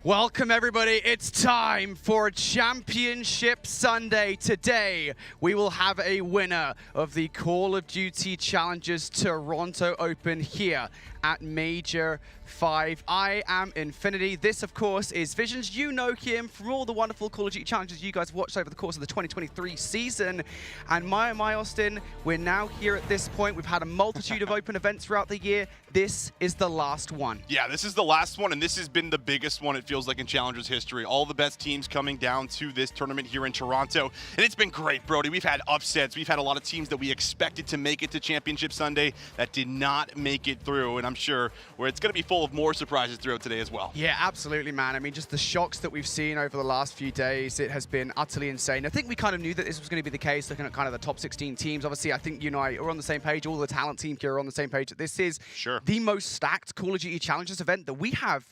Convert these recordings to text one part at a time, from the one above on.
Welcome everybody, it's time for Championship Sunday. Today, we will have a winner of the Call of Duty Challengers Toronto Open here at Major 5. I am Infinity. This, of course, is Visions. You know him from all the wonderful Call of Duty challenges you guys have watched over the course of the 2023 season. And my Austin, we're now here at this point. We've had a multitude of open events throughout the year. This is the last one. Yeah, this is the last one, and this has been the biggest one, it feels like, in Challengers history. All the best teams coming down to this tournament here in Toronto, and it's been great, Brody. We've had upsets. We've had a lot of teams that we expected to make it to Championship Sunday that did not make it through, and I'm sure where it's going to be full of more surprises throughout today as well. Yeah, absolutely, man. I mean, just the shocks that we've seen over the last few days, it has been utterly insane. I think we kind of knew that this was going to be the case, looking at kind of the top 16 teams. Obviously, I think you and I are on the same page. All the talent team here are on the same page. This is the most stacked Call of Duty Challengers event that we have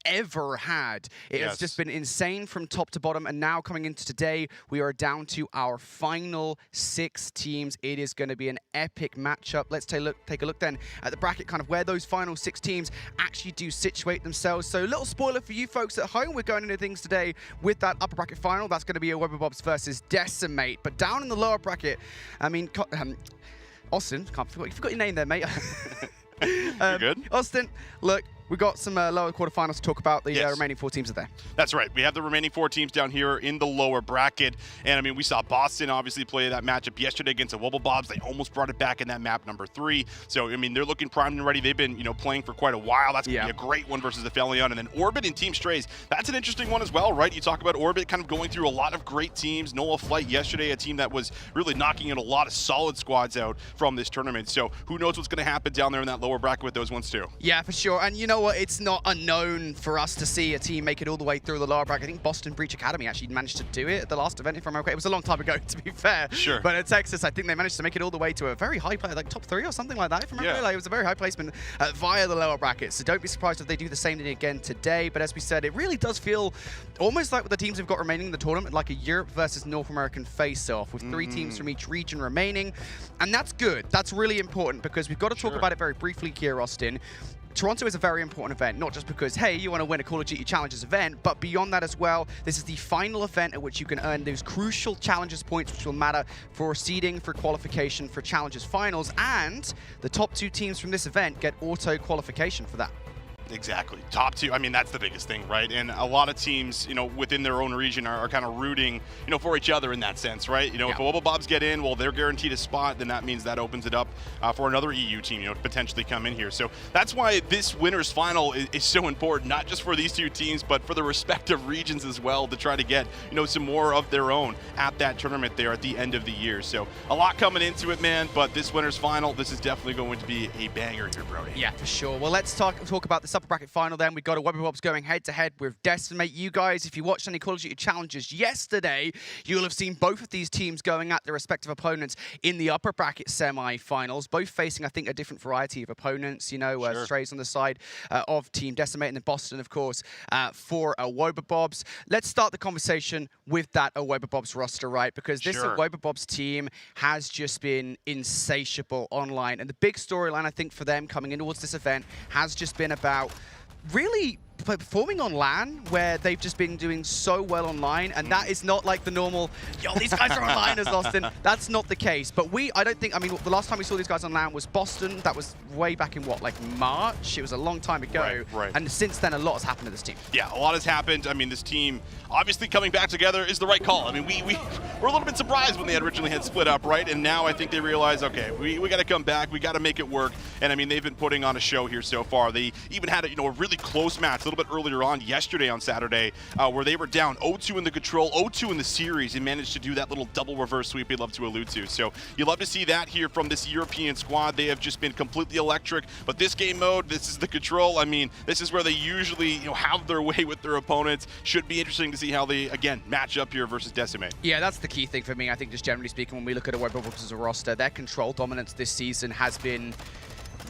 ever had. It has just been insane from top to bottom, and now coming into today, we are down to our final 6 teams. It is going to be an epic matchup. Let's take a look then at the bracket, kind of where those final 6 teams actually do situate themselves. So, little spoiler for you folks at home, we're going into things today with that upper bracket final. That's going to be a Webberbobs versus Decimate. But down in the lower bracket, I mean, Austin, you forgot your name there, mate. You're good. Austin, look, we've got some lower quarterfinals to talk about. The remaining 4 teams are there. That's right. We have the remaining 4 teams down here in the lower bracket. And, I mean, we saw Boston obviously play that matchup yesterday against the Wobblebobs. They almost brought it back in that map number 3. So, I mean, they're looking primed and ready. They've been, playing for quite a while. That's going to be a great one versus the Felion. And then Orbit and Team Strays. That's an interesting one as well, right? You talk about Orbit kind of going through a lot of great teams. Noah Flight yesterday, a team that was really knocking in a lot of solid squads out from this tournament. So, who knows what's going to happen down there in that lower bracket with those ones too. Yeah, for sure. And you know what? It's not unknown for us to see a team make it all the way through the lower bracket. I think Boston Breach Academy actually managed to do it at the last event, if I'm okay. It was a long time ago, to be fair. Sure. But at Texas, I think they managed to make it all the way to a very high place, like top 3 or something like that, if I remember. Like, it was a very high placement via the lower bracket. So don't be surprised if they do the same thing again today. But as we said, it really does feel almost like with the teams we've got remaining in the tournament, like a Europe versus North American face-off with 3 teams from each region remaining. And that's good. That's really important because we've got to talk about it very briefly here, Austin. Toronto is a very important event, not just because, hey, you want to win a Call of Duty Challengers event, but beyond that as well, this is the final event at which you can earn those crucial Challengers points, which will matter for seeding, for qualification, for Challengers finals, and the top 2 teams from this event get auto qualification for that. Exactly. Top 2, I mean, that's the biggest thing, right? And a lot of teams, within their own region are kind of rooting, for each other in that sense, right? If the Wobblebobs get in, well, they're guaranteed a spot, then that means that opens it up for another EU team, to potentially come in here. So that's why this winner's final is so important, not just for these 2 teams, but for the respective regions as well to try to get, some more of their own at that tournament there at the end of the year. So a lot coming into it, man, but this winner's final, this is definitely going to be a banger here, Brody. Yeah, for sure. Well, let's talk about this upper bracket final then. We've got a Webberbobs going head-to-head with Decimate. You guys, if you watched any Call of Duty Challengers yesterday, you'll have seen both of these teams going at their respective opponents in the upper bracket semi-finals, both facing, I think, a different variety of opponents. Strays on the side of Team Decimate, and then Boston, of course, for Webberbobs. Let's start the conversation with that Webberbobs roster, right? Because this Webberbobs team has just been insatiable online, and the big storyline, I think, for them coming in towards this event has just been about really performing on LAN, where they've just been doing so well online, and that is not like the normal, yo, these guys are onliners, Austin. That's not the case. But I don't think, I mean, the last time we saw these guys on LAN was Boston. That was way back in what, like March? It was a long time ago. Right. And since then, a lot has happened to this team. Yeah, a lot has happened. I mean, this team obviously coming back together is the right call. I mean, we were a little bit surprised when they originally had split up, right? And now I think they realize, okay, we got to come back. We got to make it work. And I mean, they've been putting on a show here so far. They even had a really close match a little bit earlier on yesterday on Saturday, where they were down 0-2 in the control, 0-2 in the series, and managed to do that little double reverse sweep we love to allude to. So you love to see that here from this European squad. They have just been completely electric. But this game mode, this is the control. I mean, this is where they usually have their way with their opponents. Should be interesting to see how they, again, match up here versus Decimate. Yeah, that's the key thing for me. I think just generally speaking, when we look at a Webberbobs as a roster, their control dominance this season has been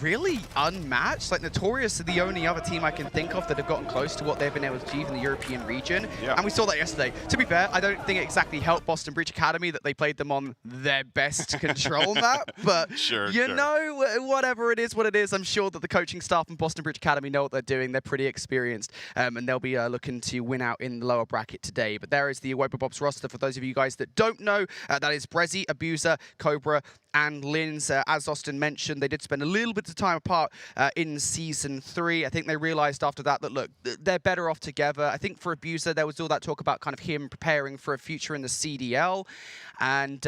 really unmatched. Like, Notorious are the only other team I can think of that have gotten close to what they've been able to achieve in the European region. Yeah. And we saw that yesterday. To be fair, I don't think it exactly helped Boston Breach Academy that they played them on their best control map. But you know, whatever it is, what it is, I'm sure that the coaching staff in Boston Breach Academy know what they're doing. They're pretty experienced, and they'll be looking to win out in the lower bracket today. But there is the Webberbobs roster. For those of you guys that don't know, that is Brezzy, Abuser, Cobra, and Lins. As Austin mentioned, they did spend a little bit of time apart in Season 3. I think they realized after that that, look, they're better off together. I think for Abuser, there was all that talk about kind of him preparing for a future in the CDL. And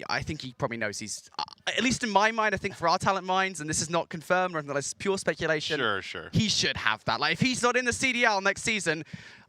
I think he probably knows he's, at least in my mind, I think for our talent minds, and this is not confirmed or anything, it's pure speculation, he should have that. Like, if he's not in the CDL next season,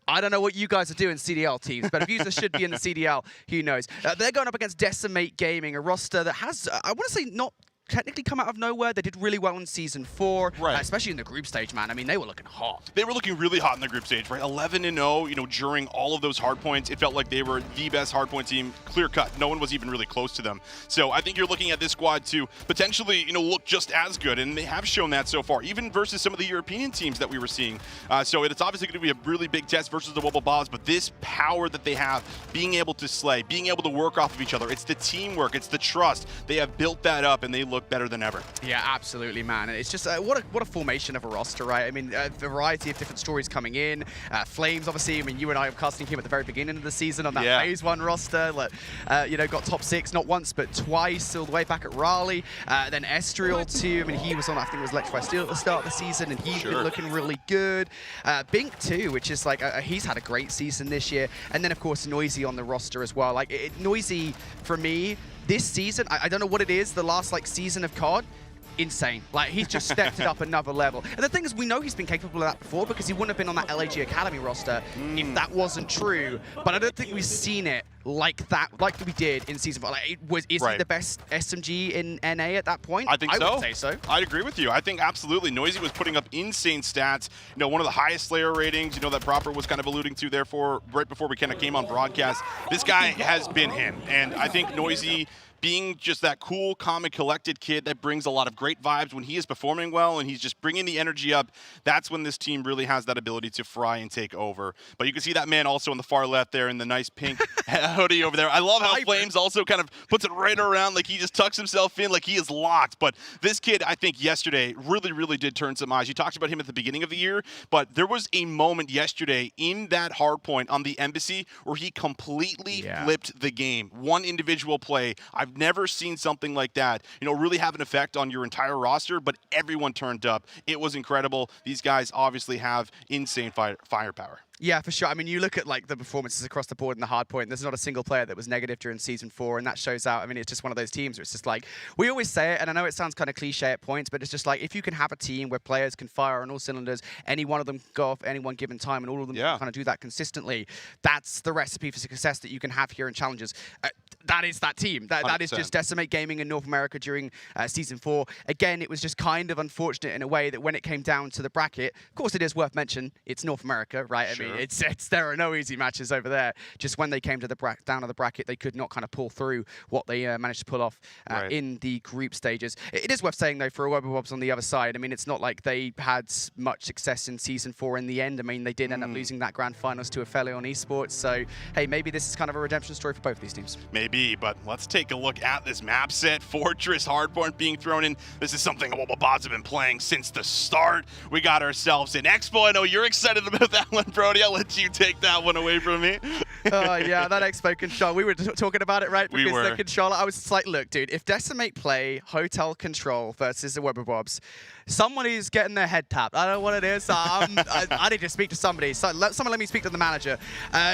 I don't know what you guys are doing, CDL teams, but Abuser should be in the CDL, who knows. They're going up against Decimate Gaming, a roster that has, I want to say, not technically come out of nowhere. They did really well in Season 4, especially in the group stage, man. I mean, they were looking hot. They were looking really hot in the group stage, right? 11-0, you know, during all of those hard points. It felt like they were the best hard point team, clear cut. No one was even really close to them. So I think you're looking at this squad to potentially, you know, look just as good, and they have shown that so far, even versus some of the European teams that we were seeing. So it's obviously going to be a really big test versus the Wubblebobs, but this power that they have, being able to slay, being able to work off of each other, it's the teamwork, it's the trust. They have built that up, and they look better than ever. Yeah, absolutely, man. It's just what a formation of a roster, right? I mean, a variety of different stories coming in. Flames, obviously. I mean, you and I were casting him at the very beginning of the season on that Phase 1 roster. Like, you know, got top 6 not once but twice, all the way back at Raleigh. Then Estriel too. I mean, he was on, I think it was Electrify Steel at the start of the season, and he's been looking really good. Bink too, which is like he's had a great season this year. And then of course Noisy on the roster as well. Like Noisy for me this season, I don't know what it is. The last like season of COD. Insane. Like, he's just stepped it up another level. And the thing is, we know he's been capable of that before because he wouldn't have been on that LAG Academy roster if that wasn't true. But I don't think we've seen it like that, like we did in Season 4. Like, is he the best SMG in NA at that point? I think so. I would say so. I'd agree with you. I think absolutely. Noisy was putting up insane stats. You know, one of the highest Slayer ratings, you know, that Proper was kind of alluding to, therefore, right before we kind of came on broadcast. This guy has been him. And I think Noisy, being just that cool, calm, and collected kid that brings a lot of great vibes when he is performing well and he's just bringing the energy up, that's when this team really has that ability to fry and take over. But you can see that man also on the far left there in the nice pink hoodie over there. I love how Flames also kind of puts it right around, like he just tucks himself in like he is locked. But this kid, I think yesterday, really did turn some eyes. You talked about him at the beginning of the year, but there was a moment yesterday in that hard point on the Embassy where he completely flipped the game. One individual play. I've never seen something like that, you know, really have an effect on your entire roster, but everyone turned up. It was incredible. These guys obviously have insane firepower. Yeah, for sure. I mean, you look at like the performances across the board in the hard point. There's not a single player that was negative during Season 4, and that shows out. I mean, it's just one of those teams where it's just like, we always say it, and I know it sounds kind of cliche at points, but it's just like, if you can have a team where players can fire on all cylinders, any one of them go off any one given time, and all of them kind of do that consistently, that's the recipe for success that you can have here in Challenges. That is that team. That is just Decimate Gaming in North America during Season 4. Again, it was just kind of unfortunate in a way that when it came down to the bracket, of course it is worth mentioning, it's North America, right? I mean, there are no easy matches over there. Just when they came to the down to the bracket, they could not kind of pull through what they managed to pull off in the group stages. It is worth saying, though, for Wubblebobs on the other side, I mean, it's not like they had much success in Season 4 in the end. I mean, they did end up losing that grand finals to Aphelion Esports. So, hey, maybe this is kind of a redemption story for both these teams. Maybe, but let's take a look at this map set. Fortress Hardpoint being thrown in. This is something Wubblebobs have been playing since the start. We got ourselves an Expo. I know you're excited about that one, Brody. I'll let you take that one away from me. Oh, yeah, that Expo controller. We were talking about it, right? Because the controller, I was just like, look, dude, if Decimate play Hotel Control versus the Wubblebobs, someone is getting their head tapped. I don't know what it is. I need to speak to somebody. So someone let me speak to the manager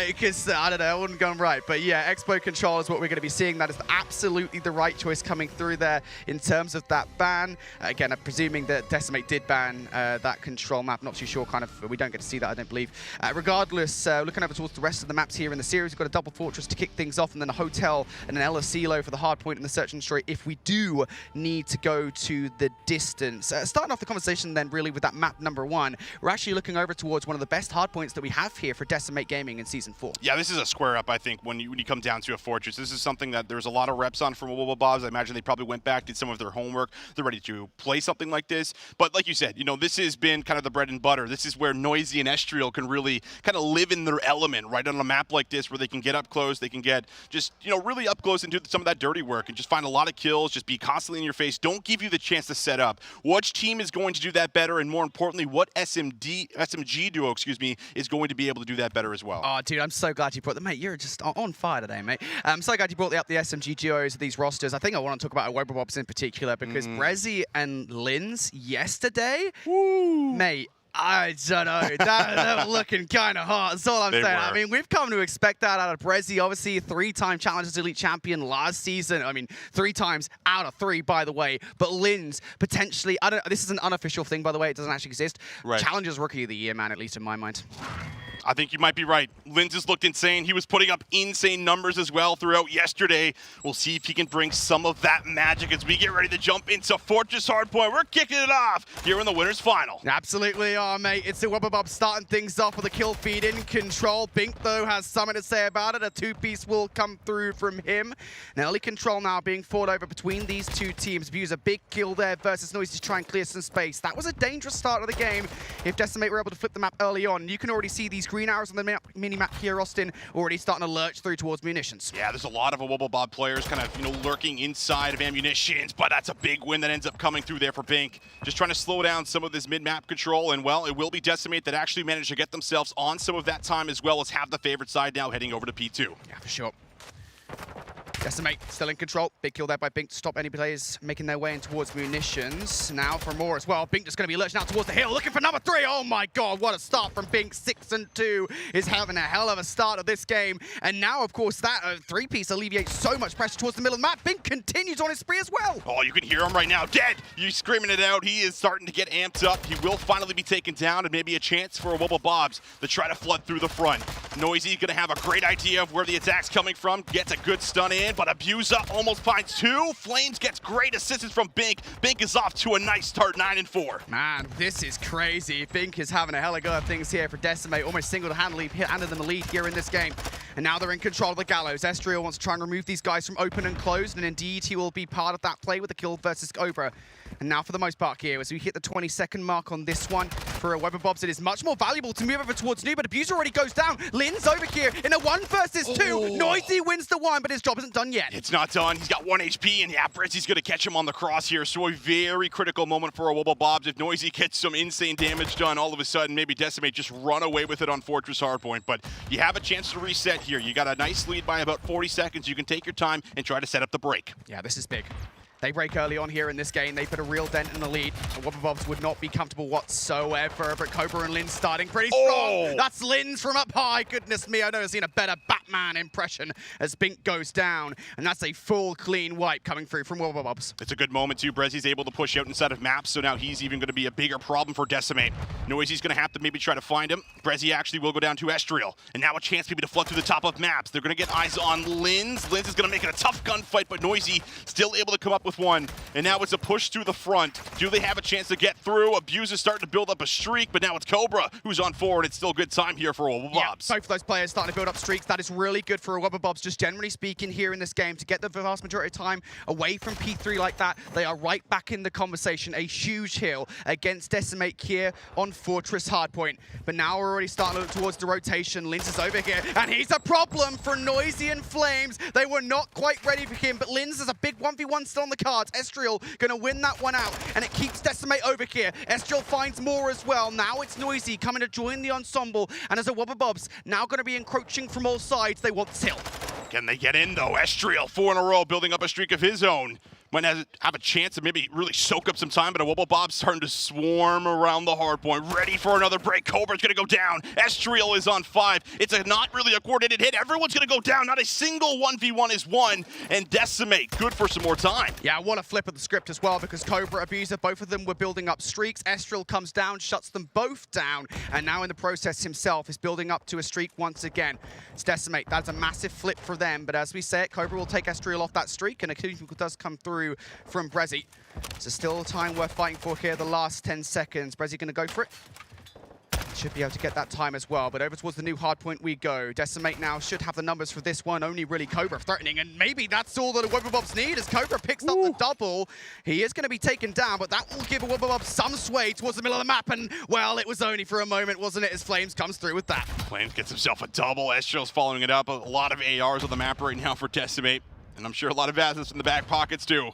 because, I don't know, it wouldn't go right. But yeah, Expo Control is what we're going to be seeing. That is absolutely the right choice coming through there in terms of that ban. Again, I'm presuming that Decimate did ban that control map. Not too sure, kind of, we don't get to see that, I don't believe. Regardless, looking over towards the rest of the maps here here in the series. We've got a double fortress to kick things off, and then a hotel and an LSilo for the hard point in the search and destroy if we do need to go to the distance. Starting off the conversation then really with that map number 1, we're actually looking over towards one of the best hard points that we have here for Decimate Gaming in Season 4. Yeah, this is a square up, I think, when you come down to a fortress. This is something that there's a lot of reps on from Wubblebobs. I imagine they probably went back, did some of their homework. They're ready to play something like this. But like you said, you know, this has been kind of the bread and butter. This is where Noisy and Estriel can really kind of live in their element, right, on a map like this, where they can get up close, they can get just, you know, really up close and do some of that dirty work and just find a lot of kills, just be constantly in your face. Don't give you the chance to set up. Which team is going to do that better, and more importantly, what SMG duo, is going to be able to do that better as well? Oh, dude, I'm so glad you brought them, mate. You're just on fire today, mate. I'm so glad you brought up the SMG duos of these rosters. I think I want to talk about Wubblebobs in particular because Brezzy and Linz yesterday, mate, I don't know. That looking kind of hot. That's all I'm saying. I mean, we've come to expect that out of Brezzy. Obviously, 3-time Challengers Elite champion last season. I mean, 3 times out of 3, by the way. But Linz, potentially, I don't. This is an unofficial thing, by the way. It doesn't actually exist. Right. Challengers Rookie of the Year, man, at least in my mind. I think you might be right. Linz has looked insane. He was putting up insane numbers as well throughout yesterday. We'll see if he can bring some of that magic as we get ready to jump into Fortress Hardpoint. We're kicking it off here in the winners final. Absolutely are, mate. It's the Wubblebobs starting things off with a kill feed in control. Bink, though, has something to say about it. A 2-piece will come through from him. An early control now being fought over between these two teams. Views a big kill there versus Noisy to try and clear some space. That was a dangerous start of the game. If Decimate were able to flip the map early on, you can already see these green arrows on the mini-map here, Austin, already starting to lurch through towards munitions. Yeah, there's a lot of Wubblebob players kind of, you know, lurking inside of ammunitions, but that's a big win that ends up coming through there for Bink. Just trying to slow down some of this mid-map control, and, well, it will be Decimate that actually managed to get themselves on some of that time, as well as have the favorite side now heading over to P2. Yeah, for sure. Decimate still in control. Big kill there by Bink to stop any players making their way in towards munitions. Now for more as well. Bink just going to be lurching out towards the hill, looking for number 3. Oh my god, what a start from Bink. 6-2 is having a hell of a start of this game. And now, of course, that 3-piece alleviates so much pressure towards the middle of the map. Bink continues on his spree as well. Oh, you can hear him right now. Dead! He's screaming it out. He is starting to get amped up. He will finally be taken down, and maybe a chance for Wubblebobs to try to flood through the front. Noisy going to have a great idea of where the attack's coming from. Gets a good stun in, but Abuse up. Almost finds 2. Flames gets great assistance from Bink. Bink is off to a nice start, 9-4. Man, this is crazy. Bink is having a hell of good things here for Decimate. Almost single-handedly handed them the lead here in this game. And now they're in control of the Gallows. Estriel wants to try and remove these guys from open and closed, and indeed he will be part of that play with the kill versus Cobra. And now for the most part here, as we hit the 20-second mark on this one, for a Wubblebobs, it is much more valuable to move over towards Noob, but Abuser already goes down. Linz over here in a 1 versus 2. Oh. Noisy wins the 1, but his job isn't done yet. It's not done. He's got 1 HP, and yeah, Brezzy's going to catch him on the cross here. So a very critical moment for a Wubblebobs. If Noisy gets some insane damage done, all of a sudden, maybe Decimate just run away with it on Fortress Hardpoint. But you have a chance to reset here. You got a nice lead by about 40 seconds. You can take your time and try to set up the break. Yeah, this is big. They break early on here in this game. They put a real dent in the lead. The Wubblebobs would not be comfortable whatsoever, but Cobra and Linz starting pretty strong. Oh. That's Linz from up high. Goodness me, I've never seen a better Batman impression as Bink goes down. And that's a full clean wipe coming through from Wubblebobs. It's a good moment too. Brezzy's able to push out inside of maps, so now he's even going to be a bigger problem for Decimate. Noisy's going to have to maybe try to find him. Brezzy actually will go down to Estriel. And now a chance maybe to flood through the top of maps. They're going to get eyes on Linz. Linz is going to make it a tough gunfight, but Noisy still able to come up with one. And now it's a push through the front. Do they have a chance to get through? Abuse is starting to build up a streak, but now it's Cobra who's on forward. It's still good time here for Wubblebobs. Yeah, both of those players starting to build up streaks. That is really good for Wubblebobs, just generally speaking, here in this game. To get the vast majority of time away from P3 like that, they are right back in the conversation. A huge hill against Decimate here on Fortress Hardpoint. But now we're already starting to look towards the rotation. Linz is over here, and he's a problem for Noisy and Flames. They were not quite ready for him, but Linz is a big 1v1 still on the cards. Estriel gonna win that one out, and it keeps Decimate over here. Estriel finds more as well. Now it's Noisy coming to join the ensemble, and as a Wubblebobs now gonna be encroaching from all sides. They want this hill. Can they get in though? Estriel, 4 in a row, building up a streak of his own. might have a chance to maybe really soak up some time, but a Wubblebob's starting to swarm around the hard point, ready for another break. Cobra's going to go down. Estriel is on 5. It's not really a coordinated hit. Everyone's going to go down. Not a single 1v1 is won, and Decimate good for some more time. Yeah, what a flip of the script as well, because Cobra, Abuser, both of them were building up streaks. Estriel comes down, shuts them both down, and now in the process himself is building up to a streak once again. It's Decimate. That's a massive flip for them, but as we say it, Cobra will take Estriel off that streak, and a killing does come through from Brezzy. So still a time worth fighting for here, the last 10 seconds. Brezzy going to go for it. Should be able to get that time as well, but over towards the new hard point we go. Decimate now should have the numbers for this one, only really Cobra threatening, and maybe that's all that a Wubblebobs need as Cobra picks up the double. He is going to be taken down, but that will give a Wubblebobs some sway towards the middle of the map, and well, it was only for a moment, wasn't it, as Flames comes through with that. Flames gets himself a double. Estriel's following it up. A lot of ARs on the map right now for Decimate, and I'm sure a lot of assets in the back pockets too.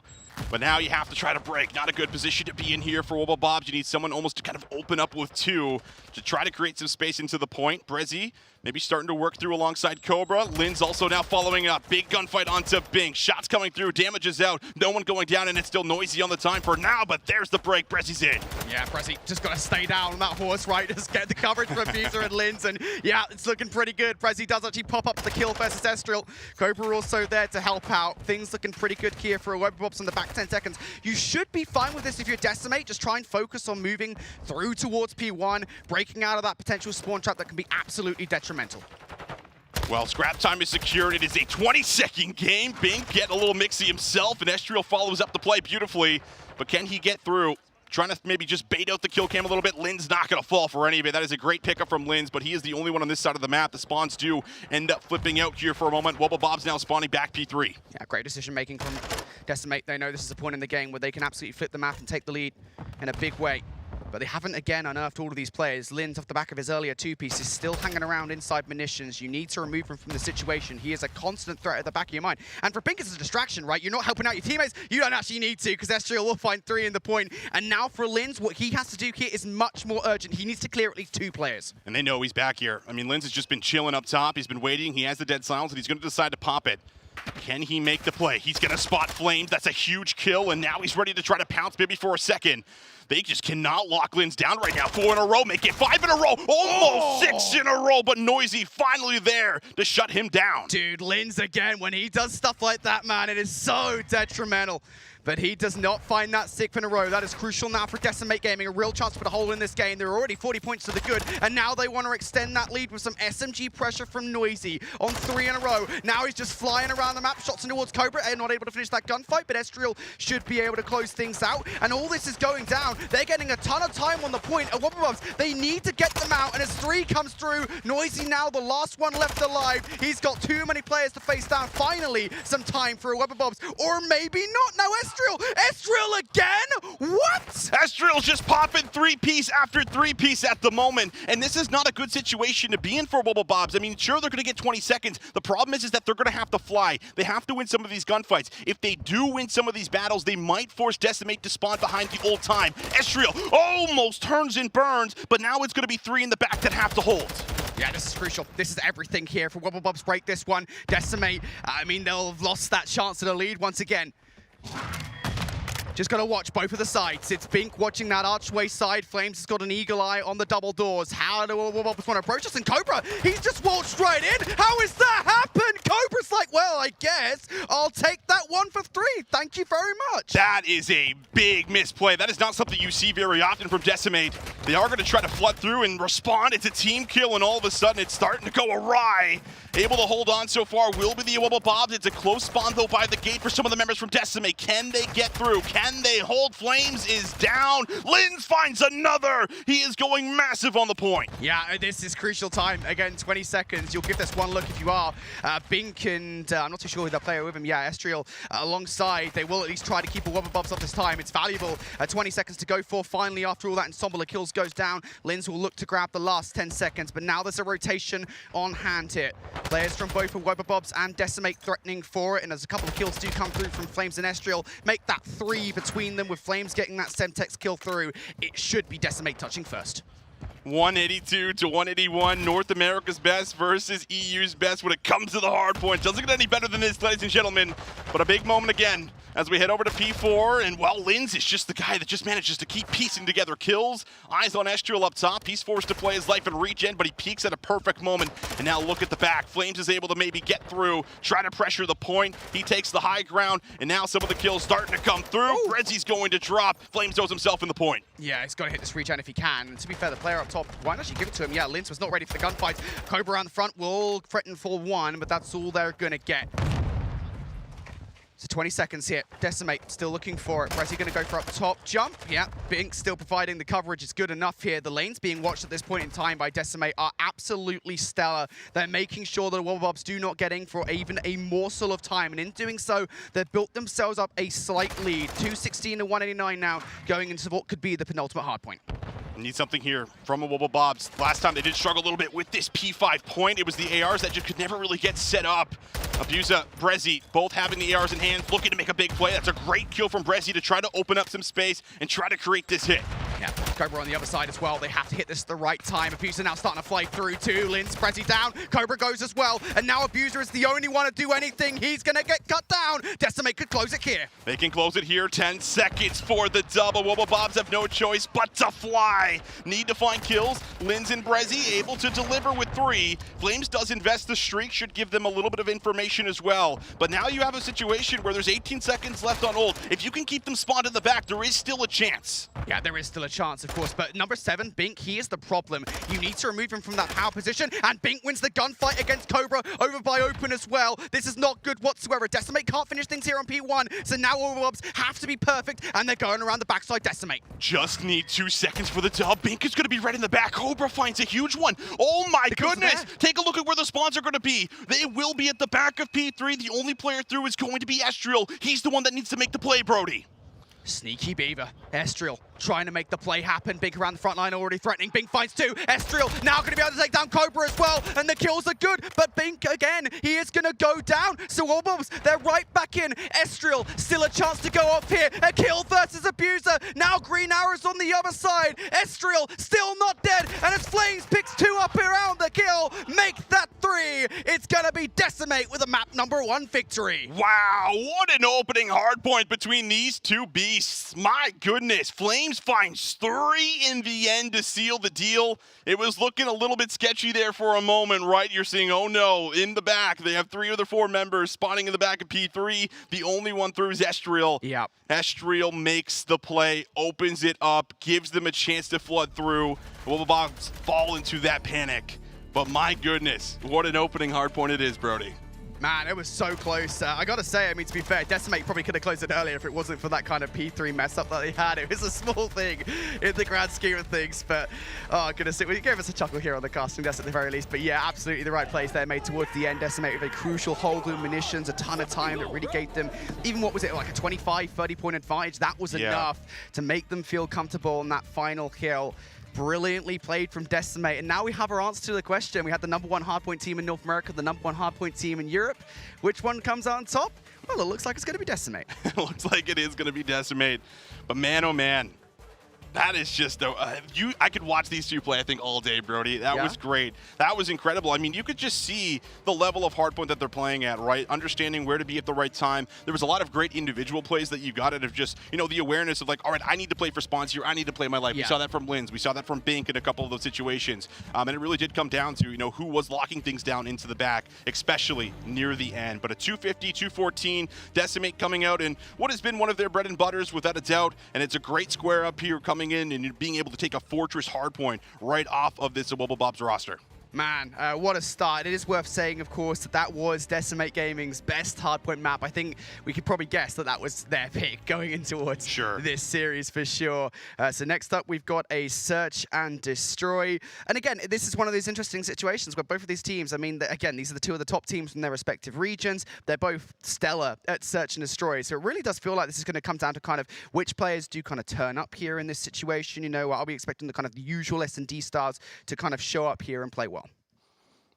But now you have to try to break. Not a good position to be in here for Wubblebobs. You need someone almost to kind of open up with 2 to try to create some space into the point. Brezzy maybe starting to work through alongside Cobra. Lin's also now following up. Big gunfight onto Bink. Shots coming through. Damage is out. No one going down, and it's still Noisy on the time for now, but there's the break. Brezzy's in. Yeah, Brezzy just got to stay down on that horse, right? Just get the coverage from Abuser and Linz, and yeah, it's looking pretty good. Brezzy does actually pop up the kill versus Estriel. Cobra also there to help out. Things looking pretty good here for a Wubblebobs in the back 10 seconds. You should be fine with this if you're Decimate. Just try and focus on moving through towards P1, breaking out of that potential spawn trap that can be absolutely detrimental. Well, scrap time is secured. It is a 20-second game. Bink getting a little mixy himself, and Estriel follows up the play beautifully. But can he get through? Trying to maybe just bait out the kill cam a little bit. Lin's not going to fall for any of it. That is a great pickup from Linz, but he is the only one on this side of the map. The spawns do end up flipping out here for a moment. Wubblebobs now spawning back P3. Yeah, great decision making from Decimate. They know this is a point in the game where they can absolutely flip the map and take the lead in a big way. But they haven't, again, unearthed all of these players. Linz, off the back of his earlier 2-piece, is still hanging around inside munitions. You need to remove him from the situation. He is a constant threat at the back of your mind. And for Bink, it's a distraction, right? You're not helping out your teammates. You don't actually need to, because Estriel will find 3 in the point. And now for Linz, what he has to do here is much more urgent. He needs to clear at least 2 players. And they know he's back here. I mean, Linz has just been chilling up top. He's been waiting. He has the dead silence, and he's going to decide to pop it. Can he make the play? He's going to spot Flames. That's a huge kill, and now he's ready to try to pounce maybe for a second. They just cannot lock Linz down right now. 4 in a row, make it 5 in a row, almost 6 in a row, but Noisy finally there to shut him down. Dude, Linz again, when he does stuff like that, man, it is so detrimental. But he does not find that 6th in a row. That is crucial now for Decimate Gaming. A real chance to put a hole in this game. They're already 40 points to the good, and now they want to extend that lead with some SMG pressure from Noisy on 3 in a row. Now he's just flying around the map, shots towards Cobra, and not able to finish that gunfight, but Estriel should be able to close things out. And all this is going down. They're getting a ton of time on the point. And Wubblebobs, they need to get them out, and as 3 comes through, Noisy now the last one left alive. He's got too many players to face down. Finally, some time for a Wubblebobs, or maybe not. Now Estriel again? What? Estriel's just popping 3-piece after 3-piece at the moment, and this is not a good situation to be in for Wubblebobs. I mean, sure, they're going to get 20 seconds. The problem is that they're going to have to fly. They have to win some of these gunfights. If they do win some of these battles, they might force Decimate to spawn behind the old time. Estriel almost turns and burns, but now it's going to be 3 in the back that have to hold. Yeah, this is crucial. This is everything here for Wubblebobs break this one. Decimate, I mean, they'll have lost that chance at a lead once again. Just got to watch both of the sides. It's Bink watching that archway side. Flames has got an eagle eye on the double doors. How do Wubblebobs want to approach us? And Cobra, he's just waltzed right in. How has that happened? Cobra's like, well, I guess I'll take that 1 for 3. Thank you very much. That is a big misplay. That is not something you see very often from Decimate. They are going to try to flood through and respond. It's a team kill, and all of a sudden it's starting to go awry. Able to hold on so far will be the Wubblebobs. It's a close spawn, though, by the gate for some of the members from Decimate. Can they get through? Can they hold? Flames is down. Linz finds another. He is going massive on the point. Yeah, this is crucial time. Again, 20 seconds. You'll give this one look if you are. Bink and I'm not too sure who that player with him. Yeah, Estriel alongside. They will at least try to keep a Wubblebobs off this time. It's valuable. 20 seconds to go for. Finally, after all that ensemble of kills goes down, Linz will look to grab the last 10 seconds. But now there's a rotation on hand here. Players from both of Wubblebobs and Decimate threatening for it. And as a couple of kills do come through from Flames and Estriel, make that 3 between them with Flames getting that Semtex kill through. It should be Decimate touching first. 182 to 181, North America's best versus EU's best when it comes to the hard point. Doesn't get any better than this, ladies and gentlemen, but a big moment again as we head over to P4, and well, Linz is just the guy that just manages to keep piecing together kills. Eyes on Estriel up top. He's forced to play his life in regen, but he peaks at a perfect moment. And now look at the back. Flames is able to maybe get through, try to pressure the point. He takes the high ground, and now some of the kills starting to come through. Brezi's going to drop. Flames throws himself in the point. Yeah, he's got to hit this regen if he can. And to be fair, the player up top, why don't you give it to him? Yeah, Linz was not ready for the gunfight. Cobra around the front will threaten for one, but that's all they're going to get. So 20 seconds here. Decimate still looking for it. Brezzy going to go for up top jump. Yeah, Bink still providing the coverage is good enough here. The lanes being watched at this point in time by Decimate are absolutely stellar. They're making sure that the Wobblebobs do not get in for even a morsel of time. And in doing so, they've built themselves up a slight lead. 216 to 189 now, going into what could be the penultimate hardpoint. Need something here from a Wobblebobs. Last time they did struggle a little bit with this P5 point. It was the ARs that just could never really get set up. Abuza, Brezzy, both having the ARs in hand, looking to make a big play. That's a great kill from Brezzy to try to open up some space and try to create this hit. Yeah, Cobra on the other side as well. They have to hit this at the right time. Abuser now starting to fly through too. Linz, Brezzy down. Cobra goes as well. And now Abuser is the only one to do anything. He's going to get cut down. Decimate could close it here. They can close it here. 10 seconds for the double. Wobblebobs have no choice but to fly. Need to find kills. Linz and Brezzy able to deliver with 3. Flames does invest the streak. Should give them a little bit of information as well. But now you have a situation where there's 18 seconds left on ult. If you can keep them spawned in the back, there is still a chance. Yeah, there is still a chance, of course, but number 7, Bink, he is the problem. You need to remove him from that power position, and Bink wins the gunfight against Cobra over by Open as well. This is not good whatsoever. Decimate can't finish things here on P1, so now Wobblebobs have to be perfect, and they're going around the backside Decimate. Just need 2 seconds for the dub. Bink is going to be right in the back. Cobra finds a huge one. Oh my goodness! Take a look at where the spawns are going to be. They will be at the back of P3. The only player through is going to be Estriel. He's the one that needs to make the play, Brody. Sneaky Beaver. Estriel trying to make the play happen. Bink around the front line already threatening. Bink finds 2. Estriel now going to be able to take down Cobra as well. And the kills are good. But Bink again, he is going to go down. So Wobblebobs, they're right back in. Estriel still a chance to go off here. A kill versus Abuser. Now Green Arrows on the other side. Estriel still not dead. And as Flames picks 2 up around the kill, make that 3. It's going to be Decimate with a map number 1 victory. Wow, what an opening hardpoint between these two beasts. My goodness, Flames finds 3 in the end to seal the deal. It was looking a little bit sketchy there for a moment, right? You're seeing, oh no, in the back, they have 3 of their 4 members spawning in the back of P3. The only one through is Estriel. Yep. Estriel makes the play, opens it up, gives them a chance to flood through. Wobblebobs fall into that panic. But my goodness, what an opening hardpoint it is, Brody. Man, it was so close. I gotta say, I mean, to be fair, Decimate probably could have closed it earlier if it wasn't for that kind of P3 mess up that they had. It was a small thing in the grand scheme of things, but oh goodness, it gave us a chuckle here on the casting desk at the very least. But yeah, absolutely the right plays there made towards the end. Decimate with a crucial hold of munitions, a ton of time that really gave them, even what was it, like a 25, 30 point advantage. That was enough to make them feel comfortable on that final kill. Brilliantly played from Decimate, and now we have our answer to the question. We had the number 1 hardpoint team in North America, the number 1 hardpoint team in Europe. Which one comes out on top? Well, it looks like it's going to be Decimate. It looks like it is going to be Decimate, but man, oh man. That is just, I could watch these two play, I think, all day, Brody. That was great. That was incredible. I mean, you could just see the level of hardpoint that they're playing at, right? Understanding where to be at the right time. There was a lot of great individual plays that you got out of just, you know, the awareness of like, all right, I need to play for spawns here. I need to play my life. We saw that from Linz. We saw that from Bink in a couple of those situations. And it really did come down to, you know, who was locking things down into the back, especially near the end. But a 250, 214, Decimate coming out in what has been one of their bread and butters, without a doubt. And it's a great square up here coming in and being able to take a fortress hardpoint right off of this Wobblebobs roster. Man, what a start. It is worth saying, of course, that that was Decimate Gaming's best hardpoint map. I think we could probably guess that that was their pick going into this series for sure. So next up, we've got a Search and Destroy. And again, this is one of these interesting situations where both of these teams, I mean, again, these are the 2 of the top teams from their respective regions. They're both stellar at Search and Destroy. So it really does feel like this is going to come down to kind of which players do kind of turn up here in this situation. You know, are we expecting the kind of usual S&D stars to kind of show up here and play well?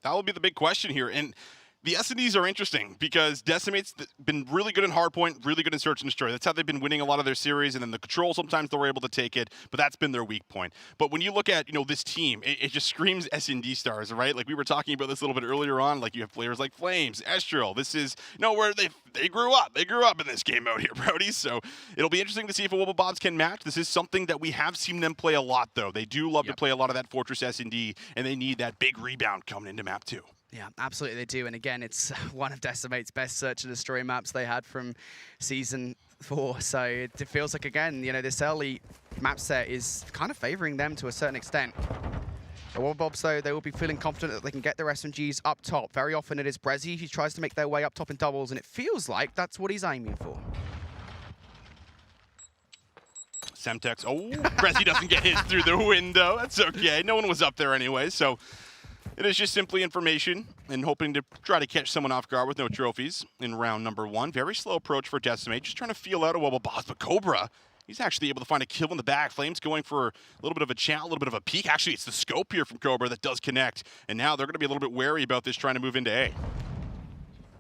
That will be the big question here. And The S&Ds are interesting because Decimate's been really good in hardpoint, really good in search and destroy. That's how they've been winning a lot of their series, and then the control, sometimes they're able to take it, but that's been their weak point. But when you look at, this team, it just screams S&D stars, right? Like we were talking about this a little bit earlier on, like you have players like Flames, Ezreal. This is, where they grew up. They grew up in this game out here, Brody. So it'll be interesting to see if Wubblebobs can match. This is something that we have seen them play a lot, though. They do love to play a lot of that Fortress S&D, and they need that big rebound coming into map 2. Yeah, absolutely they do. And again, it's one of Decimate's best search and destroy maps they had from Season 4. So it feels like, again, this early map set is kind of favoring them to a certain extent. The Wubblebobs, though, they will be feeling confident that they can get their SMGs up top. Very often it is Brezzy who tries to make their way up top in doubles, and it feels like that's what he's aiming for. Semtex, Brezzy doesn't get his through the window. That's okay. No one was up there anyway, so it is just simply information and hoping to try to catch someone off guard with no trophies in round number 1. Very slow approach for Decimate, just trying to feel out a Wubblebobs, but Cobra, he's actually able to find a kill in the back. Flames going for a little bit of a chat, a little bit of a peek. Actually, it's the scope here from Cobra that does connect, and now they're going to be a little bit wary about this, trying to move into A.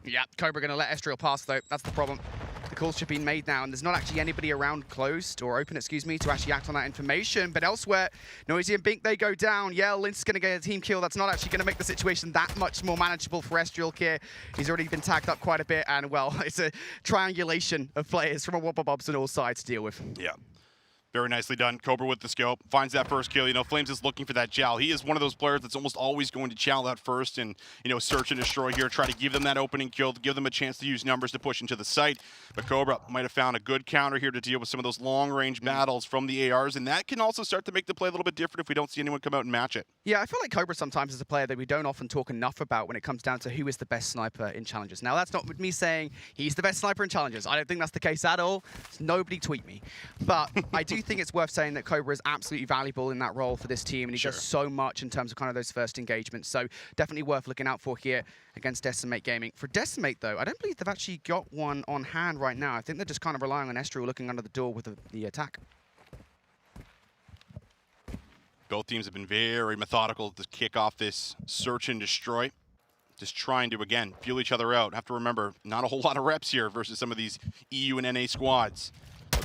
Yeah, Cobra going to let Ezreal pass, though. That's the problem. The calls should be made now, and there's not actually anybody around closed or open, excuse me, to actually act on that information. But elsewhere, Noisy and Bink, they go down. Yeah, Lince is going to get a team kill. That's not actually going to make the situation that much more manageable for Ezreal here. He's already been tagged up quite a bit, and, well, it's a triangulation of players from a Wubblebobs on all sides to deal with. Yeah. Very nicely done. Cobra with the scope. Finds that first kill. Flames is looking for that chow. He is one of those players that's almost always going to chow that first and, search and destroy here. Try to give them that opening kill, to give them a chance to use numbers to push into the site. But Cobra might have found a good counter here to deal with some of those long-range battles from the ARs, and that can also start to make the play a little bit different if we don't see anyone come out and match it. Yeah, I feel like Cobra sometimes is a player that we don't often talk enough about when it comes down to who is the best sniper in challenges. Now, that's not with me saying he's the best sniper in challenges. I don't think that's the case at all. Nobody tweet me. But I do think it's worth saying that Cobra is absolutely valuable in that role for this team, and he does so much in terms of kind of those first engagements. So definitely worth looking out for here against Decimate Gaming. For Decimate, though, I don't believe they've actually got one on hand right now. I think they're just kind of relying on Ezreal looking under the door with the attack. Both teams have been very methodical to kick off this search and destroy. Just trying to, again, feel each other out. Have to remember, not a whole lot of reps here versus some of these EU and NA squads.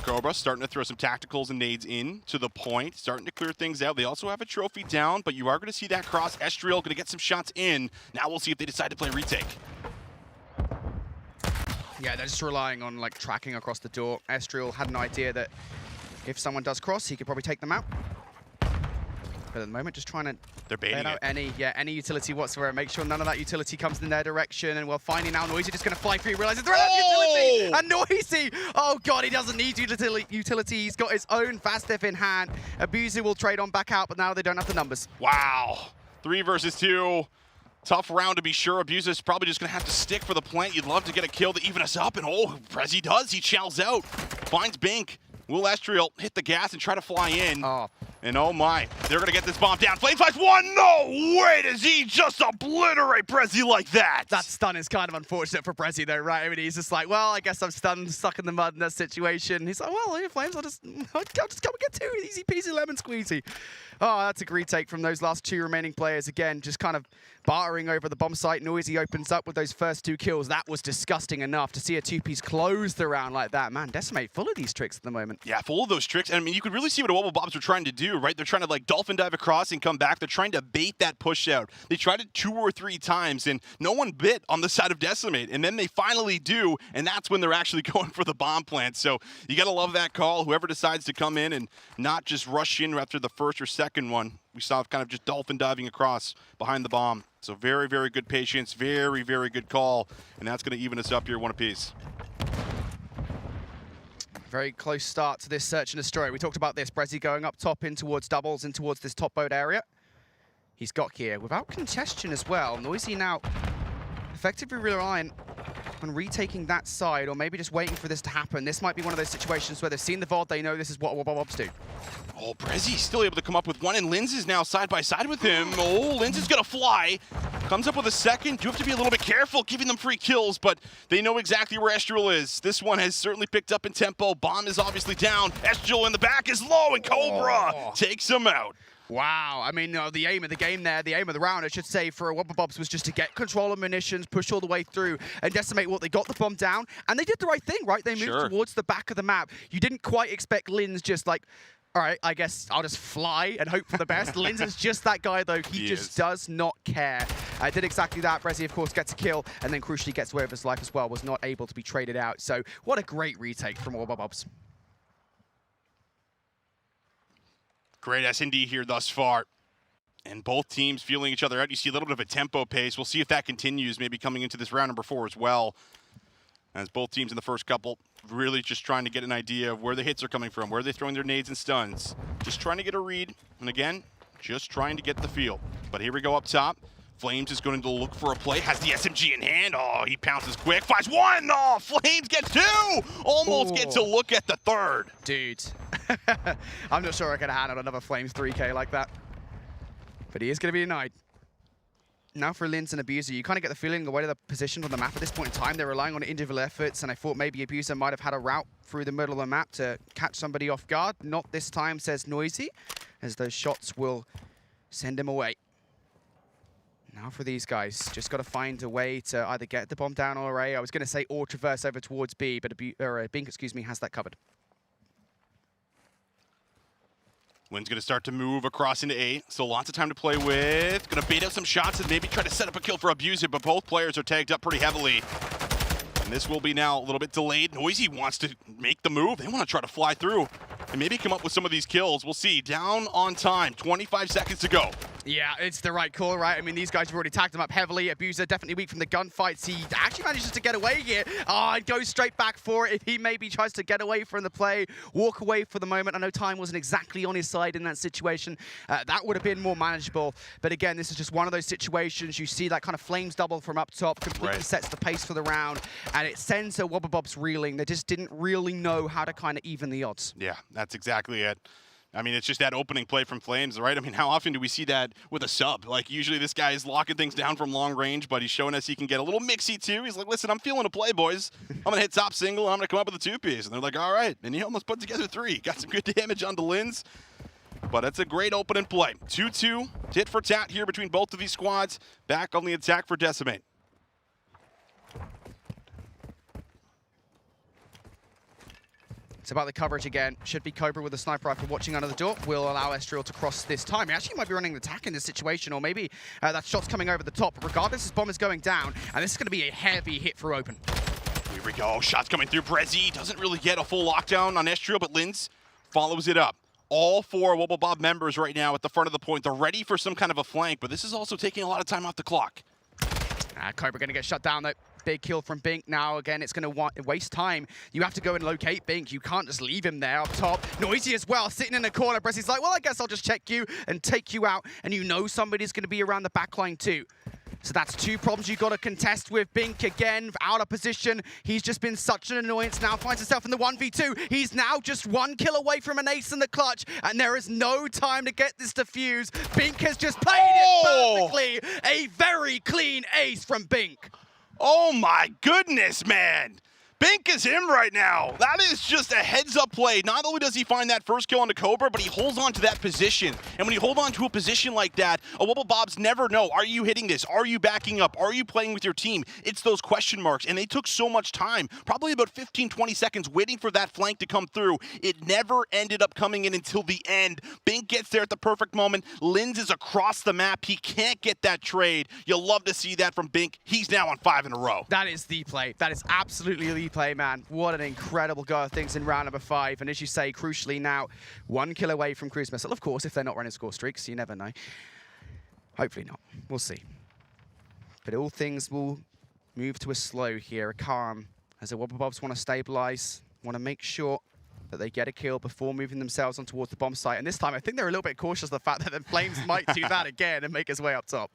Cobra starting to throw some tacticals and nades in to the point, starting to clear things out. They also have a trophy down, but you are going to see that cross. Ezreal going to get some shots in. Now we'll see if they decide to play retake. Yeah, they're just relying on tracking across the door. Ezreal had an idea that if someone does cross, he could probably take them out. But at the moment, just trying to they're baiting out any utility whatsoever. Make sure none of that utility comes in their direction. And we're finding now Noisy just going to fly free. Realizes they're out of utility. And Noisy, oh god, he doesn't need utility. He's got his own fast F in hand. Abuser will trade on back out, but now they don't have the numbers. Wow, 3 versus 2. Tough round to be sure. Abuser's probably just going to have to stick for the plant. You'd love to get a kill to even us up. And Prezi does. He chows out. Finds Bink. Will Ezreal hit the gas and try to fly in? And oh my, they're going to get this bomb down. Flame Flash 1, no way does he just obliterate Brezzy like that. That stun is kind of unfortunate for Brezzy though, right? I mean, he's just like, well, I guess I'm stunned, stuck in the mud in that situation. He's like, well, here, Flames, I'll just come and get 2, easy peasy lemon squeezy. Oh, that's a great take from those last 2 remaining players. Again, just kind of bartering over the bomb site. Noisy opens up with those first 2 kills. That was disgusting enough to see a 2-piece close the round like that. Man, Decimate full of these tricks at the moment. Yeah, full of those tricks. And I mean, you could really see what Wubblebobs were trying to do, right? They're trying to dolphin dive across and come back. They're trying to bait that push out. They tried it 2 or 3 times, and no one bit on the side of Decimate. And then they finally do, and that's when they're actually going for the bomb plant. So you got to love that call. Whoever decides to come in and not just rush in after the first or second one. We saw kind of just dolphin diving across behind the bomb. So very, very good patience. Very, very good call. And that's going to even us up here 1 apiece. Very close start to this search and destroy. We talked about this. Brezzy going up top in towards doubles, in towards this top boat area. He's got here without congestion as well. Noisy now effectively relying on retaking that side, or maybe just waiting for this to happen. This might be one of those situations where they've seen the VOD, they know this is what Wubblebobs do. Oh, Brezzy's still able to come up with 1, and Linz is now side by side with him. Oh, Linz is gonna fly. Comes up with a second. You have to be a little bit careful giving them free kills, but they know exactly where Ezreal is. This one has certainly picked up in tempo. Bomb is obviously down. Ezreal in the back is low, and Cobra takes him out. Wow, I mean, the aim of the game there, the aim of the round, I should say, for Wobblebobs was just to get control of munitions, push all the way through, and decimate what they got the bomb down, and they did the right thing, right? They moved towards the back of the map. You didn't quite expect Linz just like, all right, I guess I'll just fly and hope for the best. Linz is just that guy, though. He just does not care. Did exactly that. Brezzy, of course, gets a kill, and then crucially gets away with his life as well. Was not able to be traded out. So what a great retake from Wobblebobs. Great S&D here thus far. And both teams feeling each other out. You see a little bit of a tempo pace. We'll see if that continues maybe coming into this round number 4 as well. As both teams in the first couple really just trying to get an idea of where the hits are coming from, where they're throwing their nades and stuns. Just trying to get a read. And again, just trying to get the feel. But here we go up top. Flames is going to look for a play. Has the SMG in hand. Oh, he pounces quick. Finds one. Oh, Flames gets 2. Almost gets to look at the 3rd. Dude. I'm not sure I can handle another Flames 3K like that. But he is going to be denied. Now for Linz and Abuser, you kind of get the feeling the way they're positioned on the map at this point in time. They're relying on individual efforts, and I thought maybe Abuser might have had a route through the middle of the map to catch somebody off guard. Not this time, says Noisy, as those shots will send him away. Now for these guys, just got to find a way to either get the bomb down or A. I was going to say or traverse over towards B, but Bink, excuse me, has that covered. Wynn's going to start to move across into A, so lots of time to play with. Going to bait out some shots and maybe try to set up a kill for Abuser, but both players are tagged up pretty heavily. And this will be now a little bit delayed. Noisy wants to make the move. They want to try to fly through and maybe come up with some of these kills. We'll see. Down on time, 25 seconds to go. Yeah, it's the right call, right? I mean, these guys have already tagged him up heavily. Abuser definitely weak from the gunfights. He actually manages to get away here. And goes straight back for it. If he maybe tries to get away from the play, walk away for the moment. I know time wasn't exactly on his side in that situation. That would have been more manageable. But again, this is just one of those situations. You see that kind of Flames double from up top, completely sets the pace for the round. And it sends a Wobblebobs reeling. They just didn't really know how to kind of even the odds. Yeah, that's exactly it. I mean, it's just that opening play from Flames, right? I mean, how often do we see that with a sub? Like, usually this guy is locking things down from long range, but he's showing us he can get a little mixy, too. He's like, listen, I'm feeling a play, boys. I'm going to hit top single, I'm going to come up with a 2-piece. And they're like, all right. And he almost put together 3. Got some good damage on the Linz. But it's a great opening play. 2-2, tit for tat here between both of these squads. Back on the attack for Decimate. It's about the coverage again. Should be Cobra with a sniper rifle watching under the door. Will allow Estriel to cross this time. He actually might be running an attack in this situation, or maybe that shot's coming over the top. But regardless, his bomb is going down, and this is going to be a heavy hit for open. Here we go. Shots coming through. Brezzy doesn't really get a full lockdown on Estriel, but Linz follows it up. All 4 Wobblebob members right now at the front of the point. They're ready for some kind of a flank, but this is also taking a lot of time off the clock. Cobra going to get shut down, though. Big kill from Bink. Now, again, it's going to waste time. You have to go and locate Bink. You can't just leave him there up top. Noisy as well, sitting in the corner. Bressy's like, well, I guess I'll just check you and take you out. And you know somebody's going to be around the backline too. So that's 2 problems you've got to contest with. Bink again, out of position. He's just been such an annoyance. Now finds himself in the 1v2. He's now just 1 kill away from an ace in the clutch. And there is no time to get this defused. Bink has just played it perfectly. A very clean ace from Bink. Oh my goodness, man. Bink is him right now. That is just a heads-up play. Not only does he find that first kill on the Cobra, but he holds on to that position. And when you hold on to a position like that, a Wobblebobs never know. Are you hitting this? Are you backing up? Are you playing with your team? It's those question marks. And they took so much time, probably about 15, 20 seconds, waiting for that flank to come through. It never ended up coming in until the end. Bink gets there at the perfect moment. Linz is across the map. He can't get that trade. You'll love to see that from Bink. He's now on 5 in a row. That is the play. That is absolutely the play, man. What an incredible go of things in round number 5. And as you say, crucially now, 1 kill away from Cruise Missile. Of course, if they're not running score streaks, you never know. Hopefully not. We'll see. But all things will move to a slow here, a calm, as the Wobblebobs want to stabilize, want to make sure that they get a kill before moving themselves on towards the bomb site. And this time, I think they're a little bit cautious of the fact that the Flames might do that again and make his way up top.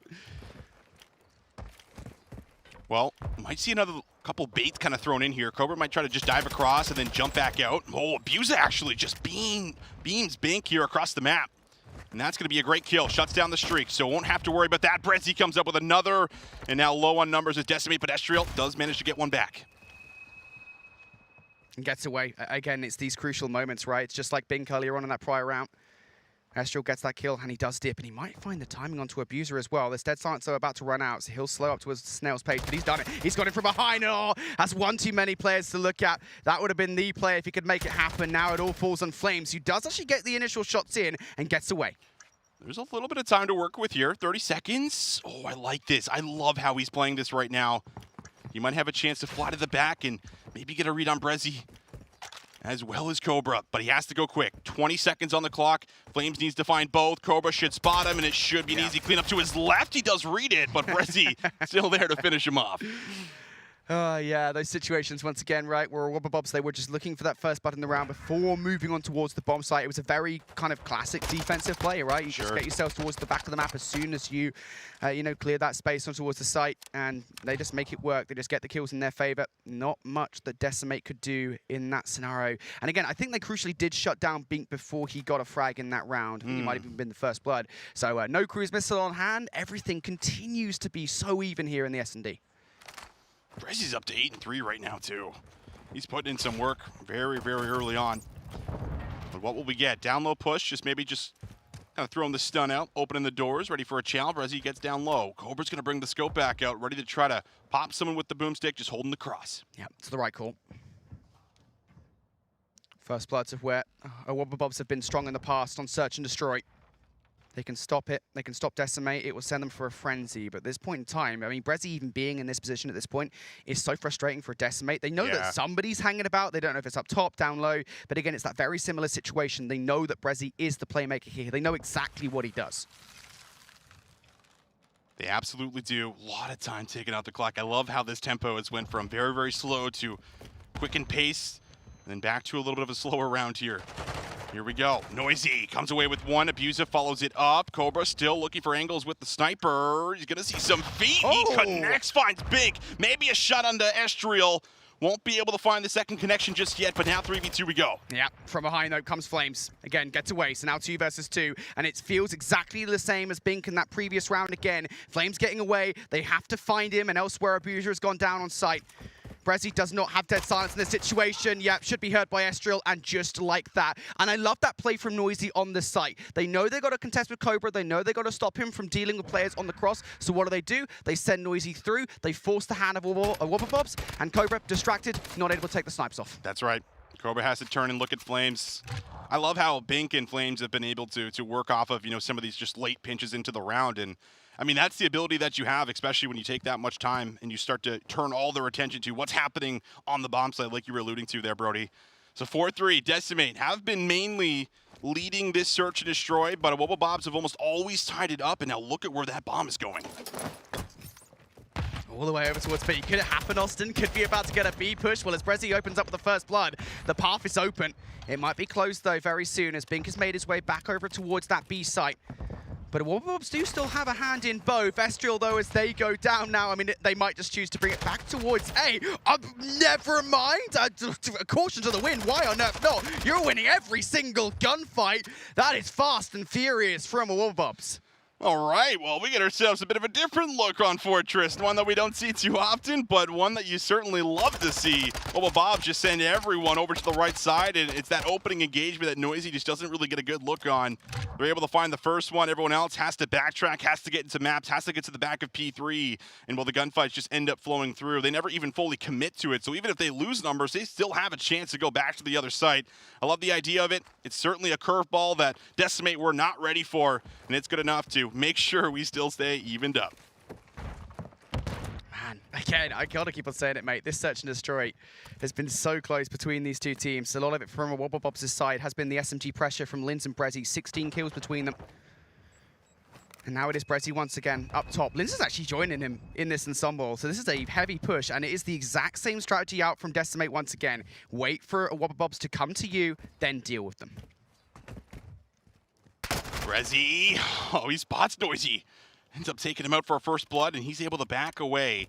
Well, might see another couple baits kind of thrown in here. Cobra might try to just dive across and then jump back out. Oh, Abuser actually just beams Bink here across the map. And that's going to be a great kill. Shuts down the streak, so won't have to worry about that. Brezzy comes up with another, and now low on numbers as Decimate, but Estriel does manage to get one back. And gets away. Again, it's these crucial moments, right? It's just like Bink earlier on in that prior round. Estriel gets that kill, and he does dip, and he might find the timing onto Abuser as well. This dead silence are about to run out, so he'll slow up towards snail's pace, but he's done it. He's got it from behind. Oh, that's one too many players to look at. That would have been the play if he could make it happen. Now it all falls on Flames, who does actually get the initial shots in and gets away. There's a little bit of time to work with here. 30 seconds. Oh, I like this. I love how he's playing this right now. He might have a chance to fly to the back and maybe get a read on Brezzy, as well as Cobra, but he has to go quick. 20 seconds on the clock. Flames needs to find both. Cobra should spot him, and it should be an easy cleanup to his left. He does read it, but Brezzy still there to finish him off. Yeah, those situations once again, right, where Wobbabobs, they were just looking for that first blood in the round before moving on towards the bomb site. It was a very kind of classic defensive play, right? You just get yourself towards the back of the map as soon as you, clear that space on towards the site, and they just make it work. They just get the kills in their favor. Not much that Decimate could do in that scenario. And again, I think they crucially did shut down Bink before he got a frag in that round. I think he might have even been the first blood. So no cruise missile on hand. Everything continues to be so even here in the S&D. Brezzy's up to 8-3 right now, too. He's putting in some work very, very early on. But what will we get? Down low push, kind of throwing the stun out, opening the doors, ready for a challenge. Brezzy gets down low. Cobra's going to bring the scope back out, ready to try to pop someone with the boomstick, just holding the cross. Yeah, it's the right call. First bloods of where Wobbabobs have been strong in the past on Search and Destroy. They can stop it. They can stop Decimate. It will send them for a frenzy. But at this point in time, I mean, Brezzy even being in this position at this point is so frustrating for Decimate. They know that somebody's hanging about. They don't know if it's up top, down low. But again, it's that very similar situation. They know that Brezzy is the playmaker here. They know exactly what he does. They absolutely do. A lot of time taking out the clock. I love how this tempo has went from very, very slow to quick in pace, and then back to a little bit of a slower round here. Here we go. Noisy comes away with one. Abusive follows it up. Cobra still looking for angles with the sniper. He's going to see some feet. He connects, finds Bink. Maybe a shot onto Estriel. Won't be able to find the second connection just yet, but now 3v2 we go. Yeah, from behind though comes Flames. Again, gets away, so now 2 versus 2, and it feels exactly the same as Bink in that previous round again. Flames getting away, they have to find him, and elsewhere Abuser has gone down on site. Brezzy does not have dead silence in this situation. Yep, should be hurt by Estriel, and just like that. And I love that play from Noisy on this site. They know they got to contest with Cobra. They know they got to stop him from dealing with players on the cross. So what do? They send Noisy through. They force the hand of Wobbabobs, and Cobra, distracted, not able to take the snipes off. That's right. Cobra has to turn and look at Flames. I love how Bink and Flames have been able to work off of, some of these just late pinches into the round. And I mean, that's the ability that you have, especially when you take that much time and you start to turn all their attention to what's happening on the bomb site, like you were alluding to there, Brody. So 4-3, Decimate have been mainly leading this search and destroy, but Wobbabobs have almost always tied it up, and now look at where that bomb is going. All the way over towards B. Could it happen, Austin? Could be about to get a B push. Well, as Brezzy opens up with the first blood, the path is open. It might be closed, though, very soon, as Bink has made his way back over towards that B site. But Wobbabobs do still have a hand in both. Estriel, though, as they go down now, I mean, they might just choose to bring it back towards A. Never mind. Caution to the wind. Why on earth not? You're winning every single gunfight. That is fast and furious from Wobbabobs. All right, well, we get ourselves a bit of a different look on Fortress, one that we don't see too often, but one that you certainly love to see. Wobbabobs just send everyone over to the right side, and it's that opening engagement that Noisy just doesn't really get a good look on. They're able to find the first one. Everyone else has to backtrack, has to get into maps, has to get to the back of P3, and the gunfights just end up flowing through. They never even fully commit to it, so even if they lose numbers, they still have a chance to go back to the other site. I love the idea of it. It's certainly a curveball that Decimate were not ready for, and it's good enough to make sure we still stay evened up. Man, again, I gotta keep on saying it, mate. This search and destroy has been so close between these two teams. A lot of it from Wobbabobs' side has been the SMG pressure from Linz and Brezzy. 16 kills between them. And now it is Brezzy once again up top. Linz is actually joining him in this ensemble. So this is a heavy push, and it is the exact same strategy out from Decimate once again. Wait for Wobbabobs to come to you, then deal with them. Brezzy, he spots Noisy. Ends up taking him out for a first blood, and he's able to back away.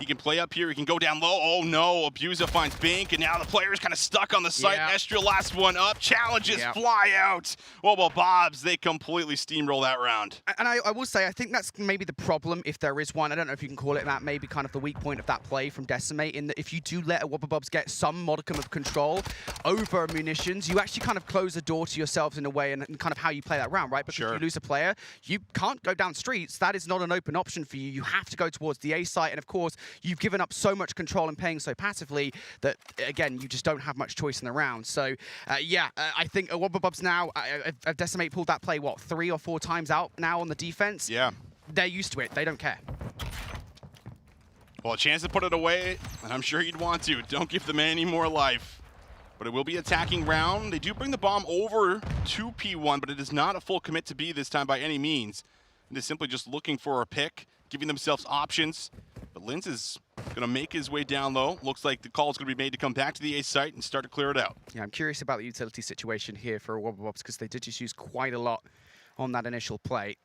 He can play up here. He can go down low. Oh, no. Abusa finds Bink, and now the player is kind of stuck on the site. Yeah. Estriel, last one up. Challenges fly out. Well, Bobs, they completely steamroll that round. And I will say, I think that's maybe the problem, if there is one. I don't know if you can call it that. Maybe kind of the weak point of that play from Decimate, in that if you do let a Wobbabobs get some modicum of control over munitions, you actually kind of close the door to yourselves in a way, and kind of how you play that round, right? Because if you lose a player, you can't go down streets. That is not an open option for you. You have to go towards the A site, and of course, you've given up so much control and playing so passively that, again, you just don't have much choice in the round. So, I think Wobbabobs now, Decimate pulled that play, what, 3 or 4 times out now on the defense? Yeah. They're used to it. They don't care. Well, a chance to put it away, and I'm sure you'd want to. Don't give them any more life. But it will be attacking round. They do bring the bomb over to P1, but it is not a full commit to B this time by any means. They're simply just looking for a pick, giving themselves options. But Linz is going to make his way down low. Looks like the call is going to be made to come back to the A site and start to clear it out. Yeah, I'm curious about the utility situation here for Wobbabobs, because they did just use quite a lot on that initial play.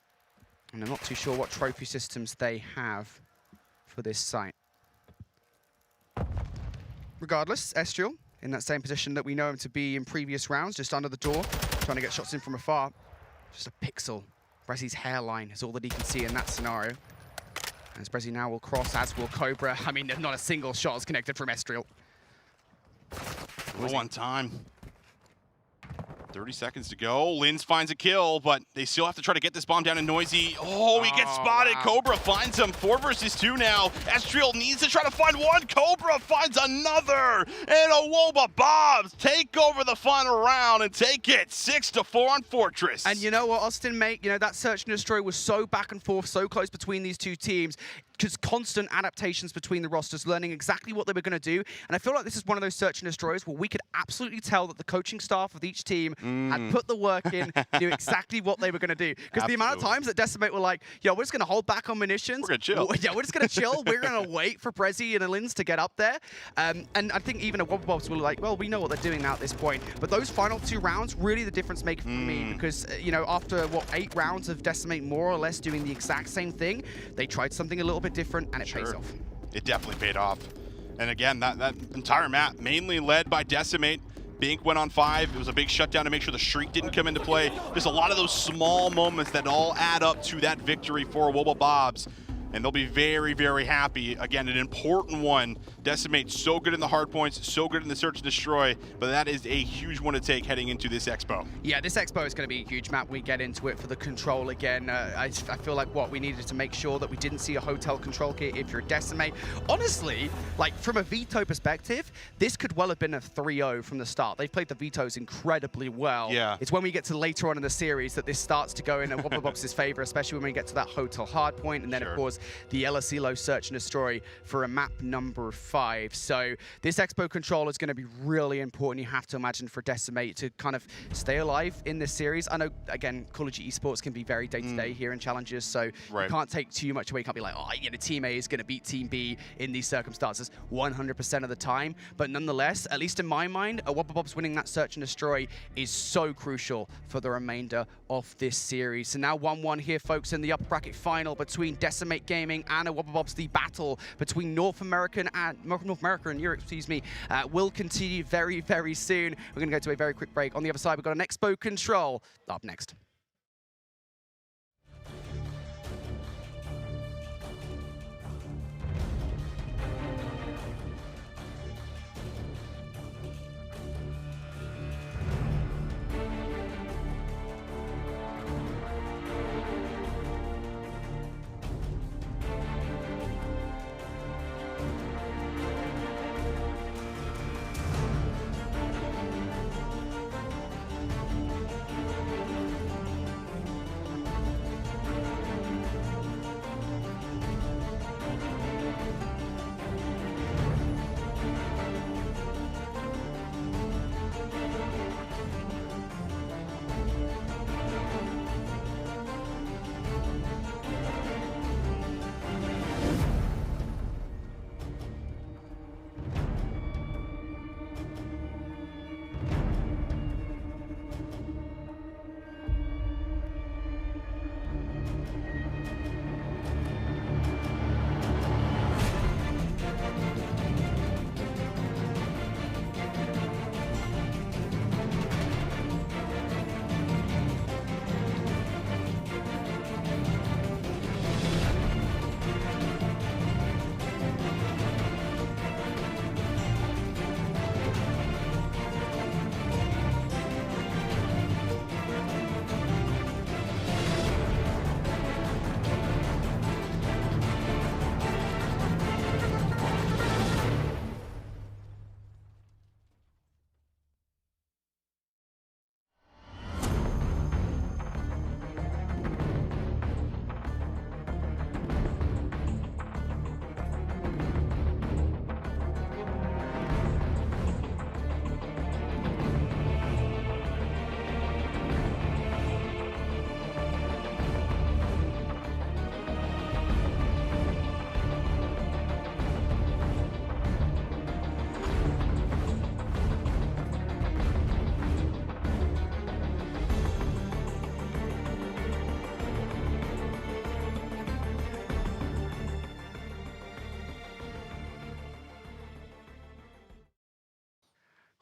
And I'm not too sure what trophy systems they have for this site. Regardless, Estriel in that same position that we know him to be in previous rounds, just under the door, trying to get shots in from afar. Just a pixel. Brezi's hairline is all that he can see in that scenario. As Brezi now will cross, as will Cobra. I mean, not a single shot is connected from Estriel. One time. 30 seconds to go. Linz finds a kill, but they still have to try to get this bomb down in Noisy. Oh, he gets spotted. Wow. Cobra finds him. 4 versus 2 now. Estriel needs to try to find one. Cobra finds another. And Wobbabobs take over the final round and take it 6-4 on Fortress. And you know what, Austin, mate? You know, that search and destroy was so back and forth, so close between these two teams. Just constant adaptations between the rosters, learning exactly what they were going to do. And I feel like this is one of those search and destroys where we could absolutely tell that the coaching staff of each team had put the work in to do exactly what they were going to do. Because the amount of times that Decimate were like, yo, we're just going to hold back on munitions. We're going to chill. Yeah, we're just going to chill. We're going to wait for Brezi and Linz to get up there. And I think even a Wobbabobs were like, well, we know what they're doing now at this point. But those final 2 rounds, really the difference maker for me. Because, you know, after, what, 8 rounds of Decimate more or less doing the exact same thing, they tried something a little bit different, and it pays off. It definitely paid off. And again, that entire map, mainly led by Decimate. Bink went on 5. It was a big shutdown to make sure the Shriek didn't come into play. There's a lot of those small moments that all add up to that victory for Wobbabobs. And they'll be very, very happy. Again, an important one. Decimate so good in the hard points, so good in the search and destroy, but that is a huge one to take heading into this Expo. Yeah, this Expo is going to be a huge map. We get into it for the control again. I feel like we needed to make sure that we didn't see a hotel control kit if you're Decimate. Honestly, like from a veto perspective, this could well have been a 3-0 from the start. They've played the vetoes incredibly well. Yeah. It's when we get to later on in the series that this starts to go in Wobbabobs' favor, especially when we get to that hotel hard point, and then of course the El Asilo search and destroy for a map number 5. So this Expo control is going to be really important, you have to imagine, for Decimate to kind of stay alive in this series. I know, again, Call of Duty Esports can be very day-to-day here in challenges, so you can't take too much away. You can't be like, oh, you know, Team A is going to beat Team B in these circumstances 100% of the time. But nonetheless, at least in my mind, a Wobbabobs winning that search and destroy is so crucial for the remainder of this series. So now 1-1 here, folks, in the upper bracket final between Decimate Gaming and a Wobbabobs. The battle between North America and Europe, will continue very, very soon. We're going to go to a very quick break. On the other side, we've got an Expo control up next.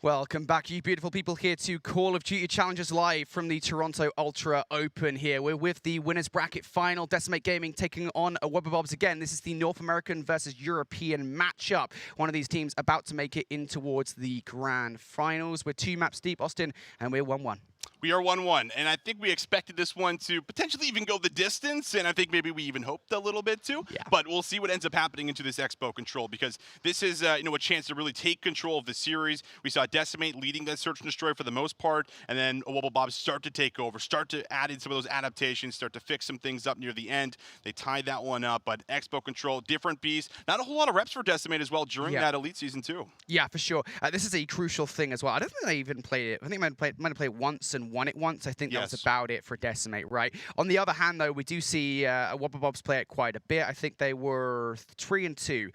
Welcome back, you beautiful people, here to Call of Duty Challengers live from the Toronto Ultra Open here. We're with the winners bracket final. Decimate Gaming taking on Webberbobs again. This is the North American versus European matchup. One of these teams about to make it in towards the grand finals. We're 2 maps deep, Austin, and we're 1-1. We are 1-1, and I think we expected this one to potentially even go the distance, and I think maybe we even hoped a little bit too. Yeah. But we'll see what ends up happening into this Expo control, because this is a chance to really take control of the series. We saw Decimate leading that search and destroy for the most part, and then Webberbobs start to take over, start to add in some of those adaptations, start to fix some things up near the end. They tied that one up, but Expo control, different beast. Not a whole lot of reps for Decimate as well during that Elite Season too. Yeah, for sure. This is a crucial thing as well. I don't think they even played it. I think they might have played it once and won it once. I think that was about it for Decimate, right? On the other hand, though, we do see Webberbobs play it quite a bit. I think they were 3-2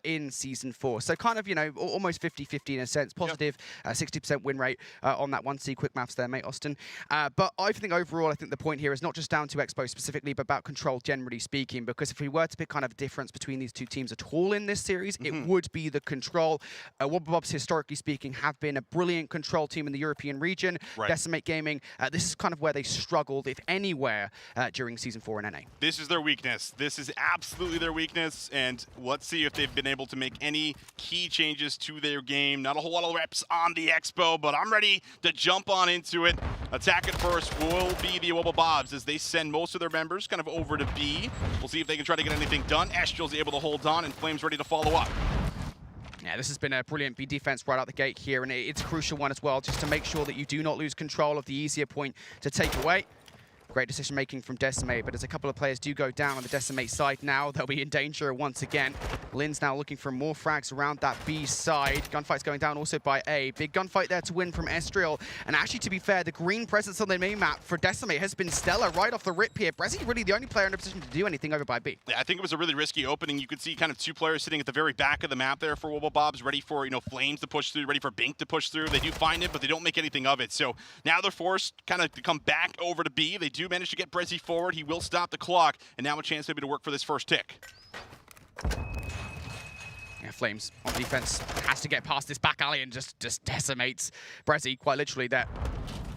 in Season 4. So kind of, almost 50-50 in a sense. Positive 60% win rate on that 1C. Quick maths there, mate, Austin. But I think overall, I think the point here is not just down to Expo specifically, but about control generally speaking. Because if we were to pick kind of a difference between these two teams at all in this series, it would be the control. Webberbobs, historically speaking, have been a brilliant control team in the European region. Right. Decimate Gaming, this is kind of where they struggled, if anywhere, during Season 4 in NA. This is their weakness. This is absolutely their weakness, and let's see if they've been able to make any key changes to their game. Not a whole lot of reps on the Expo, but I'm ready to jump on into it. Attack it first will be the Webberbobs as they send most of their members kind of over to B. We'll see if they can try to get anything done. Estriel's able to hold on, and Flame's ready to follow up. Yeah, this has been a brilliant B defense right out the gate here, and it's a crucial one as well, just to make sure that you do not lose control of the easier point to take away. Great decision making from Decimate, but as a couple of players do go down on the Decimate side now, they'll be in danger once again. Lin's now looking for more frags around that B side. Gunfight's going down also by A. Big gunfight there to win from Estriel. And actually, to be fair, the green presence on the main map for Decimate has been stellar right off the rip here. Brezzy really the only player in a position to do anything over by B. Yeah, I think it was a really risky opening. You could see kind of 2 players sitting at the very back of the map there for Webberbobs, ready for, Flames to push through, ready for Bink to push through. They do find it, but they don't make anything of it. So now they're forced kind of to come back over to B. They do manage to get Brezzy forward. He will stop the clock, and now a chance maybe to work for this first tick. Yeah, Flames on defense has to get past this back alley and just decimates Brezzy quite literally there.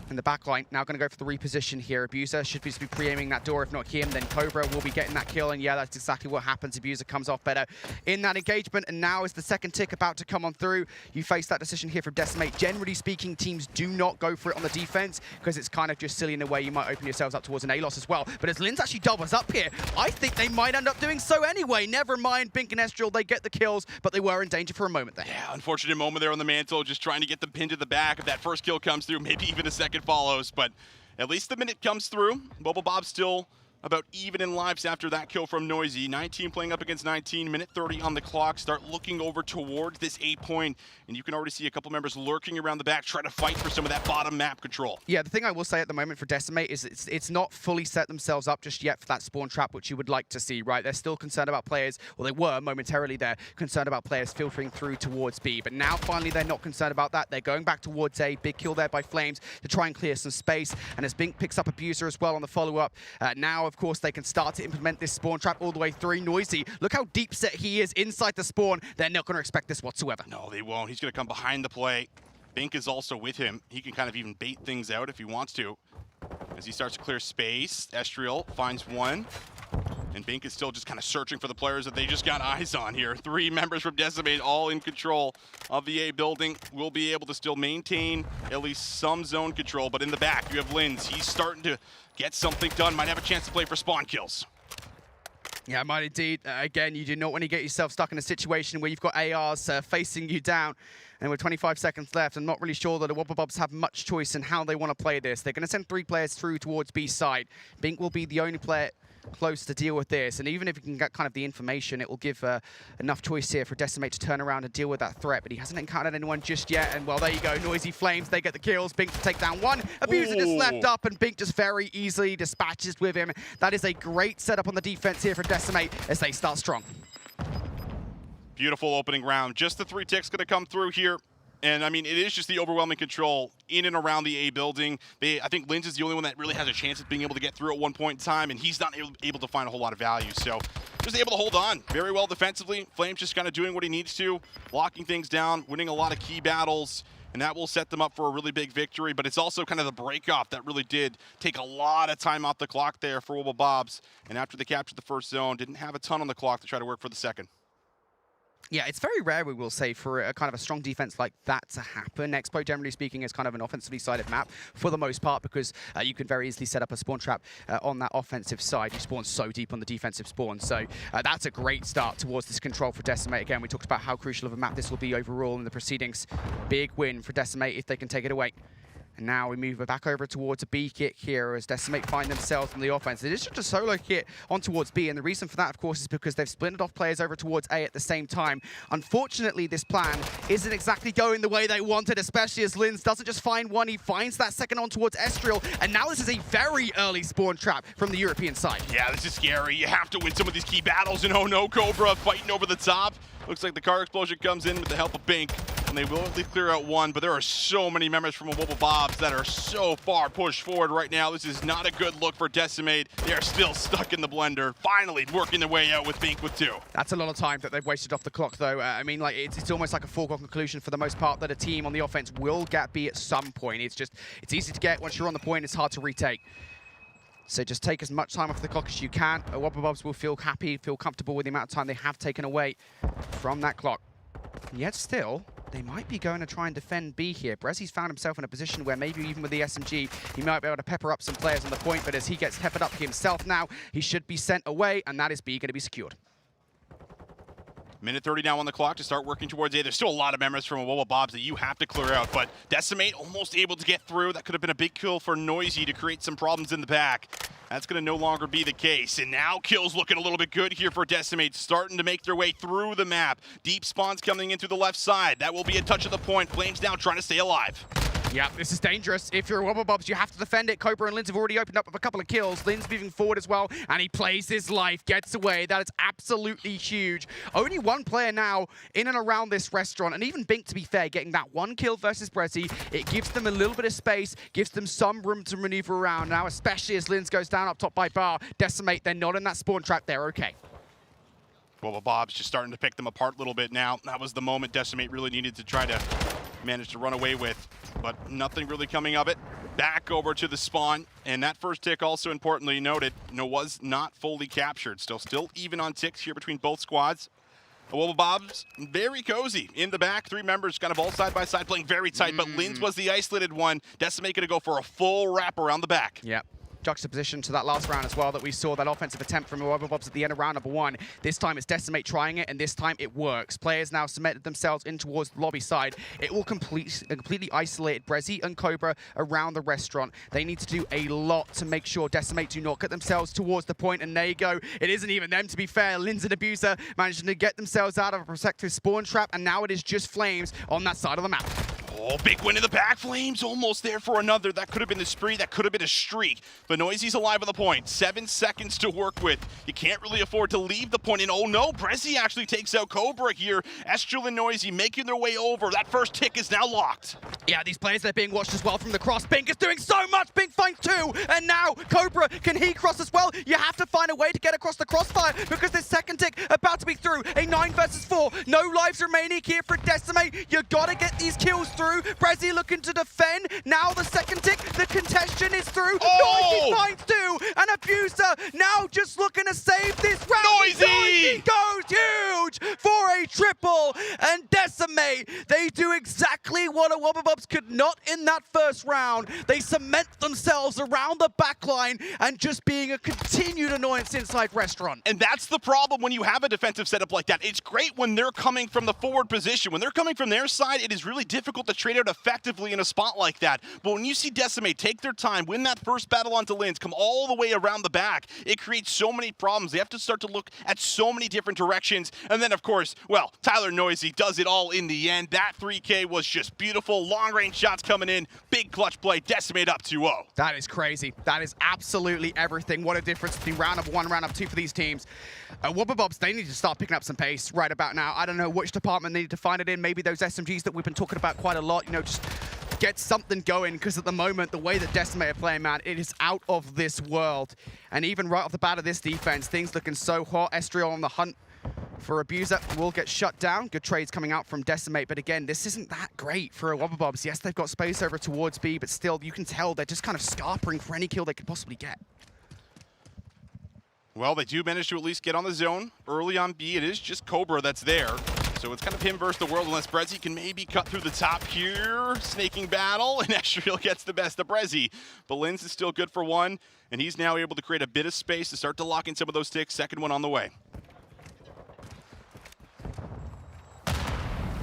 In the back line, now going to go for the reposition here. Abuser should just be pre-aiming that door. If not him, then Cobra will be getting that kill. And yeah, that's exactly what happens. Abuser comes off better in that engagement. And now is the second tick about to come on through. You face that decision here from Decimate. Generally speaking, teams do not go for it on the defense because it's kind of just silly in a way. You might open yourselves up towards an A-loss as well. But as Linz actually doubles up here, I think they might end up doing so anyway. Never mind, Bink and Estriel, they get the kills, but they were in danger for a moment there. Yeah, unfortunate moment there on the mantle, just trying to get the pin to the back. If that first kill comes through, maybe even a second follows, but at least the minute comes through. Webberbobs still about even in lives after that kill from Noisy. 19 playing up against 19, minute 30 on the clock. Start looking over towards this 8 point, and you can already see a couple members lurking around the back, trying to fight for some of that bottom map control. Yeah, the thing I will say at the moment for Decimate is it's not fully set themselves up just yet for that spawn trap, which you would like to see, right? They're still concerned about players, well, they were momentarily there, concerned about players filtering through towards B, but now finally they're not concerned about that. They're going back towards A. Big kill there by Flames to try and clear some space, and as Bink picks up Abuser as well on the follow-up, now, of course, they can start to implement this spawn trap all the way through. Noisy, look how deep set he is inside the spawn. They're not going to expect this whatsoever. No, they won't. He's going to come behind the play. Bink is also with him. He can kind of even bait things out if he wants to. As he starts to clear space, Estriel finds one. And Bink is still just kind of searching for the players that they just got eyes on here. 3 members from Decimate all in control of the A building. Will be able to still maintain at least some zone control. But in the back, you have Linz. He's starting to get something done. Might have a chance to play for spawn kills. Yeah, might indeed. Again, you do not want to get yourself stuck in a situation where you've got ARs facing you down. And with 25 seconds left, I'm not really sure that the Webberbobs have much choice in how they want to play this. They're going to send 3 players through towards B side. Bink will be the only player close to deal with this, and even if you can get kind of the information, it will give enough choice here for Decimate to turn around and deal with that threat, but he hasn't encountered anyone just yet, and well, there you go, Noisy Flames, they get the kills. Bink to take down one, Abuser just left up, and Bink just very easily dispatches with him. That is a great setup on the defense here for Decimate as they start strong. Beautiful opening round. Just the 3 ticks going to come through here. And I mean, it is just the overwhelming control in and around the A building. I think Linz is the only one that really has a chance of being able to get through at one point in time, and he's not able to find a whole lot of value. So just able to hold on very well defensively. Flames just kind of doing what he needs to, locking things down, winning a lot of key battles. and that will set them up for a really big victory, but it's also kind of the break-off that really did take a lot of time off the clock there for Wubba and after they captured the first zone, didn't have a ton on the clock to try to work for the second. Yeah, it's very rare, we will say, for a kind of a strong defense like that to happen. Expo, generally speaking, is kind of an offensively sided map for the most part because you can very easily set up a spawn trap on that offensive side. You spawn so deep on the defensive spawn. So that's a great start towards this control for Decimate. Again, we talked about how crucial of a map this will be overall in the proceedings. Big win for Decimate if they can take it away. And now we move back over towards a B kit here as Decimate find themselves on the offense. It is just a solo kit on towards B, and the reason for that, of course, is because they've splintered off players over towards A at the same time. Unfortunately, this plan isn't exactly going the way they wanted, especially as Linz doesn't just find one, he finds that second on towards Estriel, and now this is a very early spawn trap from the European side. Yeah, this is scary. You have to win some of these key battles, and oh no, Cobra fighting over the top. Looks like the car explosion comes in with the help of Bink, and they will at least clear out one, but there are so many members from Wubba that are so far pushed forward right now. This is not a good look for Decimate. They are still stuck in the blender, finally working their way out with Bink with 2. That's a lot of time that they've wasted off the clock, though. I mean, like, it's almost like a foregone conclusion for the most part that a team on the offense will get B at some point. It's easy to get. Once you're on the point, it's hard to retake. So just take as much time off the clock as you can. Wubba will feel happy, feel comfortable with the amount of time they have taken away from that clock. Yet still, they might be going to try and defend B here. Brezzy's found himself in a position where maybe even with the SMG, he might be able to pepper up some players on the point, but as he gets peppered up himself now, he should be sent away, and that is B going to be secured. Minute 30 now on the clock to start working towards A. There's still a lot of members from Wubba that you have to clear out, but Decimate almost able to get through. That could have been a big kill for Noisy to create some problems in the back. That's going to no longer be the case, and now kills looking a little bit good here for Decimate, starting to make their way through the map. Deep spawns coming in through the left side. That will be a touch of the point. Flames now trying to stay alive. Yeah, this is dangerous. If you're Wubba, you have to defend it. Cobra and Linz have already opened up with a couple of kills. Linz moving forward as well, and he plays his life, gets away. That is absolutely huge. Only one player now in and around this restaurant, and even Bink, to be fair, getting that one kill versus Brezzy, it gives them a little bit of space, gives them some room to maneuver around. Now, especially as Linz goes down up top by Bar, Decimate, they're not in that spawn trap. They're okay. Wubba just starting to pick them apart a little bit now. That was the moment Decimate really needed to try to manage to run away with, but nothing really coming of it. Back over to the spawn, and that first tick, also importantly noted, was not fully captured. Still even on ticks here between both squads. Wubba very cozy in the back. 3 members kind of all side by side playing very tight, but Linz was the isolated one. Decimate gonna go for a full wrap around the back. Yep. Juxtaposition to that last round as well that we saw, that offensive attempt from Wubba at the end of round number 1. This time it's Decimate trying it, and this time it works. Players now cemented themselves in towards the lobby side. It will completely isolate Brezzy and Cobra around the restaurant. They need to do a lot to make sure Decimate do not get themselves towards the point, and there you go. It isn't even them, to be fair. Linz and Abuser managing to get themselves out of a protective spawn trap, and now it is just Flames on that side of the map. Oh, big win in the back. Flames almost there for another. That could have been the spree. That could have been a streak. But Noisy's alive on the point. 7 seconds to work with. You can't really afford to leave the point. And oh no, Brezzy actually takes out Cobra here. Estriel and Noisy making their way over. That first tick is now locked. Yeah, these players, they're being watched as well from the cross. Bink is doing so much. Bink finds 2. And now Cobra, can he cross as well? You have to find a way to get across the crossfire because this second tick about to be through. A 9 versus 4. No lives remaining here for Decimate. You gotta get these kills through. Brezzy looking to defend. Now the second tick, the contention is through. Oh! Noisy finds 2, and Abuser now just looking to save this round. Noisy goes huge for a triple, and Decimate, they do exactly what a Wubba could not in that first round. They cement themselves around the backline and just being a continued annoyance inside restaurant. And that's the problem when you have a defensive setup like that. It's great when they're coming from the forward position. When they're coming from their side, it is really difficult to trade out effectively in a spot like that. But when you see Decimate take their time, win that first battle onto Linz, come all the way around the back, it creates so many problems. They have to start to look at so many different directions. And then, of course, well, Tyler Noisy does it all in the end. That 3K was just beautiful. Long-range shots coming in. Big clutch play. Decimate up 2-0. That is crazy. That is absolutely everything. What a difference between round of 1 and round of 2 for these teams. Wubba, they need to start picking up some pace right about now. I don't know which department they need to find it in. Maybe those SMGs that we've been talking about quite a lot, just get something going, because at the moment, the way that Decimate are playing, man, it is out of this world. And even right off the bat of this defense, things looking so hot. Estriel on the hunt for Abuser will get shut down. Good trades coming out from Decimate, but again, this isn't that great for Wobburbobs. Yes, they've got space over towards B, but still, you can tell they're just kind of scarpering for any kill they could possibly get. Well, they do manage to at least get on the zone early on B. It is just Cobra that's there. So it's kind of him versus the world, unless Brezzy can maybe cut through the top here. Snaking battle, and Ezreal gets the best of Brezzy. But Linz is still good for one, and he's now able to create a bit of space to start to lock in some of those ticks. Second one on the way.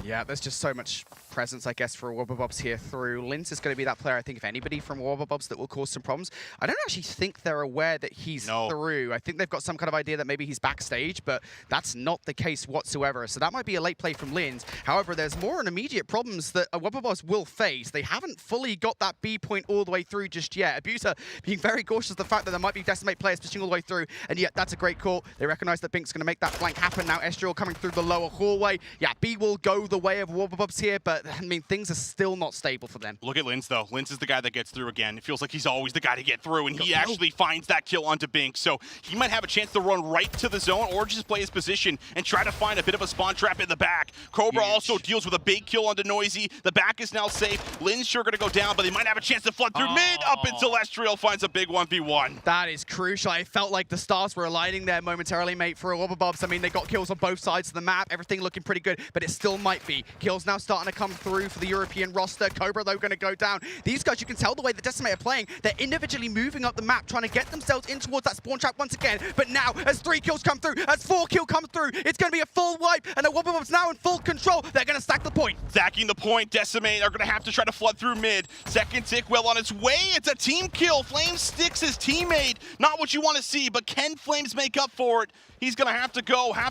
Yeah, there's just so much presence, I guess, for Wobburbobs here through. Linz is going to be that player, I think, if anybody from Wobburbobs that will cause some problems. I don't actually think they're aware that he's through. I think they've got some kind of idea that maybe he's backstage, but that's not the case whatsoever. So that might be a late play from Linz. However, there's more and immediate problems that Wobburbobs will face. They haven't fully got that B point all the way through just yet. Abuser being very cautious of the fact that there might be Decimate players pushing all the way through, and yet that's a great call. They recognize that Bink's going to make that flank happen. Now Ezreal coming through the lower hallway. Yeah, B will go the way of Wobburbobs here, but I mean, things are still not stable for them. Look at Linz, though. Linz is the guy that gets through again. It feels like he's always the guy to get through, and he actually finds that kill onto Bink. So he might have a chance to run right to the zone or just play his position and try to find a bit of a spawn trap in the back. Cobra also deals with a big kill onto Noisy. The back is now safe. Linz sure going to go down, but they might have a chance to flood through mid up until Ezreal finds a big 1v1. That is crucial. I felt like the stars were aligning there momentarily, mate, for Wobburbobs. I mean, they got kills on both sides of the map. Everything looking pretty good, but it still might be. Kills now starting to come through for the European roster. Cobra, though, going to go down. These guys, you can tell the way the Decimate are playing. They're individually moving up the map, trying to get themselves in towards that spawn trap once again. But now, as 3 kills come through, as 4 kills come through, it's going to be a full wipe, and the Wobburbobs now in full control. They're going to stack the point. Stacking the point, Decimate are going to have to try to flood through mid. Second tick well on its way. It's a team kill. Flames sticks his teammate. Not what you want to see, but can Flames make up for it? He's going to have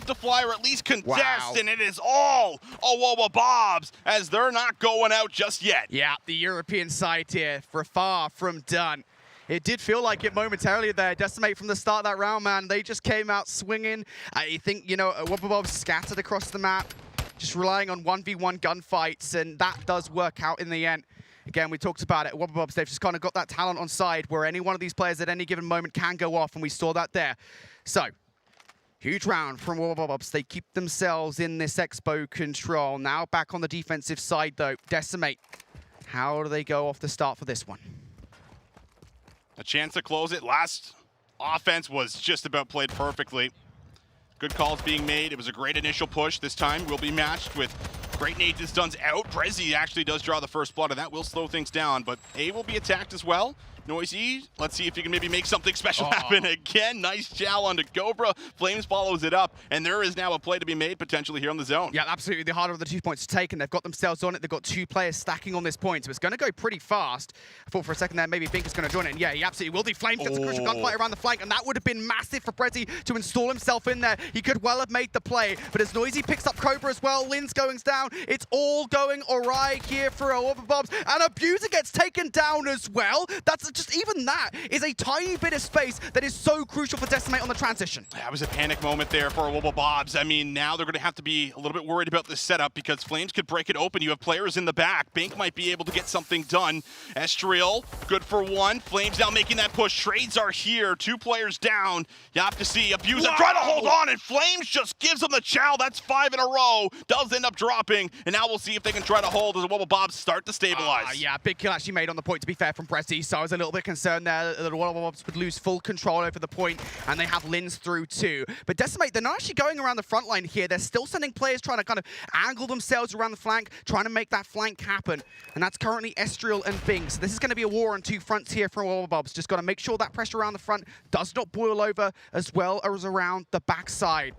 to fly, or at least contest, and it is all Wobburbobs, as they're not going out just yet. Yeah, the European side here, for far from done. It did feel like it momentarily there. Decimate from the start of that round, man. They just came out swinging. I think, you know, Wobburbobs scattered across the map, just relying on 1v1 gunfights, and that does work out in the end. Again, we talked about it. Wobburbobs, they've just kind of got that talent on side where any one of these players at any given moment can go off, and we saw that there. So, huge round from Wobburbobs. They keep themselves in this Expo control. Now back on the defensive side, though. Decimate, how do they go off the start for this one? A chance to close it. Last offense was just about played perfectly. Good calls being made. It was a great initial push. This time will be matched with great Nathan Stuns out. Brezzy actually does draw the first blood, and that will slow things down. But A will be attacked as well. Noisy, let's see if you can maybe make something special happen again. Nice chow onto Cobra. Flames follows it up, and there is now a play to be made potentially here on the zone. Yeah, absolutely. The harder of the 2 points to take, and they've got themselves on it. They've got 2 players stacking on this point, so it's going to go pretty fast. I thought for a second there maybe Bink is going to join it, and yeah, he absolutely will. The Flames gets a crucial gunfight around the flank, and that would have been massive for Brezzy to install himself in there. He could well have made the play, but as Noisy picks up Cobra as well, Linz going down. It's all going awry here for Wobburbobs, and Abuser gets taken down as well. That's just, even that is a tiny bit of space that is so crucial for Decimate on the transition. That was a panic moment there for Wobburbobs. I mean, now they're going to have to be a little bit worried about this setup because Flames could break it open. You have players in the back. Bink might be able to get something done. Ezreal, good for 1. Flames now making that push. Trades are here. 2 players down. You have to see Abuser trying to hold on, and Flames just gives them the chow. That's 5 in a row. Does end up dropping, and now we'll see if they can try to hold as the Wobburbobs start to stabilize. Yeah, big kill actually made on the point, to be fair, from Brezzy, so I was a little bit concerned there that the Wobburbobs would lose full control over the point, and they have Linz through too. But Decimate, they're not actually going around the front line here. They're still sending players trying to kind of angle themselves around the flank, trying to make that flank happen. And that's currently Ezreal and Bink. So this is going to be a war on 2 fronts here for Wobburbobs. Just got to make sure that pressure around the front does not boil over as well as around the backside.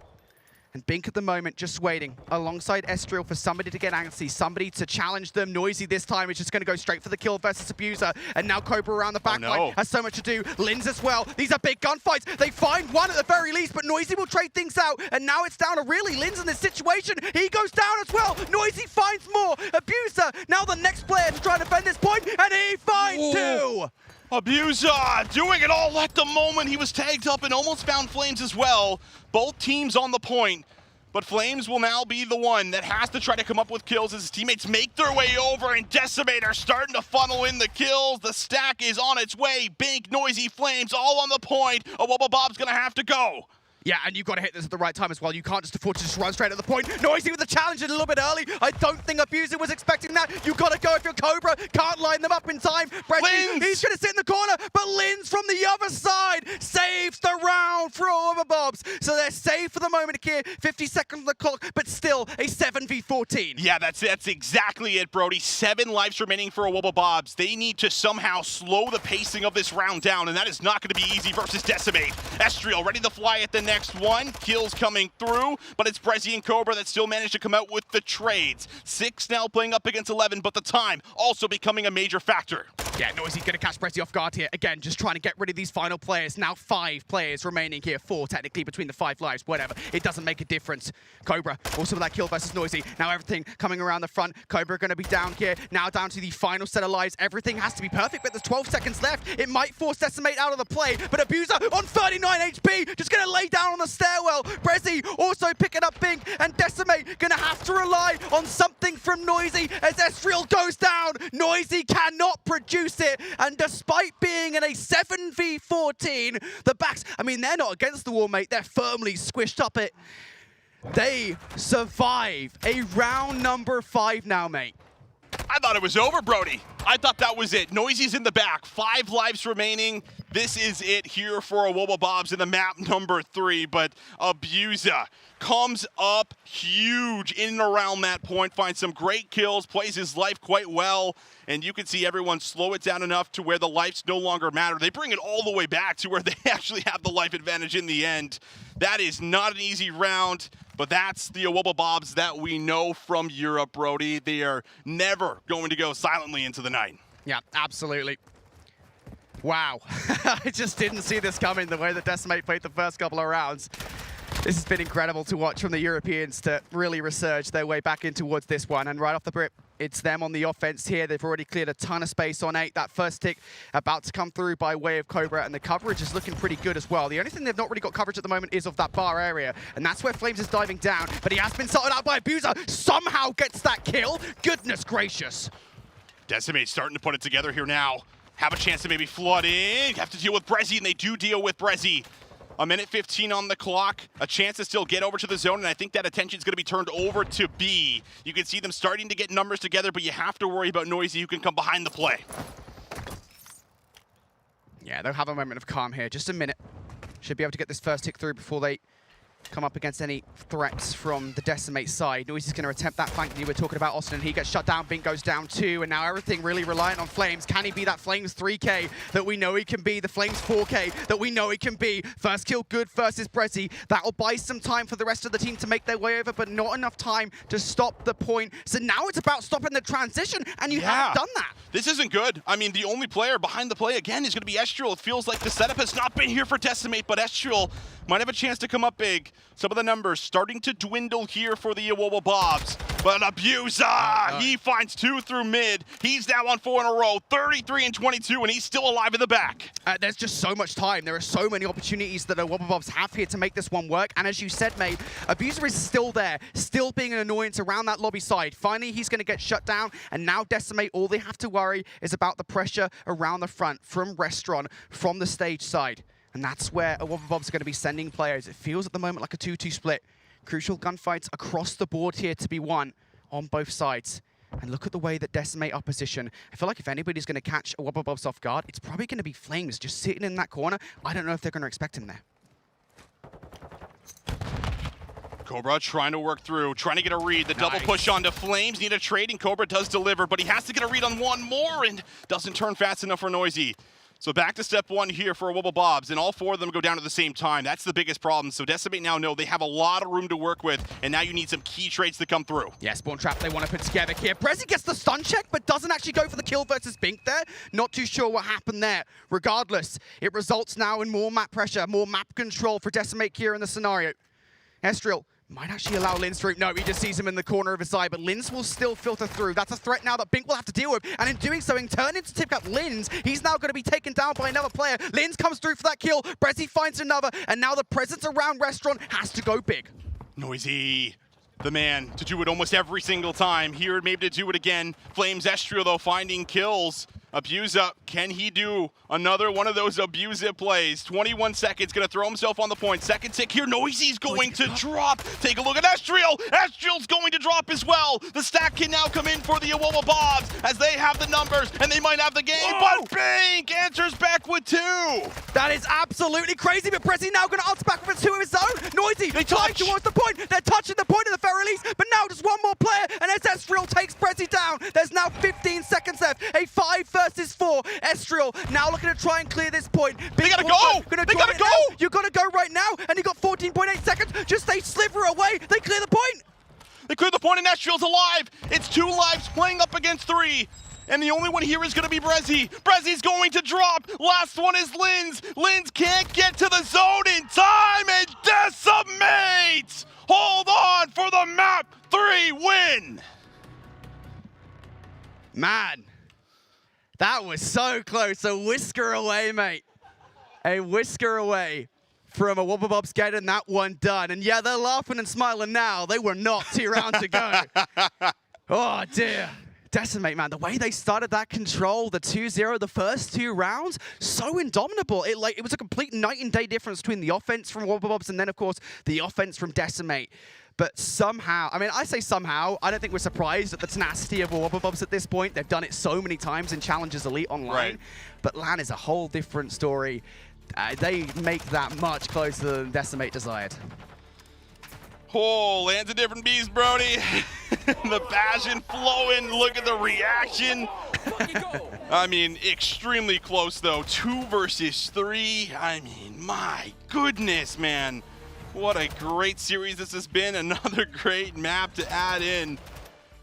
And Bink at the moment just waiting alongside Ezreal for somebody to get antsy, somebody to challenge them. Noisy this time is just going to go straight for the kill versus Abuser. And now Cobra around the back line has so much to do. Linz as well. These are big gunfights. They find one at the very least, but Noisy will trade things out. And now it's down to really Linz in this situation. He goes down as well. Noisy finds more. Abuser, now the next player to try to defend this point, and he finds 2. Abuser doing it all at the moment. He was tagged up and almost found Flames as well. Both teams on the point, but Flames will now be the one that has to try to come up with kills as his teammates make their way over, and Decimate are starting to funnel in the kills. The stack is on its way. Bink, Noisy, Flames all on the point. Wobburbobs gonna have to go. Yeah, and you've got to hit this at the right time as well. You can't just afford to just run straight at the point. Noisy with the challenge a little bit early. I don't think Abuser was expecting that. You've got to go if you're Cobra. Can't line them up in time. Brezzy, he's going to sit in the corner, but Linz from the other side saves the round for all of the Bobs. So they're safe for the moment here. 50 seconds on the clock, but still a 7v14. Yeah, that's exactly it, Brody. 7 lives remaining for a Wubba Bobs. They need to somehow slow the pacing of this round down, and that is not going to be easy versus Decimate. Estriel ready to fly at the next one. Kills coming through, but it's Brezzy and Cobra that still managed to come out with the trades. 6 now playing up against 11, but the time also becoming a major factor. Yeah, Noisy going to catch Brezzy off guard here. Again, just trying to get rid of these final players. Now 5 players remaining here. 4 technically between the 5 lives, whatever. It doesn't make a difference. Cobra also with that kill versus Noisy. Now everything coming around the front. Cobra going to be down here. Now down to the final set of lives. Everything has to be perfect, but there's 12 seconds left. It might force Decimate out of the play, but Abuser on 39 HP, just going to lay down on the stairwell. Brezzy also picking up Bink, and Decimate going to have to rely on something from Noisy as Estriel goes down. Noisy cannot produce it, and despite being in a 7v14, the backs, I mean, they're not against the wall, mate. They're firmly squished up it. They survive a round number 5 now, mate. I thought it was over, Brody. I thought that was it. Noisy's in the back. 5 lives remaining. This is it here for a Wubba Bobs in the map number 3, but Abuser comes up huge in and around that point, finds some great kills, plays his life quite well, and you can see everyone slow it down enough to where the lives no longer matter. They bring it all the way back to where they actually have the life advantage in the end. That is not an easy round, but that's the Wubba Bobs that we know from Europe, Brody. They are never going to go silently into the night. Yeah, absolutely. Wow. I just didn't see this coming the way that Decimate played the first couple of rounds. This has been incredible to watch from the Europeans to really resurge their way back in towards this one. And right off the rip, it's them on the offense here. They've already cleared a ton of space on 8. That first tick about to come through by way of Cobra, and the coverage is looking pretty good as well. The only thing they've not really got coverage at the moment is of that bar area, and that's where Flames is diving down. But he has been sorted out by Abuser. Somehow gets that kill. Goodness gracious. Decimate starting to put it together here now. Have a chance to maybe flood in. Have to deal with Brezzy, and they do deal with Brezzy. A minute 15 on the clock, a chance to still get over to the zone, and I think that attention is going to be turned over to B. You can see them starting to get numbers together, but you have to worry about Noisy, who can come behind the play. Yeah, they'll have a moment of calm here. Just a minute. Should be able to get this first tick through before they come up against any threats from the Decimate side. Noisy's going to attempt that flank that you were talking about, Austin, and he gets shut down. Bink goes down too, and now everything really reliant on Flames. Can he be that Flames 3K that we know he can be, the Flames 4K that we know he can be? First kill good versus Brezzy. That'll buy some time for the rest of the team to make their way over, but not enough time to stop the point. So now it's about stopping the transition, and you haven't done that. This isn't good. I mean, the only player behind the play, again, is going to be Estriel. It feels like the setup has not been here for Decimate, but Estriel might have a chance to come up big. Some of the numbers starting to dwindle here for the Wubba Bobs. But Abuser, he finds 2 through mid. He's now on 4 in a row, 33 and 22, and he's still alive in the back. There's just so much time. There are so many opportunities that the Wubba Bobs have here to make this one work. And as you said, mate, Abuser is still there, still being an annoyance around that lobby side. Finally, he's going to get shut down. And now Decimate, all they have to worry is about the pressure around the front from Restaurant, from the stage side. And that's where Wubba Bobs are going to be sending players. It feels at the moment like a 2-2 split. Crucial gunfights across the board here to be won on both sides. And look at the way that Decimate are positioned. I feel like if anybody's going to catch a Wubba Bobs off guard, it's probably going to be Flames just sitting in that corner. I don't know if they're going to expect him there. Cobra trying to work through, trying to get a read. The double push onto Flames. Need a trade, and Cobra does deliver, but he has to get a read on one more and doesn't turn fast enough for Noisy. So back to step 1 here for Wubba Bobs, and all 4 of them go down at the same time. That's the biggest problem. So Decimate now know they have a lot of room to work with, and now you need some key trades to come through. Yeah, Spawn Trap they want to put together here. Brezzy gets the stun check, but doesn't actually go for the kill versus Bink there. Not too sure what happened there. Regardless, it results now in more map pressure, more map control for Decimate here in the scenario. Estriel might actually allow Linz through. No, he just sees him in the corner of his eye, but Linz will still filter through. That's a threat now that Bink will have to deal with, and in doing so, in turning to tip up Linz, he's now going to be taken down by another player. Linz comes through for that kill. Brezzy finds another, and now the presence around Restaurant has to go big. Noisy, the man to do it almost every single time. Here, maybe to do it again. Flames Estriel, though, finding kills. Abuza, can he do another one of those Abuza plays? 21 seconds, gonna throw himself on the point. Second tick here, Noisy's going to drop. Take a look at Estriel. Estriel's going to drop as well. The stack can now come in for the Awoba Bobs as they have the numbers and they might have the game, but Bink answers back with 2. That is absolutely crazy, but Prezi now going to answer back with 2 of his own. Noisy, They flying touch. towards the point. They're touching the point at the very least, but now just one more player, and as Estriel takes Prezi down, there's now 15 seconds left. A 5 versus 4. Estriel now looking to try and clear this point. They gotta go! They gotta go! You gotta go right now, and you got 14.8 seconds. Just a sliver away. They clear the point. They clear the point and Estriel's alive. It's 2 lives playing up against 3. And the only one here is going to be Brezzy. Brezzy's going to drop. Last one is Linz. Linz can't get to the zone in time and decimates. Hold on for the map 3 win. Man, that was so close. A whisker away, mate. A whisker away from a Wobble Bobs getting that one done. And yeah, they're laughing and smiling now. They were not 2 rounds to go. Oh, dear. Decimate, man, the way they started that control, the 2-0, the first 2 rounds, so indomitable. It was a complete night and day difference between the offense from Wobble Bobs and then, of course, the offense from Decimate. But somehow, I mean, I say somehow, I don't think we're surprised at the tenacity of Wobble Bobs at this point. They've done it so many times in Challengers Elite Online. Right. But LAN is a whole different story. They make that much closer than Decimate desired. Oh, Land's a different beast, Brody. The passion flowing. Look at the reaction. I mean, extremely close, though. 2 versus 3. I mean, my goodness, man. What a great series this has been. Another great map to add in.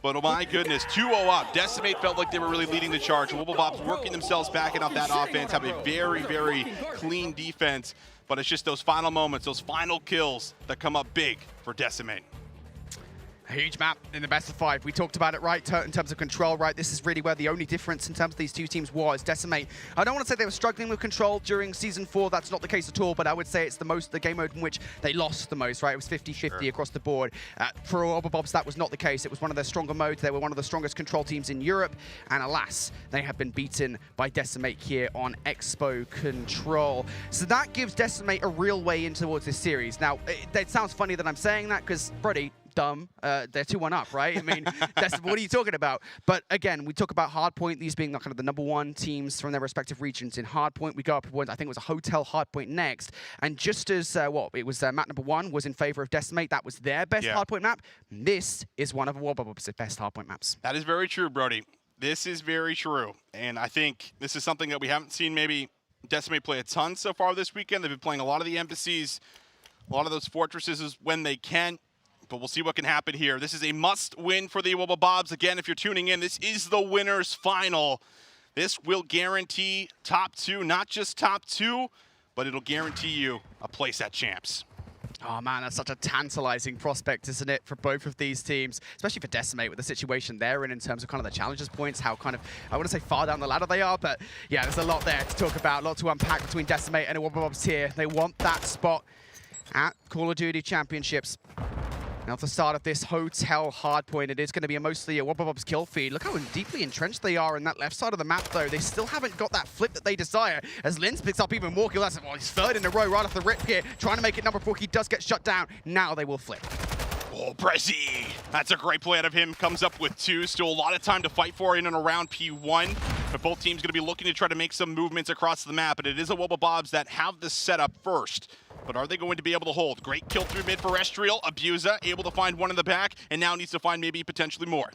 But oh my goodness, 2-0 up. Decimate felt like they were really leading the charge. Wobble Bobs working themselves back and off that offense, have a very, very clean defense. But it's just those final moments, those final kills that come up big for Decimate. A huge map in the best of 5. We talked about it, right, in terms of control, right? This is really where the only difference in terms of these 2 teams was. Decimate, I don't want to say they were struggling with control during Season 4. That's not the case at all, but I would say it's the game mode in which they lost the most, right? It was 50-50 across the board. For Wobble Bobs, that was not the case. It was one of their stronger modes. They were one of the strongest control teams in Europe, and alas, they have been beaten by Decimate here on Expo Control. So that gives Decimate a real way in towards this series. Now, it sounds funny that I'm saying that, because, Brody, dumb. They're 2-1 up, right? I mean, what are you talking about? But again, we talk about Hardpoint, these being kind of the #1 teams from their respective regions. In Hardpoint, we go up one, I think it was a Hotel Hardpoint next. And just as, map #1 was in favor of Decimate, that was their best Hardpoint map. This is one of Wobble Bob's best Hardpoint maps. That is very true, Brody. This is very true. And I think this is something that we haven't seen maybe Decimate play a ton so far this weekend. They've been playing a lot of the embassies, a lot of those fortresses when they can. But we'll see what can happen here. This is a must-win for the Wobble Bobs. Again, if you're tuning in, this is the winner's final. This will guarantee top 2, not just top 2, but it'll guarantee you a place at Champs. Oh man, that's such a tantalizing prospect, isn't it, for both of these teams, especially for Decimate with the situation they're in terms of kind of the challengers points, how kind of, I want to say far down the ladder they are, but yeah, there's a lot there to talk about, a lot to unpack between Decimate and the Wobble Bobs here. They want that spot at Call of Duty Championships. Now, at the start of this Hotel Hardpoint, it is going to be mostly a Wobble Bobs kill feed. Look how deeply entrenched they are in that left side of the map, though. They still haven't got that flip that they desire. As Linz picks up even more kills. Well, he's 3rd in a row right off the rip here, trying to make it #4. He does get shut down. Now they will flip. Oh, Brezzy. That's a great play out of him. Comes up with 2. Still a lot of time to fight for in and around P1. But both teams going to be looking to try to make some movements across the map. And it is a Wobble Bobs that have the setup first. But are they going to be able to hold? Great kill through mid for Estriel. Abuza able to find one in the back. And now needs to find maybe potentially more.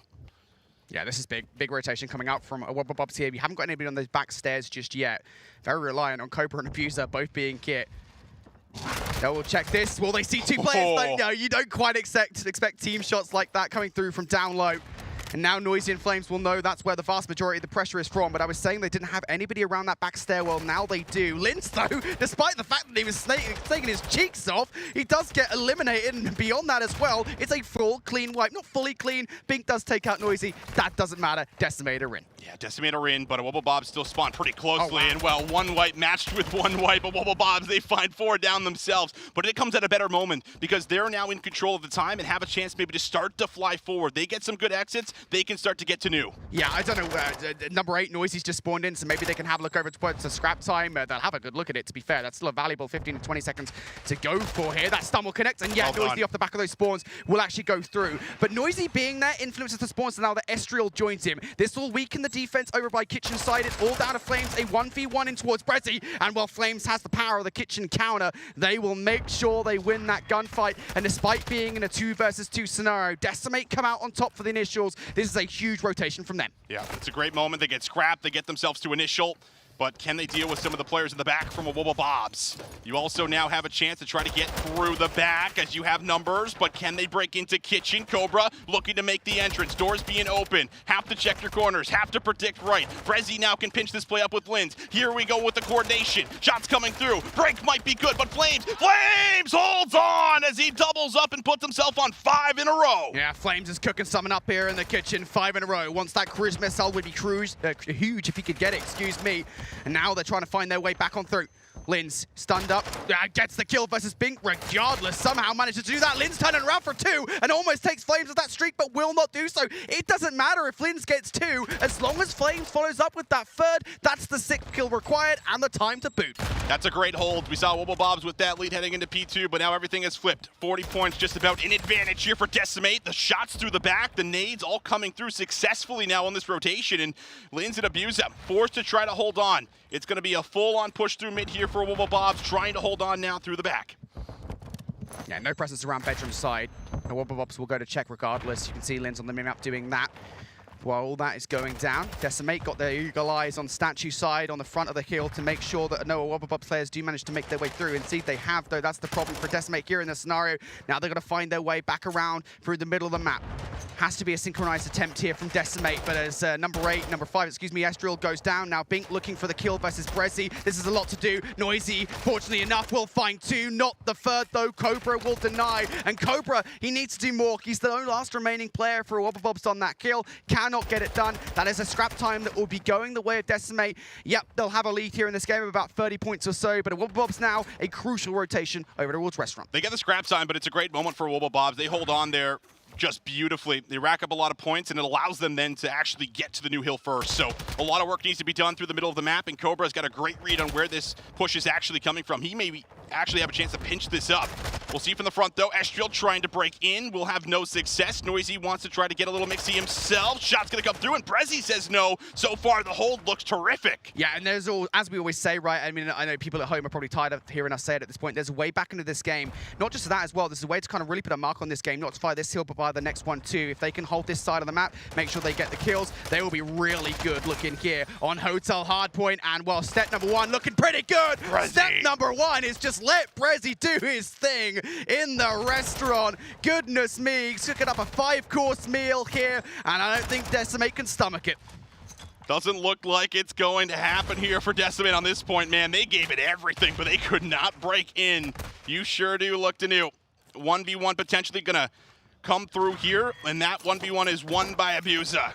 Yeah, this is big. Big rotation coming out from Wobble Bobs here. We haven't got anybody on those back stairs just yet. Very reliant on Cobra and Abuza both being kit. They will check this. Will they see 2 players? No, you don't quite expect team shots like that coming through from down low. And now Noisy and Flames will know that's where the vast majority of the pressure is from. But I was saying they didn't have anybody around that back stairwell. Now they do. Linz, though, despite the fact that he was snaking his cheeks off, he does get eliminated. And beyond that as well, it's a full clean wipe. Not fully clean. Bink does take out Noisy. That doesn't matter. Decimator in. Yeah, Decimator in, but a Wobble Bobs still spawn pretty closely. Oh, wow. And well, 1 wipe matched with 1 wipe. But Wobble Bobs, they find 4 down themselves. But it comes at a better moment because they're now in control of the time and have a chance maybe to start to fly forward. They get some good exits, they can start to get to new. Yeah, I don't know. Number 8, Noisy's just spawned in, so maybe they can have a look over towards the scrap time. They'll have a good look at it, to be fair. That's still a valuable 15 to 20 seconds to go for here. That stun will connect, and yeah, Well Noisy done. off the back of those spawns will actually go through. But Noisy being there influences the spawns, so now that Estriel joins him. This will weaken the defense over by Kitchen side. It's all down to Flames, a 1v1 in towards Brezzy, and while Flames has the power of the Kitchen counter, they will make sure they win that gunfight. And despite being in a 2 versus 2 scenario, Decimate come out on top for the initials. This is a huge rotation from them. Yeah, it's a great moment. They get scrapped, they get themselves to initial. But can they deal with some of the players in the back from a Wubblebobs? You also now have a chance to try to get through the back as you have numbers, but can they break into Kitchen? Cobra looking to make the entrance. Doors being open. Have to check your corners. Have to predict right. Brezzy now can pinch this play up with Linz. Here we go with the coordination. Shots coming through. Break might be good, but Flames holds on as he doubles up and puts himself on 5 in a row. Yeah, Flames is cooking something up here in the Kitchen, 5 in a row. Once that cruise missile would be huge if he could get it, excuse me. And now they're trying to find their way back on through. Linz stunned up, gets the kill versus Bink, regardless, somehow managed to do that. Linz turning around for 2 and almost takes Flames with that streak, but will not do so. It doesn't matter if Linz gets 2, as long as Flames follows up with that 3rd, that's the 6th kill required and the time to boot. That's a great hold. We saw Wubblebobs with that lead heading into P2, but now everything has flipped. 40 points just about in advantage here for Decimate. The shots through the back, the nades all coming through successfully now on this rotation, and Linz and Abuza forced to try to hold on. It's going to be a full-on push through mid here for Wubblebobs, trying to hold on now through the back. Yeah, no presence around bedroom side. The Wubblebobs will go to check regardless. You can see Linz on the map doing that. While all that is going down, Decimate got their eagle eyes on Statue side on the front of the hill to make sure that no Wubblebobs players do manage to make their way through. Indeed, they have, though. That's the problem for Decimate here in this scenario. Now they're going to find their way back around through the middle of the map. Has to be a synchronized attempt here from Decimate, but as number 5, Estriel goes down. Now Bink looking for the kill versus Brezzy. This is a lot to do. Noisy, fortunately enough, will find 2. Not the 3rd, though. Cobra will deny. And Cobra, he needs to do more. He's the last remaining player for Wubblebobs on that kill. Cannot get it done. That is a scrap time that will be going the way of Decimate. Yep, they'll have a lead here in this game of about 30 points or so, but Wubblebobs now a crucial rotation over towards Restaurant. They get the scrap time, but it's a great moment for Wubblebobs. They hold on there just beautifully. They rack up a lot of points, and it allows them then to actually get to the new hill first. So a lot of work needs to be done through the middle of the map, and Cobra's got a great read on where this push is actually coming from. He may actually have a chance to pinch this up. We'll see from the front, though. Estriel trying to break in will have no success. Noisy wants to try to get a little mixy himself. Shot's going to come through, and Brezzy says no. So far, the hold looks terrific. Yeah, and there's all, as we always say, right? I mean, I know people at home are probably tired of hearing us say it at this point. There's a way back into this game. Not just that as well. There's a way to kind of really put a mark on this game, not to fire this hill, but fire the next one too. If they can hold this side of the map, make sure they get the kills, they will be really good looking here on Hotel Hardpoint. And well, step number 1 looking pretty good. Brezzy. Step number 1 is just let Brezzy do his thing in the restaurant. Goodness me, he's cooking up a 5-course meal here, and I don't think Decimate can stomach it. Doesn't look like it's going to happen here for Decimate on this point, man. They gave it everything, but they could not break in. You sure do look to new. 1v1 potentially gonna come through here, and that 1v1 is won by Abuza.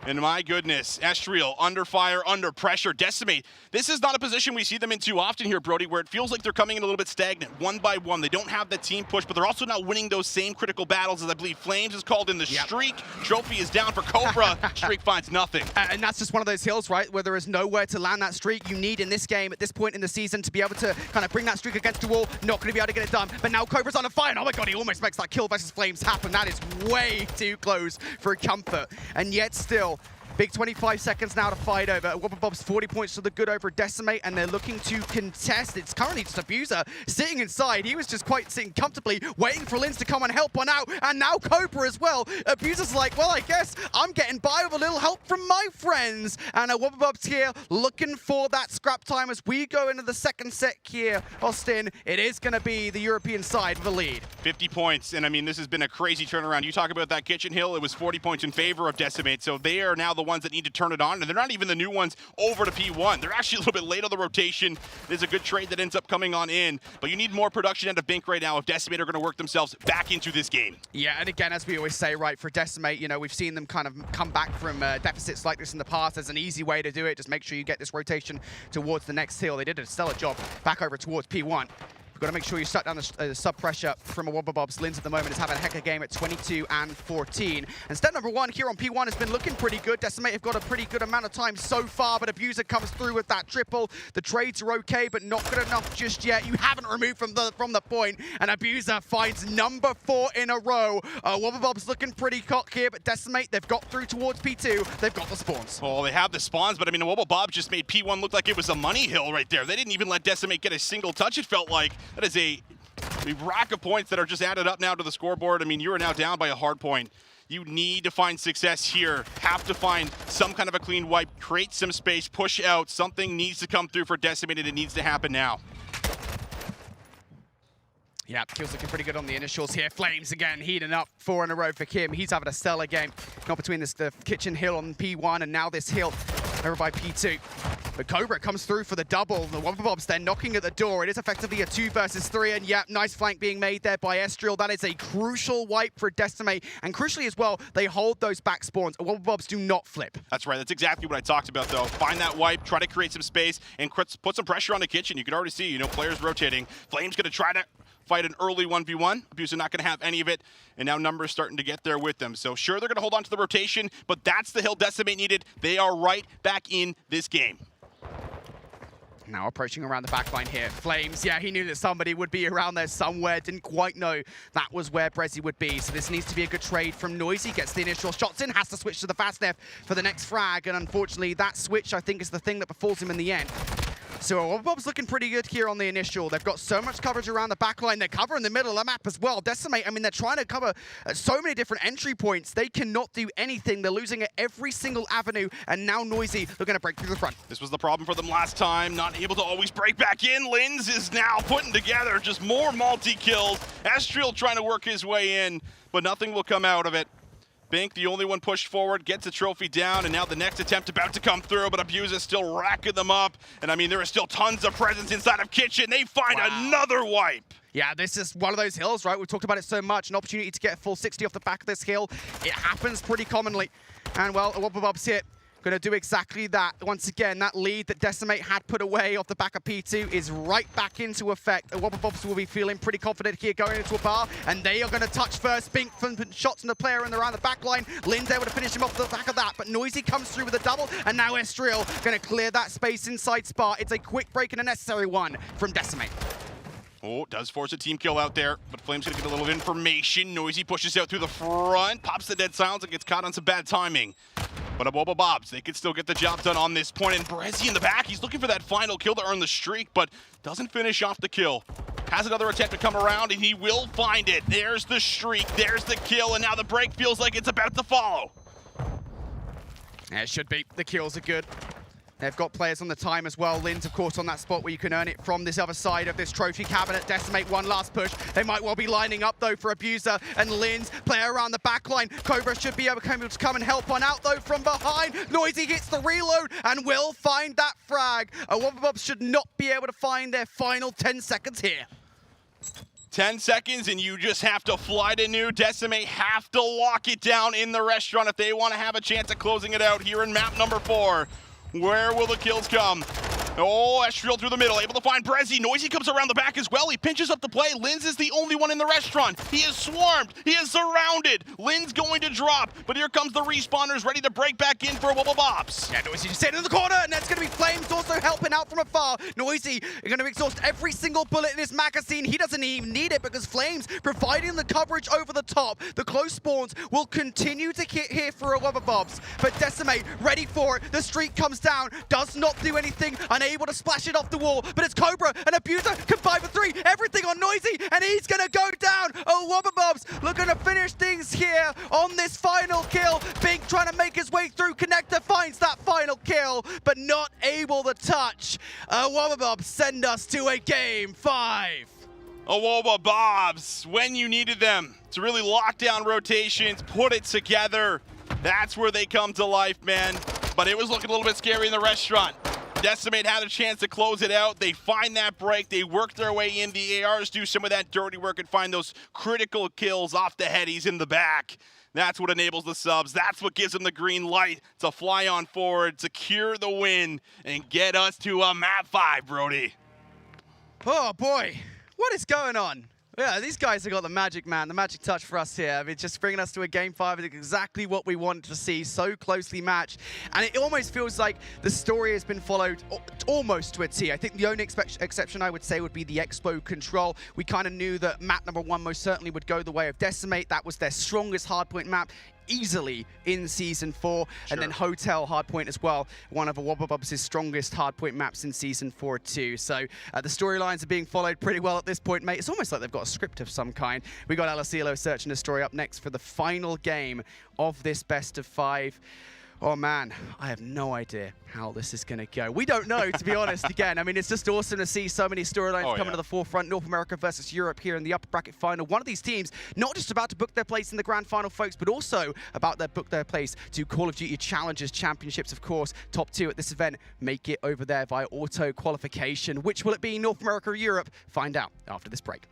And my goodness, Estriel under fire, under pressure. Decimate, this is not a position we see them in too often here, Brody, where it feels like they're coming in a little bit stagnant, 1 by 1. They don't have the team push, but they're also not winning those same critical battles, as I believe Flames is called in the streak. Trophy is down for Cobra. Streak finds nothing. And that's just one of those hills, right, where there is nowhere to land that streak. You need in this game, at this point in the season, to be able to kind of bring that streak against the wall. Not going to be able to get it done. But now Cobra's on fire. And oh my god, he almost makes that kill versus Flames happen. That is way too close for comfort. And yet still, big 25 seconds now to fight over. Wubblebobs 40 points to the good over Decimate, and they're looking to contest. It's currently just Abuza sitting inside. He was just quite sitting comfortably, waiting for Linz to come and help one out, and now Cobra as well. Abuza's like, well, I guess I'm getting by with a little help from my friends. And Wubblebobs here looking for that scrap time as we go into the second set here. Austin, it is going to be the European side with the lead. 50 points, and I mean, this has been a crazy turnaround. You talk about that Kitchen Hill, it was 40 points in favor of Decimate, so they are now the ones that need to turn it on, and they're not even the new ones over to P1. They're actually a little bit late on the rotation. There's a good trade that ends up coming on in, but you need more production out of Bink right now if Decimate are going to work themselves back into this game. Yeah, and again, as we always say, right, for Decimate, you know, we've seen them kind of come back from deficits like this in the past. There's an easy way to do it. Just make sure you get this rotation towards the next hill. They did a stellar job back over towards P1. got to make sure you shut down the sub pressure from a Wobbabobs. Linz at the moment is having a heck of a game at 22 and 14. And step number 1 here on P1 has been looking pretty good. Decimate have got a pretty good amount of time so far, but Abuser comes through with that triple. The trades are okay, but not good enough just yet. You haven't removed from the point, and Abuser finds number 4 in a row. Wobbabobs looking pretty cock here, but Decimate, they've got through towards P2. They've got the spawns. Oh, they have the spawns, but I mean, the Wobbabobs just made P1 look like it was a money hill right there. They didn't even let Decimate get a single touch, it felt like. That is a rack of points that are just added up now to the scoreboard. I mean, you are now down by a hard point. You need to find success here. Have to find some kind of a clean wipe, create some space, push out. Something needs to come through for Decimate, and it needs to happen now. Yeah, kills looking pretty good on the initials here. Flames again, heating up 4 in a row for Kim. He's having a stellar game. Not between the kitchen hill on P1 and now this hill over by P2. But Cobra comes through for the double. The Wobbabobs then knocking at the door. It is effectively a 2 versus 3, and yeah, nice flank being made there by Estriel. That is a crucial wipe for Decimate, and crucially as well, they hold those back spawns. Wobbabobs do not flip. That's right. That's exactly what I talked about, though. Find that wipe, try to create some space, and put some pressure on the kitchen. You can already see, players rotating. Flame's going to try to fight an early 1v1. Abuser not going to have any of it, and now Numbers starting to get there with them. So sure, they're going to hold on to the rotation, but that's the hill Decimate needed. They are right back in this game. Now approaching around the back line here. Flames, yeah, he knew that somebody would be around there somewhere. Didn't quite know that was where Brezzy would be. So this needs to be a good trade from Noisy. Gets the initial shots in, has to switch to the Fastnef for the next frag. And unfortunately, that switch, I think, is the thing that befalls him in the end. So Wobbabob's looking pretty good here on the initial. They've got so much coverage around the back line. They're covering the middle of the map as well. Decimate, I mean, they're trying to cover so many different entry points. They cannot do anything. They're losing at every single avenue. And now Noisy, they're going to break through the front. This was the problem for them last time. Not able to always break back in. Linz is now putting together just more multi-kills. Estriel trying to work his way in, but nothing will come out of it. Bink, the only one pushed forward, gets a trophy down, and now the next attempt about to come through, but Abuser still racking them up. And I mean, there is still tons of presence inside of Kitchen. They find another wipe. Yeah, this is one of those hills, right? We've talked about it so much. An opportunity to get a full 60 off the back of this hill. It happens pretty commonly. And well, Wobbabobs here. Going to do exactly that. Once again, that lead that Decimate had put away off the back of P2 is right back into effect. The Wobbabobs will be feeling pretty confident here going into a bar, and they are going to touch first. Bink from shots from the player and around the back line. Linz able to finish him off the back of that, but Noisy comes through with a double, and now Estriel going to clear that space inside Spa. It's a quick break and a necessary one from Decimate. Oh, does force a team kill out there, but Flame's gonna get a little information. Noisy pushes out through the front, pops the dead silence and gets caught on some bad timing. But a Wobbabobs, they can still get the job done on this point. And Brezzy in the back, he's looking for that final kill to earn the streak, but doesn't finish off the kill. Has another attempt to come around, and he will find it. There's the streak, there's the kill, and now the break feels like it's about to follow. Yeah, it should be. The kills are good. They've got players on the time as well. Linz, of course, on that spot where you can earn it from this other side of this trophy cabinet. Decimate one last push. They might well be lining up, though, for Abuser and Linz. Player around the back line. Cobra should be able to come and help one out, though, from behind. Noisy gets the reload and will find that frag. Wobbabobs should not be able to find their final 10 seconds here. 10 seconds, and you just have to fly to new. Decimate have to lock it down in the restaurant if they want to have a chance at closing it out here in map number 4. Where will the kills come? Oh, Estriel through the middle, able to find Brezzy. Noisy comes around the back as well. He pinches up the play. Linz is the only one in the restaurant. He is swarmed. He is surrounded. Linz going to drop, but here comes the respawners ready to break back in for Wobbabobs. Yeah, Noisy just sitting in the corner, and that's going to be Flames also helping out from afar. Noisy going to exhaust every single bullet in his magazine. He doesn't even need it because Flames providing the coverage over the top. The close spawns will continue to hit here for a Wobbabobs, but Decimate ready for it. The streak comes down, does not do anything, unable to splash it off the wall, but it's Cobra and Abuser combined for 3. Everything on Noisy, and he's gonna go down. Oh, Wobbabobs looking to finish things here on this final kill. Bink trying to make his way through. Connector finds that final kill, but not able to touch. Wobbabobs send us to a game 5. Wobbabobs, when you needed them to really lock down rotations, put it together, that's where they come to life, man. But it was looking a little bit scary in the restaurant. Decimate had a chance to close it out. They find that break. They work their way in. The ARs do some of that dirty work and find those critical kills off the headies in the back. That's what enables the subs. That's what gives them the green light to fly on forward, secure the win, and get us to a map 5, Brody. Oh, boy. What is going on? Yeah, these guys have got the magic, man, the magic touch for us here. I mean, just bringing us to a Game 5 is exactly what we wanted to see, so closely matched. And it almost feels like the story has been followed almost to a T. I think the only exception I would say would be the Expo Control. We kind of knew that map number 1 most certainly would go the way of Decimate. That was their strongest hardpoint map easily in Season 4. Sure. And then Hotel hardpoint as well, one of Wobbuffets' strongest hardpoint maps in Season 4 too. So the storylines are being followed pretty well at this point, mate. It's almost like they've got a script of some kind. We got Alessilo searching the story up next for the final game of this best of 5. Oh man, I have no idea how this is going to go. We don't know, to be honest, again. I mean, it's just awesome to see so many storylines coming to the forefront. North America versus Europe here in the upper bracket final. One of these teams, not just about to book their place in the grand final, folks, but also about to book their place to Call of Duty Challengers Championships, of course. Top 2 at this event make it over there via auto qualification. Which will it be, North America or Europe? Find out after this break.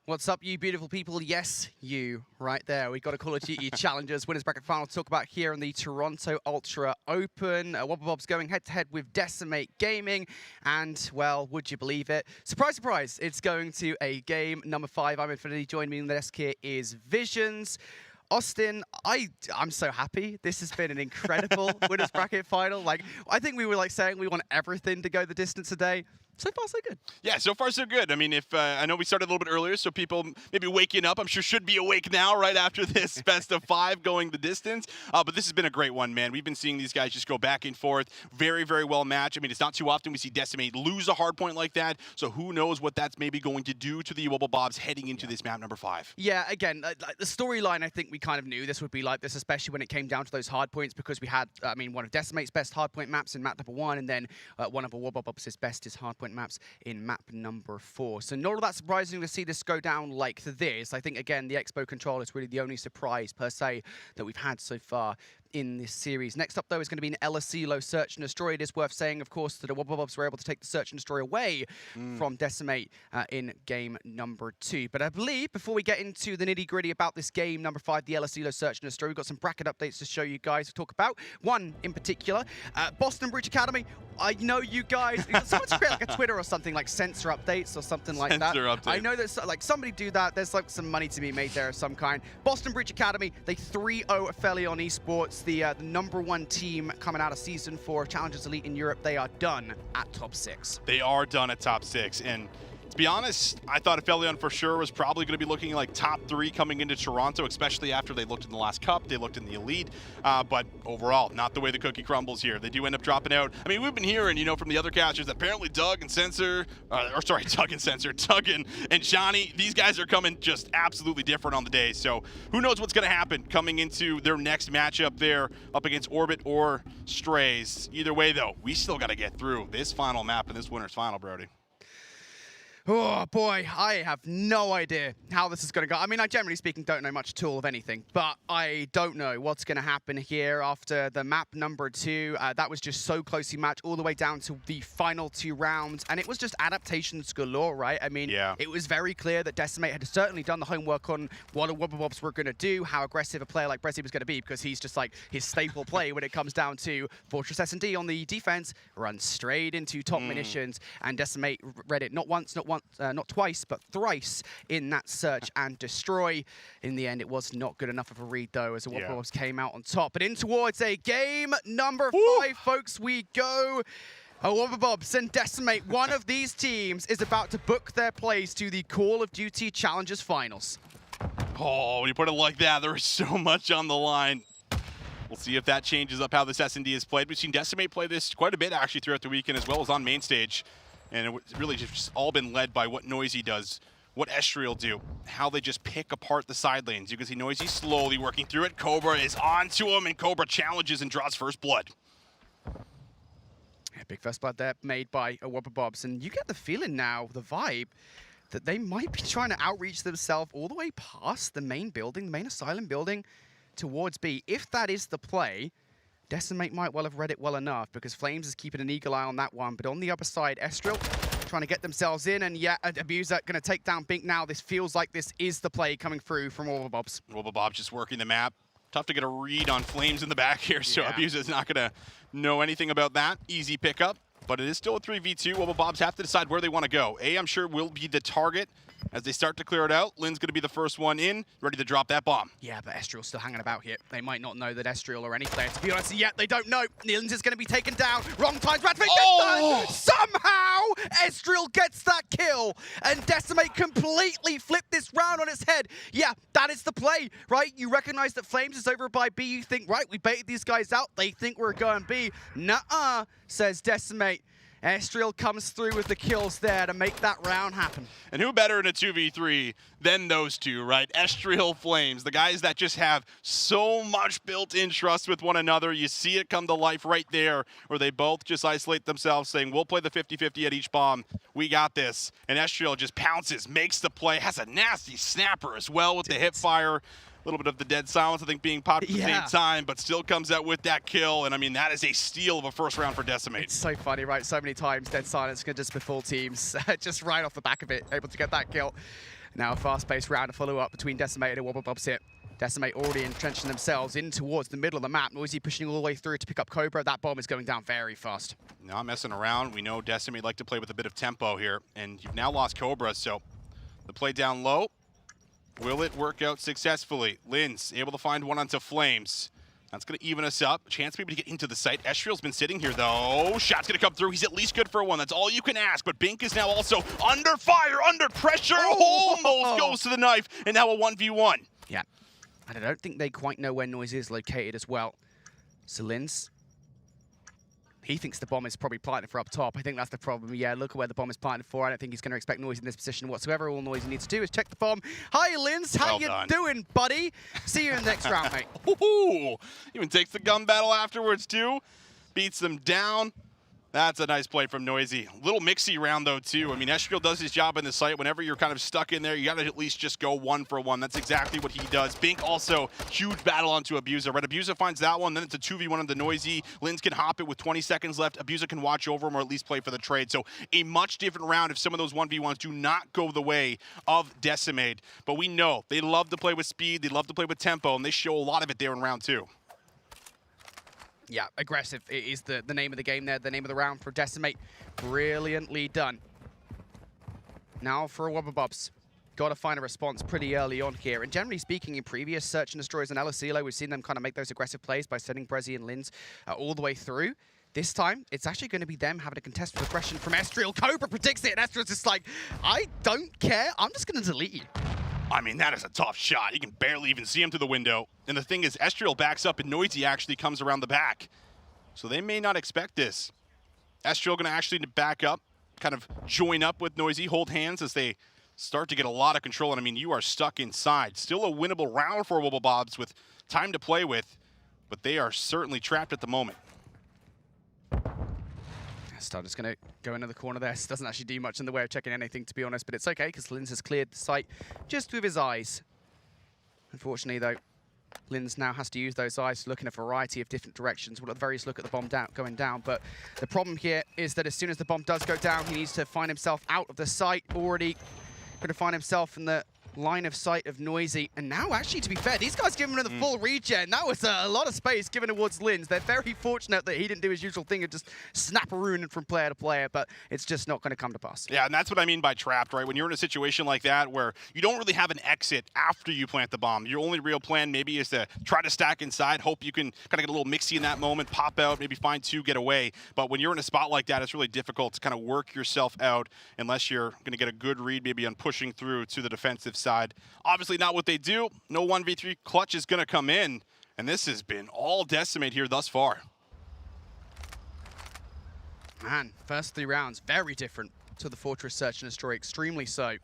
What's up, you beautiful people? Yes, you, right there. We've got a Call of Duty Challengers Winners Bracket Final to talk about here in the Toronto Ultra Open. Wobbuffets going head-to-head with Decimate Gaming. And, well, would you believe it? Surprise, surprise, it's going to a game number 5. I'm Infinity. Joining me in the desk here is Visions. Austin, I'm so happy. This has been an incredible Winners Bracket Final. Like, I think we were saying we want everything to go the distance today. So far, so good. Yeah, so far, so good. I mean, if I know we started a little bit earlier, so people maybe waking up, I'm sure should be awake now, right after this best of 5 going the distance. But this has been a great one, man. We've been seeing these guys just go back and forth. Very, very well matched. I mean, it's not too often we see Decimate lose a hard point like that. So who knows what that's maybe going to do to the Wobbuffets heading into this map number 5. Yeah, again, the storyline, I think we kind of knew this would be like this, especially when it came down to those hard points, because we had, I mean, one of Decimate's best hardpoint maps in map number 1, and then one of Wobbuffets' bestest hardpoint maps in map number 4. So not all that surprising to see this go down like this. I think, again, the Expo Control is really the only surprise, per se, that we've had so far in this series. Next up, though, is going to be an LSELO Search and Destroy. It is worth saying, of course, that the Wobbabobs were able to take the Search and Destroy away from Decimate in game number 2. But I believe, before we get into the nitty-gritty about this game, number 5, the LSELO Search and Destroy, we've got some bracket updates to show you guys to talk about. One in particular, Boston Breach Academy. I know you guys, someone should create like a Twitter or something, like censor updates or something like that. Censor update. I know that like somebody do that. There's like some money to be made there of some kind. Boston Breach Academy, they 3-0 Aphelion Esports, the number 1 team coming out of Season 4 of Challengers Elite in Europe. They are done at top 6. They are done at top 6, and to be honest, I thought Aphelion for sure was probably going to be looking like top 3 coming into Toronto, especially after they looked in the last cup, they looked in the Elite, but overall, not the way the cookie crumbles here. They do end up dropping out. I mean, we've been hearing, you know, from the other casters that apparently Doug and Shani, these guys are coming just absolutely different on the day, so who knows what's going to happen coming into their next matchup there up against Orbit or Strays. Either way, though, we still got to get through this final map in this winner's final, Brody. Oh boy, I have no idea how this is going to go. I mean, I generally speaking don't know much at all of anything, but I don't know what's going to happen here after the map number 2. That was just so closely matched all the way down to the final 2 rounds, and it was just adaptations galore, right? I mean, It was very clear that Decimate had certainly done the homework on what the Wobbabobs were going to do, how aggressive a player like Brezzy was going to be, because he's just like his staple play when it comes down to Fortress S&D on the defense, run straight into top munitions, and Decimate read it not twice, but thrice in that Search and Destroy. In the end, it was not good enough of a read, though, as the Wobbabobs came out on top. But in towards a game number 5, folks, we go. Wobbabobs and Decimate, one of these teams is about to book their place to the Call of Duty Challengers Finals. Oh, when you put it like that, there is so much on the line. We'll see if that changes up how this S&D is played. We've seen Decimate play this quite a bit, actually, throughout the weekend, as well as on main stage. And it's really just all been led by what Noisy does, what Estriel do, how they just pick apart the side lanes. You can see Noisy slowly working through it. Cobra is onto him, and Cobra challenges and draws first blood. Yeah, big first blood there made by Wobbabobs. And you get the feeling now, the vibe, that they might be trying to outreach themselves all the way past the main building, the main Asylum building, towards B. If that is the play, Decimate might well have read it well enough, because Flames is keeping an eagle eye on that one. But on the other side, Estriel trying to get themselves in, and yeah, Abuser going to take down Bink now. This feels like this is the play coming through from Wobbabobs. Wobbabobs just working the map. Tough to get a read on Flames in the back here, so Abuser is not going to know anything about that. Easy pickup, but it is still a 3v2. Wobbabobs have to decide where they want to go. A, I'm sure, will be the target. As they start to clear it out, Lynn's going to be the first one in, ready to drop that bomb. Yeah, but Estriel's still hanging about here. They might not know that Estriel or any player, to be honest, yet they don't know. Lynn's is going to be taken down. Wrong time to activate. Somehow, Estriel gets that kill, and Decimate completely flipped this round on its head. Yeah, that is the play, right? You recognize that Flames is over by B. You think, right, we baited these guys out. They think we're going B. Nuh-uh, says Decimate. Estriel comes through with the kills there to make that round happen. And who better in a 2v3 than those two, right? Estriel, Flames, the guys that just have so much built-in trust with one another. You see it come to life right there, where they both just isolate themselves, saying, we'll play the 50-50 at each bomb. We got this. And Estriel just pounces, makes the play, has a nasty snapper as well with the hip fire. A little bit of the dead silence, I think, being popped at the same time, but still comes out with that kill. And I mean, that is a steal of a first round for Decimate. It's so funny, right? So many times dead silence can just befool teams, just right off the back of it, able to get that kill. Now a fast-paced round to follow up between Decimate and Wobbabobs here. Decimate already entrenching themselves in towards the middle of the map. Noisy pushing all the way through to pick up Cobra. That bomb is going down very fast. Not messing around. We know Decimate like to play with a bit of tempo here, and you've now lost Cobra, so the play down low. Will it work out successfully? Lynn's able to find one onto Flames. That's going to even us up. Chance maybe to get into the site. Estriel's been sitting here, though. Shot's going to come through. He's at least good for one. That's all you can ask. But Bink is now also under fire, under pressure. Almost goes to the knife. And now a 1v1. Yeah. And I don't think they quite know where Noise is located as well. So Lynn's, he thinks the bomb is probably planted for up top. I think that's the problem. Yeah, look at where the bomb is planted for. I don't think he's going to expect Noise in this position whatsoever. All Noise needs to do is check the bomb. Hi, Lynn's. How you doing, buddy? See you in the next round, mate. Ooh, even takes the gun battle afterwards, too. Beats them down. That's a nice play from Noisy. Little mixy round, though, too. I mean, Estriel does his job in the site. Whenever you're kind of stuck in there, you got to at least just go 1 for 1. That's exactly what he does. Bink also, huge battle onto Abuser, right? Abuser finds that one, then it's a 2v1 on the Noisy. Linz can hop it with 20 seconds left. Abuser can watch over him or at least play for the trade. So a much different round if some of those 1v1s do not go the way of Decimate. But we know they love to play with speed, they love to play with tempo, and they show a lot of it there in round 2. Yeah, aggressive is the name of the game there, the name of the round for Decimate. Brilliantly done. Now for Wobbabobs. Got to find a response pretty early on here. And generally speaking, in previous Search and Destroys and LSELO, we've seen them kind of make those aggressive plays by sending Brezzy and Linz all the way through. This time, it's actually going to be them having to contest with aggression from Estriel. Cobra predicts it, and Estriel's just like, I don't care, I'm just going to delete you. I mean, that is a tough shot. You can barely even see him through the window. And the thing is, Estriel backs up and Noisy actually comes around the back. So they may not expect this. Estriel going to actually back up, kind of join up with Noisy, hold hands as they start to get a lot of control. And I mean, you are stuck inside. Still a winnable round for Wobbabobs with time to play with, but they are certainly trapped at the moment. Stud is going to go into the corner there. Doesn't actually do much in the way of checking anything, to be honest, but it's okay because Linz has cleared the site just with his eyes. Unfortunately, though, Linz now has to use those eyes to look in a variety of different directions. We'll at the very least look at the bomb going down, but the problem here is that as soon as the bomb does go down, he needs to find himself out of the site. Already going to find himself in the line of sight of Noisy. And now, actually, to be fair, these guys giving him the full regen. That was a lot of space given towards Linz. They're very fortunate that he didn't do his usual thing of just snap a rune from player to player, but it's just not going to come to pass. Yeah, and that's what I mean by trapped, right? When you're in a situation like that where you don't really have an exit after you plant the bomb, your only real plan maybe is to try to stack inside, hope you can kind of get a little mixy in that moment, pop out, maybe find 2, get away. But when you're in a spot like that, it's really difficult to kind of work yourself out unless you're going to get a good read maybe on pushing through to the defensive side. Obviously not what they do. No 1v3 clutch is going to come in. And this has been all Decimate here thus far. Man, first 3 rounds, very different to the Fortress Search and Destroy, extremely so.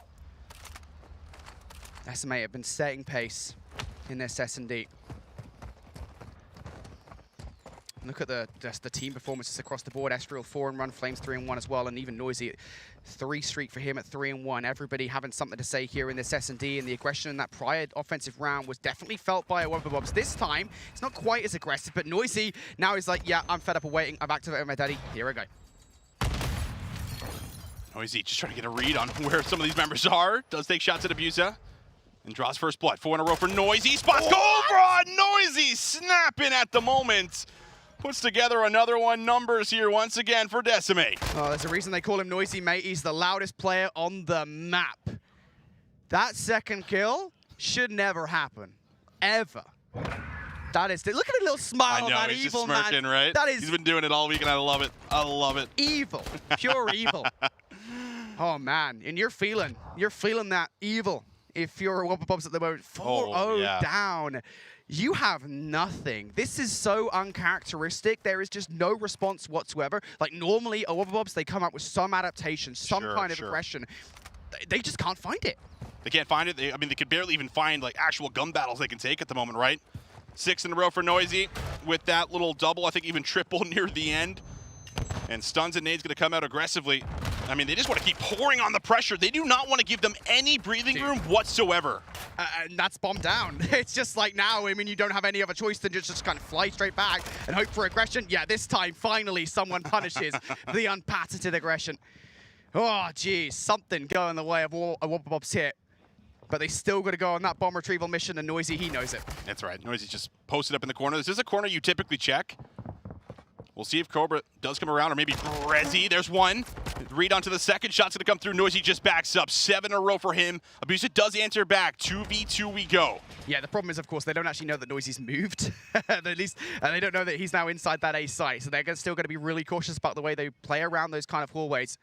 Decimate have been setting pace in this S&D. Look at just the team performances across the board. Estriel 4-1, Flames 3-1 as well, and even Noisy 3 streak for him at 3-1. Everybody having something to say here in this S&D, and the aggression in that prior offensive round was definitely felt by Wobbabobs. This time, it's not quite as aggressive, but Noisy now is like, yeah, I'm fed up of waiting. I've activated my daddy. Here I go. Noisy just trying to get a read on where some of these members are. Does take shots at Abuser. And draws first blood. 4 in a row for Noisy. Spots Cobra! Noisy snapping at the moment. Puts together another one. Numbers here once again for Decimate. Oh, there's a reason they call him Noisy, mate. He's the loudest player on the map. That second kill should never happen. Ever. That is... Look at the little smile on that he's evil just smirking, man. right? That is... He's been doing it all week, and I love it. I love it. Evil. Pure evil. Oh, man. And you're feeling that evil if you're a Wobbabobs at the moment. 4-0 down. You have nothing. This is so uncharacteristic. There is just no response whatsoever. Like, normally, a Wobbabobs, they come up with some adaptation, some kind of aggression. They just can't find it. They can't find it. I mean, they could barely even find, like, actual gun battles they can take at the moment, right? 6 in a row for Noisy with that little double, I think even triple near the end. And Stuns and Nade's going to come out aggressively. I mean, they just want to keep pouring on the pressure. They do not want to give them any breathing room whatsoever. And that's bomb down. It's just like now, I mean, you don't have any other choice than just kind of fly straight back and hope for aggression. Yeah, this time, finally, someone punishes the unpatented aggression. Oh, geez, something going the way of a Wobbabobs hit. But they still got to go on that bomb retrieval mission, and Noisy, he knows it. That's right. Noisy's just posted up in the corner. This is a corner you typically check. We'll see if Cobra does come around, or maybe Brezzy. There's one. Read onto the second. Shot's going to come through. Noisy just backs up. 7 in a row for him. Abuser does answer back. 2v2 we go. Yeah, the problem is, of course, they don't actually know that Noisy's moved. At least they don't know that he's now inside that A site. So they're still going to be really cautious about the way they play around those kind of hallways.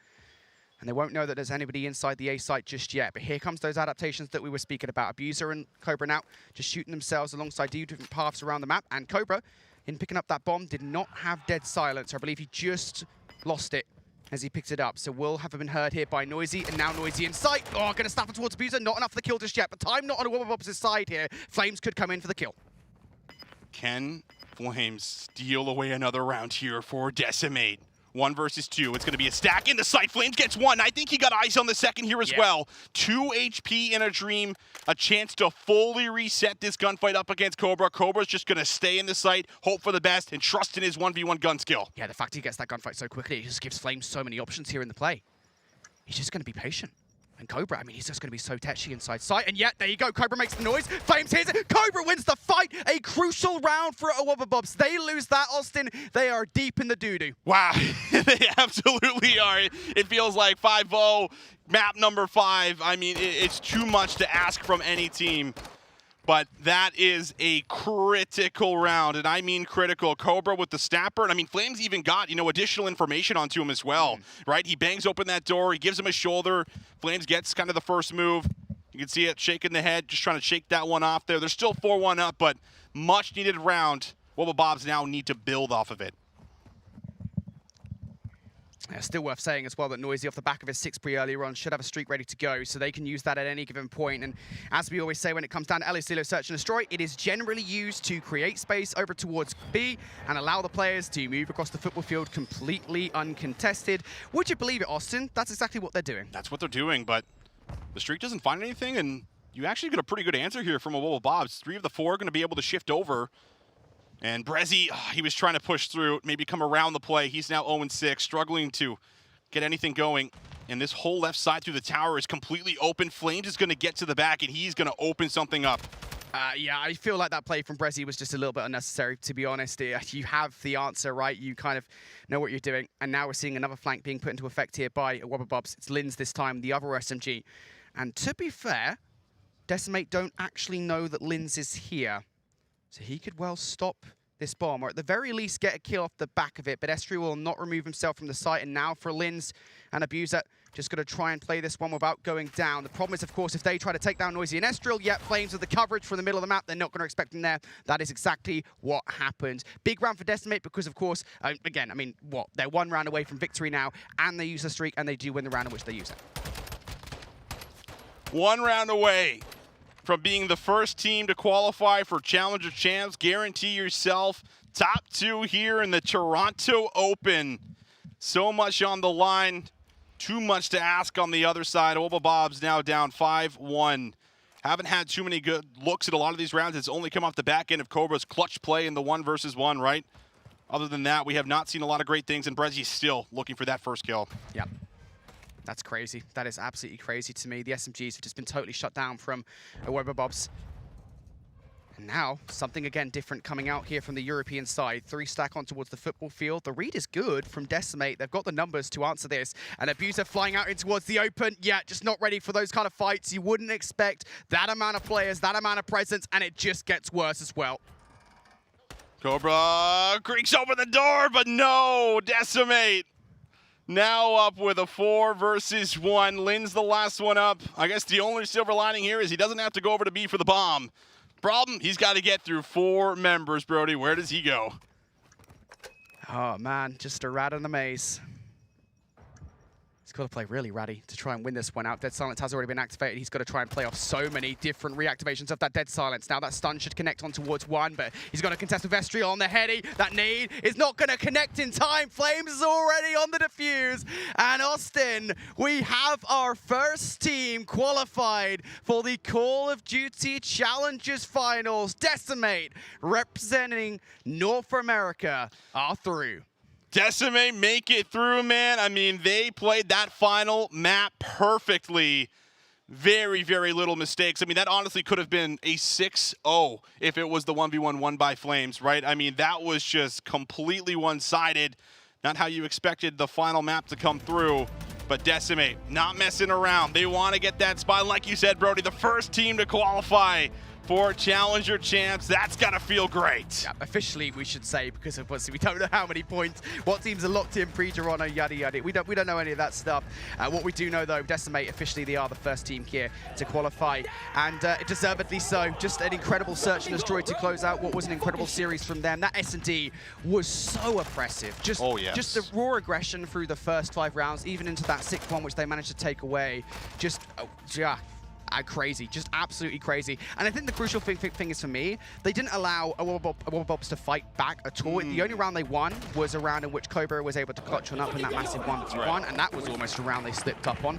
And they won't know that there's anybody inside the A site just yet. But here comes those adaptations that we were speaking about. Abuser and Cobra now just shooting themselves alongside different paths around the map. And Cobra, in picking up that bomb, did not have dead silence. I believe he just lost it as he picked it up. So will have been heard here by Noisy, and now Noisy in sight. Oh, going to snap it towards Abuser. Not enough for the kill just yet, but time not on Wobbabobs' side here. Flames could come in for the kill. Can Flames steal away another round here for Decimate? 1 versus 2. It's going to be a stack in the site. Flames gets 1. I think he got eyes on the second here as well. 2 HP in a dream. A chance to fully reset this gunfight up against Cobra. Cobra's just going to stay in the site, hope for the best, and trust in his 1v1 gun skill. Yeah, the fact he gets that gunfight so quickly, it just gives Flames so many options here in the play. He's just going to be patient. And Cobra, I mean, he's just going to be so tetchy inside sight. And yet, there you go. Cobra makes the noise. Flames hits it. Cobra wins the fight. A crucial round for Wobburbobs. They lose that, Austin. They are deep in the doo-doo. Wow, they absolutely are. It feels like 5-0, map number 5. I mean, it's too much to ask from any team. But that is a critical round, and I mean critical. Cobra with the snapper, and I mean, Flames even got, additional information onto him as well, right? He bangs open that door, he gives him a shoulder. Flames gets kind of the first move. You can see it shaking the head, just trying to shake that one off there. They're still 4-1 up, but much needed round. Wobburbobs now need to build off of it. Yeah, still worth saying as well that Noisy off the back of his 6 earlier on should have a streak ready to go, so they can use that at any given point. And as we always say when it comes down to LSDLO Search and Destroy, it is generally used to create space over towards B and allow the players to move across the football field completely uncontested. Would you believe it, Austin? That's exactly what they're doing. That's what they're doing, but the streak doesn't find anything, and you actually get a pretty good answer here from a Wobburbobs. 3 of the 4 are going to be able to shift over. And Brezzy, he was trying to push through, maybe come around the play. He's now 0-6, struggling to get anything going. And this whole left side through the tower is completely open. Flames is going to get to the back, and he's going to open something up. Yeah, I feel like that play from Brezzy was just a little bit unnecessary, to be honest. You have the answer, right? You kind of know what you're doing. And now we're seeing another flank being put into effect here by Wobburbobs. It's Linz this time, the other SMG. And to be fair, Decimate don't actually know that Linz is here. So he could well stop this bomb, or at the very least get a kill off the back of it, but Estri will not remove himself from the site, and now for Linz and Abuser, just going to try and play this one without going down. The problem is, of course, if they try to take down Noisy and Estrel, yet Flames with the coverage from the middle of the map, they're not going to expect them there. That is exactly what happened. Big round for Decimate because, of course, again, I mean, what? They're 1 round away from victory now, and they use the streak, and they do win the round in which they use it. 1 round away from being the first team to qualify for Challenger Champs. Guarantee yourself top 2 here in the Toronto Open. So much on the line. Too much to ask on the other side. Wobburbobs now down 5-1. Haven't had too many good looks at a lot of these rounds. It's only come off the back end of Cobra's clutch play in the 1 versus 1, right? Other than that, we have not seen a lot of great things, and Brezzy's still looking for that first kill. Yep. That's crazy. That is absolutely crazy to me. The SMGs have just been totally shut down from Wobburbobs. And now, something again different coming out here from the European side. 3 stack on towards the football field. The read is good from Decimate. They've got the numbers to answer this. And Abuser flying out in towards the open. Yeah, just not ready for those kind of fights. You wouldn't expect that amount of players, that amount of presence, and it just gets worse as well. Cobra creaks open the door, but no, Decimate. Now up with a 4 versus 1. Lin's the last one up. I guess the only silver lining here is he doesn't have to go over to B for the bomb. Problem, he's got to get through 4 members, Brody. Where does he go? Oh, man, just a rat in the maze. He's got to play really ratty to try and win this one out. Dead Silence has already been activated. He's got to try and play off so many different reactivations of that Dead Silence. Now that stun should connect on towards 1, but he's got to contest with Estriel on the heady. That nade is not going to connect in time. Flames is already on the defuse. And Austin, we have our first team qualified for the Call of Duty Challengers Finals. Decimate, representing North America, are through. Decimate make it through, man. I mean, they played that final map perfectly. Very, very little mistakes. I mean, that honestly could have been a 6-0 if it was the 1v1 won by Flames, right? I mean, that was just completely one-sided. Not how you expected the final map to come through. But Decimate, not messing around. They want to get that spot. Like you said, Brody, the first team to qualify for Challenger Champs. That's got to feel great. Yeah, officially, we should say, because of course we don't know how many points, what teams are locked in, pre-Toronto, yada yada. We don't know any of that stuff. What we do know, though, Decimate, officially they are the first team here to qualify, and deservedly so. Just an incredible Search and Destroy to close out what was an incredible series from them. That S&D was so oppressive. Just, just the raw aggression through the first 5 rounds, even into that 6th one, which they managed to take away. Just, yeah. crazy, just absolutely crazy. And I think the crucial thing is for me, they didn't allow a Wobbuffets to fight back at all. The only round they won was a round in which Cobra was able to clutch one up in that massive 1v1, and that was almost a round they slipped up on.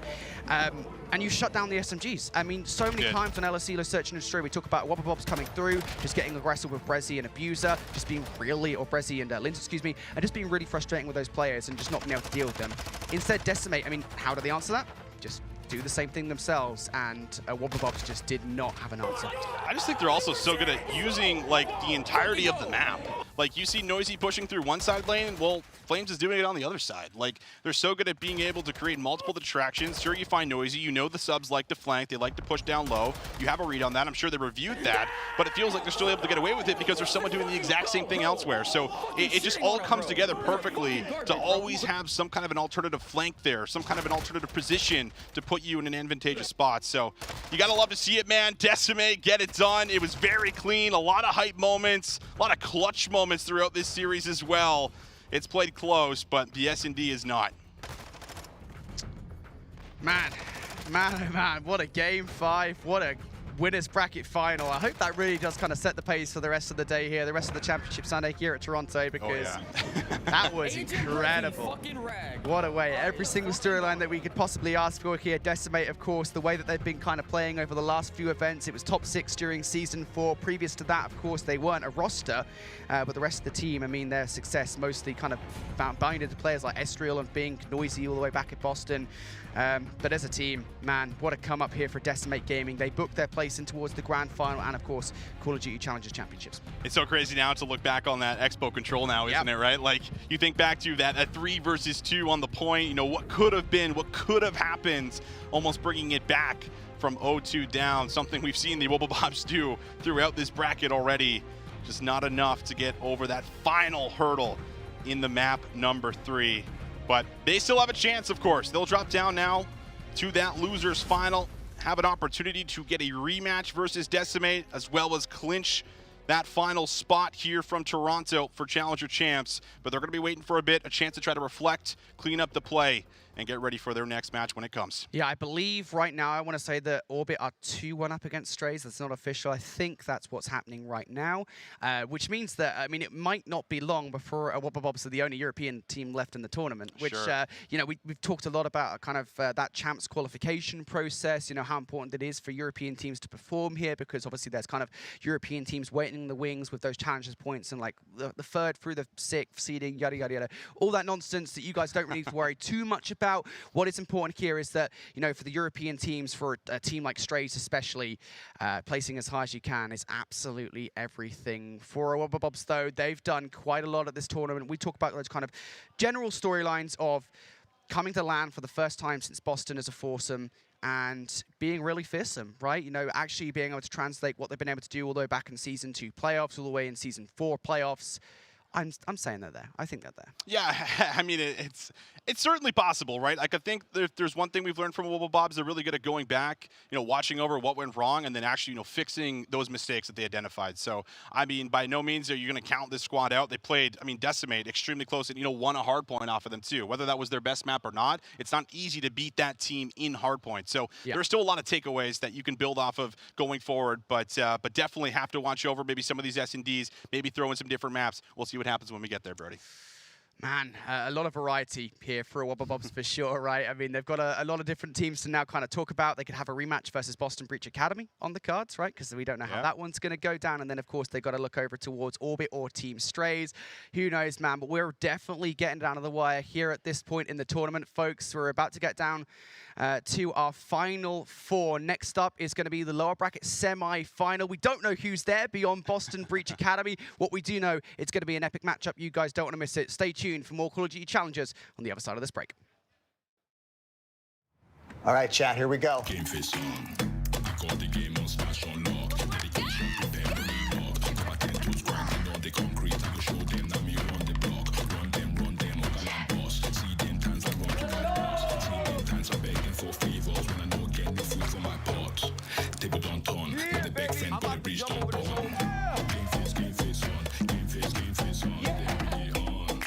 And you shut down the SMGs. I mean, so many times when LSE was searching and destroy, we talk about Wobbuffets coming through, just getting aggressive with Brezzy and Abuser, just being really, or Brezzy and Linz, excuse me, and just being really frustrating with those players and just not being able to deal with them. Instead, Decimate, I mean, how do they answer that? Just do the same thing themselves, and Wobbuffets just did not have an answer. I just think they're also so good at using like the entirety of the map. Like you see Noisy pushing through one side lane, well, Flames is doing it on the other side. Like they're so good at being able to create multiple distractions. Sure, you find Noisy, you know the subs like to flank, they like to push down low. You have a read on that, I'm sure they reviewed that, but it feels like they're still able to get away with it because there's someone doing the exact same thing elsewhere. So it just all comes together perfectly to always have some kind of an alternative flank there, some kind of an alternative position to put you in an advantageous spot. So you gotta love to see it, man. Decimate, get it done. It was very clean, a lot of hype moments, a lot of clutch moments throughout this series as well. It's played close, but the S&D is not. Man, oh man, what a game 5, what a winners bracket final. I hope that really does kind of set the pace for the rest of the day here, the rest of the championship Sunday here at Toronto, because that was incredible. What a way. Every single storyline that we could possibly ask for here. Decimate, of course, the way that they've been kind of playing over the last few events. It was top 6 during Season 4. Previous to that, of course, they weren't a roster, but the rest of the team, I mean, their success mostly kind of bounded to players like Estriel and Bink, Noisy all the way back at Boston. But as a team, man, what a come up here for Decimate Gaming. They booked their place in towards the grand final and, of course, Call of Duty Challengers Championships. It's so crazy now to look back on that Expo control now, isn't it, right? Like, you think back to that 3 versus 2 on the point, you know, what could have been, what could have happened, almost bringing it back from 0-2 down, something we've seen the Wobbuffets do throughout this bracket already. Just not enough to get over that final hurdle in the map number 3. But they still have a chance, of course. They'll drop down now to that losers final, have an opportunity to get a rematch versus Decimate, as well as clinch that final spot here from Toronto for Challenger Champs. But they're going to be waiting for a bit, a chance to try to reflect, clean up the play, and get ready for their next match when it comes. Yeah, I believe right now, I want to say that Orbit are 2-1 up against Strays. That's not official. I think that's what's happening right now, which means that, I mean, it might not be long before Wobbuffets are the only European team left in the tournament, which, you know, we've talked a lot about kind of that champs qualification process, you know, how important it is for European teams to perform here, because obviously there's kind of European teams waiting in the wings with those challengers points and like the 3rd through the 6th seeding, yada, yada, yada. All that nonsense that you guys don't really need to worry too much about. What is important here is that, you know, for the European teams, for a team like Strays especially, placing as high as you can is absolutely everything. For Wobbuffets, though, they've done quite a lot at this tournament. We talk about those kind of general storylines of coming to LAN for the first time since Boston as a foursome and being really fearsome, right? You know, actually being able to translate what they've been able to do all the way back in Season 2 playoffs, all the way in Season 4 playoffs. I'm saying they're there. I think they're there. Yeah, I mean, it's certainly possible, right? Like, I think there's one thing we've learned from Wobbuffets. They're really good at going back, you know, watching over what went wrong and then actually, you know, fixing those mistakes that they identified. So, I mean, by no means are you going to count this squad out. They played, I mean, Decimate extremely close and, you know, won a hard point off of them too. Whether that was their best map or not, it's not easy to beat that team in hard point. So, there's still a lot of takeaways that you can build off of going forward, but definitely have to watch over maybe some of these S&Ds, maybe throw in some different maps. We'll see what happens when we get there, Brody. Man, a lot of variety here for Wobbuffets for sure, right? I mean, they've got a lot of different teams to now kind of talk about. They could have a rematch versus Boston Breach Academy on the cards, right? Because we don't know how that one's going to go down. And then, of course, they've got to look over towards Orbit or Team Strays. Who knows, man? But we're definitely getting down to the wire here at this point in the tournament, folks. We're about to get down to our final 4. Next up is going to be the lower bracket semi-final. We don't know who's there beyond Boston Breach Academy. What we do know, it's going to be an epic matchup. You guys don't want to miss it. Stay tuned for more Call of Duty Challengers on the other side of this break. All right, chat, here we go. Game face on. I call the game on stash on lock. Dedication to them, no I tend to grind on the concrete. I go show them that me run the block. Run them, Ogalan boss. See them times I run to my boss. See them times I'm begging for favors when I know get no food for my pot. Table don't turn. With the big friend, but the bridge don't burn. Game face on. Game face on. Then we on.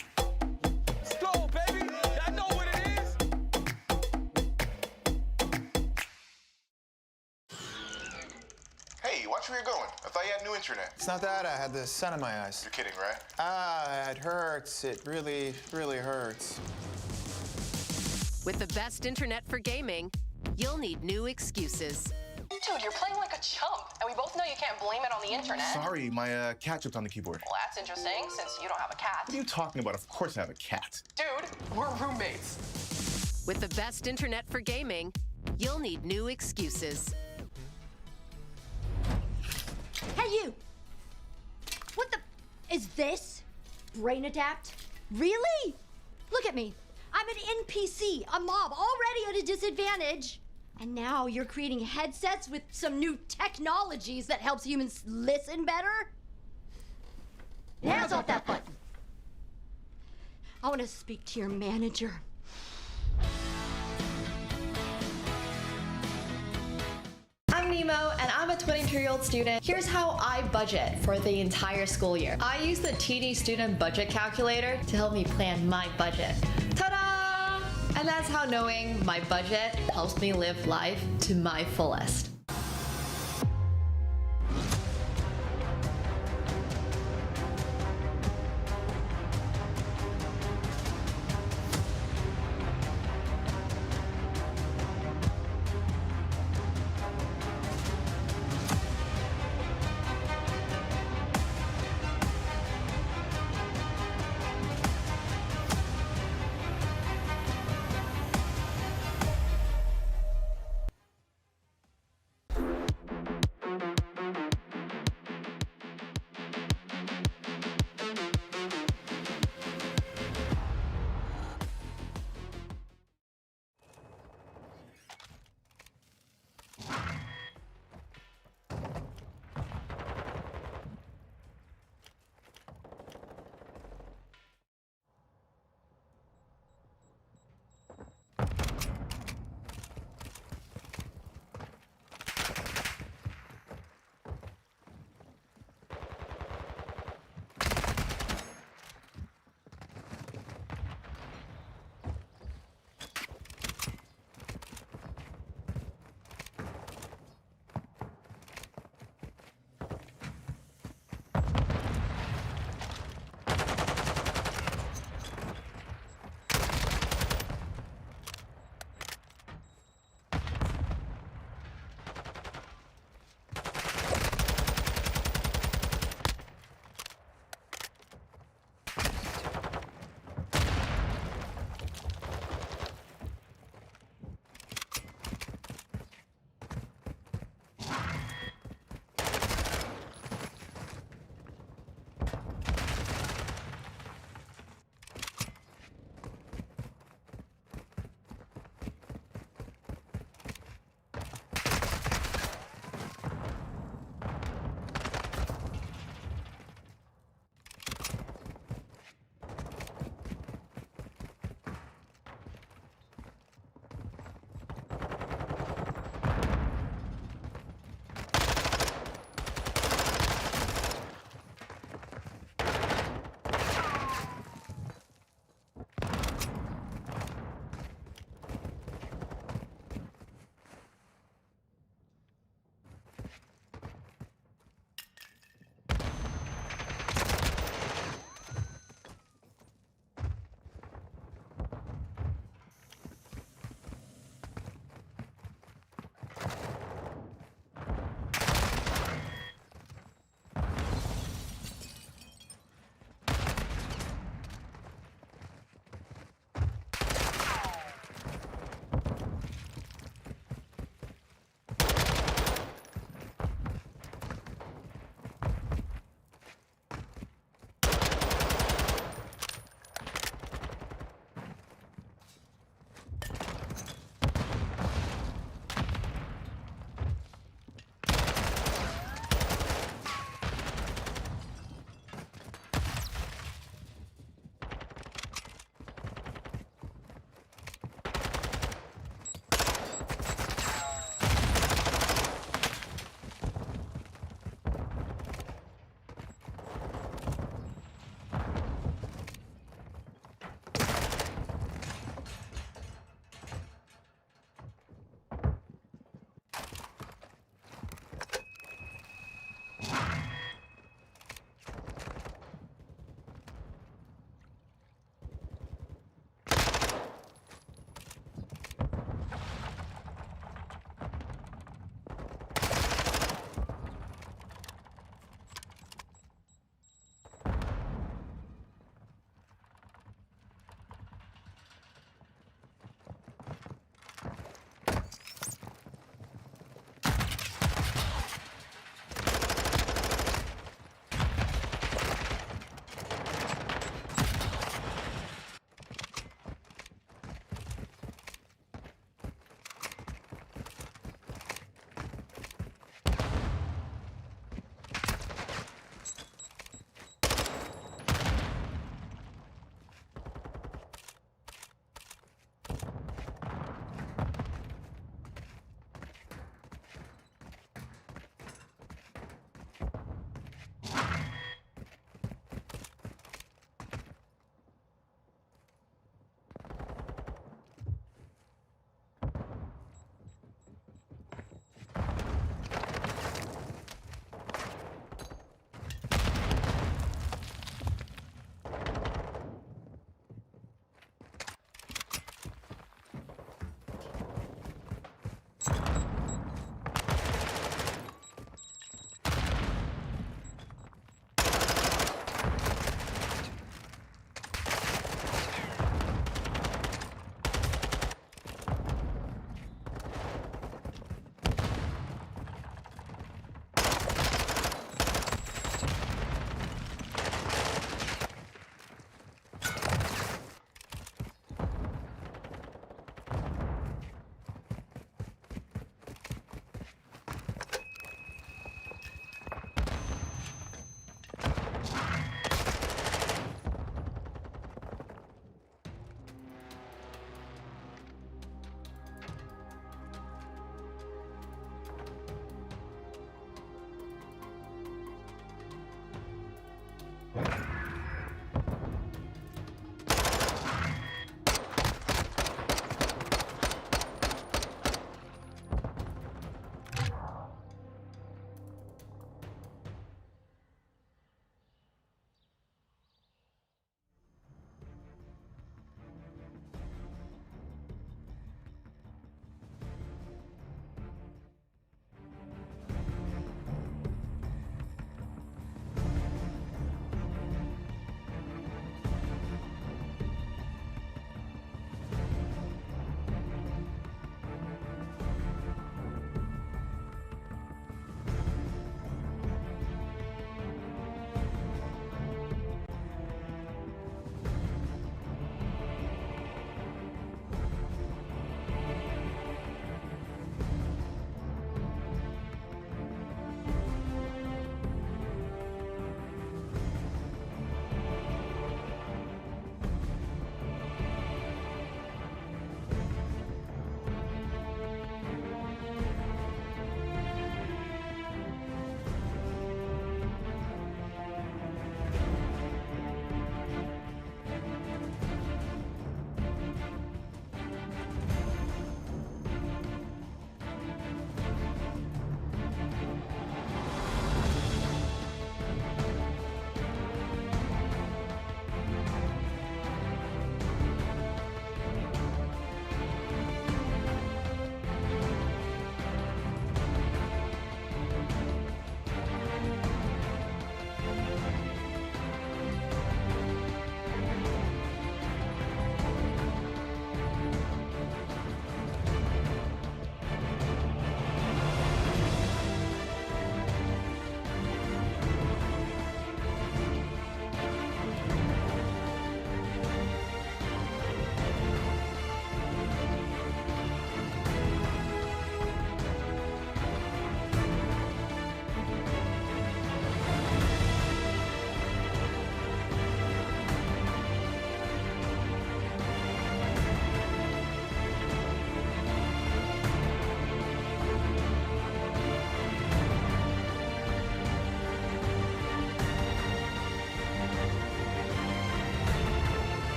Go, baby. I know what it is. watch where you're going. I thought you had new internet. It's not that. I had the sun in my eyes. You're kidding, right? Ah, it hurts. It really, really hurts. With the best internet for gaming, you'll need new excuses. Dude, you're playing like a chump, and we both know you can't blame it on the internet. Sorry, my cat jumped on the keyboard. Well, that's interesting, since you don't have a cat. What are you talking about? Of course I have a cat. Dude, we're roommates. With the best internet for gaming, you'll need new excuses. Hey, you! What the... Is this Brain Adapt? Really? Look at me. I'm an NPC, a mob, already at a disadvantage. And now you're creating headsets with some new technologies that helps humans listen better? Hands off that button. I want to speak to your manager. I'm Nemo, and I'm a 22-year-old student. Here's how I budget for the entire school year. I use the TD Student Budget Calculator to help me plan my budget. Ta-da! And that's how knowing my budget helps me live life to my fullest.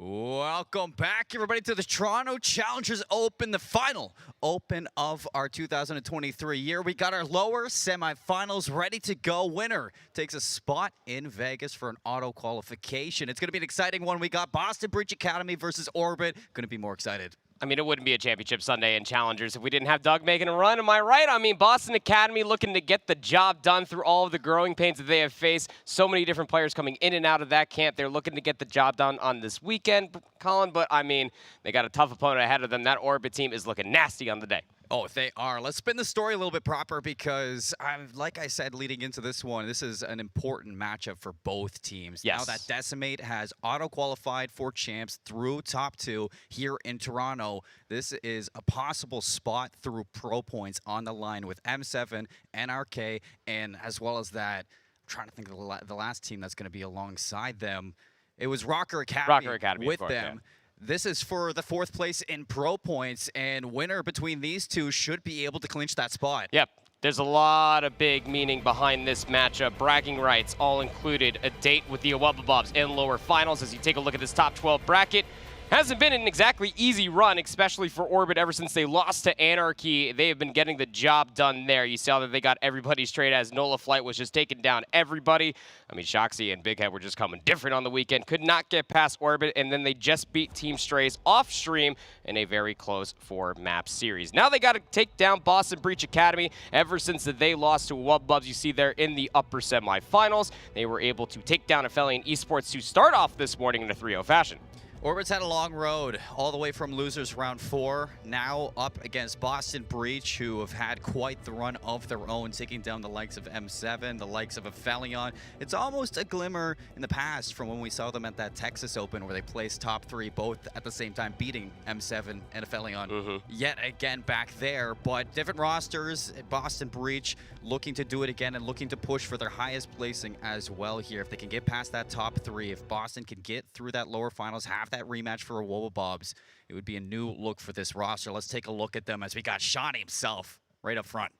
Welcome back, everybody, to the Toronto Challengers Open, the final Open of our 2023 year. We got our lower semifinals ready to go. Winner takes a spot in Vegas for an auto qualification. It's going to be an exciting one. We got Boston Breach Academy versus Orbit. Going to be more excited. I mean, it wouldn't be a championship Sunday in Challengers if we didn't have Doug making a run. Am I right? I mean, Boston Academy looking to get the job done through all of the growing pains that they have faced. So many different players coming in and out of that camp. They're looking to get the job done on this weekend, Colin. But, I mean, they got a tough opponent ahead of them. That Orbit team is looking nasty on the day. Oh, they are. Let's spin the story a little bit proper because, like I said, leading into this one, this is an important matchup for both teams. Yes. Now that Decimate has auto-qualified for champs through top 2 here in Toronto, this is a possible spot through pro points on the line with M7, NRK, and as well as that, I'm trying to think of the last team that's going to be alongside them. It was Rocker Academy, with course, them. Yeah. This is for the 4th place in pro points, and winner between these two should be able to clinch that spot. Yep. There's a lot of big meaning behind this matchup. Bragging rights all included. A date with the Awubabobs in lower finals. As you take a look at this top 12 bracket, hasn't been an exactly easy run, especially for Orbit ever since they lost to Anarchy. They have been getting the job done there. You saw that they got everybody straight as Nola Flight was just taking down everybody. I mean, Shoxy and Big Head were just coming different on the weekend. Could not get past Orbit, and then they just beat Team Strays off stream in a very close 4-map series. Now they got to take down Boston Breach Academy. Ever since they lost to Awubabobs, you see there in the upper semifinals, they were able to take down Aphelion Esports to start off this morning in a 3-0 fashion. Orbit's had a long road, all the way from losers round 4, now up against Boston Breach, who have had quite the run of their own, taking down the likes of M7, the likes of Aphelion. It's almost a glimmer in the past from when we saw them at that Texas Open, where they placed top 3, both at the same time, beating M7 and Aphelion. Yet again back there, but different rosters. Boston Breach looking to do it again and looking to push for their highest placing as well here. If they can get past that top 3, if Boston can get through that lower finals, have that rematch for Awubabobs, it would be a new look for this roster. Let's take a look at them as we got Shawnee himself right up front.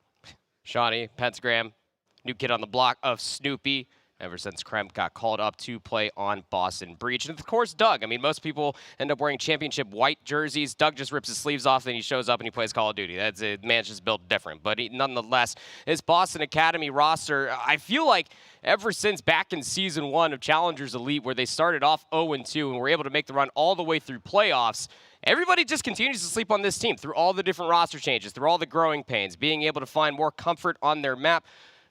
Shawnee, Pentagram, new kid on the block of Snoopy. Ever since Kremp got called up to play on Boston Breach. And of course, Doug. I mean, most people end up wearing championship white jerseys. Doug just rips his sleeves off, then he shows up and he plays Call of Duty. That's it. Man's just built different. But nonetheless, his Boston Academy roster, I feel like ever since back in Season 1 of Challengers Elite, where they started off 0-2 and were able to make the run all the way through playoffs, everybody just continues to sleep on this team through all the different roster changes, through all the growing pains, being able to find more comfort on their map.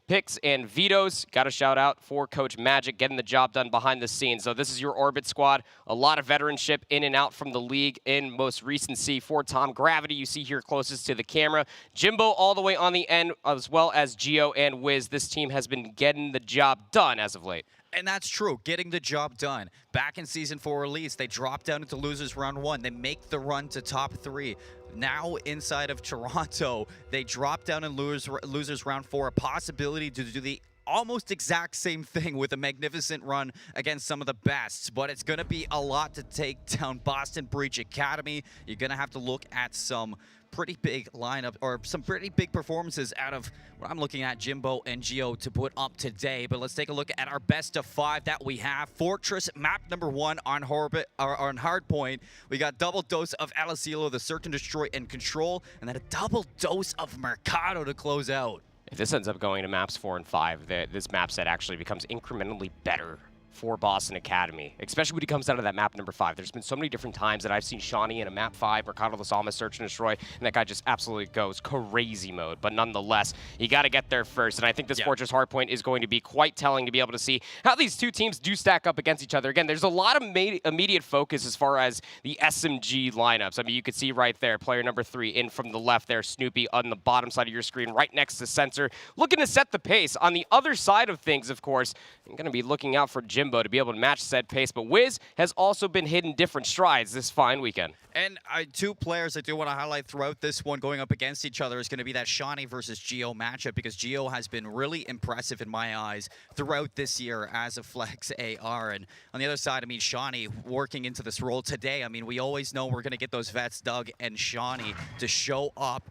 Picks and vetoes. Got a shout out for Coach Magic getting the job done behind the scenes. So this is your Orbit squad. A lot of veteranship in and out from the league in most recency for Tom Gravity. You see here closest to the camera. Jimbo all the way on the end, as well as Geo and Wiz. This team has been getting the job done as of late. And that's true, getting the job done. Back in Season 4 release, they dropped down into losers round 1. They make the run to top 3. Now inside of Toronto, they drop down in losers round 4, a possibility to do the almost exact same thing with a magnificent run against some of the best. But it's going to be a lot to take down Boston Breach Academy. You're going to have to look at some pretty big lineup or some pretty big performances out of what I'm looking at Jimbo and Geo to put up today. But let's take a look at our best of 5 that we have. Fortress map number 1 on Orbit or on Hardpoint. We got double dose of Alicilo, the Search and Destroy and Control, and then a double dose of Mercado to close out. If this ends up going to maps 4 and 5, this map set actually becomes incrementally better for Boston Academy, especially when he comes out of that map number 5. There's been so many different times that I've seen Shawnee in a map 5, Mercado Los Almas, Search and Destroy, and that guy just absolutely goes crazy mode. But nonetheless, you got to get there first, and I think this Fortress Hardpoint is going to be quite telling to be able to see how these two teams do stack up against each other. Again, there's a lot of immediate focus as far as the SMG lineups. I mean, you can see right there, player number 3 in from the left there, Snoopy on the bottom side of your screen, right next to Sensor, looking to set the pace. On the other side of things, of course, I'm going to be looking out for Jimbo to be able to match said pace, but Wiz has also been hitting different strides this fine weekend. And two players I do want to highlight throughout this one going up against each other is going to be that Shawnee versus Geo matchup, because Geo has been really impressive in my eyes throughout this year as a flex AR. And on the other side, I mean, Shawnee working into this role today. I mean, we always know we're going to get those vets, Doug and Shawnee, to show up.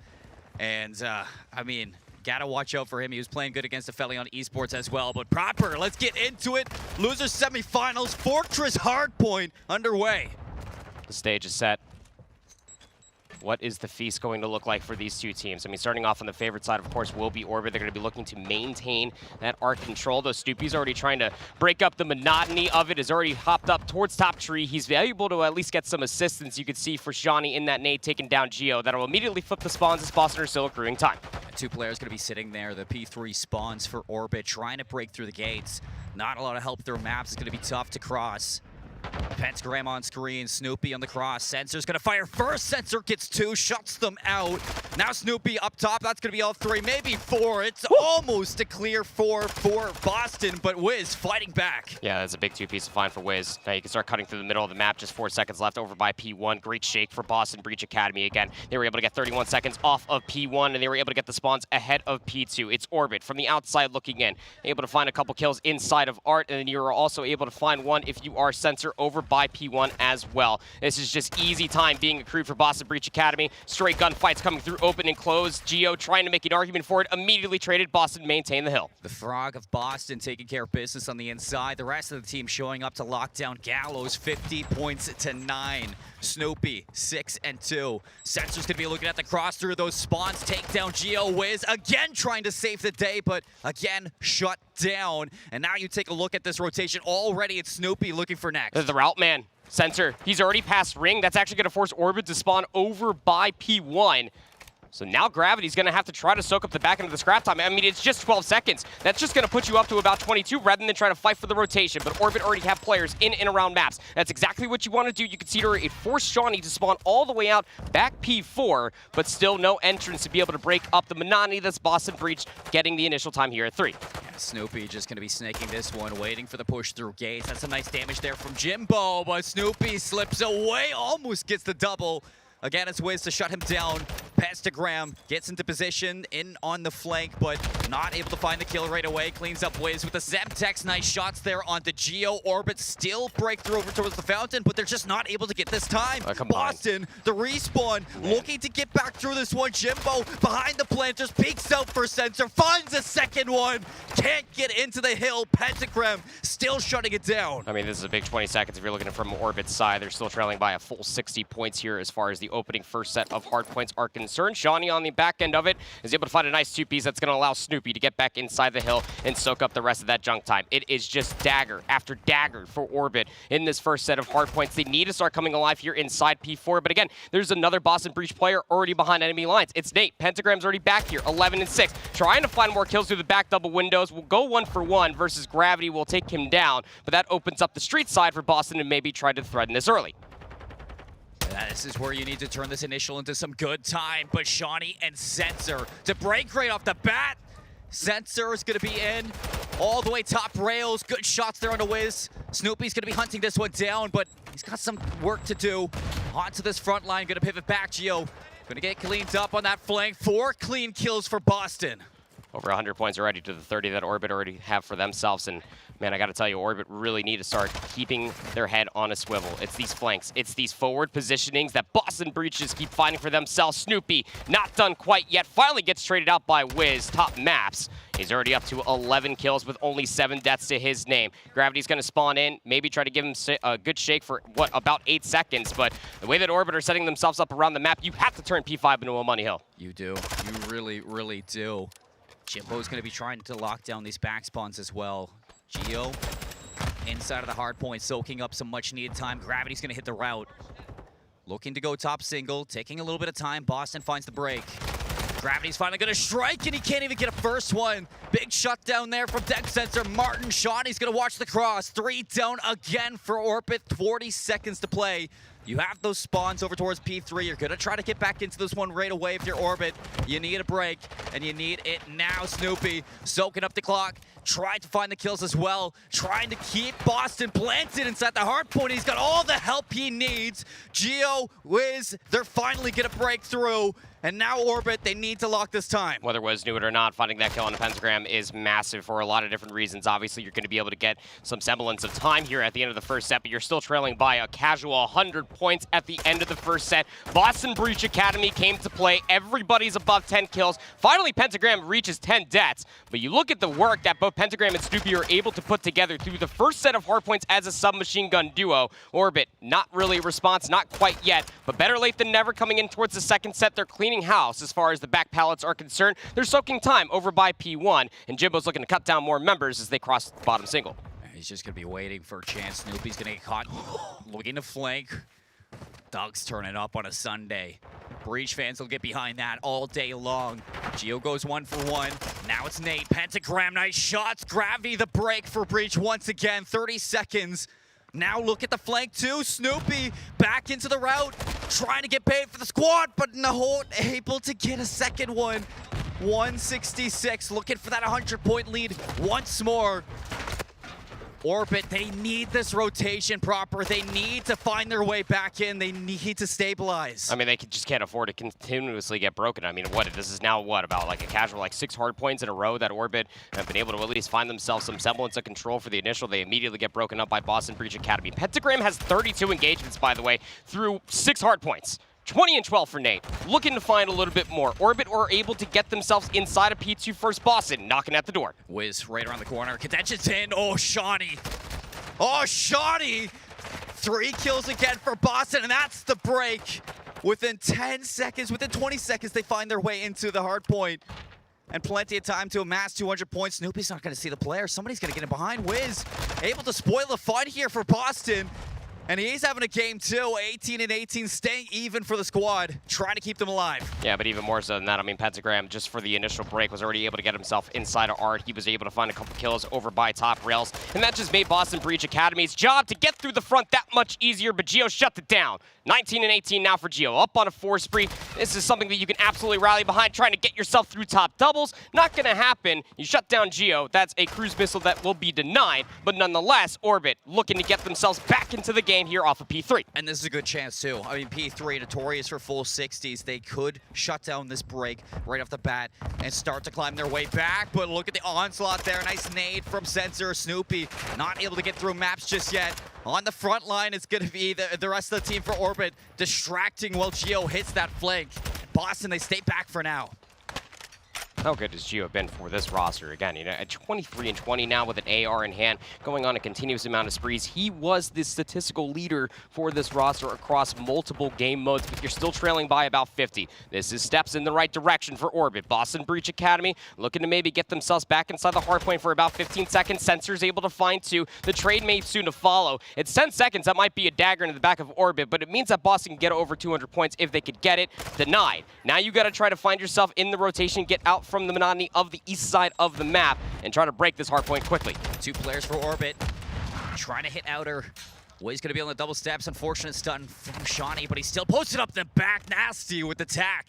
And, I mean, gotta watch out for him. He was playing good against Aphelion Esports as well. But proper, let's get into it. Losers semifinals, Fortress Hardpoint underway. The stage is set. What is the feast going to look like for these two teams? I mean, starting off on the favorite side, of course, will be Orbit. They're going to be looking to maintain that arc control, though Snoopy's already trying to break up the monotony of it, has already hopped up towards top tree. He's able to at least get some assistance, you could see, for Shani in that nade taking down Geo. That'll immediately flip the spawns as Boston are still accruing time. Two players going to be sitting there. The P3 spawns for Orbit, trying to break through the gates. Not a lot of help through maps. It's going to be tough to cross. Pentagram on screen, Snoopy on the cross. Sensor's gonna fire first. Sensor gets 2, shuts them out. Now Snoopy up top. That's gonna be all 3, maybe 4. It's almost a clear 4 for Boston, but Wiz fighting back. Yeah, that's a big 2-piece of fine for Wiz. Now you can start cutting through the middle of the map. Just 4 seconds left over by P1. Great shake for Boston Breach Academy again. They were able to get 31 seconds off of P1, and they were able to get the spawns ahead of P2. It's Orbit from the outside looking in. Able to find a couple kills inside of Art, and then you're also able to find one if you are Sensor over by P1 as well. This is just easy time being accrued for Boston Breach Academy. Straight gunfights coming through open and closed. Geo trying to make an argument for it. Immediately traded. Boston maintain the hill. The Frog of Boston taking care of business on the inside. The rest of the team showing up to lock down Gallows. 50 points to 9. Snoopy 6 and 2. Sensor's gonna be looking at the cross through those spawns. Take down Geo. Wiz again trying to save the day, but again shut down. And now you take a look at this rotation. Already it's Snoopy looking for next. The route man. Sensor, he's already past Ring. That's actually going to force Orbit to spawn over by P1. So now Gravity's going to have to try to soak up the back end of the scrap time. I mean, it's just 12 seconds. That's just going to put you up to about 22 rather than try to fight for the rotation. But Orbit already have players in and around maps. That's exactly what you want to do. You can see it forced Shawnee to spawn all the way out back P4, but still no entrance to be able to break up the monotony that's Boston Breach, getting the initial time here at 3. Yeah, Snoopy just going to be snaking this one, waiting for the push through gates. That's some nice damage there from Jimbo, but Snoopy slips away, almost gets the double. Again, it's Wiz to shut him down. Pentagram gets into position in on the flank, but not able to find the kill right away. Cleans up Wiz with the Zemtex. Nice shots there onto Geo. Orbit still breakthrough over towards the fountain, but they're just not able to get this time. Boston, the respawn, looking to get back through this one. Jimbo behind the planters, peeks out for Sensor, finds a second one. Can't get into the hill. Pentagram still shutting it down. I mean, this is a big 20 seconds if you're looking at it from Orbit's side. They're still trailing by a full 60 points here as far as the opening first set of hard points are concerned. Shawnee on the back end of it is able to find a nice 2-piece that's going to allow Snoopy to get back inside the hill and soak up the rest of that junk time. It is just dagger after dagger for Orbit in this first set of hard points. They need to start coming alive here inside P4, but again, there's another Boston Breach player already behind enemy lines. It's Nate. Pentagram's already back here, 11 and 6. Trying to find more kills through the back double windows. Will go 1-for-1 versus Gravity will take him down, but that opens up the street side for Boston and maybe try to threaten this early. This is where you need to turn this initial into some good time, but Shawnee and Sensor to break right off the bat. Sensor is going to be in all the way top rails. Good shots there on the Wiz. Snoopy's going to be hunting this one down, but he's got some work to do. Onto this front line, going to pivot back. Geo going to get cleaned up on that flank. 4 clean kills for Boston. Over 100 points already to the 30 that Orbit already have for themselves. And man, I got to tell you, Orbit really need to start keeping their head on a swivel. It's these flanks. It's these forward positionings that Boston Breaches keep fighting for themselves. Snoopy, not done quite yet. Finally gets traded out by Wiz. Top maps. He's already up to 11 kills with only 7 deaths to his name. Gravity's going to spawn in, maybe try to give him a good shake for, what, about 8 seconds. But the way that Orbit are setting themselves up around the map, you have to turn P5 into a money hill. You do. You really, really do. Jimbo's going to be trying to lock down these back spawns as well. Geo inside of the hard point, soaking up some much-needed time. Gravity's going to hit the route. Looking to go top single, taking a little bit of time. Boston finds the break. Gravity's finally going to strike, and he can't even get a first one. Big shutdown there from Deck Sensor. Martin Shawnee's going to watch the cross. 3 down again for Orbit. 40 seconds to play. You have those spawns over towards P3. You're going to try to get back into this one right away if you're Orbit. You need a break, and you need it now. Snoopy soaking up the clock. Tried to find the kills as well. Trying to keep Boston planted inside the hard point. He's got all the help he needs. Geo, Wiz, they're finally going to break through. And now Orbit, they need to lock this time. Whether Wiz knew it or not, finding that kill on the Pentagram is massive for a lot of different reasons. Obviously, you're going to be able to get some semblance of time here at the end of the first set, but you're still trailing by a casual 100 points at the end of the first set. Boston Breach Academy came to play. Everybody's above 10 kills. Finally, Pentagram reaches 10 deaths, but you look at the work that both Pentagram and Snoopy are able to put together through the first set of hardpoints as a submachine gun duo. Orbit, not really a response, not quite yet, but better late than never coming in towards the second set. They're cleaning house as far as the back pallets are concerned. They're soaking time over by P1, and Jimbo's looking to cut down more members as they cross the bottom single. He's just going to be waiting for a chance. Snoopy's going to get caught looking to flank. Doug's turning up on a Sunday. Breach fans will get behind that all day long. Geo goes 1 for 1. Now it's Nate. Pentagram, nice shots. Gravity the break for Breach once again. 30 seconds. Now look at the flank too. Snoopy back into the route. Trying to get paid for the squad, but no, able to get a second one. 166, looking for that 100-point lead once more. Orbit, they need this rotation proper. They need to find their way back in. They need to stabilize. I mean, they just can't afford to continuously get broken. I mean, this is now about like a casual 6 hard points in a row that Orbit have been able to at least find themselves some semblance of control for the initial. They immediately get broken up by Boston Breach Academy. Pentagram has 32 engagements, by the way, through 6 hard points. 20 and 12 for Nate. Looking to find a little bit more. Orbit are able to get themselves inside of P2 first. Boston knocking at the door. Wiz right around the corner. Contention's in. Oh, Shawnee. Oh, Shawnee. 3 kills again for Boston, and that's the break. Within 10 seconds, within 20 seconds, they find their way into the hard point. And plenty of time to amass 200 points. Snoopy's not going to see the player. Somebody's going to get in behind. Wiz able to spoil the fun here for Boston. And he's having a game too, 18 and 18, staying even for the squad, trying to keep them alive. Yeah, but even more so than that, I mean, Pentagram, just for the initial break, was already able to get himself inside of Art. He was able to find a couple kills over by top rails, and that just made Boston Breach Academy's job to get through the front that much easier, but Geo shut it down. 19 and 18 now for Geo, up on a 4 spree. This is something that you can absolutely rally behind, trying to get yourself through top doubles. Not gonna happen. You shut down Geo. That's a cruise missile that will be denied, but nonetheless, Orbit looking to get themselves back into the game here off of P3. And this is a good chance too. I mean, P3 notorious for full 60s. They could shut down this break right off the bat and start to climb their way back, but look at the onslaught there. Nice nade from Sensor. Snoopy not able to get through maps just yet. On the front line, it's going to be the rest of the team for Orbit, distracting while Geo hits that flank. Boston, they stay back for now. How good has Geo been for this roster? Again, you know, at 23 and 20 now with an AR in hand, going on a continuous amount of sprees. He was the statistical leader for this roster across multiple game modes, but you're still trailing by about 50. This is steps in the right direction for Orbit. Boston Breach Academy looking to maybe get themselves back inside the hardpoint for about 15 seconds. Sensor's able to find 2. The trade may soon to follow. It's 10 seconds. That might be a dagger into the back of Orbit, but it means that Boston can get over 200 points if they could get it. Denied. Now you got to try to find yourself in the rotation, get out from the monotony of the east side of the map, and try to break this hardpoint quickly. 2 players for Orbit, trying to hit outer. Wiz going to be on the double steps. Unfortunate stun from Shawnee, but he's still posted up the back. Nasty with the tack.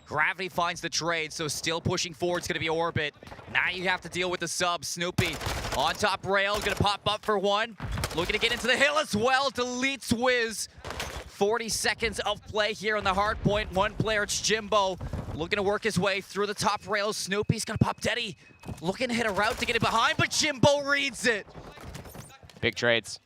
Gravity finds the trade, so still pushing forward. It's going to be Orbit. Now you have to deal with the sub. Snoopy on top rail, going to pop up for 1. Looking to get into the hill as well. Deletes Wiz. 40 seconds of play here on the hard point. 1 player, it's Jimbo, looking to work his way through the top rails. Snoopy's gonna pop Deddy, looking to hit a route to get it behind, but Jimbo reads it. Big trades.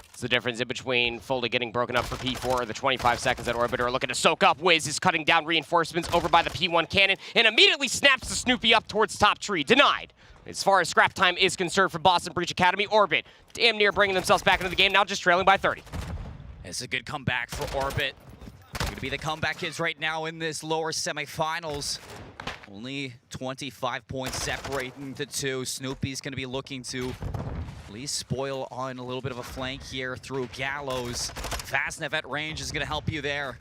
It's the difference in between fully getting broken up for P4 or the 25 seconds that Orbit are looking to soak up. Wiz is cutting down reinforcements over by the P1 cannon and immediately snaps the Snoopy up towards top tree. Denied. As far as scrap time is concerned for Boston Breach Academy, Orbit damn near bringing themselves back into the game, now just trailing by 30. It's a good comeback for Orbit. Going to be the comeback kids right now in this lower semifinals. Only 25 points separating the 2. Snoopy's going to be looking to at least spoil on a little bit of a flank here through Gallows. Fastnev at range is going to help you there.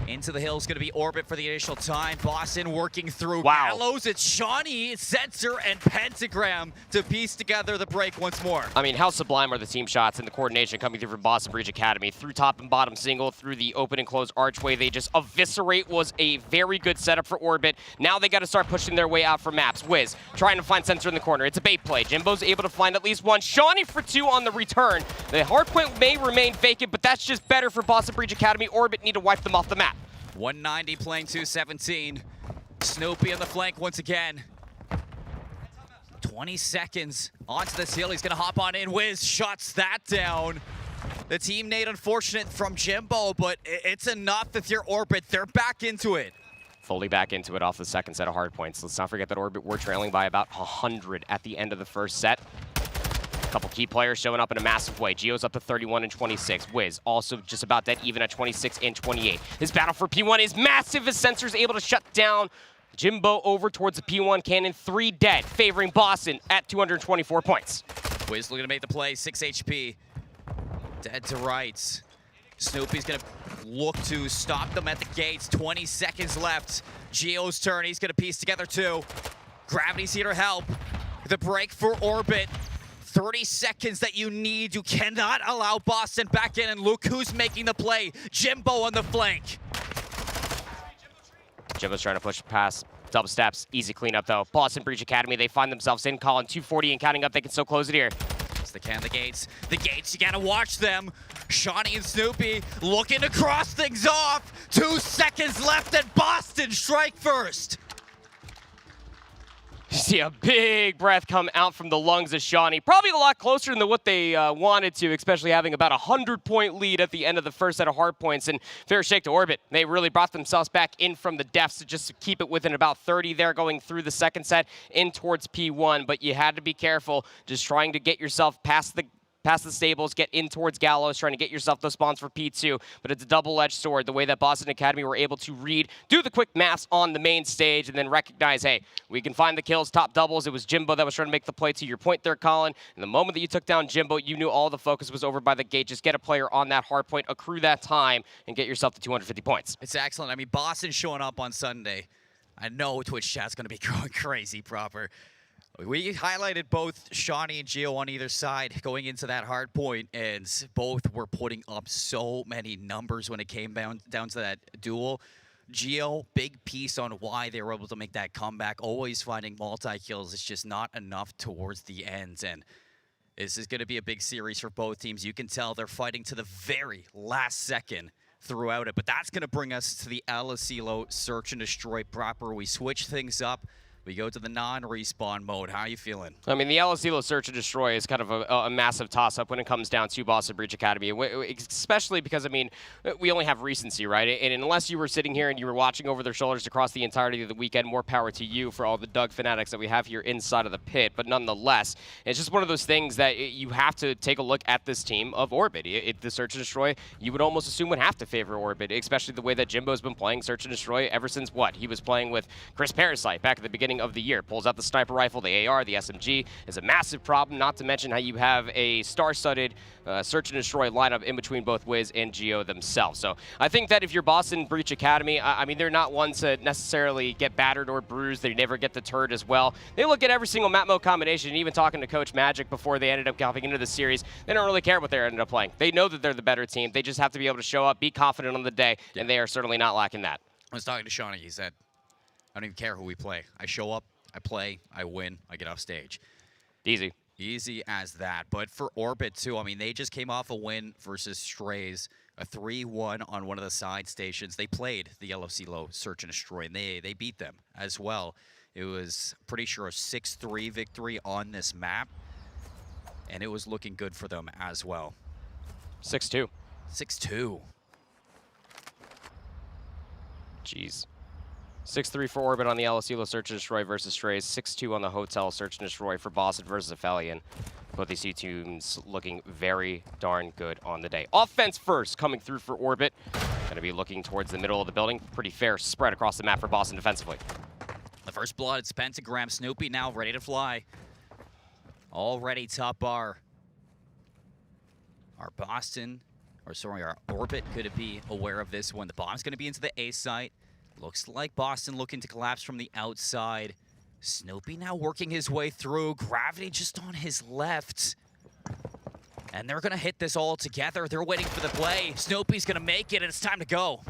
Into the hill is going to be Orbit for the initial time. Boston working through Gallows. It's Shawnee, it's Sensor, and Pentagram to piece together the break once more. I mean, how sublime are the team shots and the coordination coming through from Boston Breach Academy. Through top and bottom single, through the open and close archway. They just eviscerate. Was a very good setup for Orbit. Now they got to start pushing their way out for maps. Wiz trying to find Sensor in the corner. It's a bait play. Jimbo's able to find at least 1. Shawnee for 2 on the return. The hardpoint may remain vacant, but that's just better for Boston Breach Academy. Orbit need to wipe them off the map. 190 playing 217. Snoopy on the flank once again. 20 seconds onto this hill. He's going to hop on in. Wiz shuts that down. The team nade unfortunate from Jimbo, but it's enough if you're Orbit. They're back into it. Fully back into it off the second set of hard points. Let's not forget that Orbit were trailing by about 100 at the end of the first set. A couple key players showing up in a massive way. Gio's up to 31 and 26. Wiz also just about dead even at 26 and 28. His battle for P1 is massive as Sensor's able to shut down Jimbo over towards the P1 cannon. 3 dead, favoring Boston at 224 points. Wiz looking to make the play, 6 HP. Dead to rights. Snoopy's gonna look to stop them at the gates. 20 seconds left. Gio's turn, he's gonna piece together 2. Gravity's here to help. The break for Orbit. 30 seconds that you need. You cannot allow Boston back in, and look who's making the play. Jimbo on the flank. Jimbo's trying to push past double steps. Easy cleanup though. Boston Breach Academy, they find themselves in Colin 240 and counting up. They can still close it here. They can, the gates. The gates, you gotta watch them. Shawnee and Snoopy looking to cross things off. 2 seconds left and Boston strike first. You see a big breath come out from the lungs of Shawnee. Probably a lot closer than what they wanted to, especially having about a 100-point lead at the end of the first set of hard points. And fair shake to Orbit. They really brought themselves back in from the deficit just to keep it within about 30 there going through the second set in towards P1. But you had to be careful just trying to get yourself past the stables, get in towards Gallows, trying to get yourself those spawns for P2, but it's a double-edged sword. The way that Boston Academy were able to read, do the quick maths on the main stage, and then recognize, hey, we can find the kills, top doubles. It was Jimbo that was trying to make the play, to your point there, Colin. And the moment that you took down Jimbo, you knew all the focus was over by the gate. Just get a player on that hard point, accrue that time, and get yourself to 250 points. It's excellent. I mean, Boston showing up on Sunday. I know Twitch chat's going to be going crazy proper. We highlighted both Shawnee and Gio on either side going into that hard point, and both were putting up so many numbers when it came down to that duel. Gio, big piece on why they were able to make that comeback, always finding multi-kills. It's just not enough towards the end, and this is going to be a big series for both teams. You can tell they're fighting to the very last second throughout it, but that's going to bring us to the El Asilo Search and Destroy proper. We switch things up. We go to the non-respawn mode. How are you feeling? I mean, the El Asilo Search and Destroy is kind of a massive toss-up when it comes down to Boston Breach Academy, especially because, I mean, we only have recency, right? And unless you were sitting here and you were watching over their shoulders across the entirety of the weekend, more power to you for all the Doug fanatics that we have here inside of the pit. But nonetheless, it's just one of those things that you have to take a look at this team of Orbit. The Search and Destroy, you would almost assume would have to favor Orbit, especially the way that Jimbo's been playing Search and Destroy ever since, what? He was playing with Chris Parasite back at the beginning of the year. Pulls out the sniper rifle, the AR, the SMG is a massive problem, not to mention how you have a star-studded Search and Destroy lineup in between both Wiz and Gio themselves. So I think that if you're Boston Breach Academy, I mean, they're not ones to necessarily get battered or bruised. They never get deterred as well. They look at every single map mode combination, and even talking to Coach Magic before they ended up hopping into the series, they don't really care what they ended up playing. They know that they're the better team. They just have to be able to show up, be confident on the day, and they are certainly not lacking that. I was talking to Shawnee. He said, I don't even care who we play. I show up, I play, I win, I get off stage. Easy. Easy as that. But for Orbit, too, I mean, they just came off a win versus Strays, a 3-1 on one of the side stations. They played the El Asilo Search and Destroy, and they beat them as well. It was, pretty sure, a 6-3 victory on this map, and it was looking good for them as well. 6-2. 6-2. Jeez. 6-3 for Orbit on the El Asilo Search and Destroy versus Strays. 6-2 on the Hotel Search and Destroy for Boston versus Aphelion. Both these two teams looking very darn good on the day. Offense first coming through for Orbit. Going to be looking towards the middle of the building. Pretty fair spread across the map for Boston defensively. The first blood, it's Pentagram. Snoopy now ready to fly. Already top bar. Our Orbit could be aware of this one. The bomb's going to be into the A site. Looks like Boston looking to collapse from the outside. Snoopy now working his way through. Gravity just on his left. And they're going to hit this all together. They're waiting for the play. Snoopy's going to make it, and it's time to go.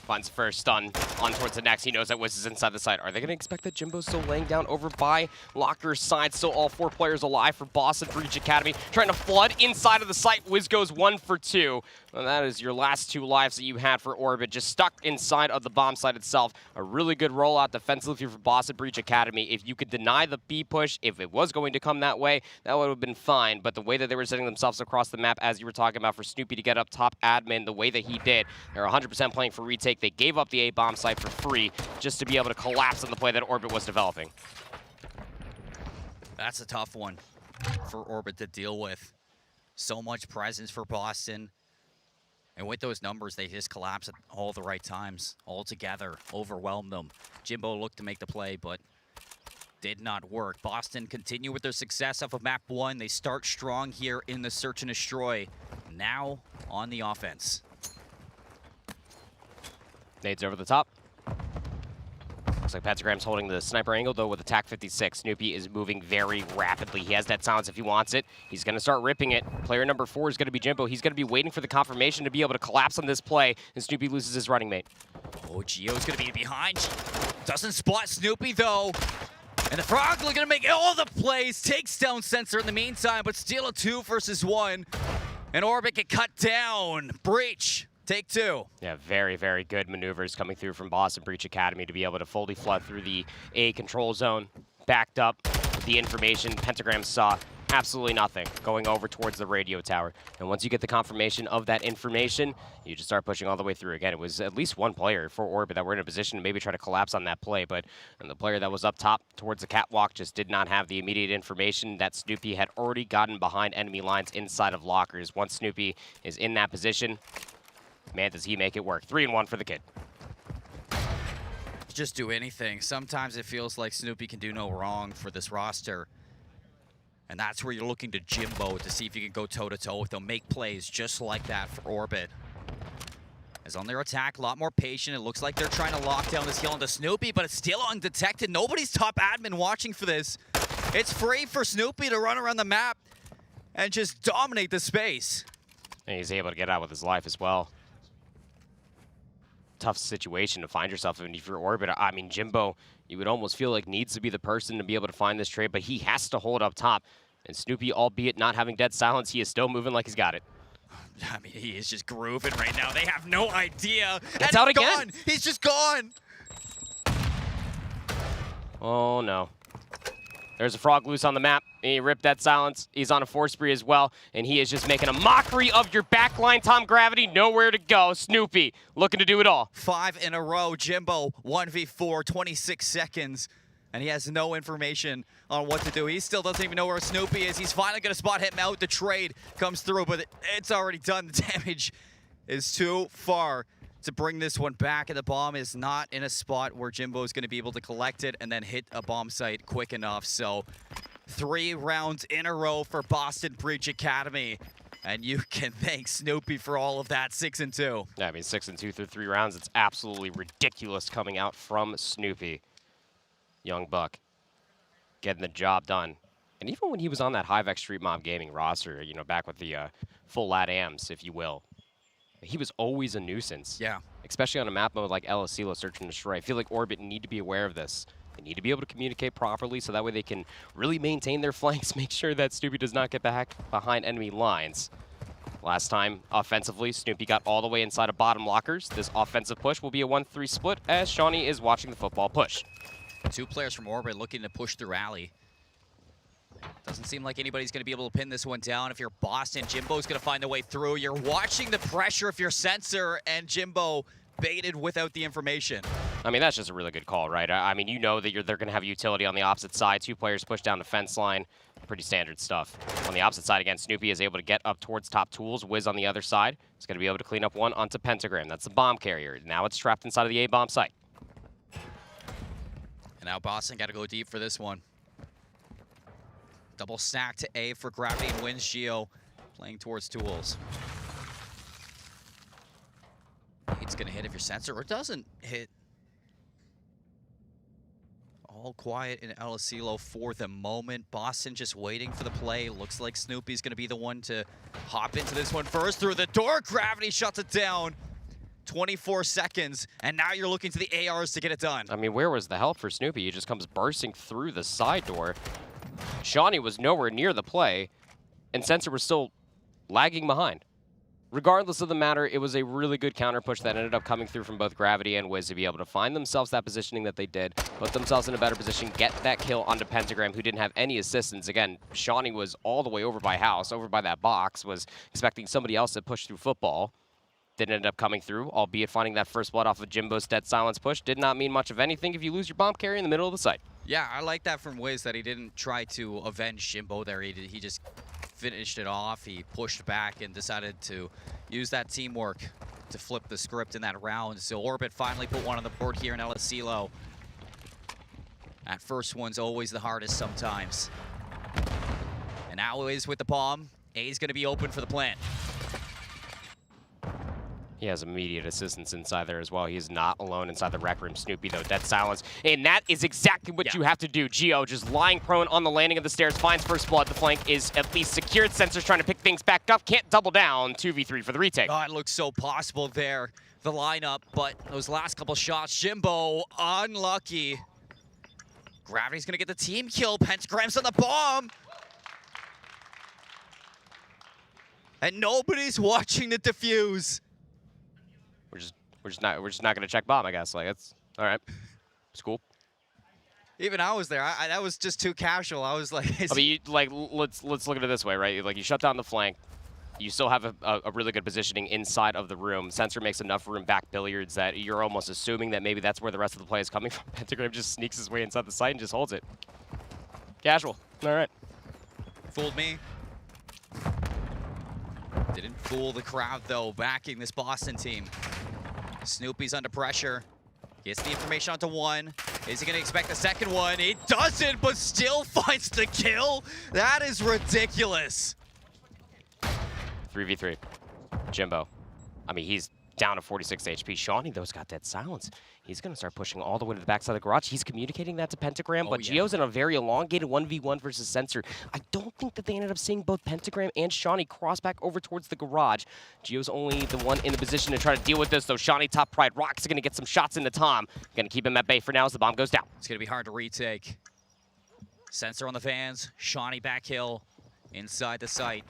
Finds first stun on towards the next. He knows that Wiz is inside the site. Are they going to expect that Jimbo's still laying down over by Locker's side? Still all 4 players alive for Boston Breach Academy. Trying to flood inside of the site. Wiz goes 1 for 2. And that is your last 2 lives that you had for Orbit. Just stuck inside of the bomb site itself. A really good rollout defensively for Boston Breach Academy. If you could deny the B push, if it was going to come that way, that would have been fine. But the way that they were setting themselves across the map, as you were talking about, for Snoopy to get up top admin the way that he did, they're 100% playing for retake. like they gave up the A-bomb site for free just to be able to collapse on the play that Orbit was developing. That's a tough one for Orbit to deal with. So much presence for Boston. And with those numbers, they just collapse at all the right times. All together, overwhelm them. Jimbo looked to make the play, but did not work. Boston continue with their success off of map 1. They start strong here in the search and destroy. Now on the offense. Nades over the top. Looks like Pentagram's holding the sniper angle, though, with attack 56. Snoopy is moving very rapidly. He has that silence if he wants it. He's going to start ripping it. Player number 4 is going to be Jimbo. He's going to be waiting for the confirmation to be able to collapse on this play, and Snoopy loses his running mate. Oh, Gio's going to be behind. Doesn't spot Snoopy, though. And the Frog looking to make all the plays. Takes down Sensor in the meantime, but still a 2 versus 1. And Orbit get cut down. Breach. Take 2. Yeah, very, very good maneuvers coming through from Boston Breach Academy to be able to fully flood through the A control zone. Backed up with the information. Pentagram saw absolutely nothing going over towards the radio tower. And once you get the confirmation of that information, you just start pushing all the way through. Again, it was at least one player for Orbit that were in a position to maybe try to collapse on that play, but the player that was up top towards the catwalk just did not have the immediate information that Snoopy had already gotten behind enemy lines inside of lockers. Once Snoopy is in that position, man, does he make it work. 3-1 for the kid. Just do anything. Sometimes it feels like Snoopy can do no wrong for this roster. And that's where you're looking to Jimbo to see if you can go toe-to-toe with them, make plays just like that for Orbit. As on their attack, a lot more patient. It looks like they're trying to lock down this heal onto Snoopy, but it's still undetected. Nobody's top admin watching for this. It's free for Snoopy to run around the map and just dominate the space. And he's able to get out with his life as well. Tough situation to find yourself in if you're Orbit. I mean, Jimbo, you would almost feel like needs to be the person to be able to find this trade, but he has to hold up top. And Snoopy, albeit not having dead silence, he is still moving like he's got it. I mean, he is just grooving right now. They have no idea. It's out again. Gone. He's just gone. Oh, no. There's a Frog loose on the map. He ripped that silence. He's on a force spree as well, and he is just making a mockery of your backline, Tom Gravity. Nowhere to go. Snoopy looking to do it all. 5 in a row. Jimbo, 1v4, 26 seconds, and he has no information on what to do. He still doesn't even know where Snoopy is. He's finally going to spot him out. The trade comes through, but it's already done. The damage is too far to bring this one back, and the bomb is not in a spot where Jimbo is going to be able to collect it and then hit a bomb site quick enough. So 3 rounds in a row for Boston Breach Academy, and you can thank Snoopy for all of that. 6-2. Yeah, I mean, 6-2 through 3 rounds. It's absolutely ridiculous coming out from Snoopy. Young Buck getting the job done. And even when he was on that HiVex Street Mob Gaming roster, you know, back with the full lat AMs, if you will, he was always a nuisance. Yeah. Especially on a map mode like El Asilo Search and Destroy. I feel like Orbit need to be aware of this. They need to be able to communicate properly so that way they can really maintain their flanks, make sure that Snoopy does not get back behind enemy lines. Last time, offensively, Snoopy got all the way inside of bottom lockers. This offensive push will be a 1-3 split as Shawnee is watching the football push. 2 players from Orbit looking to push through alley. Doesn't seem like anybody's going to be able to pin this one down. If you're Boston, Jimbo's going to find a way through. You're watching the pressure if you're Sensor, and Jimbo baited without the information. I mean, that's just a really good call, right? I mean, you know that they're going to have utility on the opposite side. 2 players push down the fence line. Pretty standard stuff. On the opposite side, again, Snoopy is able to get up towards top tools. Wiz on the other side is going to be able to clean up one onto Pentagram. That's the bomb carrier. Now it's trapped inside of the A-bomb site. And now Boston got to go deep for this one. Double stack to A for Gravity and wins Gio, playing towards tools. It's going to hit if you're Sensor, or doesn't hit. All quiet in El Asilo for the moment. Boston just waiting for the play. Looks like Snoopy's going to be the one to hop into this one first. Through the door, Gravity shuts it down. 24 seconds, and now you're looking to the ARs to get it done. I mean, where was the help for Snoopy? He just comes bursting through the side door. Shawnee was nowhere near the play, and Sensor was still lagging behind. Regardless of the matter, it was a really good counter push that ended up coming through from both Gravity and Wiz to be able to find themselves that positioning that they did, put themselves in a better position, get that kill onto Pentagram, who didn't have any assistance. Again, Shawnee was all the way over by house, over by that box, was expecting somebody else to push through football. Didn't end up coming through, albeit finding that first blood off of Jimbo's Dead Silence push did not mean much of anything if you lose your bomb carry in the middle of the site. Yeah, I like that from Wiz, that he didn't try to avenge Jimbo there. He just finished it off. He pushed back and decided to use that teamwork to flip the script in that round. So Orbit finally put one on the board here in El Asilo. That first one's always the hardest sometimes. And now Wiz with the bomb. A's going to be open for the plant. He has immediate assistance inside there as well. He's not alone inside the rec room. Snoopy, though, Dead Silence. And that is exactly what you have to do. Gio just lying prone on the landing of the stairs, finds first blood. The flank is at least secured. Sensor's trying to pick things back up. Can't double down. 2v3 for the retake. Oh, it looks so possible there, the lineup. But those last couple shots, Jimbo, unlucky. Gravity's going to get the team kill. Pentagram's on the bomb. And nobody's watching the defuse. We're just not gonna check bomb, I guess. Like, it's all right. It's cool. Even I was there. That was just too casual. I was like, I mean, let's look at it this way, right? Like, you shut down the flank. You still have a really good positioning inside of the room. Sensor makes enough room back billiards that you're almost assuming that maybe that's where the rest of the play is coming from. Pentagram just sneaks his way inside the site and just holds it. Casual. All right. Fooled me. Didn't fool the crowd, though, backing this Boston team. Snoopy's under pressure. Gets the information onto one. Is he going to expect the second one? He doesn't, but still finds the kill. That is ridiculous. 3v3. Jimbo. I mean, he's down to 46 HP. Shawnee, though, has got Dead Silence. He's going to start pushing all the way to the backside of the garage. He's communicating that to Pentagram, but Gio's in a very elongated 1v1 versus Sensor. I don't think that they ended up seeing both Pentagram and Shawnee cross back over towards the garage. Gio's only the one in the position to try to deal with this, though. Shawnee top Pride Rock's going to get some shots into Tom. Going to keep him at bay for now as the bomb goes down. It's going to be hard to retake. Sensor on the fans. Shawnee back hill inside the site.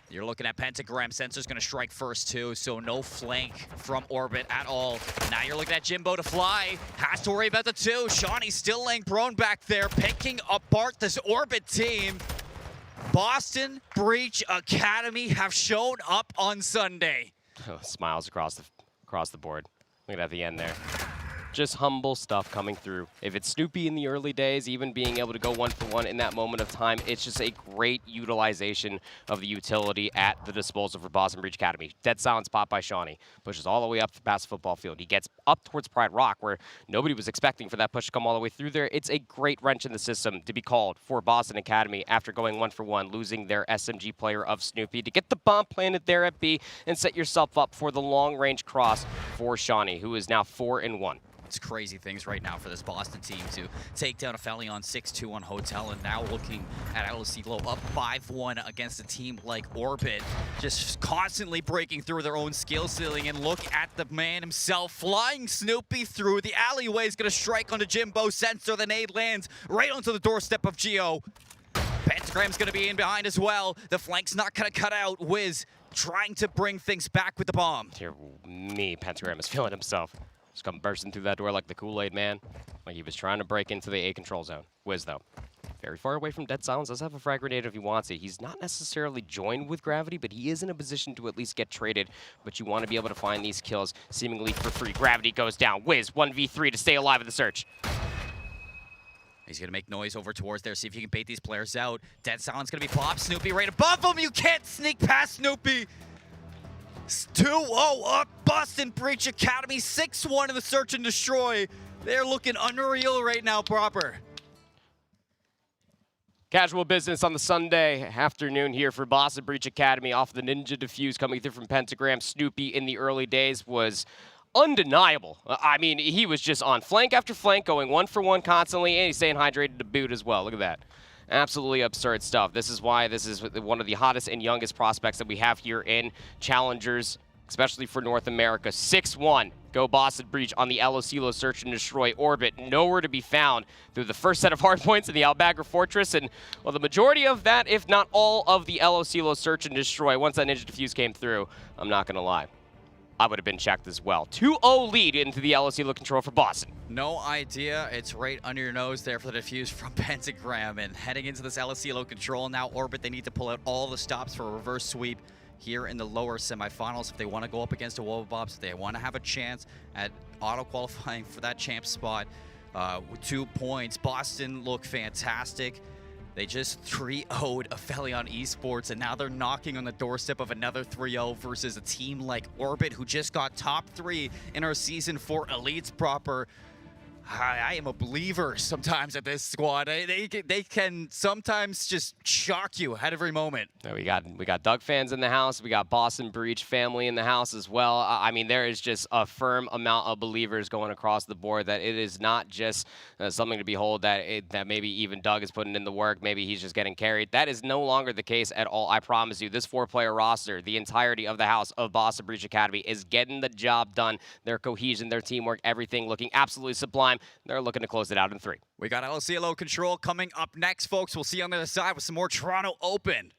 You're looking at Pentagram. Sensor's going to strike first, too, so no flank from Orbit at all. Now you're looking at Jimbo to fly. Has to worry about the two. Shawnee still laying prone back there, picking apart this Orbit team. Boston Breach Academy have shown up on Sunday. Oh, smiles across the board. Look at the end there. Just humble stuff coming through. If it's Snoopy in the early days, even being able to go 1-for-1 in that moment of time, it's just a great utilization of the utility at the disposal for Boston Breach Academy. Dead Silence pop by Shawnee. Pushes all the way up past the football field. He gets up towards Pride Rock, where nobody was expecting for that push to come all the way through there. It's a great wrench in the system to be called for Boston Academy after going 1-for-1, losing their SMG player of Snoopy, to get the bomb planted there at B and set yourself up for the long-range cross for Shawnee, who is now 4-1. It's crazy things right now for this Boston team to take down a Felion 6-2 on Hotel, and now looking at El Asilo up 5-1 against a team like Orbit, just constantly breaking through their own skill ceiling. And look at the man himself, flying Snoopy through the alleyway. Is going to strike onto Jimbo. Sensor, the nade lands right onto the doorstep of Gio. Pentagram's going to be in behind as well. The flank's not going to cut out. Wiz trying to bring things back with the bomb. Here, Pentagram is feeling himself. Just come bursting through that door like the Kool-Aid man, like he was trying to break into the A control zone. Wiz, though, very far away from Dead Silence, does have a frag grenade if he wants it. He's not necessarily joined with Gravity, but he is in a position to at least get traded. But you want to be able to find these kills seemingly for free. Gravity goes down. Wiz, 1v3 to stay alive in the search. He's going to make noise over towards there, see if he can bait these players out. Dead Silence going to be popped. Snoopy right above him. You can't sneak past Snoopy. 2-0 up, Boston Breach Academy, 6-1 in the search and destroy. They're looking unreal right now proper. Casual business on the Sunday afternoon here for Boston Breach Academy off the Ninja Defuse coming through from Pentagram. Snoopy in the early days was undeniable. I mean, he was just on flank after flank, going 1-for-1 constantly, and he's staying hydrated to boot as well. Look at that. Absolutely absurd stuff. This is why this is one of the hottest and youngest prospects that we have here in Challengers, especially for North America. 6-1. Go Boston Breach on the El Asilo Search and Destroy. Orbit nowhere to be found through the first set of hardpoints in the Albagra Fortress. And, well, the majority of that, if not all of the El Asilo Search and Destroy, once that Ninja Defuse came through, I'm not going to lie, I would have been checked as well. 2-0 lead into the El Asilo control for Boston. No idea. It's right under your nose there for the defuse from Pentagram. And heading into this El Asilo control, now Orbit, they need to pull out all the stops for a reverse sweep. here in the lower semifinals if they want to go up against the Wobbuffs, if they want to have a chance at auto-qualifying for that champ spot. With 2 points, Boston look fantastic. They just 3-0'd Aphelion Esports, and now they're knocking on the doorstep of another 3-0 versus a team like Orbit, who just got top 3 in our Season 4 Elites proper. I am a believer sometimes at this squad. They can sometimes just shock you at every moment. We got Doug fans in the house. We got Boston Breach family in the house as well. I mean, there is just a firm amount of believers going across the board that it is not just something to behold that maybe even Doug is putting in the work. Maybe he's just getting carried. That is no longer the case at all. I promise you, this 4-player roster, the entirety of the house of Boston Breach Academy is getting the job done. Their cohesion, their teamwork, everything looking absolutely sublime. They're looking to close it out in 3. We got LCLO Control coming up next, folks. We'll see you on the other side with some more Toronto Open.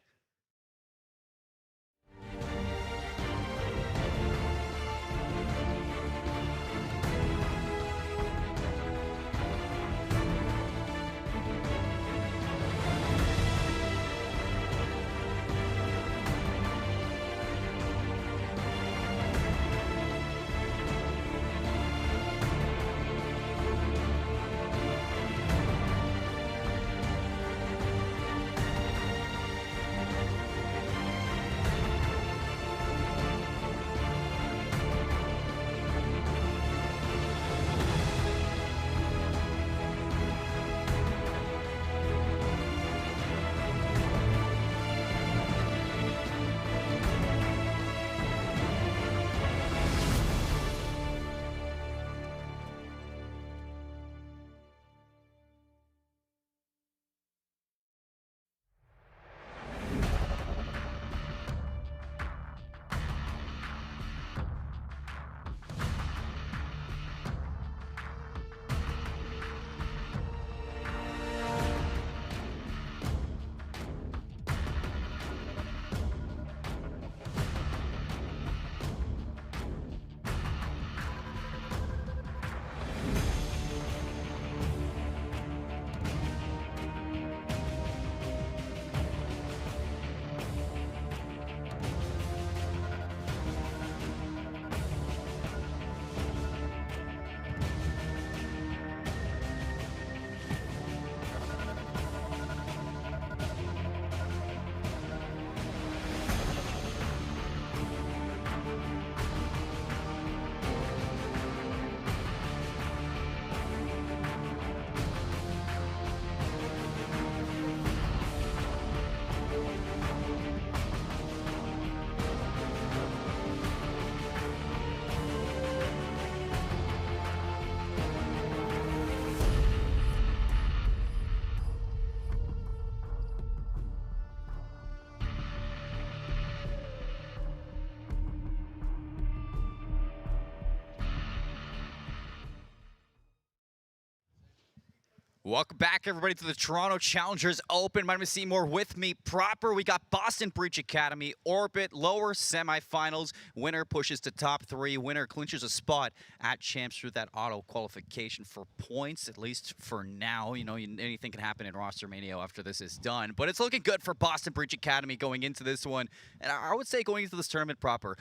Welcome back, everybody, to the Toronto Challengers Open. My name is Seymour. With me proper, we got Boston Breach Academy, Orbit, lower semifinals. Winner pushes to top 3. Winner clinches a spot at champs through that auto qualification for points, at least for now. You know, anything can happen in Roster Mania after this is done. But it's looking good for Boston Breach Academy going into this one. And I would say going into this tournament proper,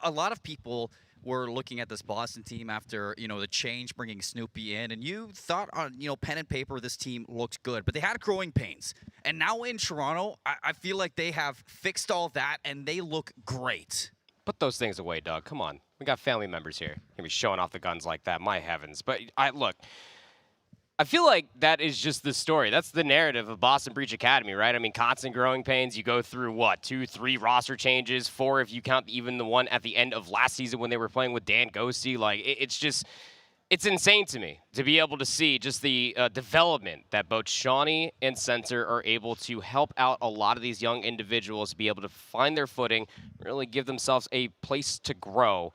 a lot of people were looking at this Boston team after, you know, the change, bringing Snoopy in, and you thought on, you know, pen and paper this team looked good, but they had growing pains. And now in Toronto, I feel like they have fixed all that, and they look great. Put those things away, Doug. Come on. We got family members here. Gonna be showing off the guns like that. My heavens. But look, I feel like that is just the story. That's the narrative of Boston Breach Academy, right? I mean, constant growing pains. You go through, what, 2, 3 roster changes, 4 if you count even the one at the end of last season when they were playing with Dan Ghosty. Like, it's just, it's insane to me to be able to see just the development that both Shawnee and Censor are able to help out a lot of these young individuals to be able to find their footing, really give themselves a place to grow,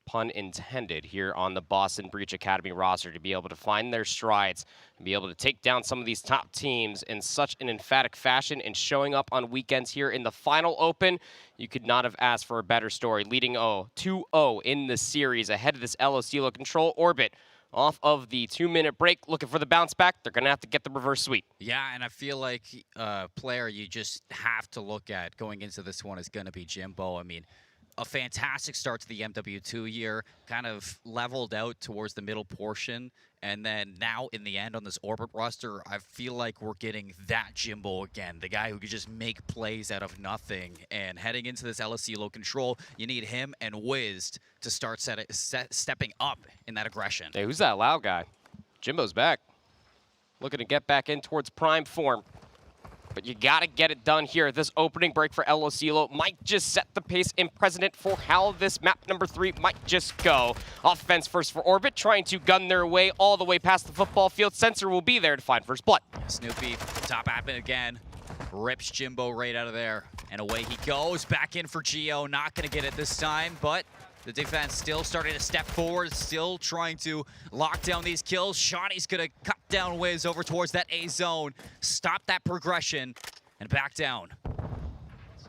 pun intended, here on the Boston Breach Academy roster, to be able to find their strides and be able to take down some of these top teams in such an emphatic fashion and showing up on weekends here in the final open. You could not have asked for a better story, leading 2-0 in the series ahead of this LOCLO Control Orbit off of the 2-minute break, looking for the bounce back. They're going to have to get the reverse sweep. Yeah, and I feel like a player you just have to look at going into this one is going to be Jimbo. I mean, a fantastic start to the MW2 year, kind of leveled out towards the middle portion, and then now in the end on this Orbit roster, I feel like we're getting that Jimbo again, the guy who could just make plays out of nothing. And heading into this LSC low control, you need him and Wiz to start stepping up in that aggression. Hey, who's that loud guy? Jimbo's back. Looking to get back in towards prime form. But you got to get it done here. This opening break for El Osilo might just set the pace and precedent for how this map number 3 might just go. Offense first for Orbit, trying to gun their way all the way past the football field. Sensor will be there to find first blood. Snoopy, top admin again. Rips Jimbo right out of there. And away he goes. Back in for Geo. Not going to get it this time, but the defense still starting to step forward, still trying to lock down these kills. Shawnee's going to cut down Wiz over towards that A zone, stop that progression, and back down.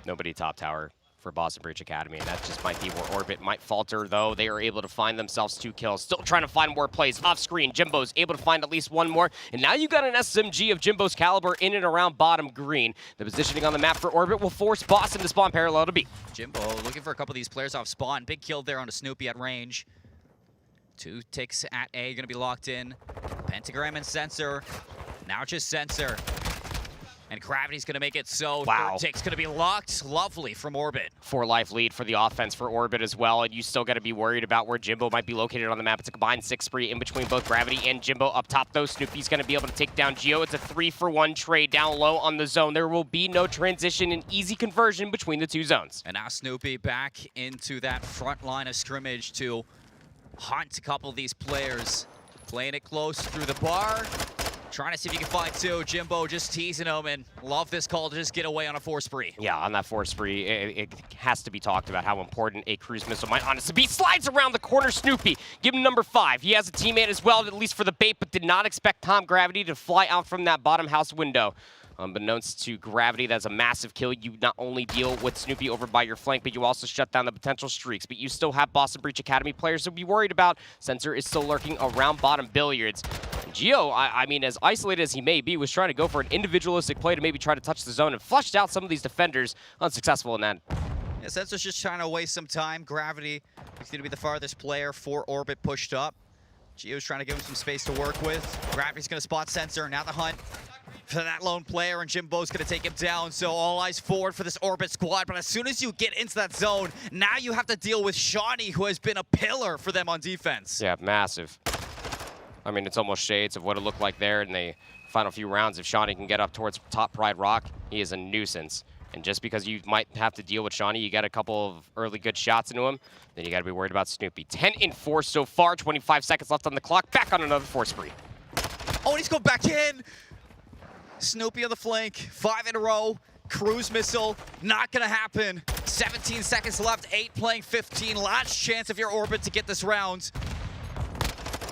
Nobody top tower for Boston Breach Academy, and that just might be where Orbit might falter, though. They are able to find themselves 2 kills. Still trying to find more plays off screen. Jimbo's able to find at least 1 more, and now you got an SMG of Jimbo's caliber in and around bottom green. The positioning on the map for Orbit will force Boston to spawn parallel to B. Jimbo looking for a couple of these players off spawn. Big kill there on a Snoopy at range. 2 ticks at A, gonna be locked in. Pentagram and Sensor. Now just Sensor. And Gravity's gonna make it so. Wow. 3rd tick's gonna be locked. Lovely from Orbit. 4-life lead for the offense for Orbit as well, and you still got to be worried about where Jimbo might be located on the map. It's a combined 6 spree in between both Gravity and Jimbo. Up top, though, Snoopy's going to be able to take down Geo. It's a 3-for-1 trade down low on the zone. There will be no transition and easy conversion between the 2 zones. And now Snoopy back into that front line of scrimmage to hunt a couple of these players. Playing it close through the bar. Trying to see if you can find 2. Jimbo just teasing him, and love this call to just get away on a 4 spree. Yeah, on that 4 spree, it has to be talked about how important a cruise missile might honestly be. Slides around the corner, Snoopy. Give him number 5. He has a teammate as well, at least for the bait, but did not expect Tom Gravity to fly out from that bottom house window. Unbeknownst to Gravity, that's a massive kill. You not only deal with Snoopy over by your flank, but you also shut down the potential streaks. But you still have Boston Breach Academy players to be worried about. Sensor is still lurking around bottom billiards. Geo, I mean, as isolated as he may be, was trying to go for an individualistic play to maybe try to touch the zone and flushed out some of these defenders. Unsuccessful in that. Yeah, Sensor's just trying to waste some time. Gravity is going to be the farthest player for Orbit pushed up. Geo's trying to give him some space to work with. Gravity's going to spot Sensor. Now the hunt for that lone player, and Jimbo's going to take him down. So all eyes forward for this Orbit squad. But as soon as you get into that zone, now you have to deal with Shawnee, who has been a pillar for them on defense. Yeah, massive. I mean, it's almost shades of what it looked like there in the final few rounds. If Shawnee can get up towards top Pride Rock, he is a nuisance. And just because you might have to deal with Shawnee, you get a couple of early good shots into him, then you got to be worried about Snoopy. 10 and 4 so far, 25 seconds left on the clock. Back on another 4 spree. Oh, and he's going back in. Snoopy on the flank, 5 in a row. Cruise missile, not gonna happen. 17 seconds left, 8 playing 15. Last chance of your Orbit to get this round.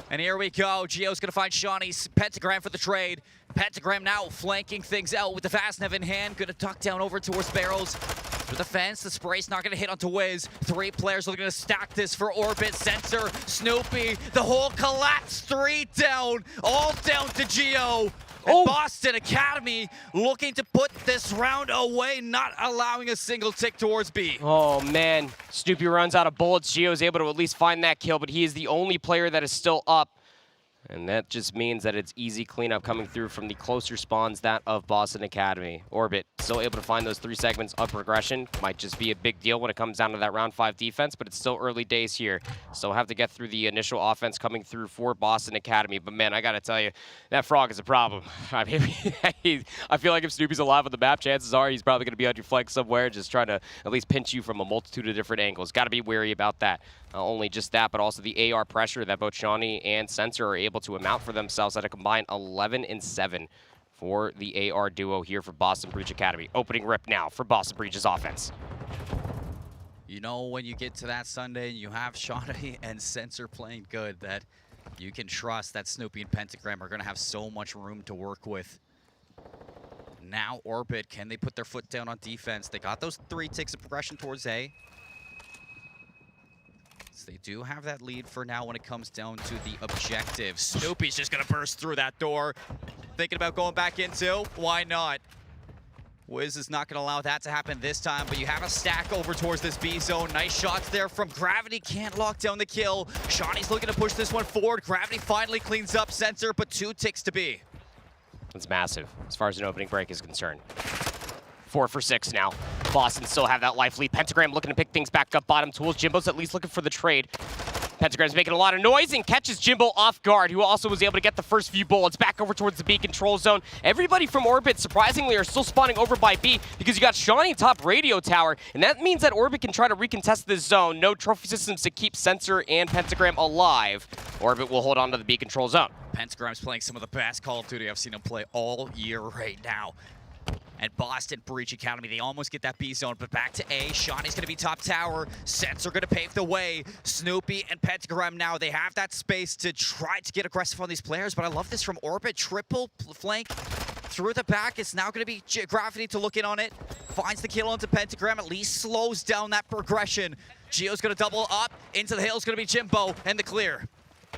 And here we go. Geo's gonna find Shawnee's Pentagram for the trade. Pentagram now flanking things out with the Fastnev in hand. Gonna tuck down over towards Barrels. For the fence, the spray's not gonna hit onto Wiz. 3 players are gonna stack this for Orbit. Sensor, Snoopy, the whole collapse. 3 down, all down to Geo. And Boston Academy looking to put this round away, not allowing a single tick towards B. Oh, man. Snoopy runs out of bullets. Geo is able to at least find that kill, but he is the only player that is still up. And that just means that it's easy cleanup coming through from the closer spawns, that of Boston Academy. Orbit still able to find those 3 segments of progression. Might just be a big deal when it comes down to that round 5 defense, but it's still early days here. Still have to get through the initial offense coming through for Boston Academy. But man, I gotta tell you, that frog is a problem. I mean, I feel like if Snoopy's alive on the map, chances are he's probably gonna be on your flank somewhere, just trying to at least pinch you from a multitude of different angles. Gotta be wary about that. Not only just that, but also the AR pressure that both Shawnee and Sensor are able to amount for themselves at a combined 11 and 7 for the AR duo here for Boston Breach Academy. Opening rip now for Boston Breach's offense. You know, when you get to that Sunday and you have Shawnee and Sensor playing good, that you can trust that Snoopy and Pentagram are going to have so much room to work with. Now Orbit, can they put their foot down on defense? They got those 3 ticks of progression towards A. So they do have that lead for now when it comes down to the objective. Snoopy's just gonna burst through that door. Thinking about going back into, why not? Wiz is not gonna allow that to happen this time, but you have a stack over towards this B zone. Nice shots there from Gravity, can't lock down the kill. Shawnee's looking to push this one forward. Gravity finally cleans up Sensor, but 2 ticks to B. It's massive as far as an opening break is concerned. 4 for 6 now. Boston still have that life lead. Pentagram looking to pick things back up bottom. Tools, Jimbo's at least looking for the trade. Pentagram's making a lot of noise and catches Jimbo off guard, who also was able to get the first few bullets back over towards the B control zone. Everybody from Orbit, surprisingly, are still spawning over by B because you got Shawnee top radio tower, and that means that Orbit can try to recontest this zone. No trophy systems to keep Sensor and Pentagram alive. Orbit will hold on to the B control zone. Pentagram's playing some of the best Call of Duty I've seen him play all year right now. And Boston Breach Academy, they almost get that B zone, but back to A. Shawnee's gonna be top tower. Sensor gonna pave the way. Snoopy and Pentagram now, they have that space to try to get aggressive on these players, but I love this from Orbit. Triple flank through the back. It's now gonna be Gravity to look in on it. Finds the kill onto Pentagram, at least slows down that progression. Geo's gonna double up. Into the hill's gonna be Jimbo, and the clear.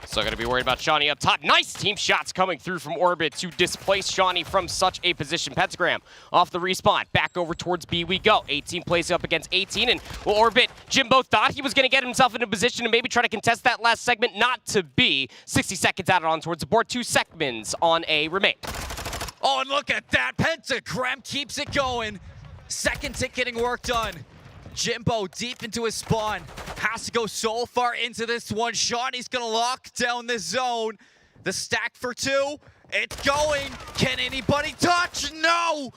Still going to be worried about Shawnee up top. Nice team shots coming through from Orbit to displace Shawnee from such a position. Pentagram off the respawn. Back over towards B we go. 18 plays up against 18. And well, Orbit, Jimbo thought he was going to get himself in a position to maybe try to contest that last segment. Not to be. 60 seconds added on towards the board. 2 segments on A remain. Oh, and look at that. Pentagram keeps it going. Second tick getting work done. Jimbo deep into his spawn. Has to go so far into this one. Shawnee's gonna lock down this zone. The stack for 2. It's going. Can anybody touch? No!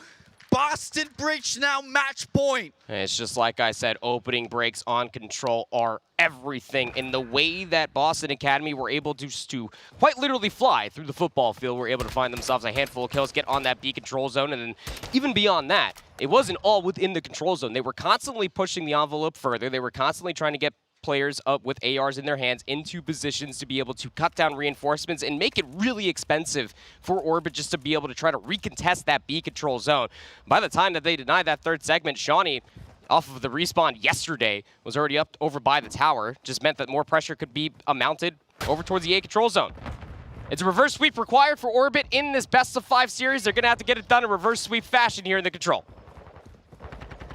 Boston Breach now match point. It's just like I said, opening breaks on control are everything. In the way that Boston Academy were able to quite literally fly through the football field, were able to find themselves a handful of kills, get on that B control zone, and then even beyond that, it wasn't all within the control zone. They were constantly pushing the envelope further. They were constantly trying to get players up with ARs in their hands into positions to be able to cut down reinforcements and make it really expensive for Orbit just to be able to try to recontest that B control zone. By the time that they denied that third segment, Shawnee, off of the respawn yesterday, was already up over by the tower. Just meant that more pressure could be mounted over towards the A control zone. It's a reverse sweep required for Orbit in this best of 5 series. They're going to have to get it done in reverse sweep fashion here in the control.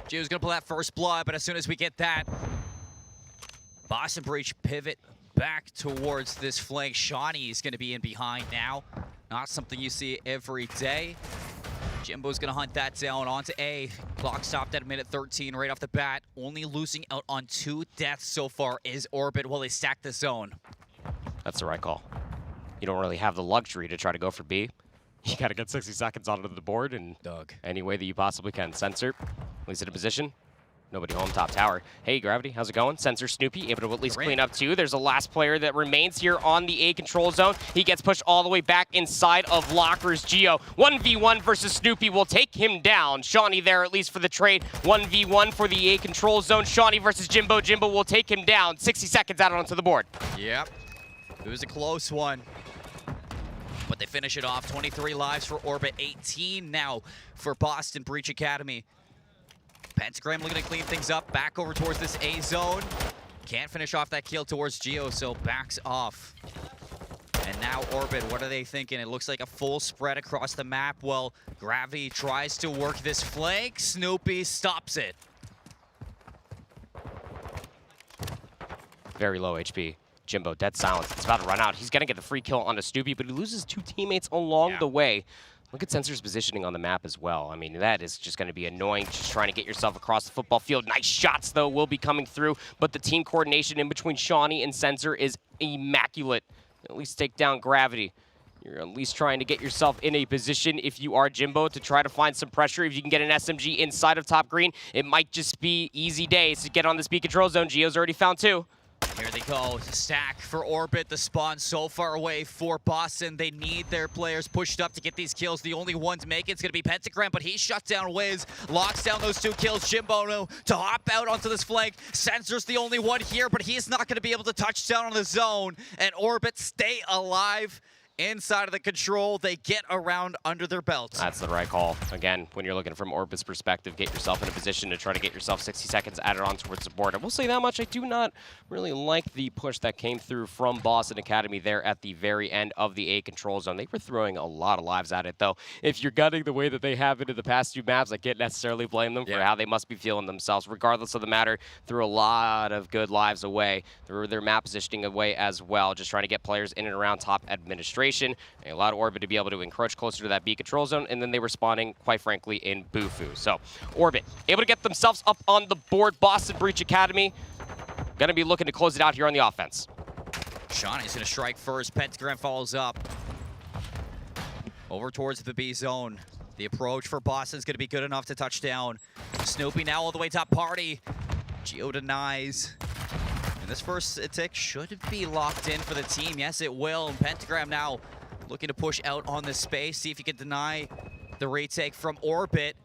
Gio's gonna pull that first blood, but as soon as we get that, Boston Breach pivot back towards this flank. Shawnee is gonna be in behind now. Not something you see every day. Jimbo's gonna hunt that down onto A. Clock stopped at a minute 13 right off the bat. Only losing out on 2 deaths so far is Orbit while they stack the zone. That's the right call. You don't really have the luxury to try to go for B. You gotta get 60 seconds onto the board and any way that you possibly can. Sensor, at least in a position. Nobody home top tower. Hey, Gravity, how's it going? Sensor, Snoopy, able to at least clean up 2. There's a last player that remains here on the A control zone. He gets pushed all the way back inside of Lockers. Gio, 1v1 versus Snoopy will take him down. Shawnee there at least for the trade. 1v1 for the A control zone. Shawnee versus Jimbo. Jimbo will take him down. 60 seconds out onto the board. Yep, it was a close one. But they finish it off. 23 lives for Orbit, 18 now for Boston Breach Academy. Pentagram looking to clean things up, back over towards this A zone. Can't finish off that kill towards Gio, so backs off. And now Orbit, what are they thinking? It looks like a full spread across the map. Well, Gravity tries to work this flank. Snoopy stops it. Very low HP. Jimbo, dead silence. It's about to run out. He's going to get the free kill onto Snoopy, but he loses 2 teammates along the way. Look at Sensor's positioning on the map as well. I mean, that is just going to be annoying, just trying to get yourself across the football field. Nice shots, though, will be coming through, but the team coordination in between Shawnee and Sensor is immaculate. At least take down Gravity. You're at least trying to get yourself in a position, if you are Jimbo, to try to find some pressure. If you can get an SMG inside of top green, it might just be easy days to get on the B control zone. Gio's already found 2. Here they go, stack for Orbit. The spawn so far away for Boston. They need their players pushed up to get these kills. The only one to make it's going to be Pentagram, but he shuts down Wiz, locks down those 2 kills. Jimbo to hop out onto this flank. Sensor's the only one here, but he's not going to be able to touch down on the zone. And Orbit stay alive inside of the control. They get around under their belt. That's the right call. Again, when you're looking from Orbit's perspective, get yourself in a position to try to get yourself 60 seconds added on towards the board. I will say that much, I do not really like the push that came through from Boston Academy there at the very end of the A control zone. They were throwing a lot of lives at it, though. If you're gunning the way that they have into the past 2 maps, I can't necessarily blame them for how they must be feeling themselves. Regardless of the matter, threw a lot of good lives away. Threw their map positioning away as well, just trying to get players in and around top administration. And allowed Orbit to be able to encroach closer to that B control zone, and then they were spawning, quite frankly, in Bufu. So, Orbit able to get themselves up on the board. Boston Breach Academy going to be looking to close it out here on the offense. Shawnee's going to strike first. Pentagram follows up. Over towards the B zone. The approach for Boston's going to be good enough to touch down. Snoopy now all the way top party. Geo denies. And this first tick should be locked in for the team. Yes, it will. And Pentagram now looking to push out on the space. See if he can deny the retake from Orbit.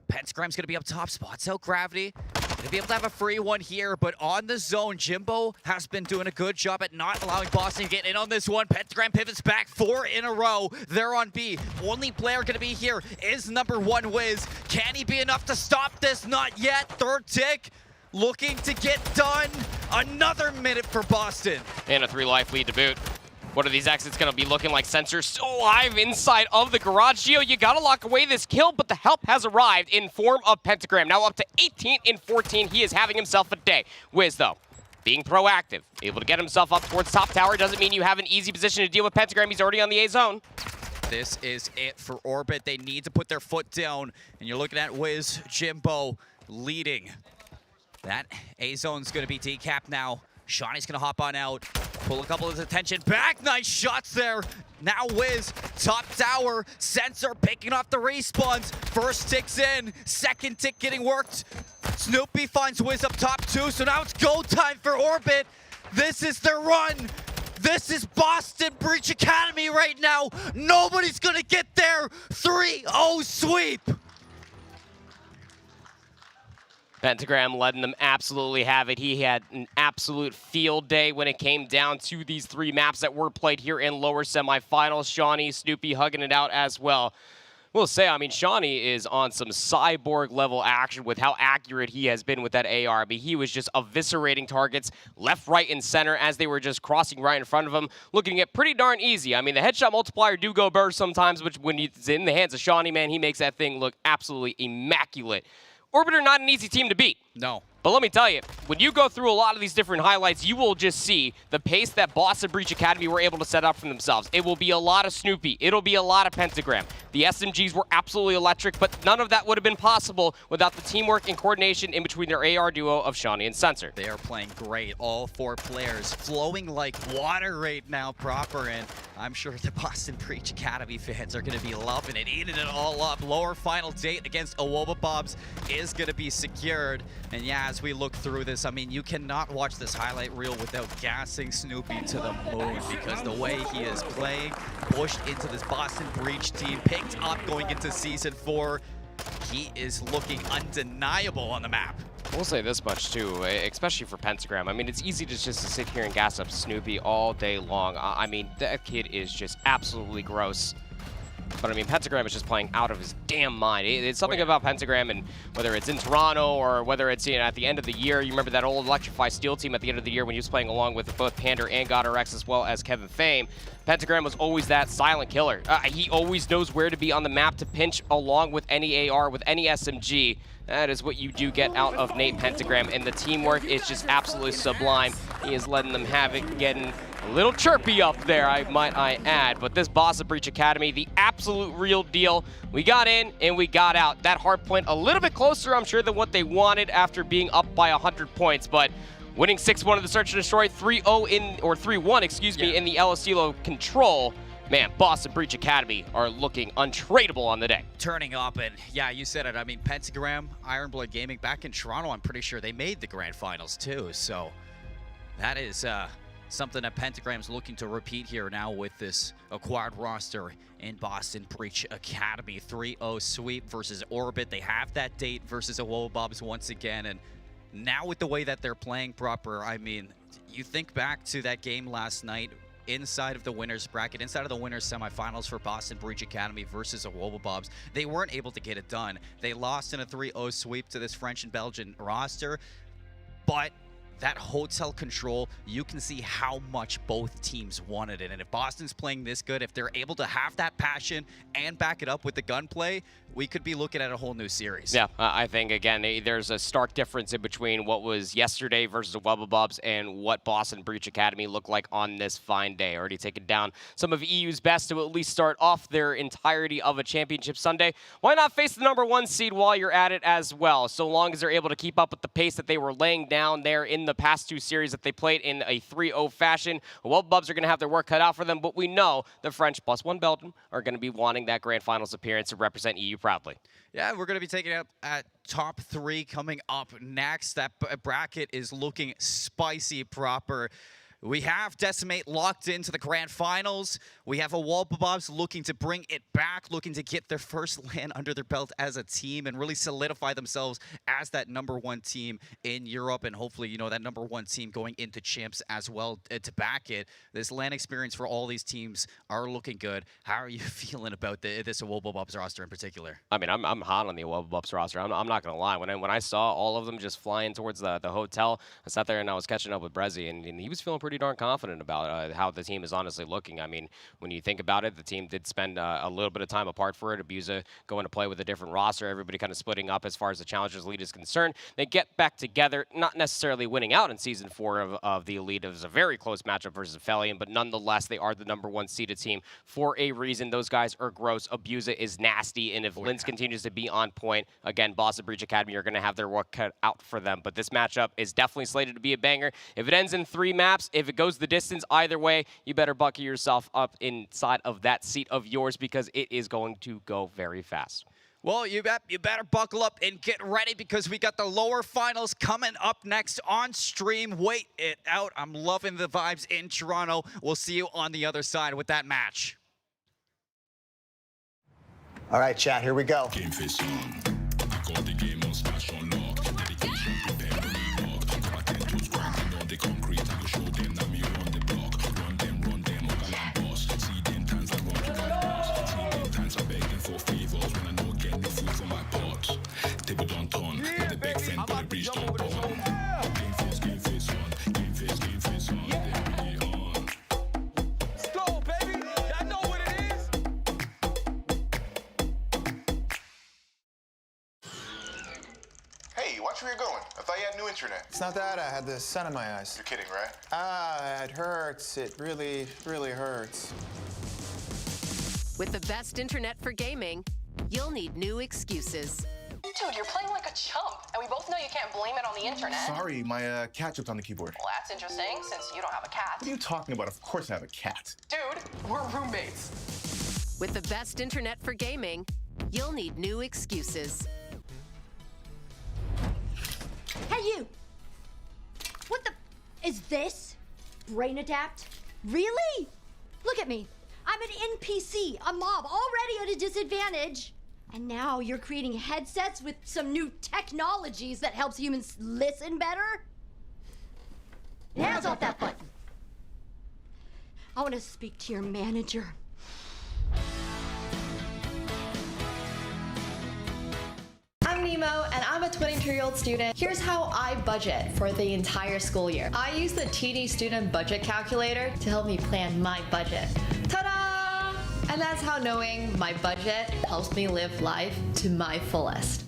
Pentagram's going to be up top. Spots out Gravity. Going to be able to have a free one here, but on the zone, Jimbo has been doing a good job at not allowing Boston to get in on this one. Pentagram pivots back 4 in a row. They're on B. Only player going to be here is number 1, Wiz. Can he be enough to stop this? Not yet. Third tick. Looking to get done. Another minute for Boston. And a 3-life lead to boot. What are these exits going to be looking like? Sensor still alive inside of the garage. Geo, you got to lock away this kill, but the help has arrived in form of Pentagram. Now up to 18 in 14. He is having himself a day. Wiz, though, being proactive, able to get himself up towards top tower. Doesn't mean you have an easy position to deal with Pentagram. He's already on the A zone. This is it for Orbit. They need to put their foot down, and you're looking at Wiz, Jimbo leading. That A zone's going to be decapped now. Shawnee's going to hop on out, pull a couple of his attention back. Nice shots there. Now Wiz, top tower, Sensor picking off the respawns. First tick's in, second tick getting worked. Snoopy finds Wiz up top too, so now it's go time for Orbit. This is their run. This is Boston Breach Academy right now. Nobody's going to get there. 3-0 sweep. Pentagram letting them absolutely have it. He had an absolute field day when it came down to these 3 maps that were played here in lower semifinals. Shawnee, Snoopy hugging it out as well. We'll say, I mean, Shawnee is on some cyborg level action with how accurate he has been with that AR. I mean, he was just eviscerating targets left, right, and center as they were just crossing right in front of him, looking at pretty darn easy. I mean, the headshot multiplier do go burst sometimes, which when it's in the hands of Shawnee, man, he makes that thing look absolutely immaculate. Orbiter not an easy team to beat. No. But let me tell you, when you go through a lot of these different highlights, you will just see the pace that Boston Breach Academy were able to set up for themselves. It will be a lot of Snoopy. It'll be a lot of Pentagram. The SMGs were absolutely electric, but none of that would have been possible without the teamwork and coordination in between their AR duo of Shawnee and Sensor. They are playing great. All 4 players flowing like water right now proper, and I'm sure the Boston Breach Academy fans are going to be loving it, eating it all up. Lower final date against Awoba Bobs is going to be secured. And yeah, as we look through this, I mean, you cannot watch this highlight reel without gassing Snoopy to the moon, because the way he is playing, pushed into this Boston Breach team, picked up going into Season 4, he is looking undeniable on the map. We'll say this much too, especially for Pentagram. I mean, it's easy to just to sit here and gas up Snoopy all day long. I mean, that kid is just absolutely gross. But I mean, Pentagram is just playing out of his damn mind. It's something about Pentagram, and whether it's in Toronto or whether it's at the end of the year. You remember that old Electrify Steel team at the end of the year when he was playing along with both Pander and GodRx as well as Kevin Fame. Pentagram was always that silent killer. He always knows where to be on the map to pinch along with any AR, with any SMG. That is what you do get out of Nate Pentagram, and the teamwork is just absolutely sublime. He is letting them have it, getting a little chirpy up there, might I add. But this Boston Breach Academy, the absolute real deal. We got in and we got out. That hard point a little bit closer, I'm sure, than what they wanted after being up by 100 points. But winning 6-1 in the Search and Destroy, 3-0 in, or 3-1, excuse me, in the El Estilo Control. Man, Boston Breach Academy are looking untradeable on the day. Turning up, and yeah, you said it. I mean, Pentagram, Ironblood Gaming back in Toronto, I'm pretty sure they made the grand finals too. So that is something that Pentagram's looking to repeat here now with this acquired roster in Boston Breach Academy. 3-0 sweep versus Orbit. They have that date versus Awoba Bobs once again, and now with the way that they're playing proper, I mean, you think back to that game last night inside of the winners bracket, inside of the winners semifinals for Boston Breach Academy versus the Wobblebobs. They weren't able to get it done. They lost in a 3-0 sweep to this French and Belgian roster, but that hotel control, you can see how much both teams wanted it. And if Boston's playing this good, if they're able to have that passion and back it up with the gunplay, we could be looking at a whole new series. Yeah, I think, again, there's a stark difference in between what was yesterday versus the Wobblebobs and what Boston Breach Academy looked like on this fine day. Already taken down some of EU's best to at least start off their entirety of a championship Sunday. Why not face the #1 seed while you're at it as well, so long as they're able to keep up with the pace that they were laying down there in the past 2 series that they played in a 3-0 fashion. The Wobblebobs are going to have their work cut out for them, but we know the French +1 Belgium are going to be wanting that grand finals appearance to represent EU proudly. Yeah, we're going to be taking up at top 3 coming up next. That bracket is looking spicy proper. We have Decimate locked into the grand finals. We have a Wobblebobs looking to bring it back, looking to get their first LAN under their belt as a team and really solidify themselves as that #1 team in Europe, and hopefully, you know, that #1 team going into champs as well to back it. This LAN experience for all these teams are looking good. How are you feeling about this Wobblebobs roster in particular? I mean, I'm hot on the Wobblebobs roster. I'm not going to lie. When I saw all of them just flying towards the hotel, I sat there and I was catching up with Brezzy, and he was feeling pretty darn confident about how the team is honestly looking. I mean, when you think about it, the team did spend a little bit of time apart for it. Abuza going to play with a different roster, everybody kind of splitting up as far as the Challengers Elite is concerned. They get back together, not necessarily winning out in Season 4 of the Elite. It was a very close matchup versus Felion, but nonetheless, they are the #1 seeded team for a reason. Those guys are gross. Abuza is nasty, and if Linz continues to be on point, again, Boston Breach Academy are going to have their work cut out for them. But this matchup is definitely slated to be a banger. If it ends in 3 maps, if it goes the distance, either way, you better buckle yourself up inside of that seat of yours, because it is going to go very fast. Well, you better buckle up and get ready, because we got the lower finals coming up next on stream. Wait it out. I'm loving the vibes in Toronto. We'll see you on the other side with that match. All right, chat, here we go. Game face on. I got the game on smash on lock. Dedication, prepare to lead lock. Got my 10 toes grinding on the concrete. I go show them that me on the block. Run them, I'm a boss. See them times I run to my boss. See them times I begging for favors when I know get the food from my pot. Table don't turn. With the big friend, but the breach don't burn. Game face on. Game face on. They really on. Let's go, baby. I know what it is. Hey, watch where you're going. I thought you had new internet. It's not that. I had the sun in my eyes. You're kidding, right? It hurts. It really, really hurts. With the best internet for gaming, you'll need new excuses. Dude, you're playing like a chump, and we both know you can't blame it on the internet. Sorry, my cat jumped on the keyboard. Well, that's interesting, since you don't have a cat. What are you talking about? Of course I have a cat. Dude, we're roommates. With the best internet for gaming, you'll need new excuses. Hey, you! What the is this? Brain adapt? Really? Look at me. I'm an NPC, a mob, already at a disadvantage. And now you're creating headsets with some new technologies that helps humans listen better? Hands off that button. I want to speak to your manager. I'm Nemo, and I'm a 22-year-old student. Here's how I budget for the entire school year. I use the TD Student Budget Calculator to help me plan my budget. Ta-da! And that's how knowing my budget helps me live life to my fullest.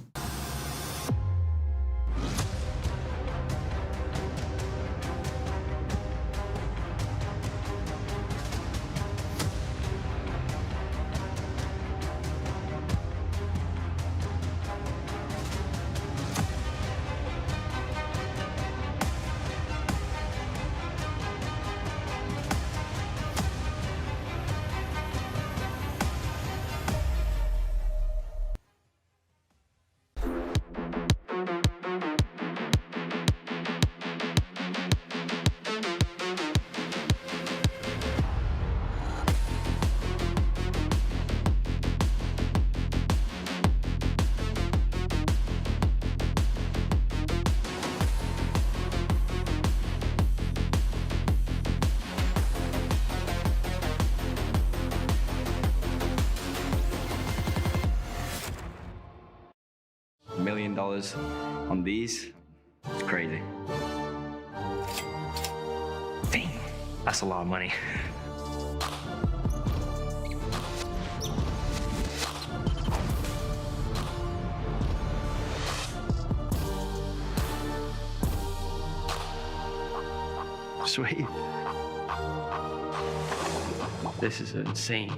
$10 on these. It's crazy. Dang, that's a lot of money. Sweet. This is insane.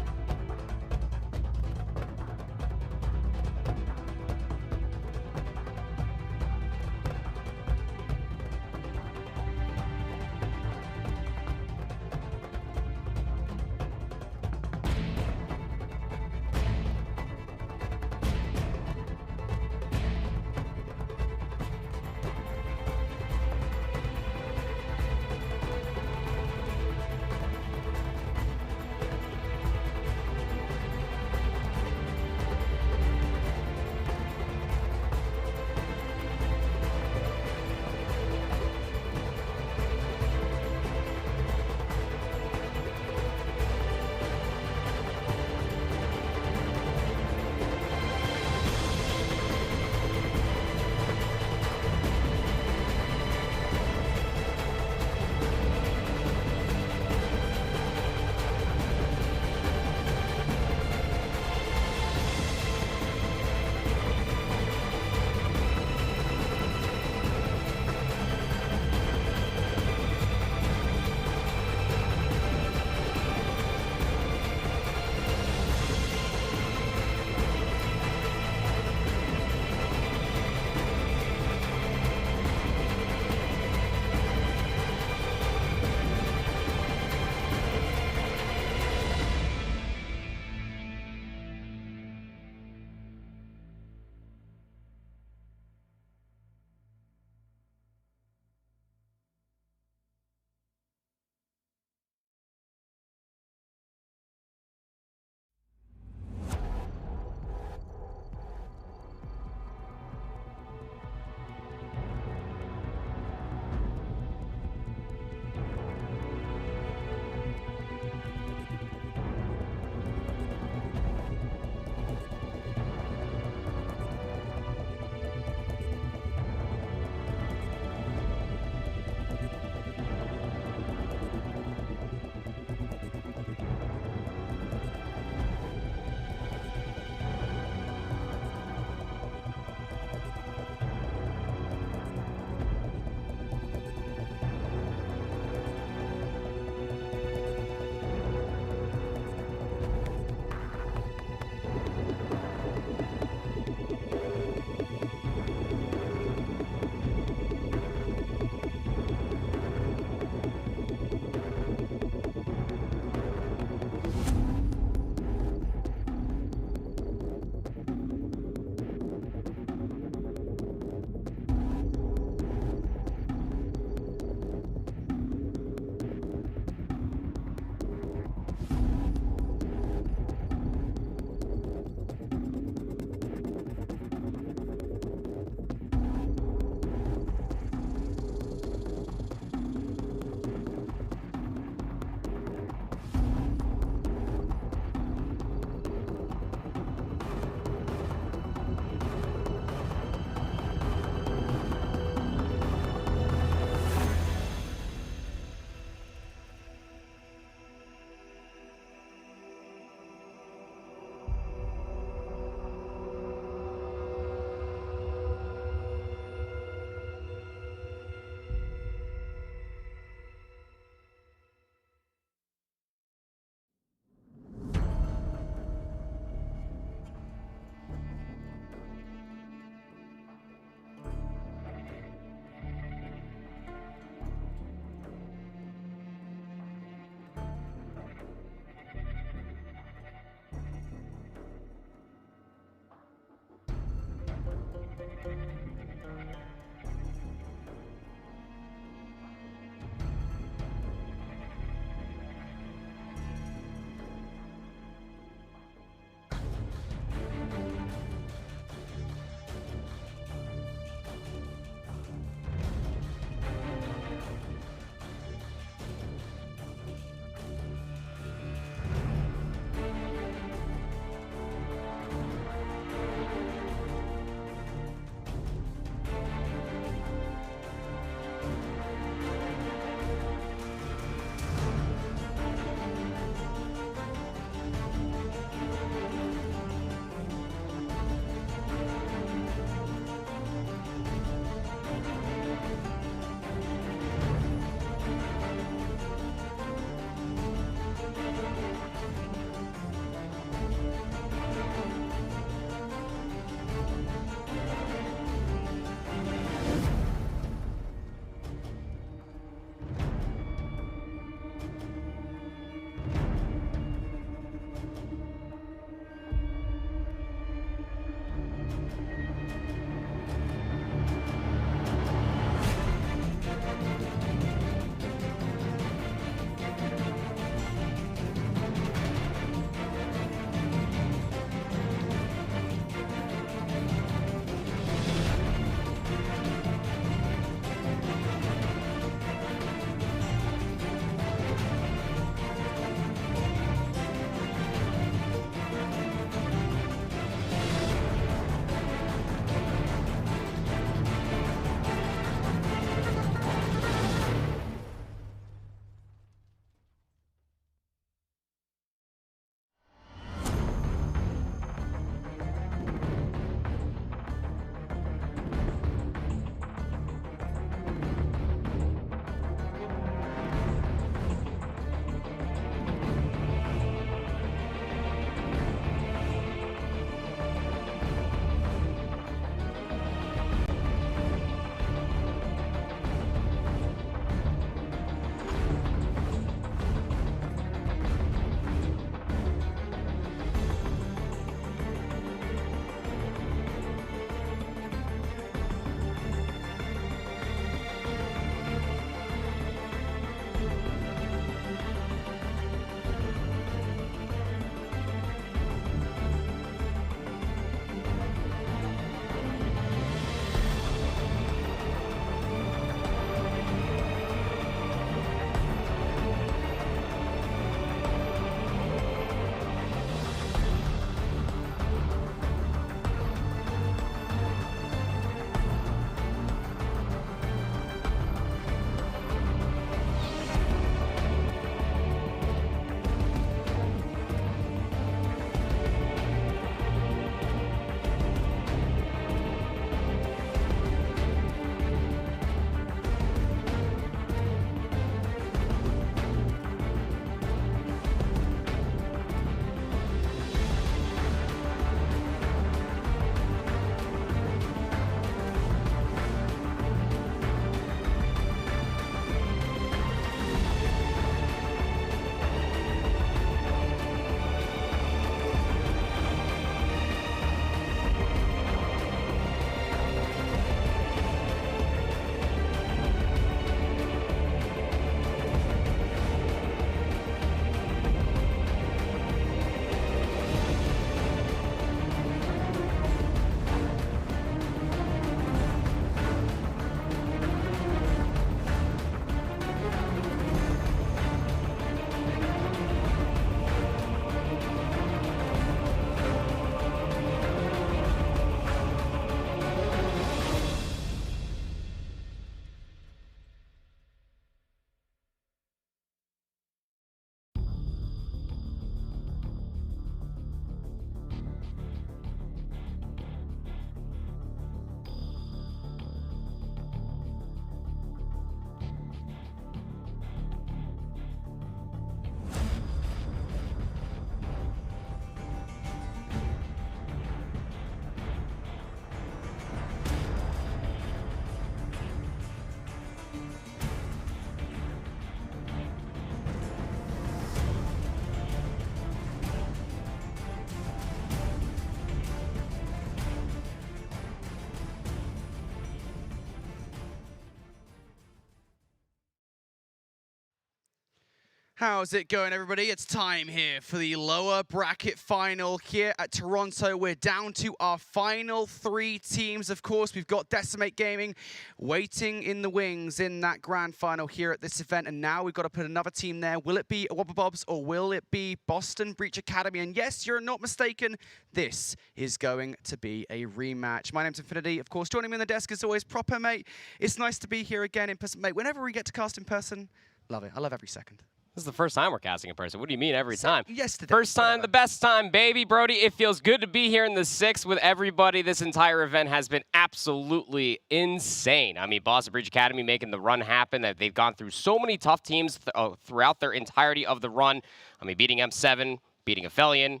How's it going, everybody? It's time here for the lower bracket final here at Toronto. We're down to our final 3 teams. Of course, we've got Decimate Gaming waiting in the wings in that grand final here at this event. And now we've got to put another team there. Will it be Wobbabobs or will it be Boston Breach Academy? And yes, you're not mistaken. This is going to be a rematch. My name's Infinity. Of course, joining me on the desk is always Proper Mate. It's nice to be here again in person. Mate, whenever we get to cast in person, love it. I love every second. This is the first time we're casting in person. What do you mean every time? Yesterday. First time, the best time, baby. Brody, it feels good to be here in the 6th with everybody. This entire event has been absolutely insane. I mean, Boston Breach Academy making the run happen. That they've gone through so many tough teams throughout their entirety of the run. I mean, beating M7, beating Aphelion,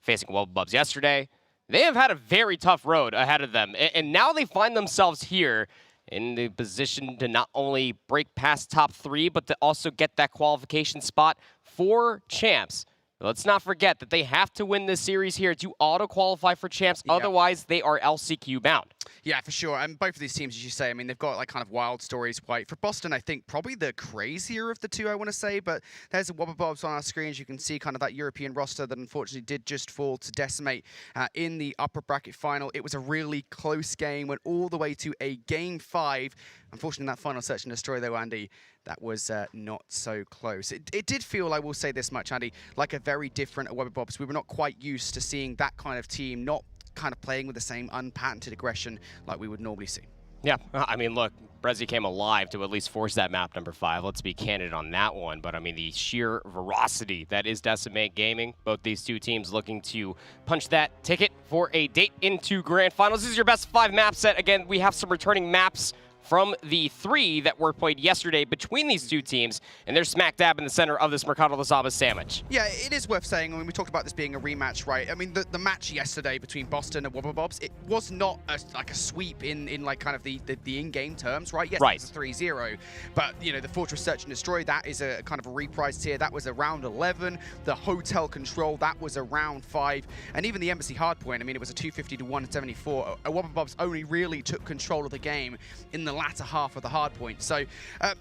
facing Wobbabobs yesterday. They have had a very tough road ahead of them. And now they find themselves here in the position to not only break past top 3, but to also get that qualification spot for champs. Let's not forget that they have to win this series here to auto-qualify for champs. Yep. Otherwise, they are LCQ bound. Yeah, for sure. And both of these teams, as you say, I mean, they've got like kind of wild stories. Right? For Boston, I think probably the crazier of the two, I want to say. But there's the Wobbabobs on our screens. You can see kind of that European roster that unfortunately did just fall to Decimate in the upper bracket final. It was a really close game, went all the way to a game 5. Unfortunately, that final search and destroy, though, Andy, that was not so close. It did feel, I will say this much, Andy, like a very different Wobbabobs. We were not quite used to seeing that kind of team, not kind of playing with the same unpatented aggression like we would normally see. Yeah, I mean, look, Brezzy came alive to at least force that map number 5. Let's be candid on that one. But, I mean, the sheer ferocity that is Decimate Gaming, both these two teams looking to punch that ticket for a date into Grand Finals. This is your best 5 map set. Again, we have some returning maps from the 3 that were played yesterday between these two teams, and they're smack dab in the center of this Mercado Las Habas sandwich. Yeah, it is worth saying, when we talked about this being a rematch, right? I mean, the match yesterday between Boston and Wobbabobs, it was not like a sweep in like kind of the in-game terms, right? Yes, right. It was a 3-0, but, you know, the Fortress Search and Destroy, that is a kind of a reprise tier. That was a round 11. The Hotel Control, that was a round 5. And even the Embassy Hardpoint, I mean, it was a 250 to 174. Wobbabobs only really took control of the game in the latter half of the hard point. So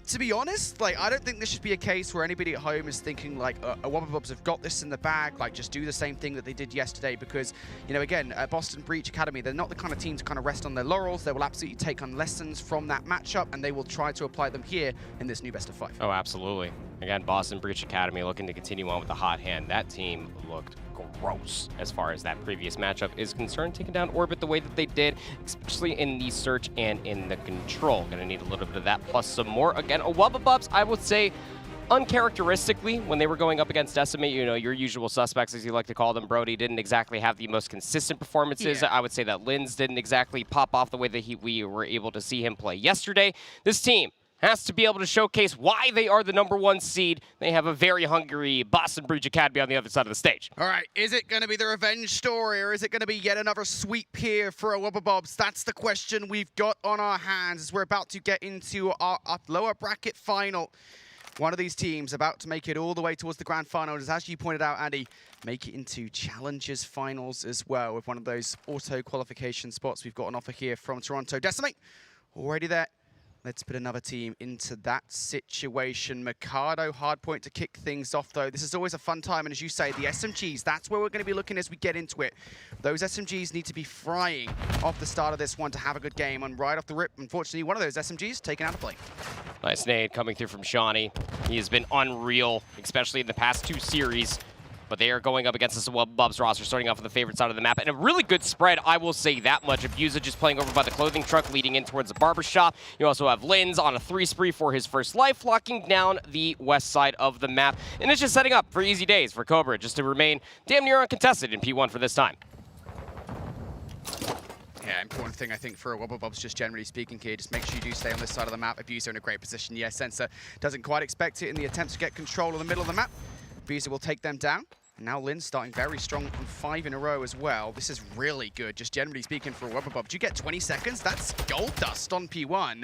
to be honest, like, I don't think this should be a case where anybody at home is thinking like Wobbabobs have got this in the bag, like just do the same thing that they did yesterday, because, you know, again, Boston Breach Academy, they're not the kind of team to kind of rest on their laurels. They will absolutely take on lessons from that matchup, and they will try to apply them here in this new best of 5. Oh, absolutely. Again, Boston Breach Academy looking to continue on with the hot hand. That team looked gross as far as that previous matchup is concerned, taking down Orbit the way that they did, especially in the search and in the control. Gonna need a little bit of that plus some more. Again, Wobbabobs, I would say, uncharacteristically, when they were going up against Decimate, you know, your usual suspects, as you like to call them, Brody, didn't exactly have the most consistent performances. Yeah. I would say that Linz didn't exactly pop off the way that we were able to see him play yesterday. This team has to be able to showcase why they are the #1 seed. They have a very hungry Boston Breach Academy on the other side of the stage. All right, is it going to be the revenge story, or is it going to be yet another sweep here for Wobbabobs? That's the question we've got on our hands as we're about to get into our lower bracket final. One of these teams about to make it all the way towards the grand final, as you pointed out, Andy, make it into Challengers finals as well, with one of those auto qualification spots we've got on offer here from Toronto. Decimate, already there. Let's put another team into that situation. Mercado Hardpoint to kick things off, though. This is always a fun time, and as you say, the SMGs, that's where we're going to be looking as we get into it. Those SMGs need to be frying off the start of this one to have a good game, and right off the rip, unfortunately, one of those SMGs taken out of play. Nice nade coming through from Shawnee. He has been unreal, especially in the past 2 series. But they are going up against this Wobbabobs roster, starting off on the favorite side of the map. And a really good spread, I will say that much. Abusa just playing over by the clothing truck, leading in towards the barbershop. You also have Linz on a 3 spree for his first life, locking down the west side of the map. And it's just setting up for easy days for Cobra, just to remain damn near uncontested in P1 for this time. Yeah, important thing, I think, for Wobbabobs, just generally speaking here, just make sure you do stay on this side of the map. Abusa in a great position. Yeah, Sensor doesn't quite expect it in the attempt to get control of the middle of the map. Abusa will take them down. And now Linz starting very strong on 5 in a row as well. This is really good, just generally speaking, for Wobbabobs. You get 20 seconds, that's gold dust on P1.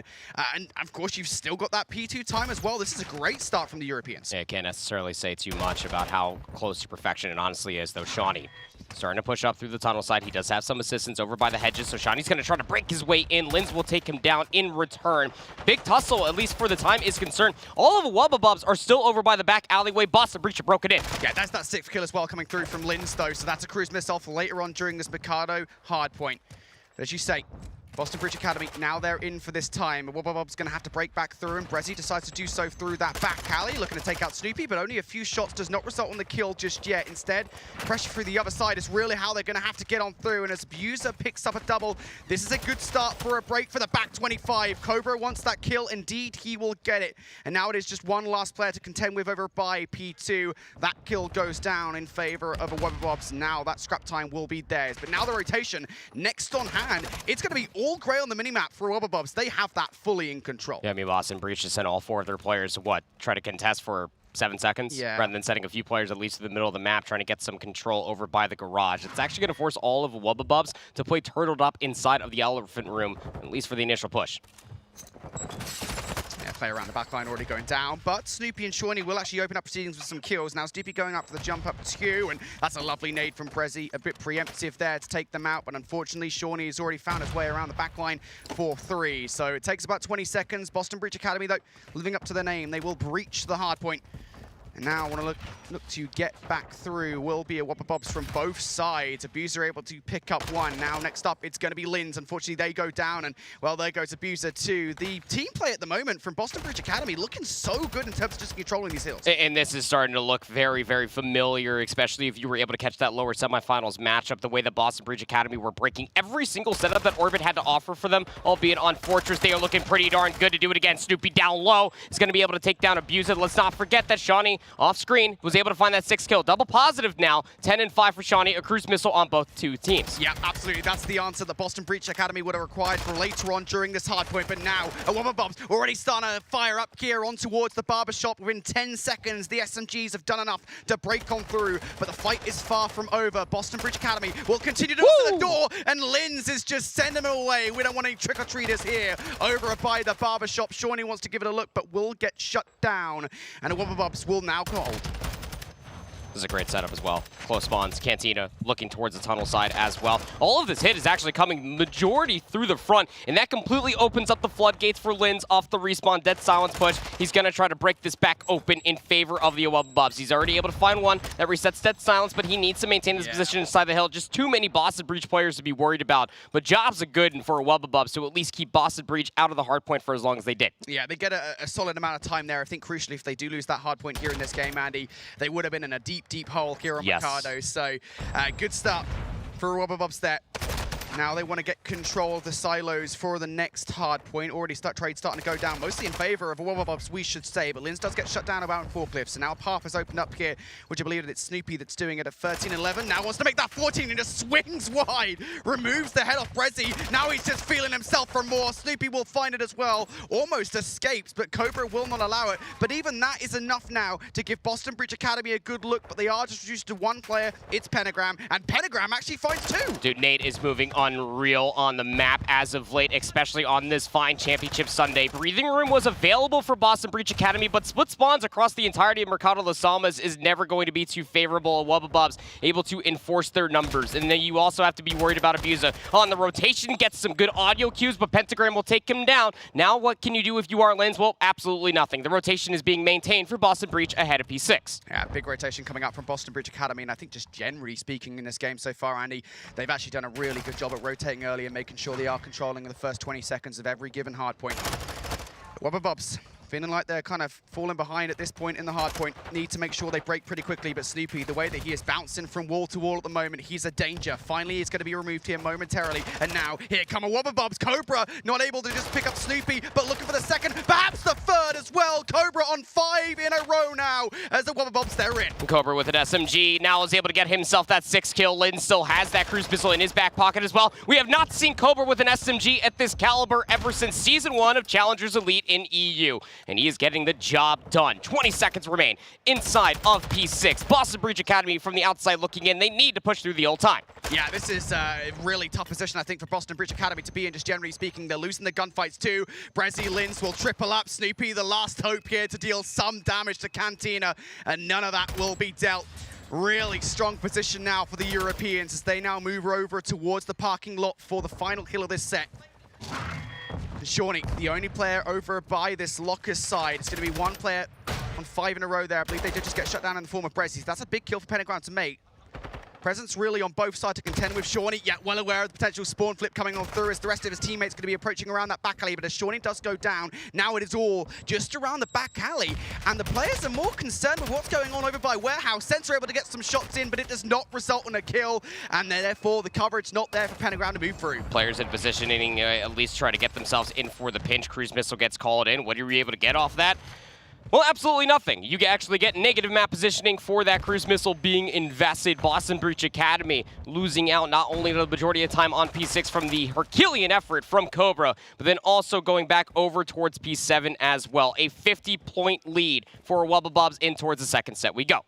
And of course, you've still got that P2 time as well. This is a great start from the Europeans. Yeah, I can't necessarily say too much about how close to perfection it honestly is, though. Shawnee Starting to push up through the tunnel side. He does have some assistance over by the hedges, so Shawnee's going to try to break his way in. Linz will take him down in return. Big tussle, at least for the time, is concerned. All of the Wubbabubs are still over by the back alleyway. Boston Breach broke it in. Yeah, that's that 6th kill as well coming through from Linz, though, so that's a cruise missile for later on during this Mikado hard point. As you say, Boston Breach Academy, now they're in for this time. Wubbabub's going to have to break back through, and Brezzy decides to do so through that back alley, looking to take out Snoopy, but only a few shots does not result in the kill just yet. Instead, pressure through the other side is really how they're going to have to get on through, and as Abuser picks up a double, this is a good start for a break for the back 25. Cobra wants that kill. Indeed, he will get it. And now it is just one last player to contend with over by P2. That kill goes down in favor of a Wubbabubs. Now that scrap time will be theirs. But now the rotation next on hand, it's going to be all gray on the minimap for Wubbabubs. They have that fully in control. Yeah, I mean, Boston Breach just sent all 4 of their players to try to contest for 7 seconds, rather than setting a few players at least to the middle of the map, trying to get some control over by the garage. It's actually going to force all of Wubbabubs to play turtled up inside of the elephant room, at least for the initial push. Yeah, play around the back line already going down, but Snoopy and Shawnee will actually open up proceedings with some kills. Now Snoopy going up for the jump up 2, and that's a lovely nade from Brezzy. A bit preemptive there to take them out, but unfortunately Shawnee has already found his way around the back line for 3. So it takes about 20 seconds. Boston Breach Academy, though, living up to their name. They will breach the hard point. And now I want to look to get back through. Will be a Wubbabubs from both sides. Abuser able to pick up 1. Now next up, it's going to be Linz. Unfortunately, they go down, and well, there goes Abuser too. The team play at the moment from Boston Breach Academy looking so good in terms of just controlling these hills. And this is starting to look very, very familiar, especially if you were able to catch that lower semifinals matchup, the way that Boston Breach Academy were breaking every single setup that Orbit had to offer for them, albeit on Fortress. They are looking pretty darn good to do it again. Snoopy down low is going to be able to take down Abuser. Let's not forget that Shawnee, off screen, was able to find that 6th kill. Double positive now, 10 and 5 for Shawnee, a cruise missile on both 2 teams. Yeah, absolutely. That's the answer that Boston Breach Academy would have required for later on during this hard point. But now, a Wubbabubs already starting to fire up here on towards the barbershop. Within 10 seconds, the SMGs have done enough to break on through, but the fight is far from over. Boston Breach Academy will continue to open the door, and Linz is just sending them away. We don't want any trick-or-treaters here. Over by the barbershop, Shawnee wants to give it a look, but will get shut down. And the Wubbabubs will now hold. This is a great setup as well. Close spawns, Cantina looking towards the tunnel side as well. All of this hit is actually coming majority through the front, and that completely opens up the floodgates for Linz off the respawn. Dead silence push. He's going to try to break this back open in favor of the Wubbabubs. He's already able to find one that resets dead silence, but he needs to maintain his position inside the hill. Just too many Boston Breach players to be worried about, but jobs are good and for a Wubbabubs to at least keep Boston Breach out of the hard point for as long as they did. Yeah, they get a solid amount of time there. I think crucially, if they do lose that hard point here in this game, Andy, they would have been in a deep hole here on Mikado. So good start for Wubbabubs there. Now they want to get control of the silos for the next hard point. Already trade starting to go down, mostly in favor of Wubbabubs, we should say. But Linz does get shut down about in Forklift. So now a path has opened up here, which I believe that it's Snoopy that's doing it at 13-11. Now wants to make that 14 and just swings wide. Removes the head off Brezzy. Now he's just feeling himself for more. Snoopy will find it as well. Almost escapes, but Cobra will not allow it. But even that is enough now to give Boston Breach Academy a good look. But they are just reduced to 1 player. It's Pentagram. And Pentagram actually finds 2. Dude, Nate is moving unreal on the map as of late, especially on this fine championship Sunday. Breathing Room was available for Boston Breach Academy, but split spawns across the entirety of Mercado Las Almas is never going to be too favorable. Wubbabubs able to enforce their numbers. And then you also have to be worried about Abuser. On the rotation, gets some good audio cues, but Pentagram will take him down. Now what can you do if you are Linz? Well, absolutely nothing. The rotation is being maintained for Boston Breach ahead of P6. Yeah, big rotation coming up from Boston Breach Academy, and I think just generally speaking in this game so far, Andy, they've actually done a really good job at rotating early and making sure they are controlling the first 20 seconds of every given hard point. Wubbabubs feeling like they're kind of falling behind at this point in the hard point. Need to make sure they break pretty quickly, but Snoopy, the way that he is bouncing from wall to wall at the moment, he's a danger. Finally, he's going to be removed here momentarily, and now here come a Wubbabubs. Cobra not able to just pick up Snoopy, but looking for the second, perhaps the third as well. Cobra on 5 in a row now as the Wubbabubs, they're in. Cobra with an SMG now is able to get himself that 6th kill. Linz still has that cruise missile in his back pocket as well. We have not seen Cobra with an SMG at this caliber ever since Season 1 of Challengers Elite in EU, and he is getting the job done. 20 seconds remain inside of P6. Boston Breach Academy from the outside looking in. They need to push through the old time. Yeah, this is a really tough position, I think, for Boston Breach Academy to be in, just generally speaking. They're losing the gunfights too. Brezzy, Linz will triple up. Snoopy, the last hope here to deal some damage to Cantina, and none of that will be dealt. Really strong position now for the Europeans as they now move over towards the parking lot for the final kill of this set. Shawnee, the only player over by this Lockers side. It's going to be one player on 5 in a row there. I believe they did just get shut down in the form of Brezzy. That's a big kill for Pentagram to make. Presence really on both sides to contend with. Shawnee, yeah, well aware of the potential spawn flip coming on through as the rest of his teammates going to be approaching around that back alley. But as Shawnee does go down, now it is all just around the back alley. And the players are more concerned with what's going on over by Warehouse. Sensor able to get some shots in, but it does not result in a kill. And therefore, the coverage not there for Pentagram to move through. Players in positioning, at least try to get themselves in for the pinch. Cruise Missile gets called in. What are you able to get off that? Well, absolutely nothing. You actually get negative map positioning for that Cruise Missile being invested. Boston Breach Academy losing out not only the majority of time on P6 from the Herculean effort from Cobra, but then also going back over towards P7 as well. A 50-point lead for Wubbabobs in towards the second set. We go.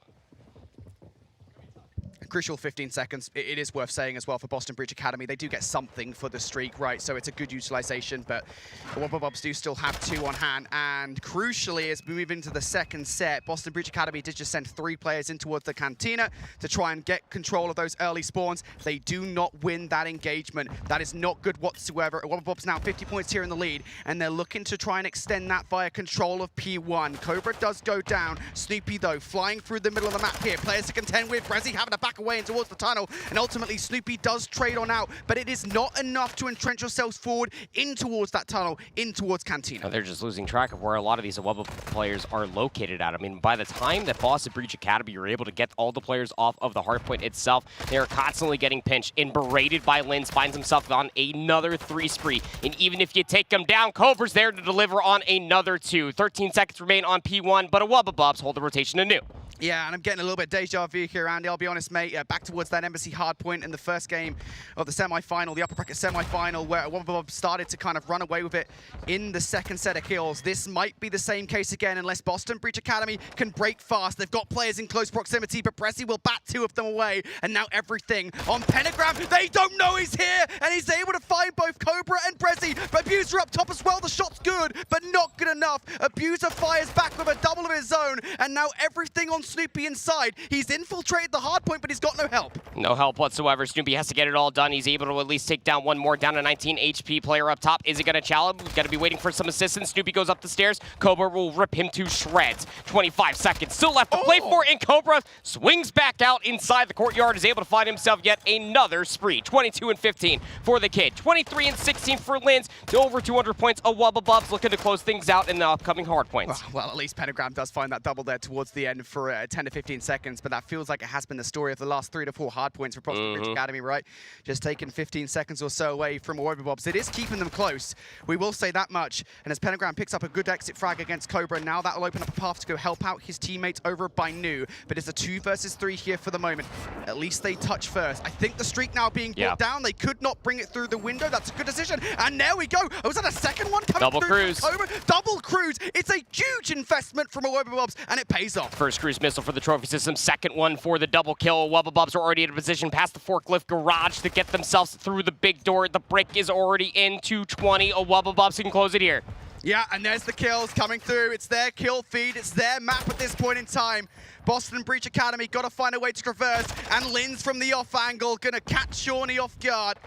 Crucial 15 seconds. It is worth saying as well for Boston Breach Academy, they do get something for the streak, right? So it's a good utilization, but the Wubbabobs do still have 2 on hand. And crucially, as we move into the second set, Boston Breach Academy did just send 3 players in towards the Cantina to try and get control of those early spawns. They do not win that engagement. That is not good whatsoever. Wubbabobs now 50 points here in the lead, and they're looking to try and extend that via control of P1. Cobra does go down. Snoopy, though, flying through the middle of the map here. Players to contend with. Brezzy having to back away and towards the tunnel, and ultimately Snoopy does trade on out, but it is not enough to entrench yourselves forward in towards that tunnel, in towards Cantina. They're just losing track of where a lot of these Wubba players are located at. I mean, by the time that Boston Breach Academy are able to get all the players off of the hardpoint itself, they are constantly getting pinched and berated by Linz, finds himself on another 3 spree. And even if you take them down, Cobra's there to deliver on another 2. 13 seconds remain on P1, but a Wubbabobs hold the rotation anew. Yeah, and I'm getting a little bit deja vu here, Andy. I'll be honest, mate. Back towards that Embassy hardpoint in the first game of the semi-final, the upper bracket semi-final, where Wubbabob started to kind of run away with it in the second set of kills. This might be the same case again, unless Boston Breach Academy can break fast. They've got players in close proximity, but Brezzy will bat 2 of them away. And now everything on Pentagram. They don't know he's here, and he's able to find both Cobra and Brezzy. But Abuser up top as well. The shot's good, but not good enough. Abuser fires back with a double of his own, and now everything on Snoopy inside. He's infiltrated the hardpoint, but he's got no help. No help whatsoever. Snoopy has to get it all done. He's able to at least take down one more, down to 19 HP. Player up top. Is it going to challenge? We've got to be waiting for some assistance. Snoopy goes up the stairs. Cobra will rip him to shreds. 25 seconds still left to play for, and Cobra swings back out inside the courtyard, is able to find himself yet another spree. 22 and 15 for the kid. 23 and 16 for Linz. To over 200 points. A Wubbabobs looking to close things out in the upcoming hard points. Well, at least Pentagram does find that double there towards the end for 10 to 15 seconds, but that feels like it has been the story of the last 3 to 4 hard points for Boston Breach Academy, right? Just taking 15 seconds or so away from Wubbabobs. It is keeping them close. We will say that much. And as Pentagram picks up a good exit frag against Cobra, now that will open up a path to go help out his teammates over by Nu. But it's a 2 versus 3 here for the moment. At least they touch first. I think the streak now being brought down. They could not bring it through the window. That's a good decision. And there we go. Oh, was that a second one coming Double through cruise. from Cobra? Double cruise. It's a huge investment from Wubbabobs, and it pays off. First Cruise Missile for the trophy system. Second one for the double kill. Wubbabobs are already in a position past the forklift garage to get themselves through the big door. The brick is already in 220. A Wubbabobs can close it here. Yeah, and there's the kills coming through. It's their kill feed. It's their map at this point in time. Boston Breach Academy got to find a way to traverse, and Linz from the off angle going to catch Shawnee off guard.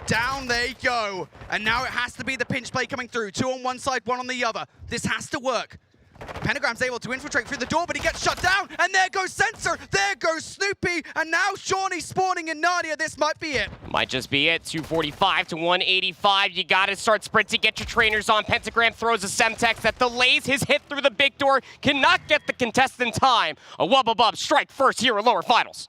Down they go. And now it has to be the pinch play coming through. 2 on one side, 1 on the other. This has to work. Pentagram's able to infiltrate through the door, but he gets shut down, and there goes Sensor, there goes Snoopy, and now Shawnee spawning in Nadia. This might be it. Might just be it. 245 to 185. You gotta start sprinting, get your trainers on. Pentagram throws a Semtex that delays his hit through the big door, cannot get the contest in time. A Wubbabobs strike first here at lower finals.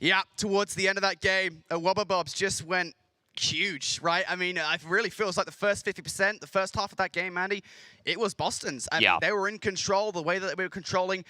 Yeah, towards the end of that game, Wubbabobs just went huge, right? I mean, it really feels like the first 50%, the first half of that game, Andy, it was Boston's. I mean, they were in control, the way that they were controlling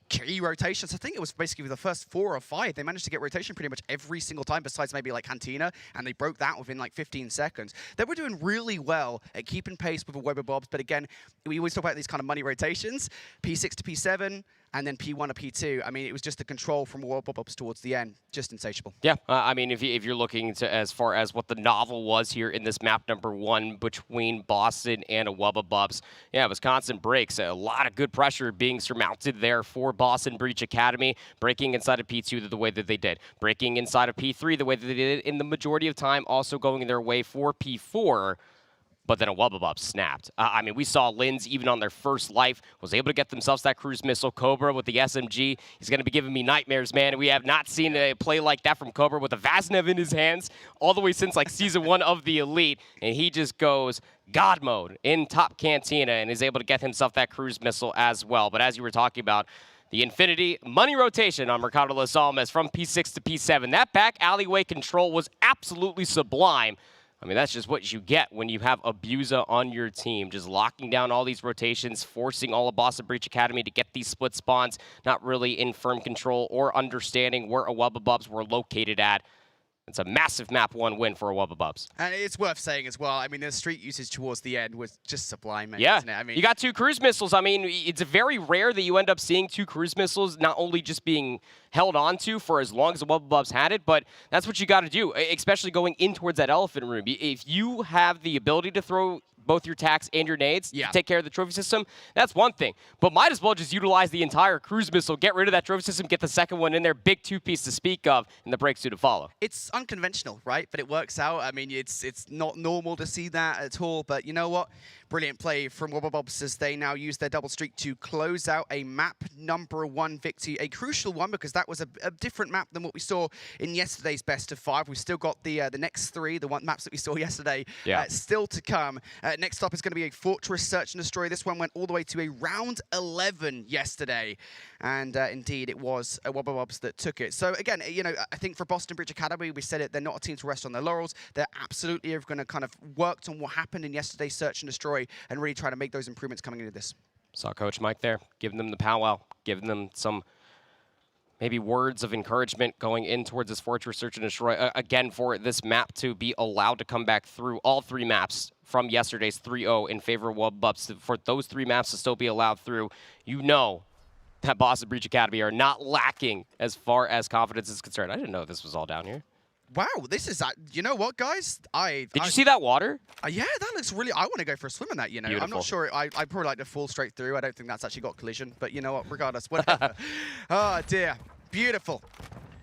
key rotations. I think it was basically the first 4 or 5. They managed to get rotation pretty much every single time, besides maybe like Cantina, and they broke that within like 15 seconds. They were doing really well at keeping pace with the Wubbabobs, but again, we always talk about these kind of money rotations. P6 to P7, and then P1 or P2. I mean, it was just the control from Wubba towards the end, just insatiable. Yeah, I mean, if you're looking to as far as what the novel was here in this map number 1 between Boston and Wubba, yeah, it was constant breaks. A lot of good pressure being surmounted there for Boston Breach Academy, breaking inside of P2 the way that they did, breaking inside of P3 the way that they did in the majority of time, also going their way for P4. But then Wubba snapped. I mean, we saw Linz, even on their first life, was able to get themselves that cruise missile. Cobra with the SMG. He's going to be giving me nightmares, man. We have not seen a play like that from Cobra with the Vaznev in his hands all the way since like Season 1 of the Elite. And he just goes God mode in top Cantina and is able to get himself that cruise missile as well. But as you were talking about, the Infinity money rotation on Mercado Las Almas from P6 to P7. That back alleyway control was absolutely sublime. I mean, that's just what you get when you have Abuza on your team, just locking down all these rotations, forcing all of Boston Breach Academy to get these split spawns, not really in firm control or understanding where Wubba were located at. It's a massive map 1 win for Wubba. And it's worth saying as well, I mean, the street usage towards the end was just sublime, yeah, isn't it? I mean, you got 2 cruise missiles. I mean, it's very rare that you end up seeing 2 cruise missiles not only just being held onto for as long as the Wubba had it, but that's what you got to do, especially going in towards that elephant room. If you have the ability to throw both your tacks and your nades to take care of the trophy system, that's one thing. But might as well just utilize the entire cruise missile, get rid of that trophy system, get the second one in there, big 2-piece to speak of, and the breakthrough to follow. It's unconventional, right? But it works out. I mean, it's not normal to see that at all, but you know what? Brilliant play from Wubba as they now use their double streak to close out a map number 1 victory, a crucial one because that was a different map than what we saw in yesterday's best of 5. We've still got the next 3, the maps that we saw yesterday, still to come. Next up is going to be a Fortress Search and Destroy. This one went all the way to a round 11 yesterday, and indeed it was Wubba that took it. So again, you know, I think for Boston Breach Academy, we said it, they're not a team to rest on their laurels. They're absolutely going to kind of worked on what happened in yesterday's Search and Destroy and really try to make those improvements coming into this. Saw Coach Mike there, giving them the powwow, giving them some maybe words of encouragement going in towards this Fortress Search and Destroy. Again, for this map to be allowed to come back through all 3 maps from yesterday's 3-0 in favor of Wubba, for those 3 maps to still be allowed through, you know that Boston Breach Academy are not lacking as far as confidence is concerned. I didn't know this was all down here. Wow, this is, you know what, guys? Did you see that water? Yeah, that looks really, I want to go for a swim in that, you know. Beautiful. I'm not sure, I'd probably like to fall straight through. I don't think that's actually got collision, but you know what, regardless, whatever. Oh, dear. Beautiful.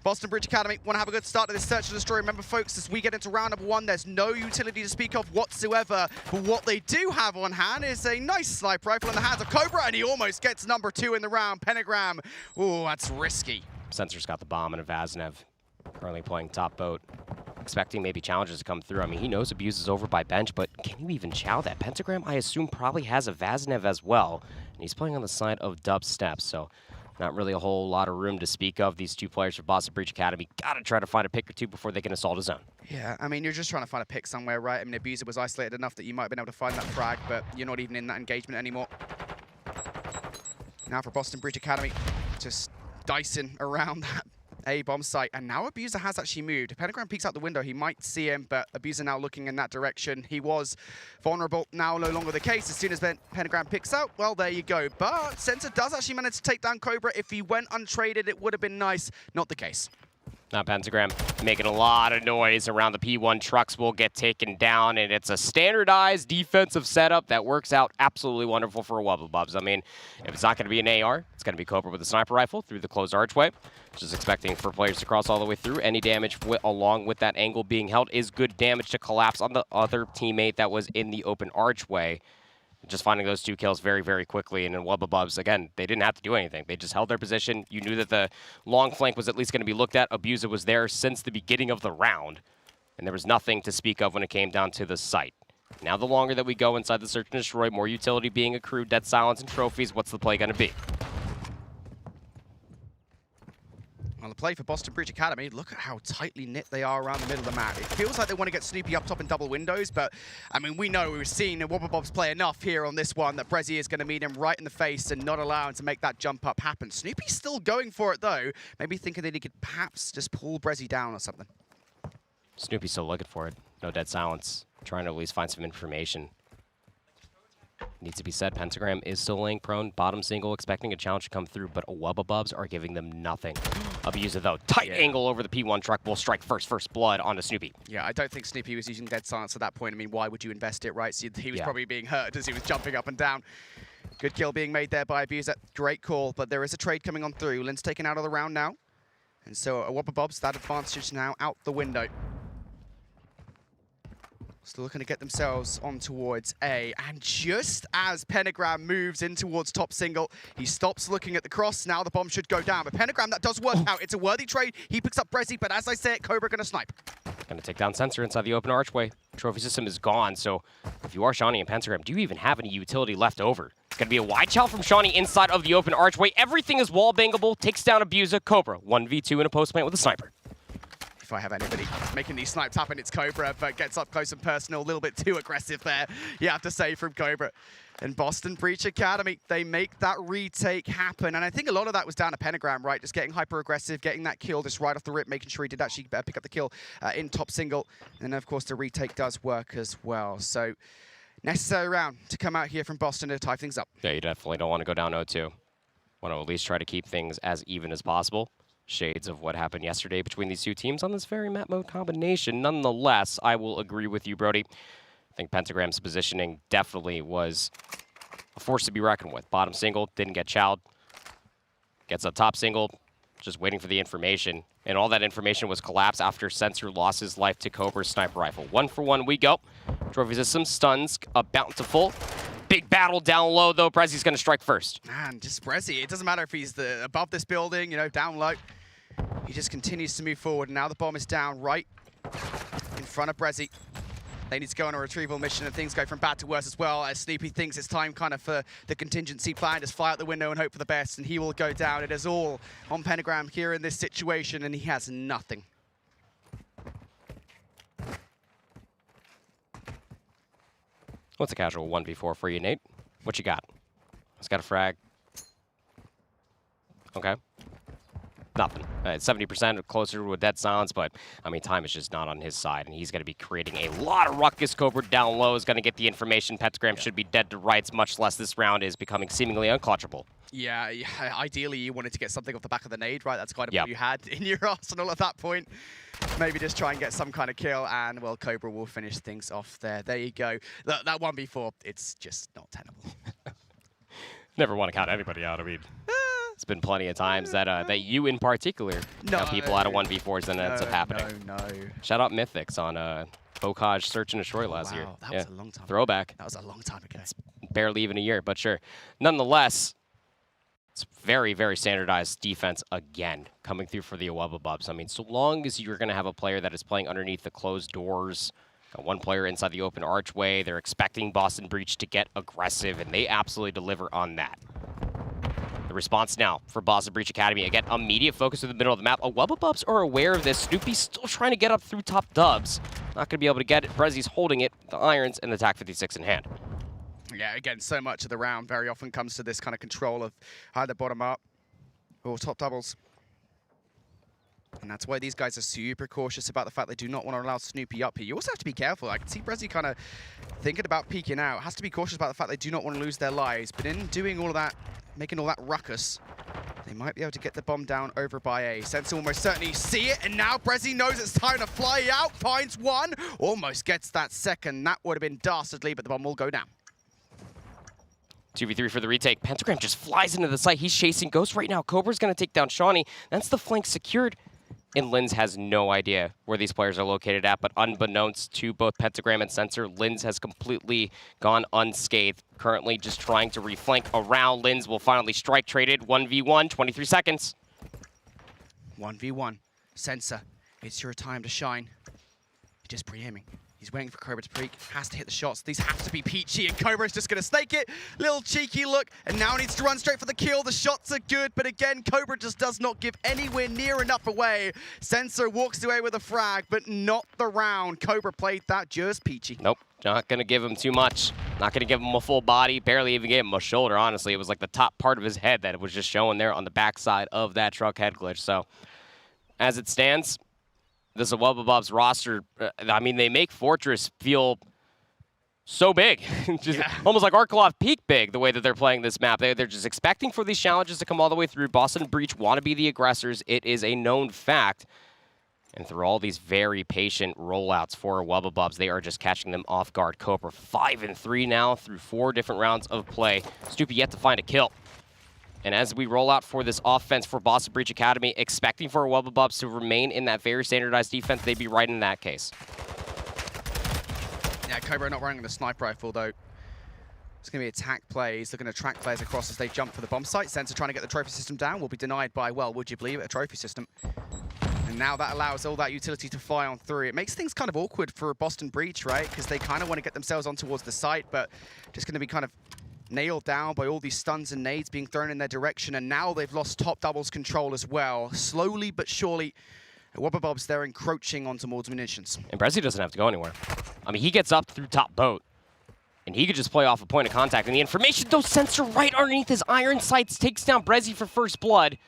Boston Breach Academy want to have a good start to this Search and Destroy. Remember, folks, as we get into round number 1, there's no utility to speak of whatsoever. But what they do have on hand is a nice sniper rifle in the hands of Cobra, and he almost gets number 2 in the round. Pentagram. Ooh, that's risky. Sensor's got the bomb and a Vaznev. Currently playing top boat. Expecting maybe challenges to come through. I mean, he knows Abuse is over by bench, but can you even chow that? Pentagram, I assume, probably has a Vaznev as well. And he's playing on the side of Dubstep, so not really a whole lot of room to speak of. These 2 players for Boston Breach Academy got to try to find a pick or 2 before they can assault a zone. Yeah, I mean, you're just trying to find a pick somewhere, right? I mean, Abuser was isolated enough that you might have been able to find that frag, but you're not even in that engagement anymore. Now for Boston Breach Academy, just dicing around that A-bomb site, and now Abuser has actually moved. If Pentagram peeks out the window, he might see him, but Abuser now looking in that direction. He was vulnerable, now no longer the case. As soon as Pentagram picks out, well, there you go. But Sensor does actually manage to take down Cobra. If he went untraded, it would have been nice. Not the case. Now Pentagram making a lot of noise around the P1. Trucks will get taken down, and it's a standardized defensive setup that works out absolutely wonderful for Wubba. I mean, if it's not going to be an AR, it's going to be Cobra with a sniper rifle through the closed archway. Just expecting for players to cross all the way through. Any damage along with that angle being held is good damage to collapse on the other teammate that was in the open archway. Just finding those 2 kills very, very quickly. And in Wubba, again, they didn't have to do anything. They just held their position. You knew that the long flank was at least going to be looked at. Abuser was there since the beginning of the round. And there was nothing to speak of when it came down to the site. Now the longer that we go inside the Search and Destroy, more utility being accrued, dead silence, and trophies, what's the play going to be? On the play for Boston Breach Academy, look at how tightly knit they are around the middle of the map. It feels like they want to get Snoopy up top in double windows, but I mean, we know we've seen Wubba play enough here on this one that Brezzy is going to meet him right in the face and not allow him to make that jump up happen. Snoopy's still going for it though, maybe thinking that he could perhaps just pull Brezzy down or something. Snoopy's still looking for it. No dead silence. Trying to at least find some information. Needs to be said, Pentagram is still laying prone. Bottom single, expecting a challenge to come through, but Wubba are giving them nothing. Abuser, though. Tight angle over the P1 truck will strike first blood onto Snoopy. Yeah, I don't think Snoopy was using dead silence at that point. I mean, why would you invest it, right? So he was probably being hurt as he was jumping up and down. Good kill being made there by Abuser. Great call, but there is a trade coming on through. Lin's taken out of the round now. And so Wubba, that advantage now out the window. Still looking to get themselves on towards A. And just as Pentagram moves in towards top single, he stops looking at the cross. Now the bomb should go down. But Pentagram, that does work out. It's a worthy trade. He picks up Brezzy, but as I say it, Cobra going to snipe. Going to take down Sensor inside the open archway. Trophy system is gone, so if you are Shawnee and Pentagram, do you even have any utility left over? It's going to be a wide chow from Shawnee inside of the open archway. Everything is wall bangable. Takes down Abuser. Cobra, 1v2 in a post plant with a sniper. If I have anybody making these snipes happen, it's Cobra, but gets up close and personal. A little bit too aggressive there, you have to say, from Cobra. And Boston Breach Academy, they make that retake happen. And I think a lot of that was down to Pentagram, right? Just getting hyper-aggressive, getting that kill just right off the rip, making sure he did actually pick up the kill in top single. And then, of course, the retake does work as well. So, necessary round to come out here from Boston to tie things up. Yeah, you definitely don't want to go down 0-2. Want to at least try to keep things as even as possible. Shades of what happened yesterday between these two teams on this very map mode combination. Nonetheless, I will agree with you, Brody. I think Pentagram's positioning definitely was a force to be reckoned with. Bottom single, didn't get chowed. Gets up top single, just waiting for the information. And all that information was collapsed after Sensor lost his life to Cobra's sniper rifle. 1 for 1 we go. Trophy system stuns, a bountiful. Big battle down low, though. Brezzy's going to strike first. Man, just Brezzy. It doesn't matter if he's above this building, you know, down low. He just continues to move forward. And now the bomb is down right in front of Brezzy. They need to go on a retrieval mission, and things go from bad to worse as well, as Snoopy thinks it's time kind of for the contingency plan, just fly out the window and hope for the best, and he will go down. It is all on Pentagram here in this situation, and he has nothing. What's a casual 1v4 for you, Nate? What you got? It's got a frag. Okay. Nothing. It's 70% closer to a dead silence, but, I mean, time is just not on his side, and he's going to be creating a lot of ruckus. Cobra down low is going to get the information. Pentagram should be dead to rights, much less this round is becoming seemingly unclutchable. Yeah, ideally you wanted to get something off the back of the nade, right? That's kind of what you had in your arsenal at that point. Maybe just try and get some kind of kill, and, well, Cobra will finish things off there. There you go. That 1v4, it's just not tenable. Never want to count anybody out. I mean, it's been plenty of times that that you in particular count people out of 1v4s and it ends up happening. No. Shout out Mythics on Bocage Search and Destroy last year. That was a long time Throwback. Ago. That was a long time ago. It's barely even a year, but sure. Nonetheless, it's very, very standardized defense again coming through for the Wubba. I mean, so long as you're going to have a player that is playing underneath the closed doors, got one player inside the open archway, they're expecting Boston Breach to get aggressive, and they absolutely deliver on that. The response now for Boston Breach Academy. Again, immediate focus in the middle of the map. Wubba are aware of this. Snoopy's still trying to get up through top dubs. Not going to be able to get it. Brezzy's holding it, the irons, and the TAC 56 in hand. Yeah, again, so much of the round very often comes to this kind of control of either bottom up or top doubles. And that's why these guys are super cautious about the fact they do not want to allow Snoopy up here. You also have to be careful. I can see Brezzy kind of thinking about peeking out. Has to be cautious about the fact they do not want to lose their lives. But in doing all of that, making all that ruckus, they might be able to get the bomb down over by A. Sensor almost certainly see it, and now Brezzy knows it's time to fly out. Finds one, almost gets that second. That would have been dastardly, but the bomb will go down. 2v3 for the retake. Pentagram just flies into the site. He's chasing Ghost right now. Cobra's going to take down Shawnee. That's the flank secured. And Linz has no idea where these players are located at, but unbeknownst to both Pentagram and Sensor, Linz has completely gone unscathed. Currently just trying to reflank around. Linz will finally strike traded. 1v1, 23 seconds. 1v1. Sensor, it's your time to shine. You're just pre-aiming. He's waiting for Cobra to peek, has to hit the shots. These have to be peachy, and Cobra's just going to snake it. Little cheeky look, and now needs to run straight for the kill. The shots are good, but again, Cobra just does not give anywhere near enough away. Sensor walks away with a frag, but not the round. Cobra played that just peachy. Nope, not going to give him too much. Not going to give him a full body, barely even gave him a shoulder, honestly. It was like the top part of his head that it was just showing there on the backside of that truck head glitch. So, as it stands, this is Wubba roster. I mean, they make Fortress feel so big. Just almost like Arklov peak big, the way that they're playing this map. They're just expecting for these challenges to come all the way through. Boston Breach want to be the aggressors. It is a known fact. And through all these very patient rollouts for Wubbabubs, they are just catching them off guard. Cobra 5-3 now through 4 different rounds of play. Snoopy yet to find a kill. And as we roll out for this offense for Boston Breach Academy, expecting for Wubbabubs to remain in that very standardized defense, they'd be right in that case. Yeah, Cobra not running the sniper rifle, though. It's going to be attack plays. They're going to track players across as they jump for the bomb site. Sensor trying to get the trophy system down will be denied by, well, would you believe it, a trophy system. And now that allows all that utility to fly on through. It makes things kind of awkward for Boston Breach, right? Because they kind of want to get themselves on towards the site, but just going to be kind of nailed down by all these stuns and nades being thrown in their direction. And now they've lost top doubles control as well. Slowly but surely, Wubbabubs, they're encroaching onto more munitions. And Brezzy doesn't have to go anywhere. I mean, he gets up through top boat, and he could just play off a point of contact. And the information, though, Sensor right underneath his iron sights takes down Brezzy for first blood.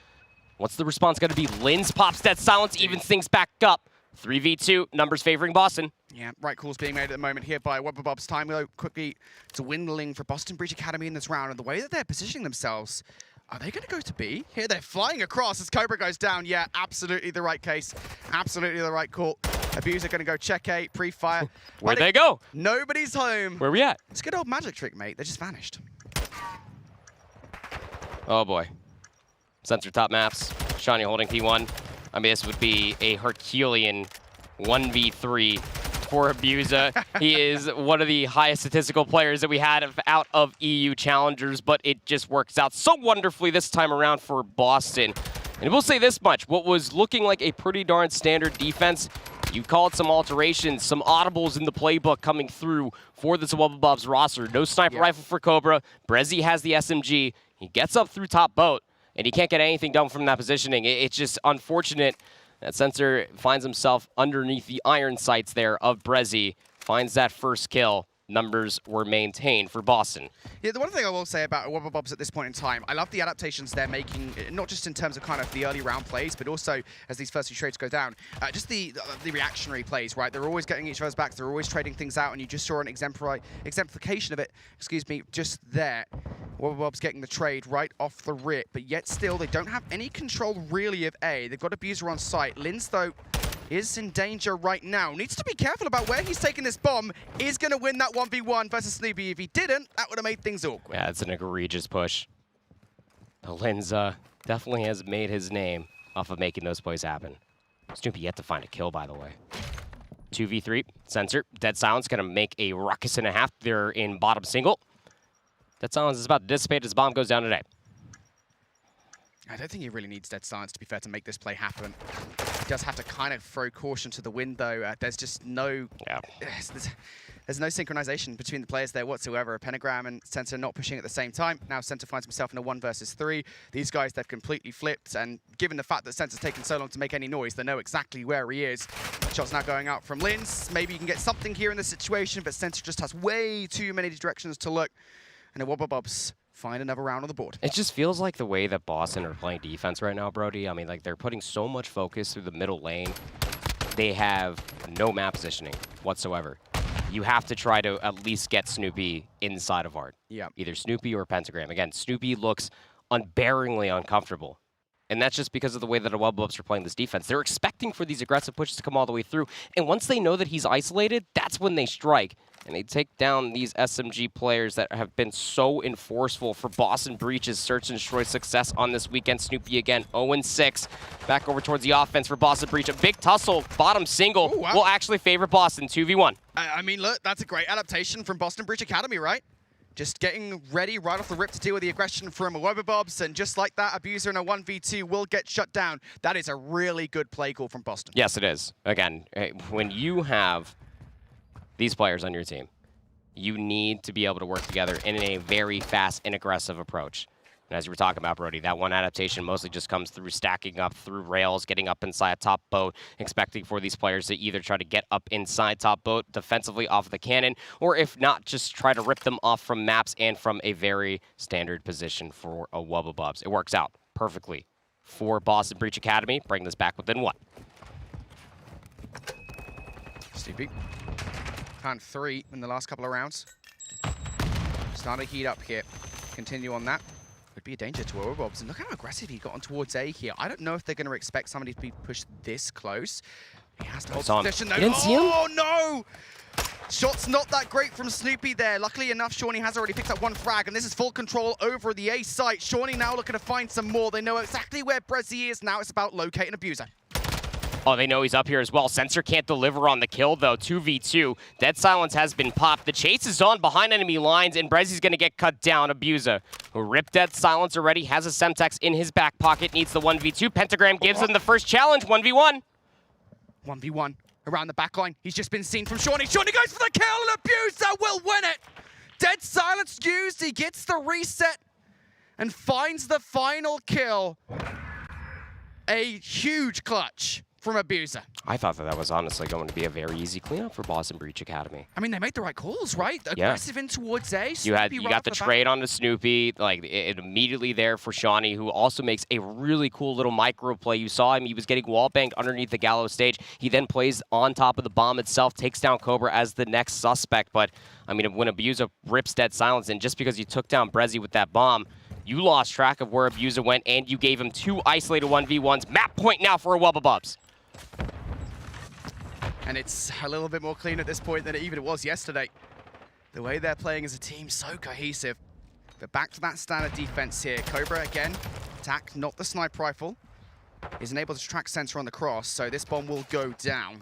What's the response going to be? Linz pops that silence, evens things back up. 3v2, numbers favoring Boston. Yeah, right calls being made at the moment here by Wubbabubs. Time, though, quickly dwindling for Boston Breach Academy in this round. And the way that they're positioning themselves, are they going to go to B? Here they're flying across as Cobra goes down. Yeah, absolutely the right case. Absolutely the right call. Abuser going to go check A, pre-fire. Where'd they go? Nobody's home. Where we at? It's a good old magic trick, mate. They just vanished. Oh, boy. Sensor top maps. Shawnee holding P1. I mean, this would be a Herculean 1v3 for Abuser. He is one of the highest statistical players that we had out of EU challengers, but it just works out so wonderfully this time around for Boston. And we'll say this much, what was looking like a pretty darn standard defense, you called some alterations, some audibles in the playbook coming through for this Wubbabubs roster. No sniper rifle for Cobra. Brezzy has the SMG. He gets up through top boat, and he can't get anything done from that positioning. It's just unfortunate that Sensor finds himself underneath the iron sights there of Brezzy, finds that first kill. Numbers were maintained for Boston. Yeah, the one thing I will say about Wubbabubs at this point in time, I love the adaptations they're making, not just in terms of kind of the early round plays, but also as these first few trades go down. Just the reactionary plays, right? They're always getting each other's backs, they're always trading things out, and you just saw an exemplification of it, excuse me, just there. Wubbabubs getting the trade right off the rip, but yet still they don't have any control really of A. They've got Abuser on site. Linz, though, is in danger right now. Needs to be careful about where he's taking this bomb. Is going to win that 1v1 versus Snoopy. If he didn't, that would have made things awkward. Yeah, it's an egregious push. Linz definitely has made his name off of making those plays happen. Snoopy yet to find a kill, by the way. 2v3, Sensor. Dead Silence going to make a ruckus and a half. They're in bottom single. Dead Silence is about to dissipate as bomb goes down today. I don't think he really needs Dead Silence, to be fair, to make this play happen. He does have to kind of throw caution to the wind, though. There's just no... Yeah. There's no synchronization between the players there whatsoever. Pentagram and Sensor not pushing at the same time. Now Sensor finds himself in a 1 versus 3. These guys, they've completely flipped, and given the fact that Sensor's taken so long to make any noise, they know exactly where he is. Shots now going out from Linz. Maybe you can get something here in this situation, but Sensor just has way too many directions to look. And the Wubbabubs find another round on the board. It just feels like the way that Boston are playing defense right now, Brody. I mean, like, they're putting so much focus through the middle lane. They have no map positioning whatsoever. You have to try to at least get Snoopy inside of Art. Yeah. Either Snoopy or Pentagram. Again, Snoopy looks unbearingly uncomfortable. And that's just because of the way that the Wubbabubs are playing this defense. They're expecting for these aggressive pushes to come all the way through. And once they know that he's isolated, that's when they strike. And they take down these SMG players that have been so enforceful for Boston Breach's search and destroy success on this weekend. Snoopy again, 0-6. Back over towards the offense for Boston Breach. A big tussle, bottom single, Ooh, wow. will actually favor Boston, 2v1. I mean, look, that's a great adaptation from Boston Breach Academy, right? Just getting ready right off the rip to deal with the aggression from Wubbabubs, and just like that, Abuser in a 1v2 will get shut down. That is a really good play call from Boston. Yes, it is. Again, when you have these players on your team, you need to be able to work together in a very fast and aggressive approach. And as you were talking about, Brody, that one adaptation mostly just comes through stacking up through rails, getting up inside top boat, expecting for these players to either try to get up inside top boat defensively off of the cannon, or if not, just try to rip them off from maps and from a very standard position for a Wubbabubs. It works out perfectly for Boston Breach Academy. Bring this back within one. Snoopy plant 3 in the last couple of rounds. Starting to heat up here. Continue on that. Could be a danger to Wobbubbobs. And look how aggressive he got on towards A here. I don't know if they're going to expect somebody to be pushed this close. He has to hold position though. Oh no! Shot's not that great from Snoopy there. Luckily enough, Shawnee has already picked up 1 frag, and this is full control over the A site. Shawnee now looking to find some more. They know exactly where Brezzy is. Now it's about locating Abuser. Oh, they know he's up here as well. Sensor can't deliver on the kill, though. 2v2. Dead Silence has been popped. The chase is on behind enemy lines, and Brezzy's going to get cut down. Abuser, who ripped Dead Silence already, has a Semtex in his back pocket, needs the 1v2. Pentagram gives him the first challenge, 1v1. 1v1 around the back line. He's just been seen from Shawnee. Shawnee goes for the kill, and Abuser will win it. Dead Silence used. He gets the reset and finds the final kill. A huge clutch from Abuser. I thought that was honestly going to be a very easy cleanup for Boston Breach Academy. I mean, they made the right calls, right? Aggressive in towards A. You got the trade onto Snoopy, like it immediately there for Shawnee, who also makes a really cool little micro play. You saw him; he was getting wall banged underneath the gallows stage. He then plays on top of the bomb itself, takes down Cobra as the next suspect. But I mean, when Abuser rips Dead Silence, and just because you took down Brezzy with that bomb, you lost track of where Abuser went, and you gave him 2 isolated 1v1s. Map point now for Wobbubbobs. And it's a little bit more clean at this point than it was yesterday. The way they're playing as a team, so cohesive. But back to that standard defense here. Cobra again, attack, not the sniper rifle. Isn't able to track Sensor on the cross, so this bomb will go down.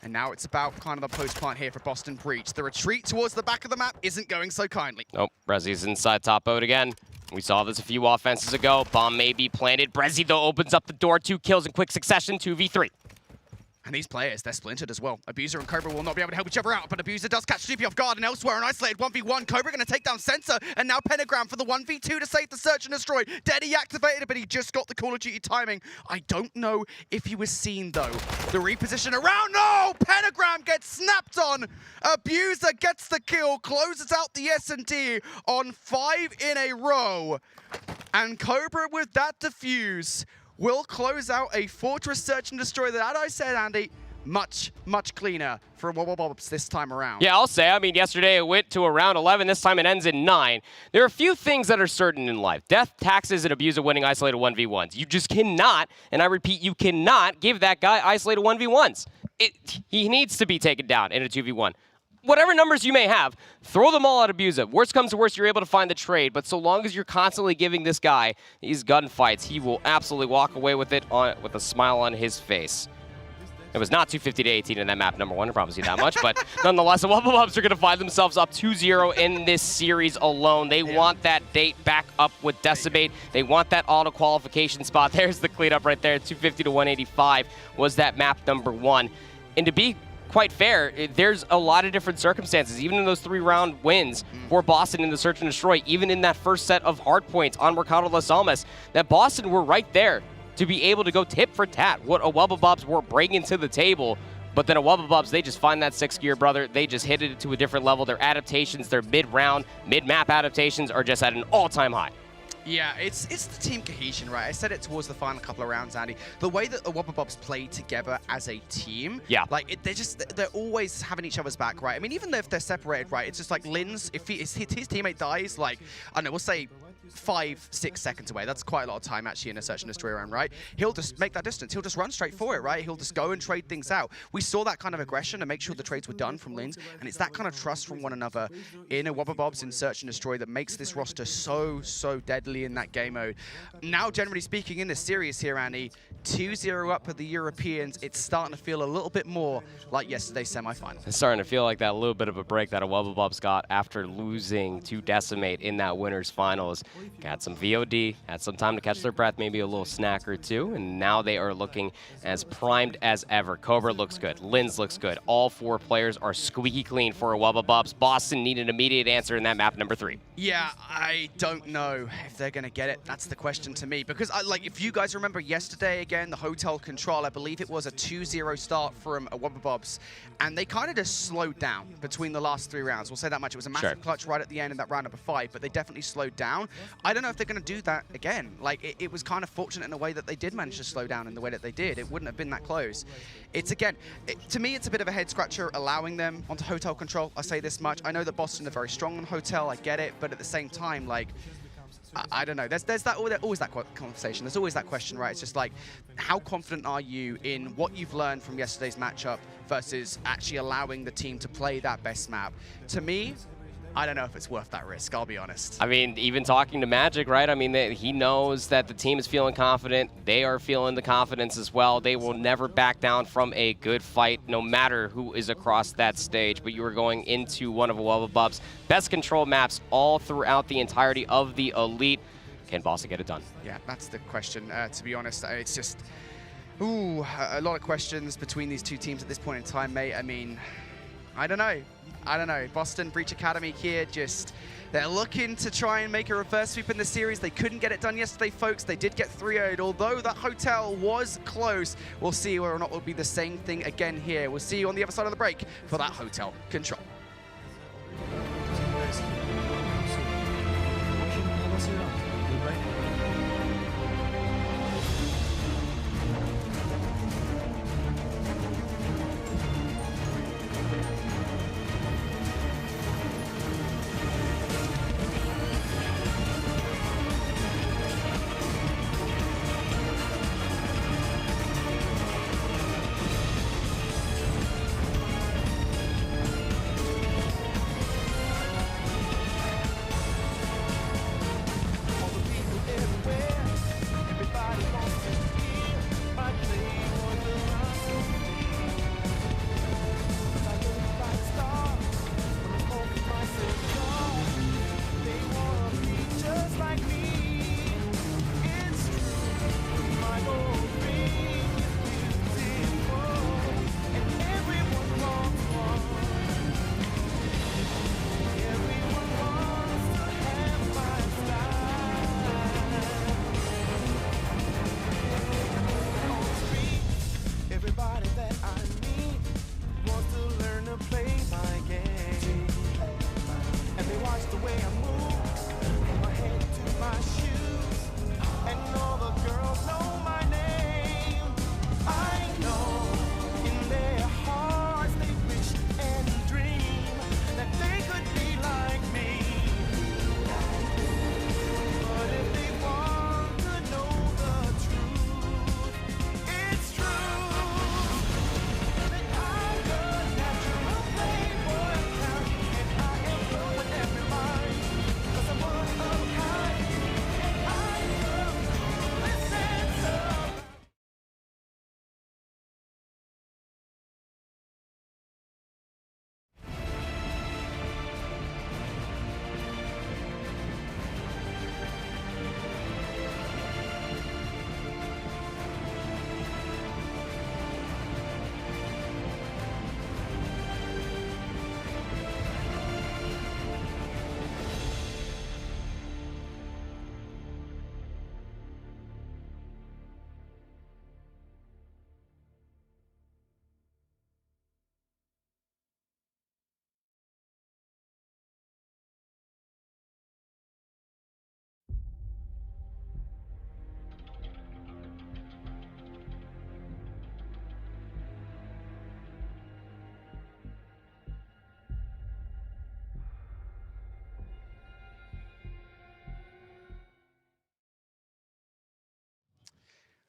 And now it's about kind of the post plant here for Boston Breach. The retreat towards the back of the map isn't going so kindly. Nope, Brezzy's inside top boat again. We saw this a few offenses ago. Bomb may be planted. Brezzy, though, opens up the door. 2 kills in quick succession, 2v3. And these players, they're splintered as well. Abuser and Cobra will not be able to help each other out, but Abuser does catch Snoopy off guard, and elsewhere an isolated 1v1. Cobra going to take down Sensor, and now Pentagram for the 1v2 to save the search and destroy. Deddy activated, but he just got the Call of Duty timing. I don't know if he was seen, though. The reposition around, no! Pentagram gets snapped on. Abuser gets the kill, closes out the S&D on 5 in a row. And Cobra with that defuse will close out a Fortress Search and Destroy that, as I said, Andy, much, much cleaner for Wobbubbobs this time around. Yeah, I'll say. I mean, yesterday it went to around 11. This time it ends in 9. There are a few things that are certain in life. Death, taxes, and Abuser winning isolated 1v1s. You just cannot, and I repeat, you cannot give that guy isolated 1v1s. He needs to be taken down in a 2v1. Whatever numbers you may have, throw them all at Abuser. Worst comes to worst, you're able to find the trade, but so long as you're constantly giving this guy these gunfights, he will absolutely walk away with it with a smile on his face. It was not 250 to 18 in that map, number 1, I promise you that much, but nonetheless, the Wobbubbobs are going to find themselves up 2-0 in this series alone. They want that date back up with Decimate. They want that auto-qualification spot. There's the cleanup right there. 250 to 185 was that map number 1. And to be quite fair, there's a lot of different circumstances, even in those 3-round wins for Boston in the Search and Destroy, even in that first set of hard points on Mercado Las Almas, that Boston were right there to be able to go tit for tat what Wobbubbobs were bringing to the table. But then Wobbubbobs, they just find that 6th gear, brother. They just hit it to a different level. Their adaptations, their mid-round, mid-map adaptations are just at an all-time high. Yeah, it's the team cohesion, right? I said it towards the final couple of rounds, Andy. The way that the Wobbubbobs play together as a team, yeah, like they're always having each other's back, right? I mean, even if they're separated, right? It's just like Linz, if his teammate dies, like, I don't know, we'll say 5-6 seconds away. That's quite a lot of time actually in a Search and Destroy round, right? He'll just make that distance. He'll just run straight for it, right? He'll just go and trade things out. We saw that kind of aggression and make sure the trades were done from Linz, and it's that kind of trust from one another in a Wobbubbobs in Search and Destroy that makes this roster so deadly in that game mode. Now, generally speaking, in this series here, Andy, 2-0 up for the Europeans. It's starting to feel a little bit more like yesterday's semifinal. It's starting to feel like that little bit of a break that Wobbubbobs got after losing to Decimate in that winners finals. Got some VOD, had some time to catch their breath, maybe a little snack or two, and now they are looking as primed as ever. Cobra looks good, Linz looks good. All 4 players are squeaky clean for Wobbubbobs. Boston need an immediate answer in that map number 3. Yeah, I don't know if they're going to get it. That's the question to me, because if you guys remember yesterday, again, the Hotel Control, I believe it was a 2-0 start from Wobbubbobs, and they kind of just slowed down between the last 3 rounds. We'll say that much. It was a massive clutch right at the end in that round number 5, but they definitely slowed down. I don't know if they're going to do that again. Like, it was kind of fortunate in a way that they did manage to slow down in the way that they did. It wouldn't have been that close. It's, again, to me, it's a bit of a head-scratcher allowing them onto Hotel control. I say this much. I know that Boston are very strong on Hotel. I get it. But at the same time, like, I don't know. There's always that conversation. There's always that question, right? It's just like, how confident are you in what you've learned from yesterday's matchup versus actually allowing the team to play that best map? To me, I don't know if it's worth that risk, I'll be honest. I mean, even talking to Magic, right? I mean, he knows that the team is feeling confident. They are feeling the confidence as well. They will never back down from a good fight, no matter who is across that stage. But you are going into one of Wubba best control maps all throughout the entirety of the Elite. Can Boston get it done? Yeah, that's the question. To be honest, it's just, ooh, a lot of questions between these two teams at this point in time, mate. I mean, I don't know. Boston Breach Academy here, just, they're looking to try and make a reverse sweep in the series. They couldn't get it done yesterday, folks. They did get 3-0'd, although that Hotel was close. We'll see whether or not it will be the same thing again here. We'll see you on the other side of the break for that Hotel control.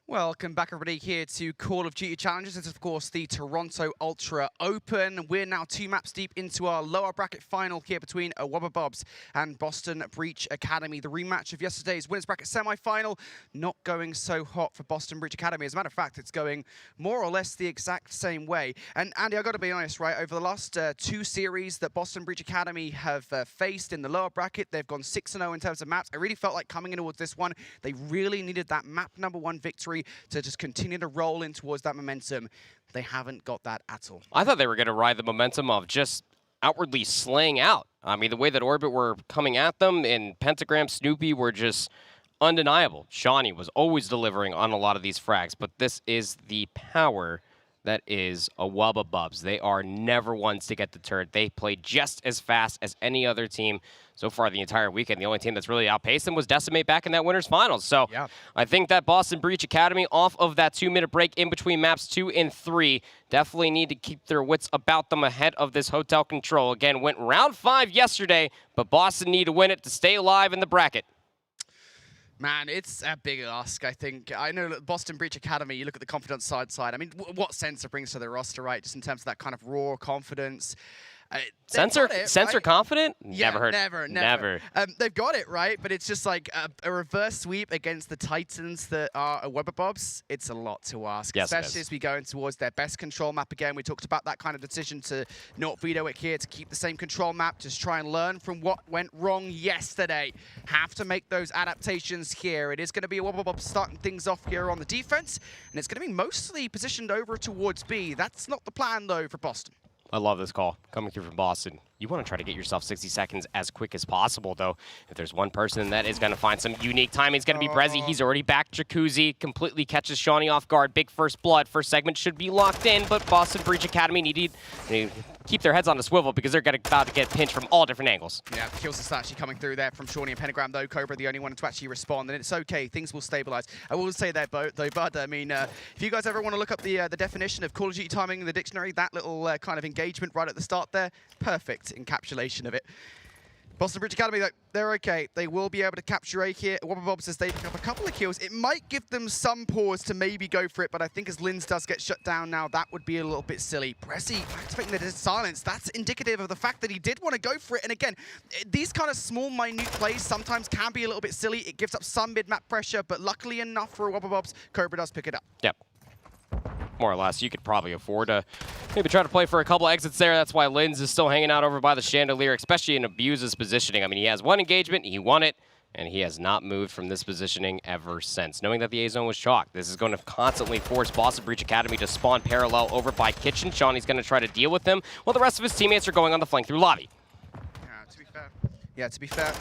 Welcome back, everybody, here to Call of Duty Challenges. This is, of course, the Toronto Ultra Open. We're now 2 maps deep into our lower bracket final here between Wubba and Boston Breach Academy. The rematch of yesterday's winners bracket semi-final not going so hot for Boston Breach Academy. As a matter of fact, it's going more or less the exact same way. And Andy, I've got to be honest, right? Over the last 2 series that Boston Breach Academy have faced in the lower bracket, they've gone 6-0 in terms of maps. I really felt like coming in towards this one, they really needed that map #1 victory to just continue to roll in towards that momentum. They haven't got that at all. I thought they were going to ride the momentum of just outwardly slaying out. I mean, the way that Orbit were coming at them and Pentagram, Snoopy were just undeniable. Shawnee was always delivering on a lot of these frags, but this is the power that is a Wubba Bubs. They are never ones to get deterred. They play just as fast as any other team so far the entire weekend. The only team that's really outpaced them was Decimate back in that winners finals. So I think that Boston Breach Academy, off of that 2-minute break in between maps 2 and 3, definitely need to keep their wits about them ahead of this Hotel Control. Again, went round 5 yesterday, but Boston need to win it to stay alive in the bracket. Man, it's a big ask, I think. I know that Boston Breach Academy, you look at the confidence side. I mean, what Sensor brings to the roster, right? Just in terms of that kind of raw confidence. Sensor confident? Yeah, Never heard. Never. They've got it, right? But it's just like a reverse sweep against the Titans that are Wubba Bobs. It's a lot to ask, yes, especially as we go in towards their best control map again. We talked about that kind of decision to not veto it here, to keep the same control map, just try and learn from what went wrong yesterday. Have to make those adaptations here. It is going to be a Wubba Bob starting things off here on the defense, and it's going to be mostly positioned over towards B. That's not the plan, though, for Boston. I love this call coming through from Boston. You want to try to get yourself 60 seconds as quick as possible, though. If there's one person that is going to find some unique timing, it's going to be Brezzy. He's already back. Jacuzzi completely catches Shawnee off guard. Big first blood. First segment should be locked in, but Boston Breach Academy needed to keep their heads on the swivel because they're about to get pinched from all different angles. Yeah, kills is actually coming through there from Shawnee and Pentagram, though. Cobra the only one to actually respond, and it's okay. Things will stabilize. I will say that, though, Bud, I mean, if you guys ever want to look up the definition of Call of Duty timing in the dictionary, that little kind of engagement right at the start there, perfect encapsulation of it. Boston Breach Academy, they're okay. They will be able to capture A here. Wubba Bobs, as they pick up a couple of kills, it might give them some pause to maybe go for it, but I think as Linz does get shut down now, that would be a little bit silly. Brezzy activating the silence. That's indicative of the fact that he did want to go for it. And again, these kind of small, minute plays sometimes can be a little bit silly. It gives up some mid-map pressure, but luckily enough for Wubba Bobs, Cobra does pick it up. Yep. More or less, you could probably afford to maybe try to play for a couple exits there. That's why Linz is still hanging out over by the chandelier, especially in Abuse's positioning. I mean, he has one engagement, he won it, and he has not moved from this positioning ever since. Knowing that the A-zone was chalked, this is going to constantly force Boston Breach Academy to spawn parallel over by Kitchen. Shawnee's going to try to deal with him, while the rest of his teammates are going on the flank through lobby. Yeah, to be fair.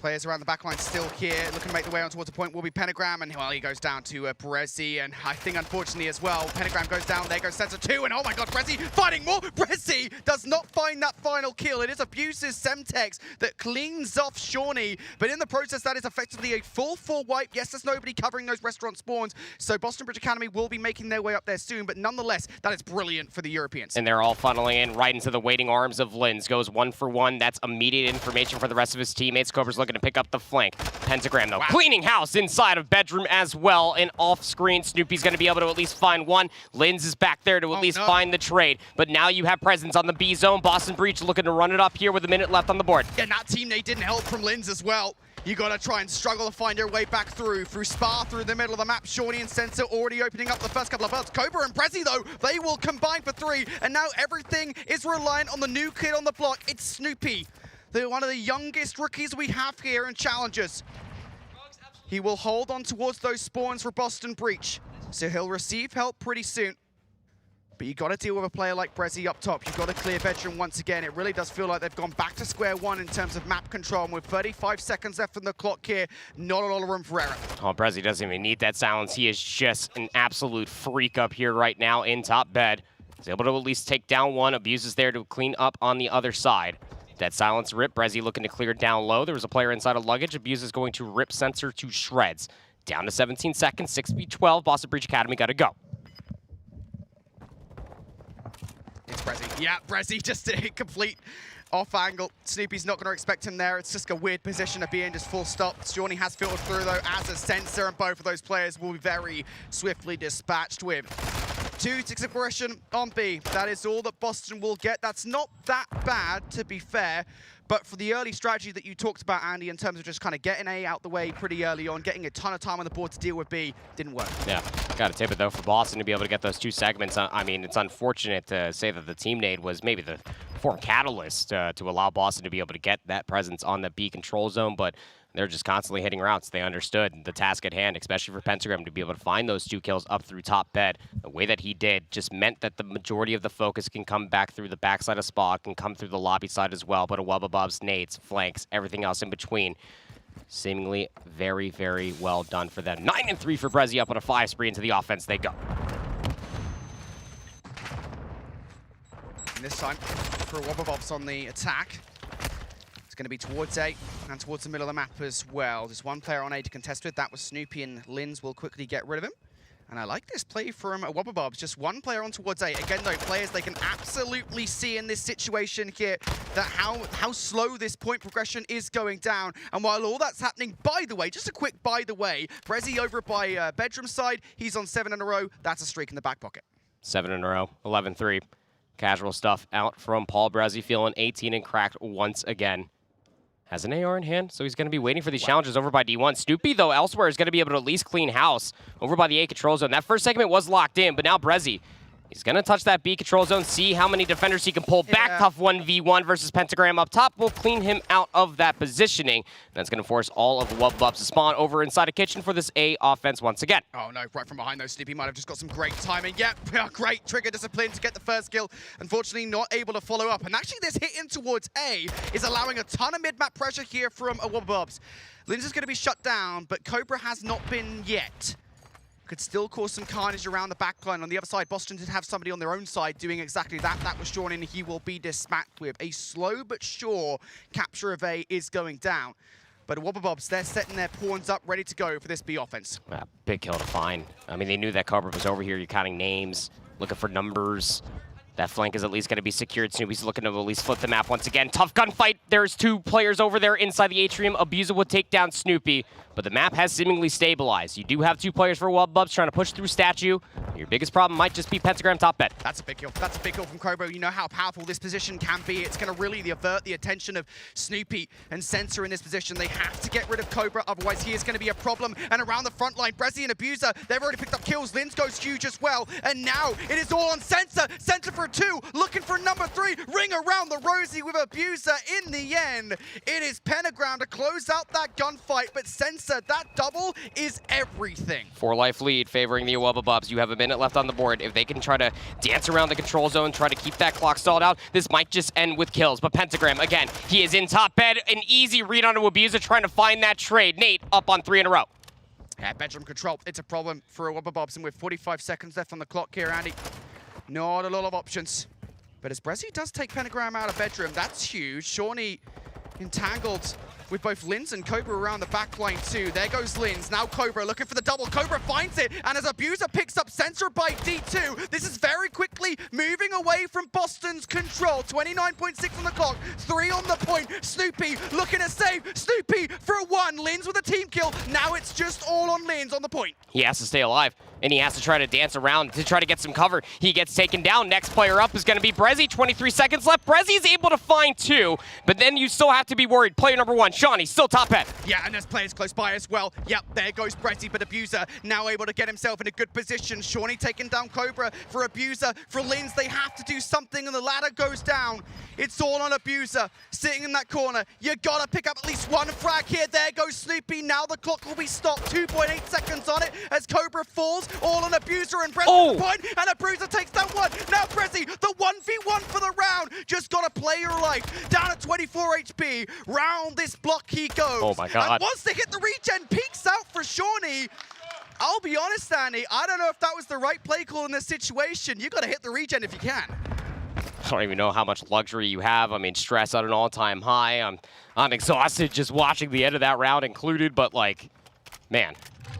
Players around the backline still here, looking to make their way on towards the point will be Pentagram, and well, he goes down to Brezzy, and I think unfortunately as well, Pentagram goes down, there goes Sensor 2, and oh my god, Brezzy fighting more! Brezzy does not find that final kill. It is Abuse's Semtex that cleans off Shawnee, but in the process that is effectively a full wipe. Yes, there's nobody covering those restaurant spawns, so Boston Breach Academy will be making their way up there soon, but nonetheless, that is brilliant for the Europeans. And they're all funneling in right into the waiting arms of Linz. Goes 1 for 1. That's immediate information for the rest of his teammates. Cobra's looking to pick up the flank. Pentagram, though, cleaning house inside of bedroom as well. And off-screen, Snoopy's going to be able to at least find one. Linz is back there to at least find the trade. But now you have presence on the B zone. Boston Breach looking to run it up here with a minute left on the board. Yeah, that teammate didn't help from Linz as well. You gotta try and struggle to find your way back through Spa, through the middle of the map. Shawnee and Sensor already opening up the first couple of builds. Cobra and Brezzy, though, they will combine for 3. And now everything is reliant on the new kid on the block. It's Snoopy. They're one of the youngest rookies we have here in Challengers. He will hold on towards those spawns for Boston Breach. So he'll receive help pretty soon. But you got to deal with a player like Brezzy up top. You've got to clear bedroom once again. It really does feel like they've gone back to square one in terms of map control. And with 35 seconds left on the clock here, not a lot of room for error. Oh, Brezzy doesn't even need that silence. He is just an absolute freak up here right now in top bed. He's able to at least take down one. Abuse is there to clean up on the other side. That silence rip. Brezzy looking to clear down low. There was a player inside of luggage. Abuse is going to rip Sensor to shreds. Down to 17 seconds, 6v12. Boston Breach Academy got to go. It's Brezzy. Yeah, Brezzy just a complete off angle. Snoopy's not going to expect him there. It's just a weird position to be in, just full stop. Shawnee has filtered through, though, as a Sensor, and both of those players will be very swiftly dispatched with 2 ticks of aggression on B. That is all that Boston will get. That's not that bad, to be fair. But for the early strategy that you talked about, Andy, in terms of just kind of getting A out the way pretty early on, getting a ton of time on the board to deal with B, didn't work. Yeah, got to tip it, though, for Boston to be able to get those 2 segments. I mean, it's unfortunate to say that the team nade was maybe the form catalyst to allow Boston to be able to get that presence on the B control zone, but they're just constantly hitting routes. They understood the task at hand, especially for Pentagram to be able to find those 2 kills up through top bed. The way that he did just meant that the majority of the focus can come back through the backside of Spa, can come through the lobby side as well, but a Wubba Bobs, nades, flanks, everything else in between. Seemingly very, very well done for them. 9-3 for Brezzy up on a 5 spree into the offense they go. And this time, for Wobbabobs on the attack. It's going to be towards A and towards the middle of the map as well. Just one player on A to contest with. That was Snoopy, and Linz will quickly get rid of him. And I like this play from Wobbabobs. Just one player on towards A. Again, though, players, they can absolutely see in this situation here that how slow this point progression is going down. And while all that's happening, by the way, just a quick by the way, Brezzy over by Bedroom side, he's on 7 in a row. That's a streak in the back pocket. 7 in a row, 11-3. Casual stuff out from Paul Brezzy, feeling 18 and cracked once again. Has an AR in hand, so he's going to be waiting for these challenges over by D1. Snoopy, though, elsewhere is going to be able to at least clean house over by the A control zone. That first segment was locked in, but now Brezzy, he's going to touch that B control zone, see how many defenders he can pull back. Tough 1v1 versus Pentagram up top. Will clean him out of that positioning. That's going to force all of the Wobbabobs to spawn over inside a kitchen for this A offense once again. Oh no, right from behind though, Snoopy might have just got some great timing. Yep, great trigger discipline to get the first kill. Unfortunately, not able to follow up. And actually, this hit in towards A is allowing a ton of mid-map pressure here from Wobbabobs. Linz is going to be shut down, but Cobra has not been yet. Could still cause some carnage around the backline. On the other side, Boston did have somebody on their own side doing exactly that. That was Sean, and he will be dismatched with. A slow but sure capture of A is going down. But Wobbabobs, they're setting their pawns up, ready to go for this B offense. Big kill to find. I mean, they knew that Cobra was over here. You're counting names, looking for numbers. That flank is at least going to be secured. Snoopy's looking to at least flip the map once again. Tough gunfight. There's 2 players over there inside the atrium. Abuser will take down Snoopy, but the map has seemingly stabilized. You do have 2 players for Wobbabobs trying to push through Statue. Your biggest problem might just be Pentagram top bed. That's a big kill. That's a big kill from Cobra. You know how powerful this position can be. It's going to really avert the attention of Snoopy and Sensor in this position. They have to get rid of Cobra, otherwise he is going to be a problem. And around the front line, Brezzy and Abuser, they've already picked up kills. Linz goes huge as well. And now it is all on Sensor. Sensor for 2, looking for number 3. Ring around the rosy with Abuser. In the end, it is Pentagram to close out that gunfight. But Sensor, that double is everything. 4-life lead favoring the Wobbabobs. You have a minute left on the board. If they can try to dance around the control zone, try to keep that clock stalled out, this might just end with kills. But Pentagram, again, he is in top bed. An easy read onto Abuser, trying to find that trade. Nate up on 3 in a row. Yeah, bedroom control. It's a problem for Wobbabobs, and with 45 seconds left on the clock here, Andy, not a lot of options. But as Brezzy does take Pentagram out of bedroom, that's huge. Shawnee entangled with both Linz and Cobra around the back line too. There goes Linz. Now Cobra looking for the double. Cobra finds it, and as Abuser picks up Sensor by D2, this is very quickly moving away from Boston's control. 29.6 on the clock, 3 on the point. Snoopy looking to save. Snoopy for a 1. Linz with a team kill. Now it's just all on Linz on the point. He has to stay alive, and he has to try to dance around to try to get some cover. He gets taken down. Next player up is going to be Brezzy. 23 seconds left. Brezzy is able to find 2, but then you still have to be worried. Player number 1, Shawnee, still top head. Yeah, and there's players close by as well. Yep, there goes Brezzy, but Abuser now able to get himself in a good position. Shawnee taking down Cobra for Abuser. For Linz, they have to do something, and the ladder goes down. It's all on Abuser, sitting in that corner. You gotta pick up at least 1 frag here. There goes Snoopy. Now the clock will be stopped. 2.8 seconds on it as Cobra falls. All on Abuser, and Brezzy point, and Abuser takes down 1. Now Brezzy, the 1v1 for the round. Just gotta play your life. Down at 24 HP. Round this block he goes. Oh my God. And once they hit the regen, peeks out for Shawnee. I'll be honest, Andy, I don't know if that was the right play call in this situation. You gotta hit the regen if you can. I don't even know how much luxury you have. I mean, stress at an all-time high. I'm exhausted just watching the end of that round included, but like, man,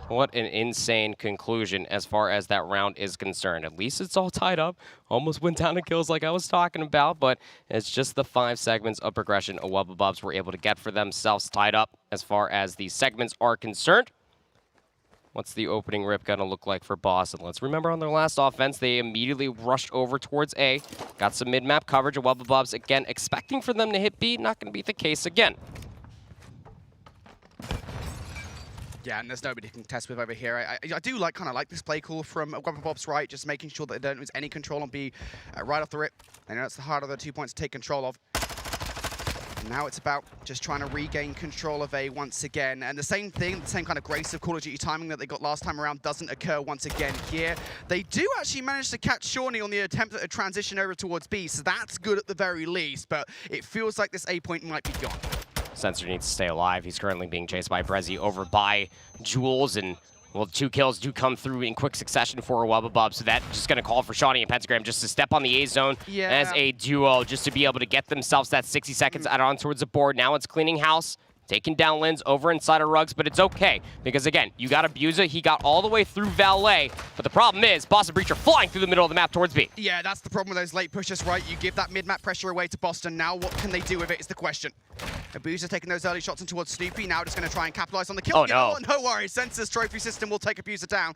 what an insane conclusion as far as that round is concerned. At least it's all tied up. Almost went down to kills like I was talking about, but it's just the 5 segments of progression Wobbabobs were able to get for themselves tied up as far as these segments are concerned. What's the opening rip going to look like for Boston? Let's remember on their last offense, they immediately rushed over towards A. Got some mid-map coverage of Wobbabobs again, expecting for them to hit B. Not going to be the case again. Yeah, and there's nobody to contest with over here. I do kind of like this play call from Wobbabobs, right? Just making sure that they don't lose any control on B right off the rip. I know that's the heart of the 2 points to take control of. Now it's about just trying to regain control of A once again. And the same thing, the same kind of grace of Call of Duty timing that they got last time around doesn't occur once again here. They do actually manage to catch Shawnee on the attempt at a transition over towards B, so that's good at the very least, but it feels like this A point might be gone. Sensor needs to stay alive. He's currently being chased by Brezzy over by Jules, and Well, 2 kills do come through in quick succession for Wubba so that's just going to call for Shawnee and Pentagram just to step on the A zone as a duo, just to be able to get themselves that 60 seconds added on towards the board. Now it's cleaning house, taking down Lins over inside of Rugs, but it's okay, because again, you got Abuser, he got all the way through Valet, but the problem is Boston Breach are flying through the middle of the map towards B. Yeah, that's the problem with those late pushes, right? You give that mid-map pressure away to Boston. Now what can they do with it is the question. Abuser taking those early shots in towards Snoopy, now just going to try and capitalize on the kill. Oh, you know no. what? No worries, Sensor's trophy system will take Abuser down,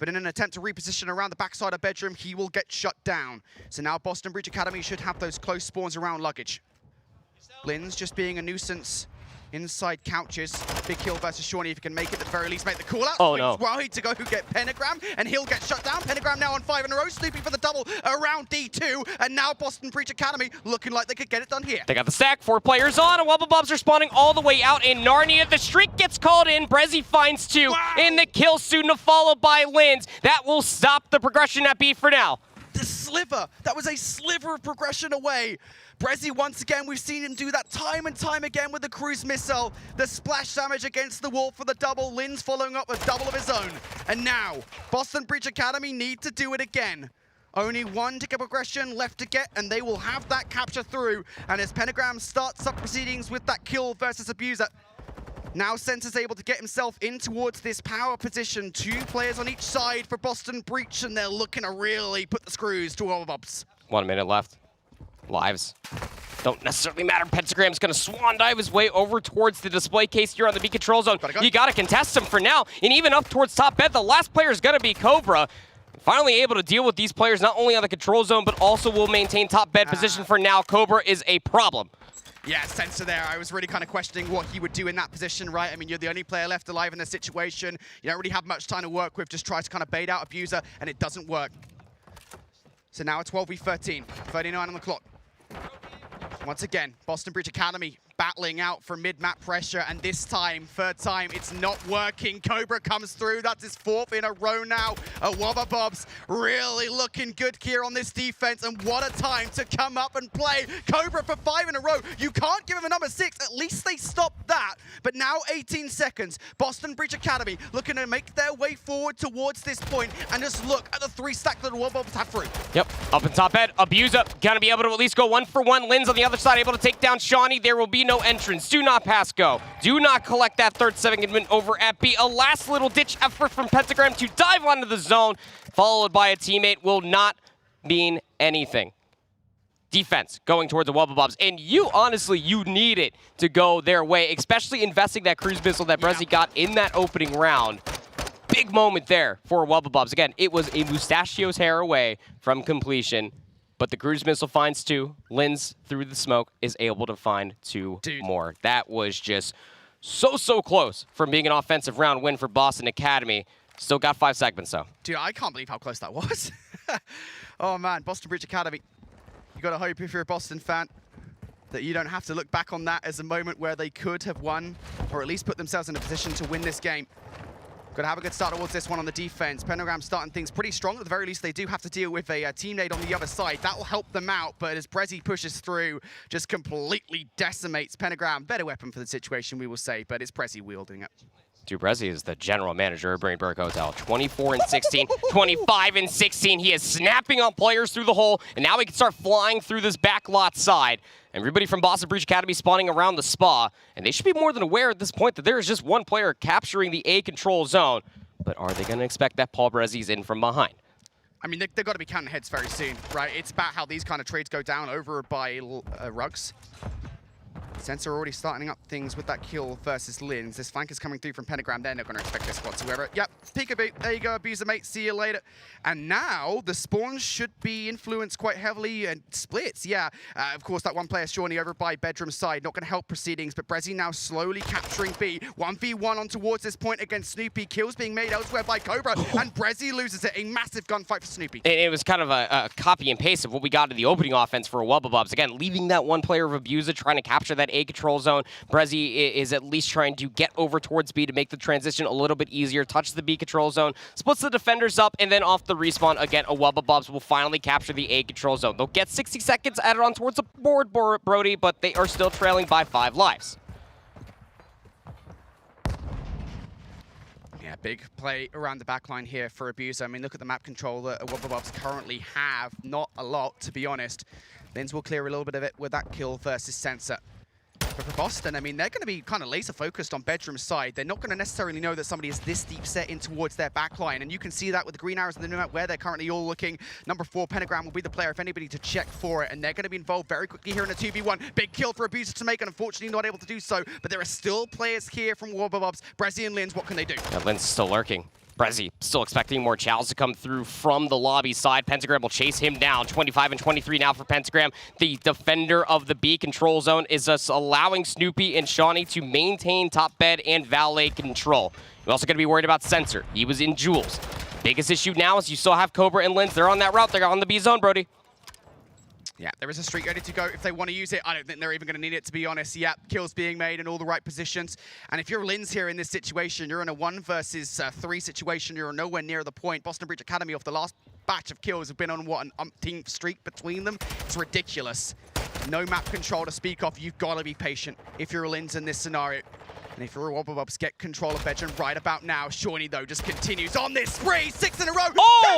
but in an attempt to reposition around the backside of Bedroom, he will get shut down. So now Boston Breach Academy should have those close spawns around luggage. Lins just being a nuisance inside couches. Big kill versus Shawnee if he can make it, at the very least make the call out. Oh no. Wide to go get Pentagram, and he'll get shut down. Pentagram now on 5 in a row, Snoopy for the double around D2, and now Boston Breach Academy looking like they could get it done here. They got the stack, 4 players on, and Wubba are spawning all the way out in Narnia. The streak gets called in, Brezzy finds 2, and the kill soon to follow by Lins. That will stop the progression at B for now. The sliver, that was a sliver of progression away. Brezzy, once again, we've seen him do that time and time again with the cruise missile. The splash damage against the wall for the double. Lins following up with double of his own. And now, Boston Breach Academy need to do it again. Only 1 tick of progression left to get, and they will have that capture through. And as Pentagram starts up proceedings with that kill versus Abuser, now Sensor's able to get himself in towards this power position. 2 players on each side for Boston Breach, and they're looking to really put the screws to Wubba. 1 minute left. Lives don't necessarily matter. Pentagram's going to swan dive his way over towards the display case here on the B control zone. You got to contest him for now, and even up towards top bed, the last player is going to be Cobra. Finally able to deal with these players, not only on the control zone, but also will maintain top bed position for now. Cobra is a problem. Yeah, Sensor there. I was really kind of questioning what he would do in that position, right? I mean, you're the only player left alive in this situation. You don't really have much time to work with. Just try to kind of bait out Abuser, and it doesn't work. So now a 12v13, 39 on the clock. Once again, Boston Breach Academy battling out for mid-map pressure, and this time, 3rd time, it's not working. Cobra comes through. That's his 4th in a row now. Wubba really looking good here on this defense, and what a time to come up and play. Cobra for 5 in a row. You can't give him a number 6. At least they stopped that. But now 18 seconds. Boston Breach Academy looking to make their way forward towards this point, and just look at the 3 stack that Wubba have through. Yep, up in top bed. Abuser gonna be able to at least go 1 for 1. Lins on the other side able to take down Shawnee. There will be no entrance. Do not pass go. Do not collect that 3rd segment over at B. A last little ditch effort from Pentagram to dive onto the zone, followed by a teammate, will not mean anything. Defense going towards the Wubba, and you honestly, you need it to go their way, especially investing that cruise missile that Brezzy got in that opening round. Big moment there for Wubba. Again, it was a mustachio's hair away from completion. But the cruise missile finds 2. Lins, through the smoke, is able to find 2 more. That was just so close from being an offensive round win for Boston Academy. Still got 5 segments, though. Dude, I can't believe how close that was. Oh, man. Boston Breach Academy. You got to hope, if you're a Boston fan, that you don't have to look back on that as a moment where they could have won, or at least put themselves in a position to win this game. Got to have a good start towards this one on the defense. Pentagram starting things pretty strong. At the very least, they do have to deal with a teammate on the other side. That will help them out, but as Brezzy pushes through, just completely decimates Pentagram. Better weapon for the situation, we will say, but it's Brezzy wielding it. Dude, Brezzy is the general manager of Brainberg Hotel. 24-16, 25-16. He is snapping on players through the hole, and now he can start flying through this back lot side. Everybody from Boston Breach Academy spawning around the spa, and they should be more than aware at this point that there is just 1 player capturing the A control zone. But are they going to expect that Paul Brezzy's in from behind? I mean, they've got to be counting heads very soon, right? It's about how these kind of trades go down over by Rugs. Sensor already starting up things with that kill versus Lins. This flank is coming through from Pentagram. They're not going to expect this whatsoever. Yep, peekaboo. There you go, Abuser, mate. See you later. And now the spawns should be influenced quite heavily and splits. Yeah, of course, that 1 player, Shawnee, over by Bedroom side. Not going to help proceedings, but Brezzy now slowly capturing B. 1v1 on towards this point against Snoopy. Kills being made elsewhere by Cobra, and Brezzy loses it. A massive gunfight for Snoopy. It was kind of a copy and paste of what we got in the opening offense for Wubba. Again, leaving that 1 player of Abuser, trying to capture that A control zone. Brezzy is at least trying to get over towards B to make the transition a little bit easier. Touch the B control zone, splits the defenders up, and then off the respawn again, Wubba will finally capture the A control zone. They'll get 60 seconds added on towards the board, Brody, but they are still trailing by 5 lives. Yeah, Big play around the backline here for Abuser. I mean, look at the map control that Wobbubbs currently have. Not a lot, to be honest. Lins will clear a little bit of it with that kill versus Sensor. But for Boston, I mean, they're going to be kind of laser focused on Bedroom's side. They're not going to necessarily know that somebody is this deep set in towards their backline. And you can see that with the green arrows in the new map where they're currently all looking. Number 4, Pentagram will be the player, if anybody, to check for it. And they're going to be involved very quickly here in a 2v1. Big kill for Abuser to make, and unfortunately not able to do so. But there are still players here from Wobbubbs. Brezzy and Lins, what can they do? Yeah, Lins is still lurking. Brezzy still expecting more chows to come through from the lobby side. Pentagram will chase him down. 25 and 23 now for Pentagram. The defender of the B control zone is just allowing Snoopy and Shawnee to maintain top bed and valet control. You're also going to be worried about Sensor. He was in Jules. Biggest issue now is you still have Cobra and Lins. They're on that route. They're on the B zone, Brody. Yeah, there is a streak ready to go if they want to use it. I don't think they're even going to need it, to be honest. Yeah, kills being made in all the right positions. And if you're Lins here in this situation, you're in a 1 versus 3 situation. You're nowhere near the point. Boston Breach Academy, off the last batch of kills, have been on, what, an umpteenth streak between them? It's ridiculous. No map control to speak of. You've got to be patient if you're Lins in this scenario. And if you're Wobbubbs, get control of Bedroom right about now. Shawnee, though, just continues on this spree. 6 in a row,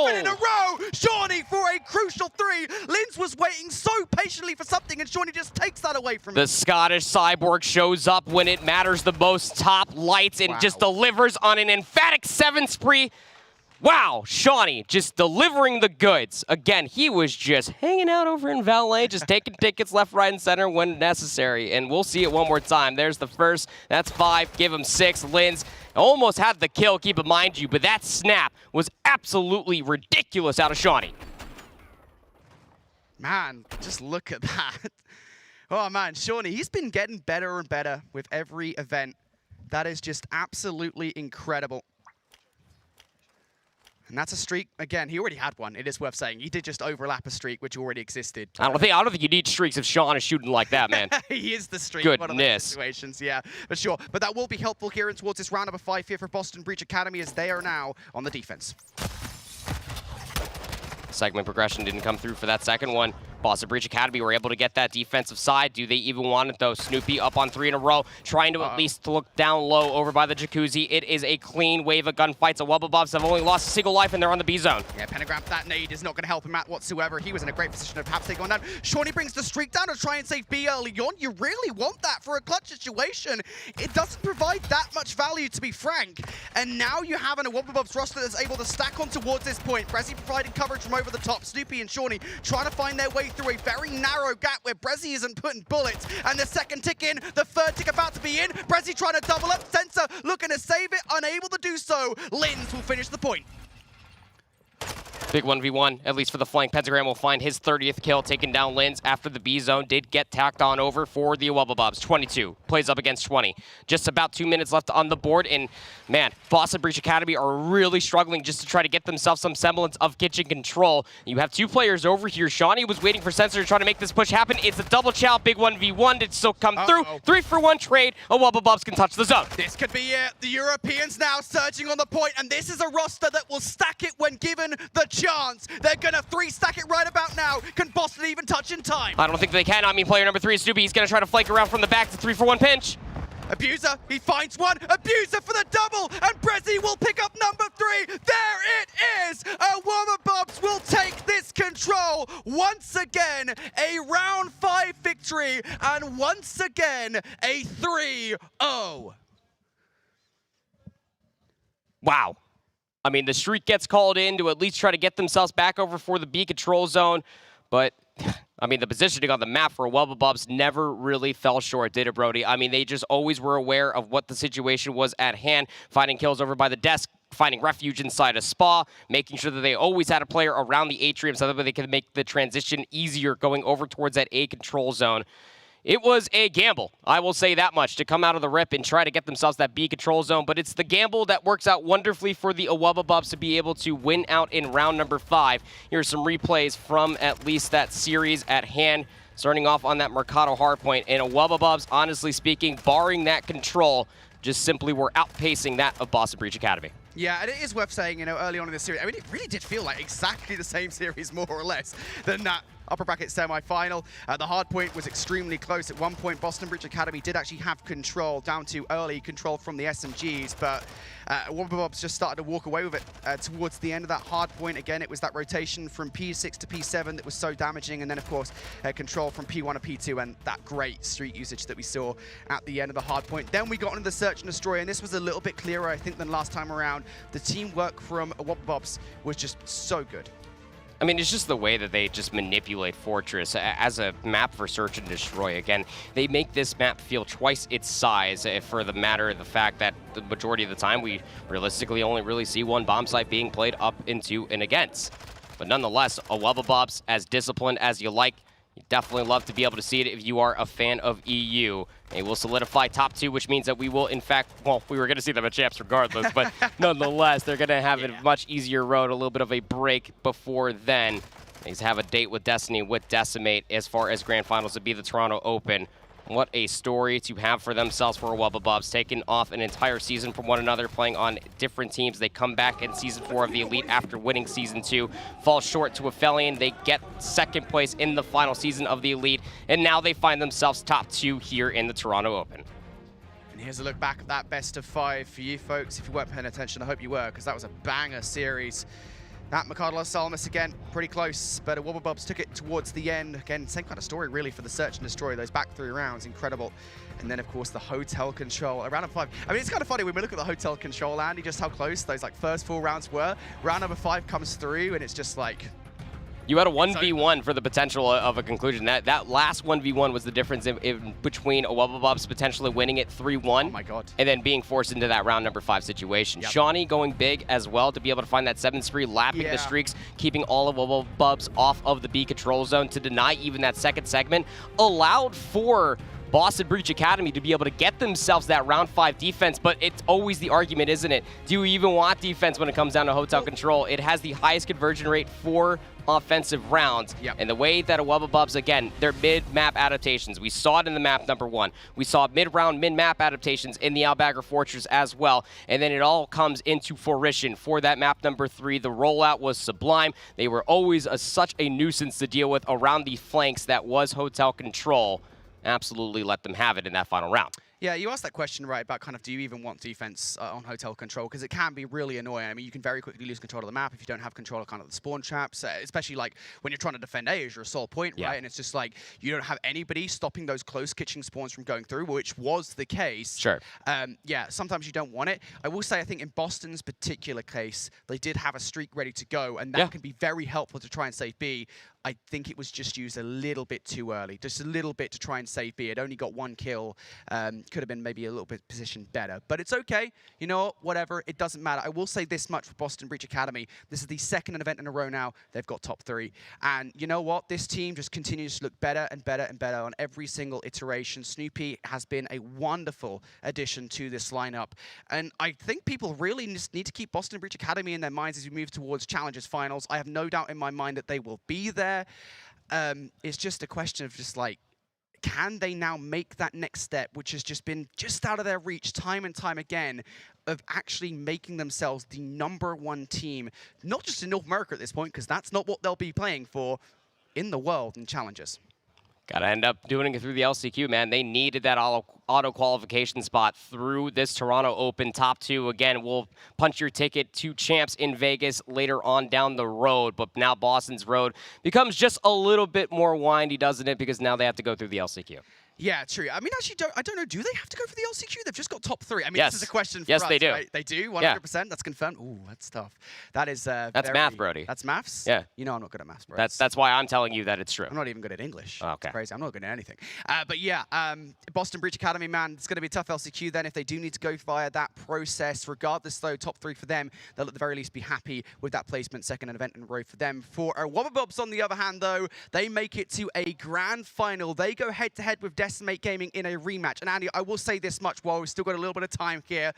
7 in a row. Shawnee for a crucial 3. Lins was waiting so patiently for something, and Shawnee just takes that away from him. The Scottish Cyborg shows up when it matters the most. Top lights and just delivers on an emphatic 7 spree. Wow, Shawnee just delivering the goods. Again, he was just hanging out over in Valet, just taking tickets left, right, and center when necessary. And we'll see it one more time. There's the first. That's 5. Give him 6. Lins almost had the kill, keep in mind you, but that snap was absolutely ridiculous out of Shawnee. Man, just look at that. Oh, man, Shawnee, he's been getting better and better with every event. That is just absolutely incredible. And that's a streak. Again, he already had one. It is worth saying. He did just overlap a streak, which already existed. I don't think you need streaks if Sean is shooting like that, man. He is the streak. Goodness. One of those situations, yeah, for sure. But that will be helpful here in towards this round number 5 here for Boston Breach Academy, as they are now on the defense. Segment progression didn't come through for that second one. Boston Breach Academy were able to get that defensive side. Do they even want it, though? Snoopy up on 3 in a row, trying to at least look down low over by the Jacuzzi. It is a clean wave of gunfights. The Wobbubbs have only lost a single life, and they're on the B zone. Yeah, Pentagram, that nade is not going to help him out whatsoever. He was in a great position to perhaps take on down. Shawnee brings the streak down to try and save B early on. You really want that for a clutch situation. It doesn't provide that much value, to be frank. And now you have a Wobbubbs roster that's able to stack on towards this point. Brezzy providing coverage from over the top. Snoopy and Shawnee trying to find their way through a very narrow gap where Brezzy isn't putting bullets. And the second tick in, the third tick about to be in. Brezzy trying to double up. Sensor looking to save it, unable to do so. Lins will finish the point. Big 1v1, at least for the flank. Pentagram will find his 30th kill, taking down Lins after the B zone did get tacked on over for the Wobbubbs. 22 plays up against 20. Just about 2 minutes left on the board, and man, Boston Breach Academy are really struggling just to try to get themselves some semblance of kitchen control. You have 2 players over here. Shawnee was waiting for Sensor to try to make this push happen. It's a double chow, big 1v1 did still come through. 3-for-1 trade. A Wobbubbs can touch the zone. This could be it. The Europeans now surging on the point, and this is a roster that will stack it when given the chance. They're gonna 3-stack it right about now. Can Boston even touch in time? I don't think they can. I mean, player number 3 is Snoopy. He's gonna try to flank around from the back. It's a 3-for-1 pinch. Abuser, he finds one. Abuser for the double, and Brezzy will pick up number 3. There it is. Wobbubbs will take this control once again. A round 5 victory, and once again a 3-0. Wow. I mean, the streak gets called in to at least try to get themselves back over for the B control zone, but I mean, the positioning on the map for Wobbubbs never really fell short, did it, Brody? I mean, they just always were aware of what the situation was at hand, finding kills over by the desk, finding refuge inside a spa, making sure that they always had a player around the atrium so that they could make the transition easier going over towards that A control zone. It was a gamble, I will say that much, to come out of the rip and try to get themselves that B control zone, but it's the gamble that works out wonderfully for the Wobbubbs to be able to win out in round number 5. Here are some replays from at least that series at hand, starting off on that Mercado hardpoint. And Wobbubbs, honestly speaking, barring that control, just simply were outpacing that of Boston Breach Academy. Yeah, and it is worth saying, you know, early on in the series, I mean, it really did feel like exactly the same series, more or less, than that upper bracket semi-final. The hard point was extremely close. At one point, Boston Breach Academy did actually have control, down to early control from the SMGs, but Wobbabobs just started to walk away with it towards the end of that hard point. Again, it was that rotation from P6 to P7 that was so damaging, and then, of course, control from P1 to P2, and that great street usage that we saw at the end of the hard point. Then we got into the Search and Destroy, and this was a little bit clearer, I think, than last time around. The teamwork from Wobbabobs was just so good. I mean, it's just the way that they just manipulate Fortress as a map for Search and Destroy. Again, they make this map feel twice its size for the matter of the fact that the majority of the time we realistically only really see one bomb site being played up into and against. But nonetheless, a Wobbabobs as disciplined as you like. You definitely love to be able to see it if you are a fan of EU. They will solidify top 2, which means that we will, in fact, well, we were going to see them at champs regardless, but nonetheless, they're going to have a much easier road, a little bit of a break before then. They have a date with Destiny, with Decimate, as far as Grand Finals to be the Toronto Open. What a story to have for themselves for Wobbabobs, taking off an entire season from one another, playing on different teams. They come back in Season 4 of the Elite after winning Season 2, fall short to Aphelion. They get second place in the final season of the Elite, and now they find themselves top 2 here in the Toronto Open. And here's a look back at that best of 5 for you folks. If you weren't paying attention, I hope you were, because that was a banger series. That Mikado Salmas again, pretty close, but Wobbabobs took it towards the end. Again, same kind of story really for the Search and Destroy. Those back 3 rounds, incredible. And then, of course, the Hotel Control. A round of 5. I mean, it's kind of funny when we look at the Hotel Control, Andy, just how close those first 4 rounds were. Round number 5 comes through, and it's just like... You had a 1v1 for the potential of a conclusion. That last 1v1 was the difference in between a Wobbabobs potentially winning it 3-1. Oh my god. And then being forced into that round number 5 situation. Yep. Shawnee going big as well to be able to find that 7th spree, lapping the streaks, keeping all of Wobbabobs off of the B control zone to deny even that second segment, allowed for Boston Breach Academy to be able to get themselves that round 5 defense, but it's always the argument, isn't it? Do you even want defense when it comes down to Hotel Control? It has the highest conversion rate for offensive rounds. Yep. And the way that a Wobbabobs, again, they're mid-map adaptations. We saw it in the map number 1. We saw mid-round, mid-map adaptations in the Albagger Fortress as well. And then it all comes into fruition for that map number 3. The rollout was sublime. They were always such a nuisance to deal with around the flanks that was Hotel Control. Absolutely let them have it in that final round. Yeah, you asked that question, right, about kind of do you even want defense on Hotel Control, because it can be really annoying. I mean, you can very quickly lose control of the map if you don't have control of kind of the spawn traps, especially like when you're trying to defend A as your sole point, right? And it's just like you don't have anybody stopping those close kitchen spawns from going through, which was the case. Sure. Yeah, sometimes you don't want it. I will say, I think in Boston's particular case, they did have a streak ready to go, and that can be very helpful to try and save B. I think it was just used a little bit too early, just a little bit to try and save B. It only got 1 kill. Could have been maybe a little bit positioned better, but it's okay. You know what? Whatever. It doesn't matter. I will say this much for Boston Breach Academy. This is the 2nd event in a row now. They've got top 3. And you know what? This team just continues to look better and better and better on every single iteration. Snoopy has been a wonderful addition to this lineup. And I think people really just need to keep Boston Breach Academy in their minds as we move towards Challengers Finals. I have no doubt in my mind that they will be there. It's just a question of just like, can they now make that next step, which has just been just out of their reach time and time again, of actually making themselves the #1 team, not just in North America at this point, because that's not what they'll be playing for, in the world in Challengers. Got to end up doing it through the LCQ, man. They needed that auto qualification spot through this Toronto Open. Top 2, again, will punch your ticket to champs in Vegas later on down the road. But now Boston's road becomes just a little bit more windy, doesn't it? Because now they have to go through the LCQ. Yeah, true. I mean, actually, I don't know. Do they have to go for the LCQ? They've just got top 3. I mean, yes. This is a question for yes, us. They do. Right? They do, 100%. Yeah. That's confirmed. Ooh, that's tough. That is that's math, Brody. That's maths? Yeah. You know I'm not good at maths, bro. That's why I'm telling you that it's true. I'm not even good at English. Oh, okay. It's crazy. I'm not good at anything. But yeah, Boston Breach Academy, man, it's going to be a tough LCQ then if they do need to go via that process. Regardless, though, top 3 for them, they'll at the very least be happy with that placement, 2nd event in a row for them. For Wobbabobs, on the other hand, though, they make it to a grand final. They go head-to-head with Decimate Gaming in a rematch. And Andy, I will say this much while we've still got a little bit of time here.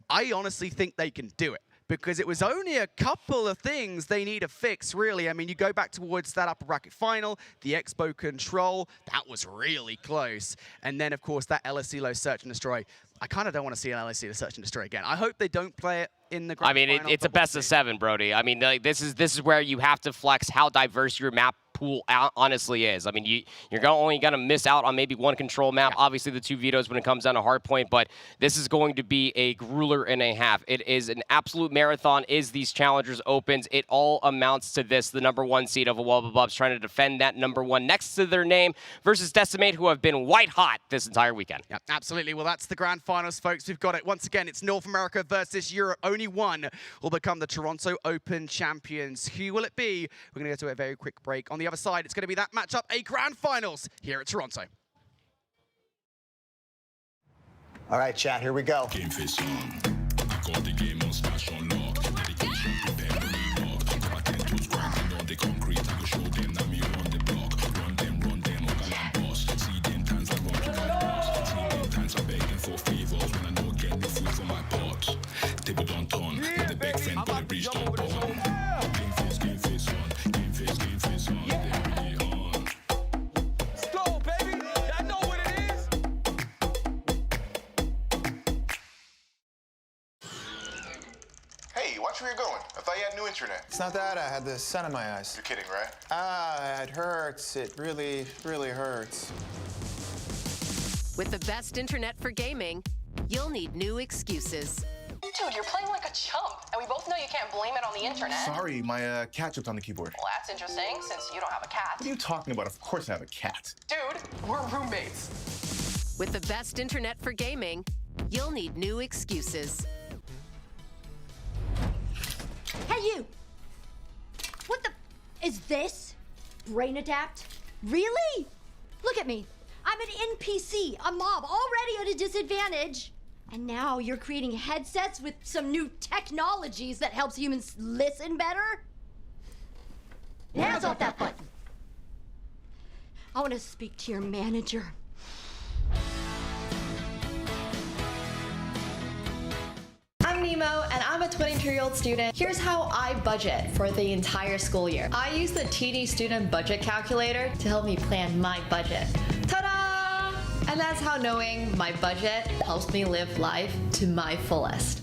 I honestly think they can do it, because it was only a couple of things they need to fix, really. I mean, you go back towards that upper bracket final, the Expo Control, that was really close. And then, of course, that LSELO Search and Destroy. I kind of don't want to see an LSELO Search and Destroy again. I hope they don't play it in the grand final. I mean, it's a best of 7, Brody. I mean, like, this is where you have to flex how diverse your map pool honestly is. I mean, you're only going to miss out on maybe one control map. Obviously, the 2 vetoes when it comes down to Hardpoint, but this is going to be a grueler and a half. It is an absolute marathon. Is these Challengers Opens? It all amounts to this: the #1 seed of Wubba trying to defend that #1 next to their name versus Decimate, who have been white hot this entire weekend. Yeah, absolutely. Well, that's the grand finals, folks. We've got it. Once again, it's North America versus Europe. Only one will become the Toronto Open champions. Who will it be? We're going to go to a very quick break. On the other side, it's going to be that matchup, a grand finals here at Toronto. All right, chat, here we go. Game face on. I got the game on smash on lock. Dedication, prepare to be locked. Got my 10 toes grinding on the concrete. I go show them that me on the block. Run them, all I'm boss. See them times I run to my boss. See them times I'm begging for favors when I know get the food from my pot. Table don't turn. With the big friend, but the reach don't burn. Game face on. Game face on. They're really on. Let's go, baby. I know what it is. Hey, watch where you're going. I thought you had new internet. It's not that. I had the sun in my eyes. You're kidding, right? It hurts. It really, really hurts. With the best internet for gaming, you'll need new excuses. Dude, you're playing like a chump, and we both know you can't blame it on the internet. Sorry, my cat jumped on the keyboard. Well, that's interesting, since you don't have a cat. What are you talking about? Of course I have a cat. Dude, we're roommates. With the best internet for gaming, you'll need new excuses. Hey, you! What the is this? Brain adapt? Really? Look at me. I'm an NPC, a mob, already at a disadvantage. And now you're creating headsets with some new technologies that helps humans listen better? Hands off that button. I want to speak to your manager. I'm Nemo, and I'm a 22-year-old student. Here's how I budget for the entire school year. I use the TD Student Budget Calculator to help me plan my budget. Ta-da! And that's how knowing my budget helps me live life to my fullest.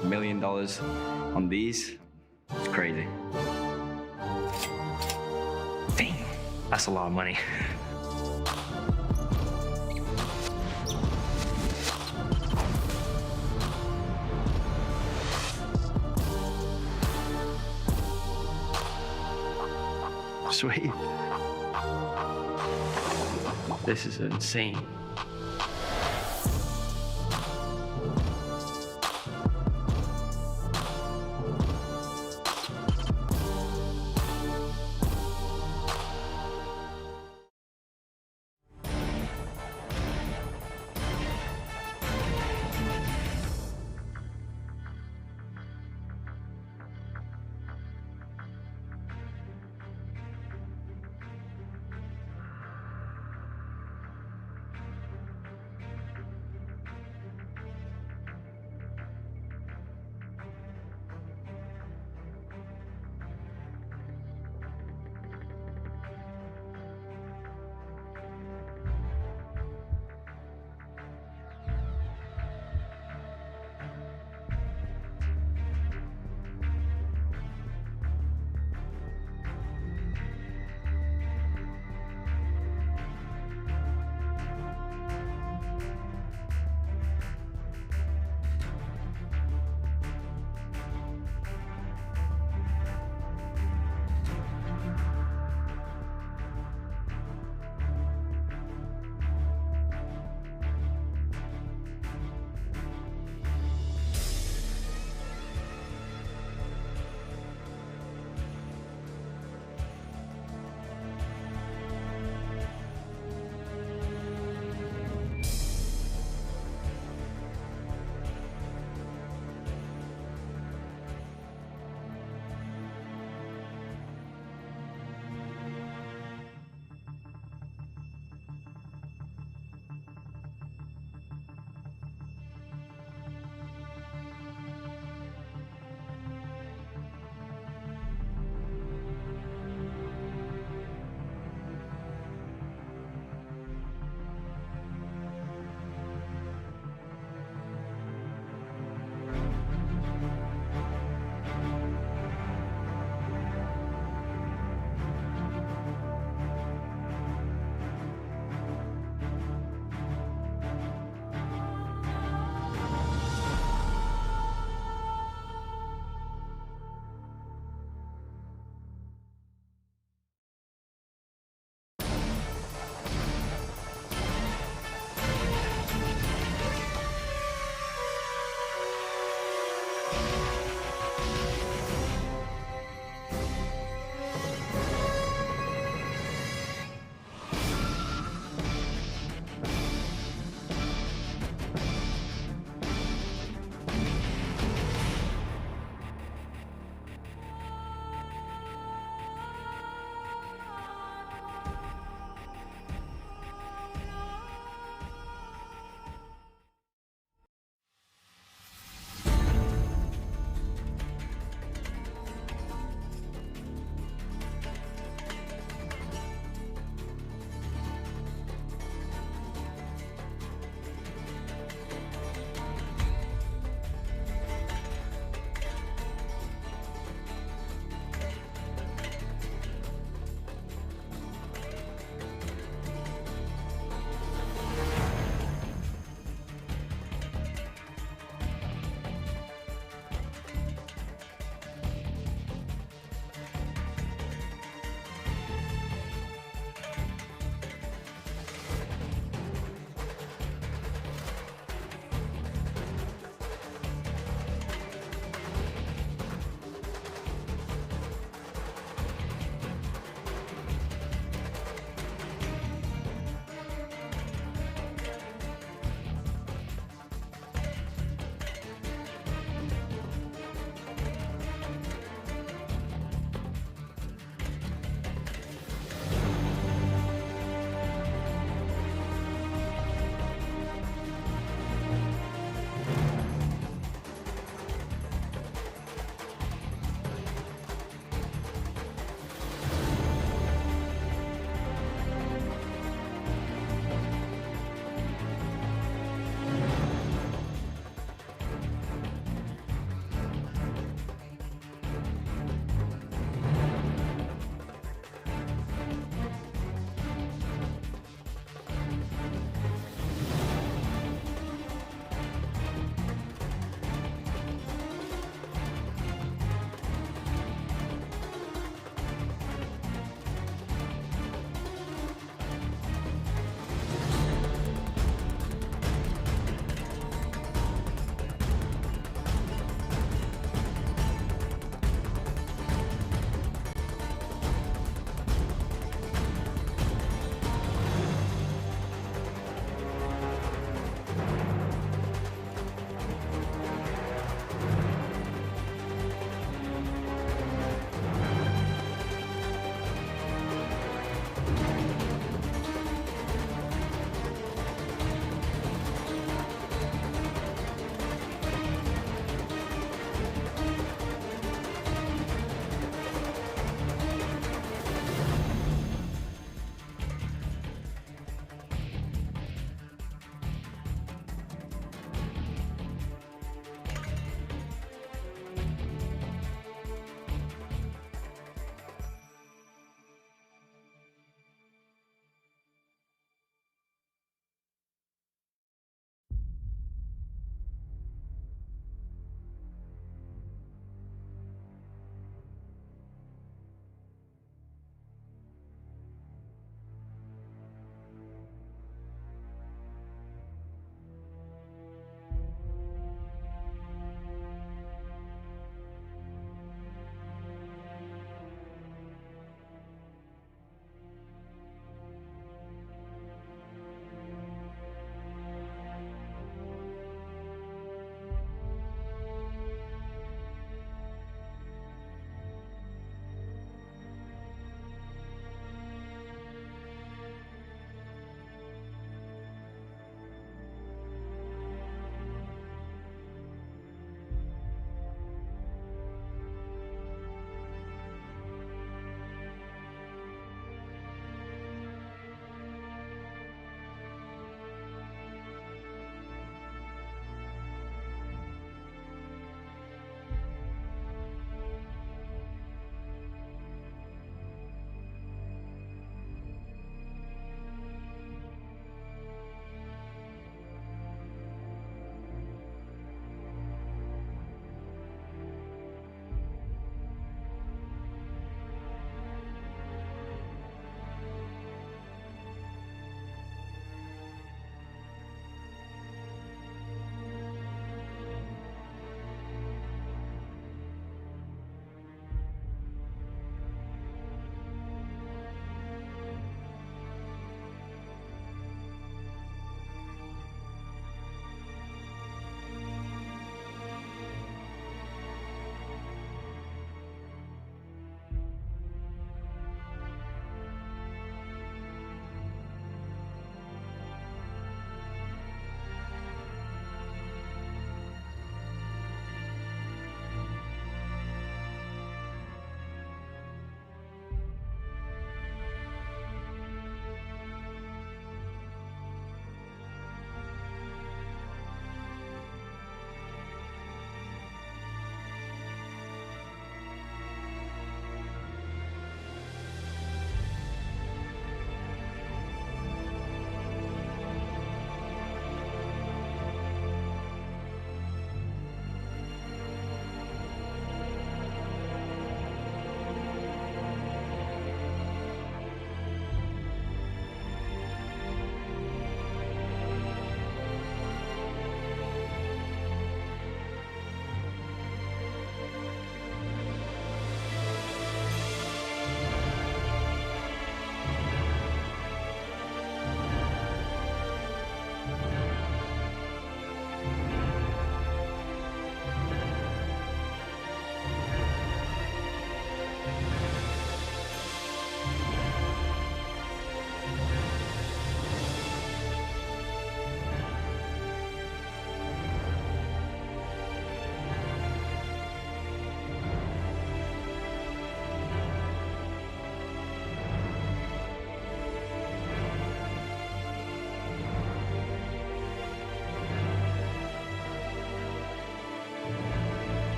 $1 million on these, it's crazy. Dang, that's a lot of money. Sweet. This is insane.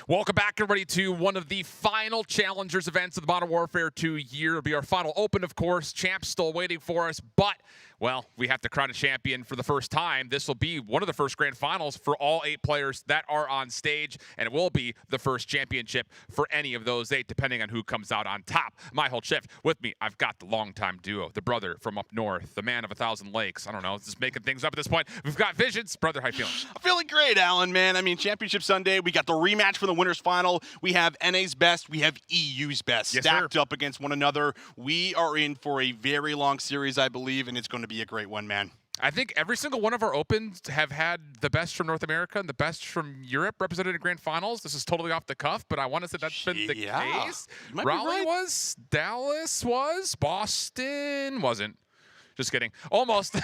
Welcome back, everybody, to one of the final Challengers events of the Modern Warfare 2 year. It'll be our final open, of course. Champ's still waiting for us, but, well, we have to crown a champion for the first time. This will be one of the first grand finals for all 8 players that are on stage, and it will be the first championship for any of those 8, depending on who comes out on top. My whole shift with me, I've got the longtime duo, the brother from up north, the man of 1,000 lakes. I don't know, just making things up at this point. We've got Visions. Brother, how you feeling? I'm feeling great, Alan, man. I mean, Championship Sunday, we got the rematch for the winners final. We have NA's best, we have EU's best, yes, stacked sir. up against one another. We are in for a very long series, I believe, and it's going to be a great one, man. I think every single one of our opens have had the best from North America and the best from Europe represented in grand finals. This is totally off the cuff, but I want to say that's been the case. Raleigh was, Dallas was, Boston wasn't. Just kidding. Almost.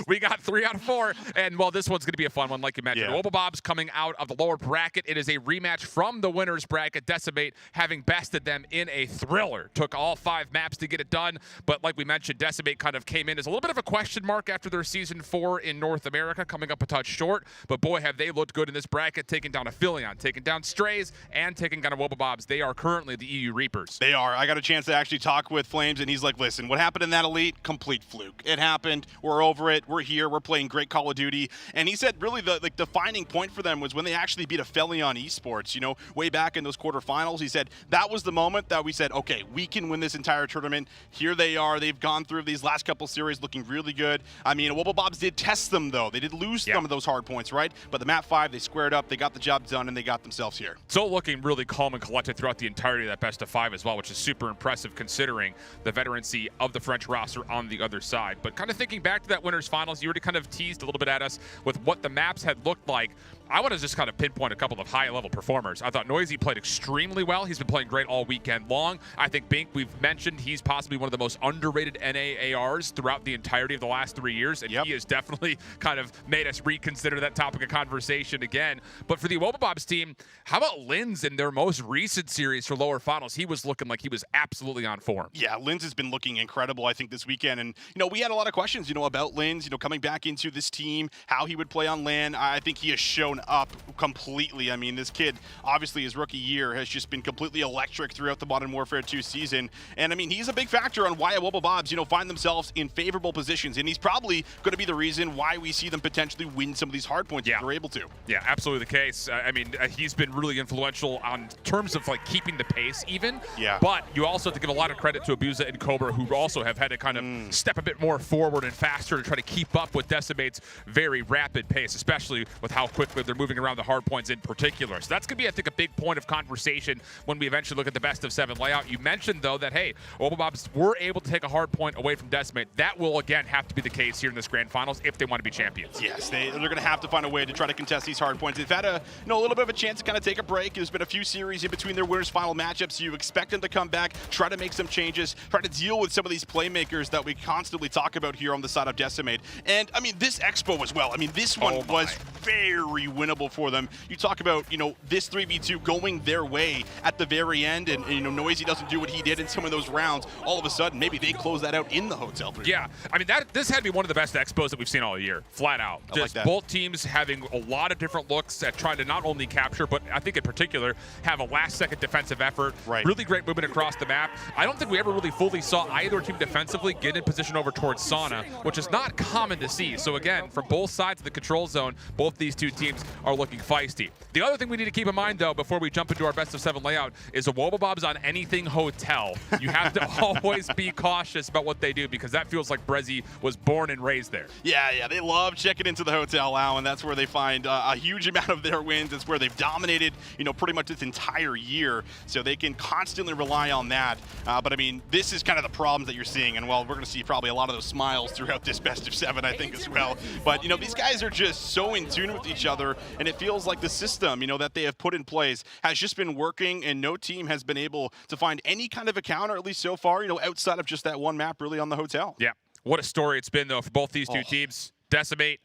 We got 3 out of 4. And, well, this one's going to be a fun one, like you mentioned. Yeah. Wobblebobs coming out of the lower bracket. It is a rematch from the winner's bracket. Decimate, having bested them in a thriller. Took all 5 maps to get it done. But like we mentioned, Decimate kind of came in as a little bit of a question mark after their Season 4 in North America, coming up a touch short. But, boy, have they looked good in this bracket, taking down Aphelion, taking down Strays, and taking down Wobblebobs. They are currently the EU Reapers. They are. I got a chance to actually talk with Flames, and he's like, listen, what happened in that Elite? Complete fluke. It happened. We're over it. We're here. We're playing great Call of Duty. And he said really the defining point for them was when they actually beat Aphelion Esports, you know, way back in those quarterfinals. He said that was the moment that we said, okay, we can win this entire tournament. Here they are. They've gone through these last couple series looking really good. I mean, Wobblebobs did test them, though. They did lose some of those hard points, right? But the map 5, they squared up. They got the job done, and they got themselves here. So looking really calm and collected throughout the entirety of that best of 5 as well, which is super impressive considering the veterancy of the French roster on the other side. But kind of thinking back to that winners finals, you already kind of teased a little bit at us with what the maps had looked like. I want to just kind of pinpoint a couple of high-level performers. I thought Noisy played extremely well. He's been playing great all weekend long. I think Bink, we've mentioned, he's possibly one of the most underrated NA ARs throughout the entirety of the last 3 years, and he has definitely kind of made us reconsider that topic of conversation again. But for the Wobblebobs team, how about Linz in their most recent series for lower finals? He was looking like he was absolutely on form. Yeah, Linz has been looking incredible, I think, this weekend. And, you know, we had a lot of questions, you know, about Linz, you know, coming back into this team, how he would play on LAN. I think he has shown up completely. I mean, this kid, obviously, his rookie year has just been completely electric throughout the Modern Warfare 2 season. And, I mean, he's a big factor on why Wobblebobs, you know, find themselves in favorable positions. And he's probably going to be the reason why we see them potentially win some of these hard points if they're able to. Yeah, absolutely the case. I mean, he's been really influential on terms of, like, keeping the pace even. Yeah. But you also have to give a lot of credit to Abuza and Cobra, who also have had to kind of step a bit more forward and faster to try to keep up with Decimate's very rapid pace, especially with how quickly they're moving around the hard points in particular. So that's going to be, I think, a big point of conversation when we eventually look at the best of 7 layout. You mentioned, though, that, hey, Wobblebobs were able to take a hard point away from Decimate. That will, again, have to be the case here in this grand finals if they want to be champions. Yes, they're going to have to find a way to try to contest these hard points. They've had a little bit of a chance to kind of take a break. There's been a few series in between their winners final matchups. You expect them to come back, try to make some changes, try to deal with some of these playmakers that we constantly talk about here on the side of Decimate. And, I mean, this Expo as well. I mean, this one was very winnable for them. You talk about, you know, this 3v2 going their way at the very end, and you know, Noisy doesn't do what he did in some of those rounds. All of a sudden, maybe they close that out in the hotel. Yeah, I mean, this had to be one of the best Expos that we've seen all year, flat out. I like Just that. both teams having a lot of different looks at trying to not only capture, but I think in particular, have a last-second defensive effort. Right. Really great movement across the map. I don't think we ever really fully saw either team defensively get in position over towards Sauna, which is not common to see. So again, from both sides of the control zone, both these two teams are looking feisty. The other thing we need to keep in mind, though, before we jump into our best of 7 layout, is a Wobblebobs on anything hotel. You have to always be cautious about what they do, because that feels like Brezzy was born and raised there. Yeah, they love checking into the hotel, Al, and that's where they find a huge amount of their wins. It's where they've dominated, you know, pretty much this entire year, so they can constantly rely on that. But I mean, this is kind of the problems that you're seeing, and well, we're going to see probably a lot of those smiles throughout this best of 7, I think, as well. But you know, these guys are just so in tune with each other, and it feels like the system, you know, that they have put in place has just been working, and no team has been able to find any kind of a counter, at least so far, you know, outside of just that one map really on the hotel. Yeah, what a story it's been, though, for both these two teams. Decimate,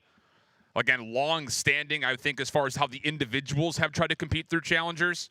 again, long-standing, I think, as far as how the individuals have tried to compete through challengers.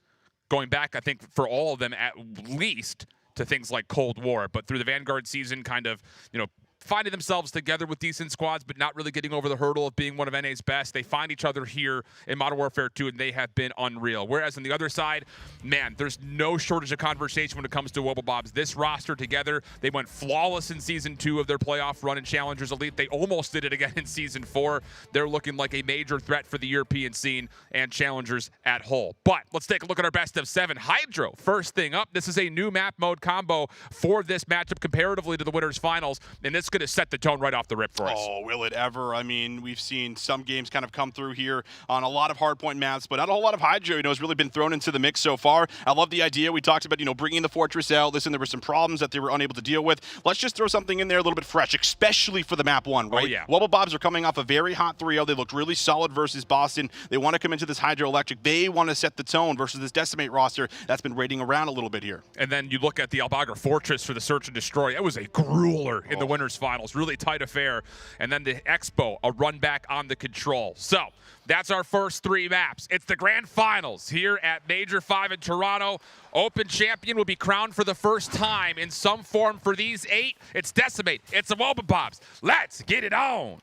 Going back, I think, for all of them, at least to things like Cold War, but through the Vanguard season, kind of, you know, finding themselves together with decent squads, but not really getting over the hurdle of being one of NA's best. They find each other here in Modern Warfare 2, and they have been unreal. Whereas on the other side, man, there's no shortage of conversation when it comes to Wobblebobs. This roster together, they went flawless in Season 2 of their playoff run in Challengers Elite. They almost did it again in Season 4. They're looking like a major threat for the European scene and Challengers at whole. But let's take a look at our best of 7. Hydro, first thing up. This is a new map mode combo for this matchup comparatively to the winners finals, and it's going to set the tone right off the rip for us. Oh, will it ever? I mean, we've seen some games kind of come through here on a lot of hardpoint maps, but not a whole lot of Hydro, has really been thrown into the mix so far. I love the idea. We talked about, bringing the Fortress out. Listen, there were some problems that they were unable to deal with. Let's just throw something in there a little bit fresh, especially for the map 1, right? Oh, yeah. Wobblebobs are coming off a very hot 3-0. They looked really solid versus Boston. They want to come into this Hydroelectric. They want to set the tone versus this Decimate roster that's been raiding around a little bit here. And then you look at the Albagra Fortress for the Search and Destroy. It was a grueler in the winners finals. Really tight affair. And then the Expo, a run back on the Control. So that's our first 3 maps. It's the grand finals here at Major 5 in Toronto. Open champion will be crowned for the first time in some form for these 8. It's Decimate. It's the Wobblebobs. Let's get it on.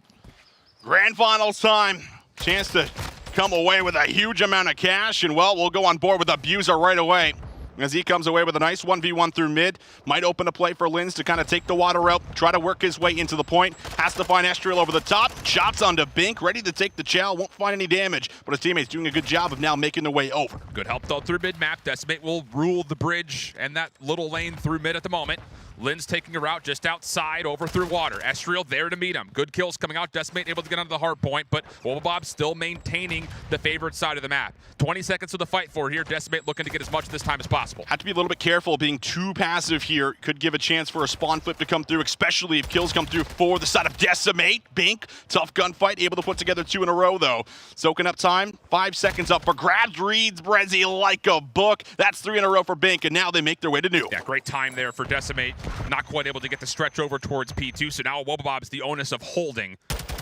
Grand finals time. Chance to come away with a huge amount of cash. And, well, we'll go on board with Abuser right away, as he comes away with a nice 1v1 through mid. Might open a play for Linz to kind of take the water out, try to work his way into the point. Has to find Estriel over the top. Shots onto Bink, ready to take the chow. Won't find any damage, but his teammate's doing a good job of now making their way over. Good help, though, through mid-map. Decimate will rule the bridge and that little lane through mid at the moment. Linz taking a route just outside, over through water. Estriel there to meet him. Good kills coming out. Decimate able to get onto the hard point, but Wobblebob still maintaining the favorite side of the map. 20 seconds to the fight for here. Decimate looking to get as much this time as possible. Have to be a little bit careful. Being too passive here could give a chance for a spawn flip to come through, especially if kills come through for the side of Decimate. Bink, tough gunfight, able to put together 2 in a row, though. Soaking up time. 5 seconds up for grabs. Reads Brezzy like a book. That's 3 in a row for Bink, and now they make their way to new. Yeah, great time there for Decimate. Not quite able to get the stretch over towards P2, so now Wobblebob's the onus of holding.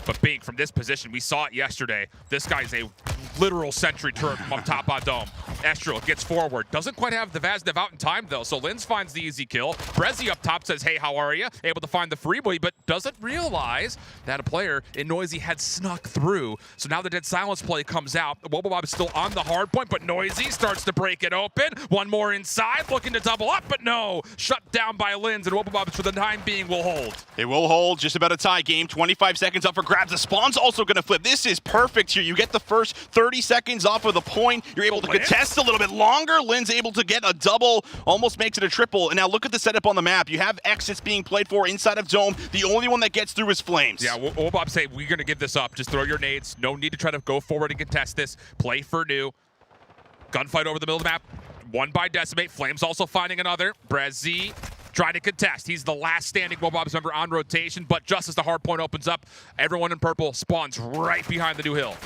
But Bink, from this position, we saw it yesterday. This guy's a literal sentry turret from up top on Dome. Estriel gets forward. Doesn't quite have the Vaznev out in time, though, so Linz finds the easy kill. Brezzy up top says, hey, how are you? Able to find the freeboy, but doesn't realize that a player in Noisy had snuck through. So now the Dead Silence play comes out. Wobblebob is still on the hard point, but Noisy starts to break it open. One more inside, looking to double up, but no. Shut down by Linz, and Wobblebob, for the time being, will hold. They will hold. Just about a tie game. 25 seconds up for grabs. The spawn's also going to flip. This is perfect here. You get the first 30 seconds off of the point. You're able to contest a little bit longer. Lynn's able to get a double, almost makes it a triple. And now look at the setup on the map. You have exits being played for inside of Dome. The only one that gets through is Flames. Yeah, Wobblebob say, we're going to give this up. Just throw your nades. No need to try to go forward and contest this. Play for new. Gunfight over the middle of the map. One by Decimate. Flames also finding another. Brezzy trying to contest. He's the last standing Wobblebob's member on rotation, but just as the hard point opens up, everyone in purple spawns right behind the new hill.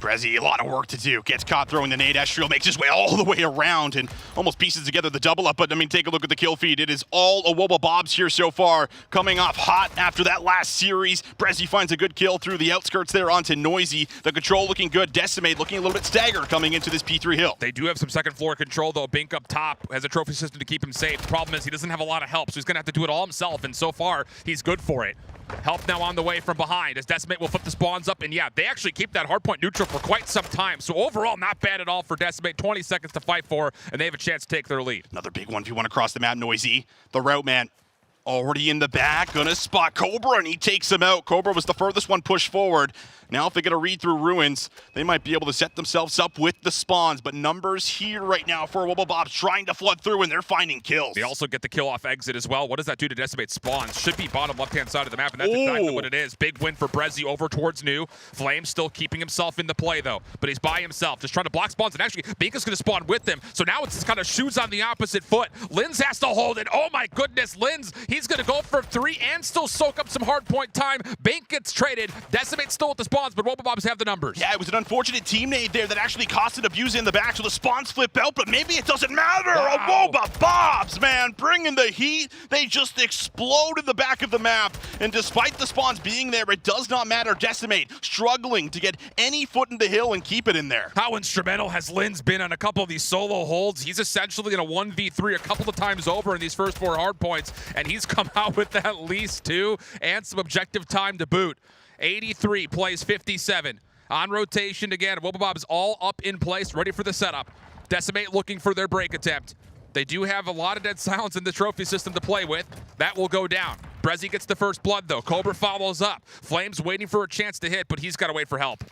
Brezzy, a lot of work to do. Gets caught throwing the nade. Estriel makes his way all the way around and almost pieces together the double up. But, I mean, take a look at the kill feed. It is all a Wobblebobs here so far. Coming off hot after that last series. Brezzy finds a good kill through the outskirts there onto Noisy. The control looking good. Decimate looking a little bit staggered coming into this P3 hill. They do have some second floor control, though. Bink up top has a trophy system to keep him safe. The problem is he doesn't have a lot of help, so he's going to have to do it all himself, and so far, he's good for it. Help now on the way from behind as Decimate will flip the spawns up, and yeah, they actually keep that hardpoint neutral for quite some time. So overall, not bad at all for Decimate. 20 seconds to fight for, and they have a chance to take their lead. Another big 1v1 across the map. Noisy, the route man, already in the back, gonna spot Cobra, and he takes him out. Cobra was the furthest one pushed forward. Now if they get a read through Ruins, they might be able to set themselves up with the spawns, but numbers here right now for Wobblebobs trying to flood through, and they're finding kills. They also get the kill off exit as well. What does that do to Decimate spawns? Should be bottom left-hand side of the map, and that's exactly what it is. Big win for Brezzy over towards new. Flame still keeping himself in the play, though, but he's by himself, just trying to block spawns, and actually, Bink is going to spawn with him, so now it's kind of shoes on the opposite foot. Linz has to hold it. Oh my goodness, Linz, he's going to go for 3 and still soak up some hard point time. Bink gets traded. Decimate still with the spawns, but Wobblebobs have the numbers. Yeah, it was an unfortunate team nade there that actually costed Abuse in the back, so the spawns flip out, but maybe it doesn't matter. Wow. Wobblebobs, man, bringing the heat. They just explode in the back of the map, and despite the spawns being there, it does not matter. Decimate struggling to get any foot in the hill and keep it in there. How instrumental has Linz been on a couple of these solo holds? He's essentially in a 1v3 a couple of times over in these first 4 hard points, and he's Bombs come out with at least 2 and some objective time to boot. 83 plays 57. On rotation again, Wobbubbobs all up in place, ready for the setup. Decimate looking for their break attempt. They do have a lot of dead silence in the trophy system to play with. That will go down. Brezzy gets the first blood, though. Cobra follows up. Flames waiting for a chance to hit, but he's got to wait for help.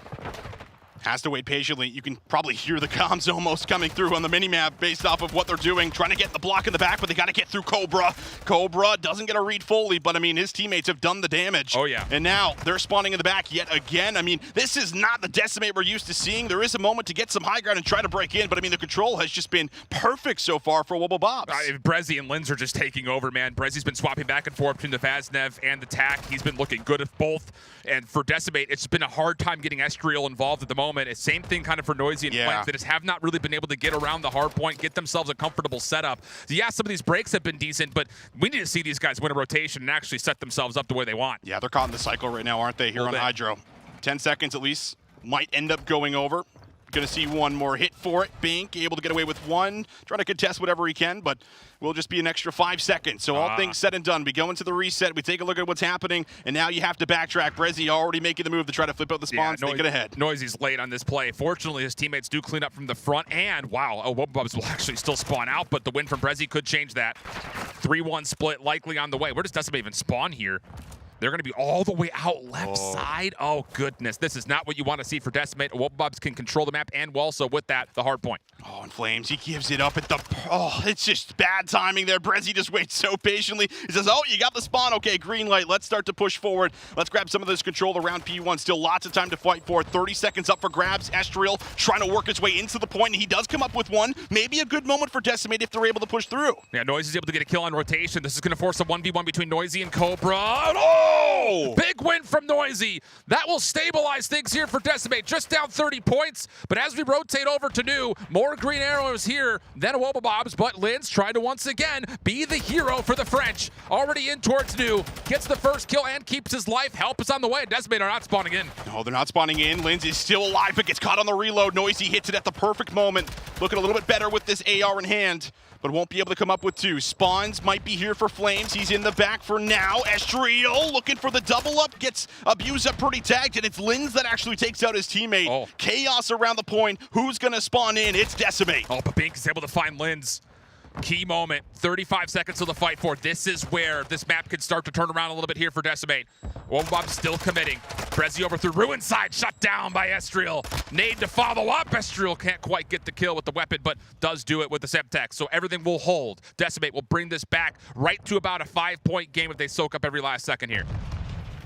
Has to wait patiently. You can probably hear the comms almost coming through on the minimap based off of what they're doing, trying to get the block in the back, but they got to get through Cobra. Cobra doesn't get a read fully, but I mean, his teammates have done the damage. Oh, yeah. And now they're spawning in the back yet again. I mean, this is not the Decimate we're used to seeing. There is a moment to get some high ground and try to break in, but I mean, the control has just been perfect so far for Wobbubbobs. Brezzy and Linz are just taking over, man. Brezzy's been swapping back and forth between the Vaznev and the TAC. He's been looking good at both. And for Decimate, it's been a hard time getting Estriel involved at the moment. It's same thing kind of for Noisy and Flames. They just have not really been able to get around the hard point, get themselves a comfortable setup. So yeah, some of these breaks have been decent, but we need to see these guys win a rotation and actually set themselves up the way they want. Yeah, they're caught in the cycle right now, aren't they, here on Hydro? 10 seconds at least. Might end up going over. Gonna see one more hit for it. Bink able to get away with one. Trying to contest whatever he can, but will just be an extra 5 seconds. So all things said and done, we go into the reset, we take a look at what's happening, and now you have to backtrack. Brezzy already making the move to try to flip out the spawns, take it ahead. Noisy's late on this play. Fortunately, his teammates do clean up from the front, and wow, Wobbubbobs will actually still spawn out, but the win from Brezzy could change that. 3-1 split likely on the way. Where does Decimate even spawn here? They're going to be all the way out left side. Oh, goodness. This is not what you want to see for Decimate. Wobbubbobs can control the map, and also with that, the hard point. Oh, and Flames, he gives it up at the... Oh, it's just bad timing there. Brezzy just waits so patiently. He says, oh, you got the spawn. Okay, green light. Let's start to push forward. Let's grab some of this control around P1. Still lots of time to fight for. 30 seconds up for grabs. Estriel trying to work his way into the point, and he does come up with one. Maybe a good moment for Decimate if they're able to push through. Yeah, Noisy's able to get a kill on rotation. This is going to force a 1v1 between Noisy and Cobra. Oh! Big win from Noisy. That will stabilize things here for Decimate. Just down 30 points, but as we rotate over to New, more green arrows here than Wobbubbobs, but Linz trying to once again be the hero for the French. Already in towards New, gets the first kill and keeps his life. Help is on the way. Decimate are not spawning in. No, they're not spawning in. Linz is still alive, but gets caught on the reload. Noisy hits it at the perfect moment. Looking a little bit better with this AR in hand, but won't be able to come up with 2. Spawns might be here for Flames. He's in the back for now. Estriel looking for the double up, gets abused up pretty tagged, and it's Linz that actually takes out his teammate. Chaos around the point. Who's gonna spawn in? It's Decimate. Oh, but Bink is able to find Linz. Key moment, 35 seconds to the fight for. This is where this map could start to turn around a little bit here for Decimate. Wobbubbobs still committing. Brezzy over through Ruin side, shut down by Estriel. Nade to follow up. Estriel can't quite get the kill with the weapon, but does do it with the Semtex. So everything will hold. Decimate will bring this back right to about a 5-point game if they soak up every last second here.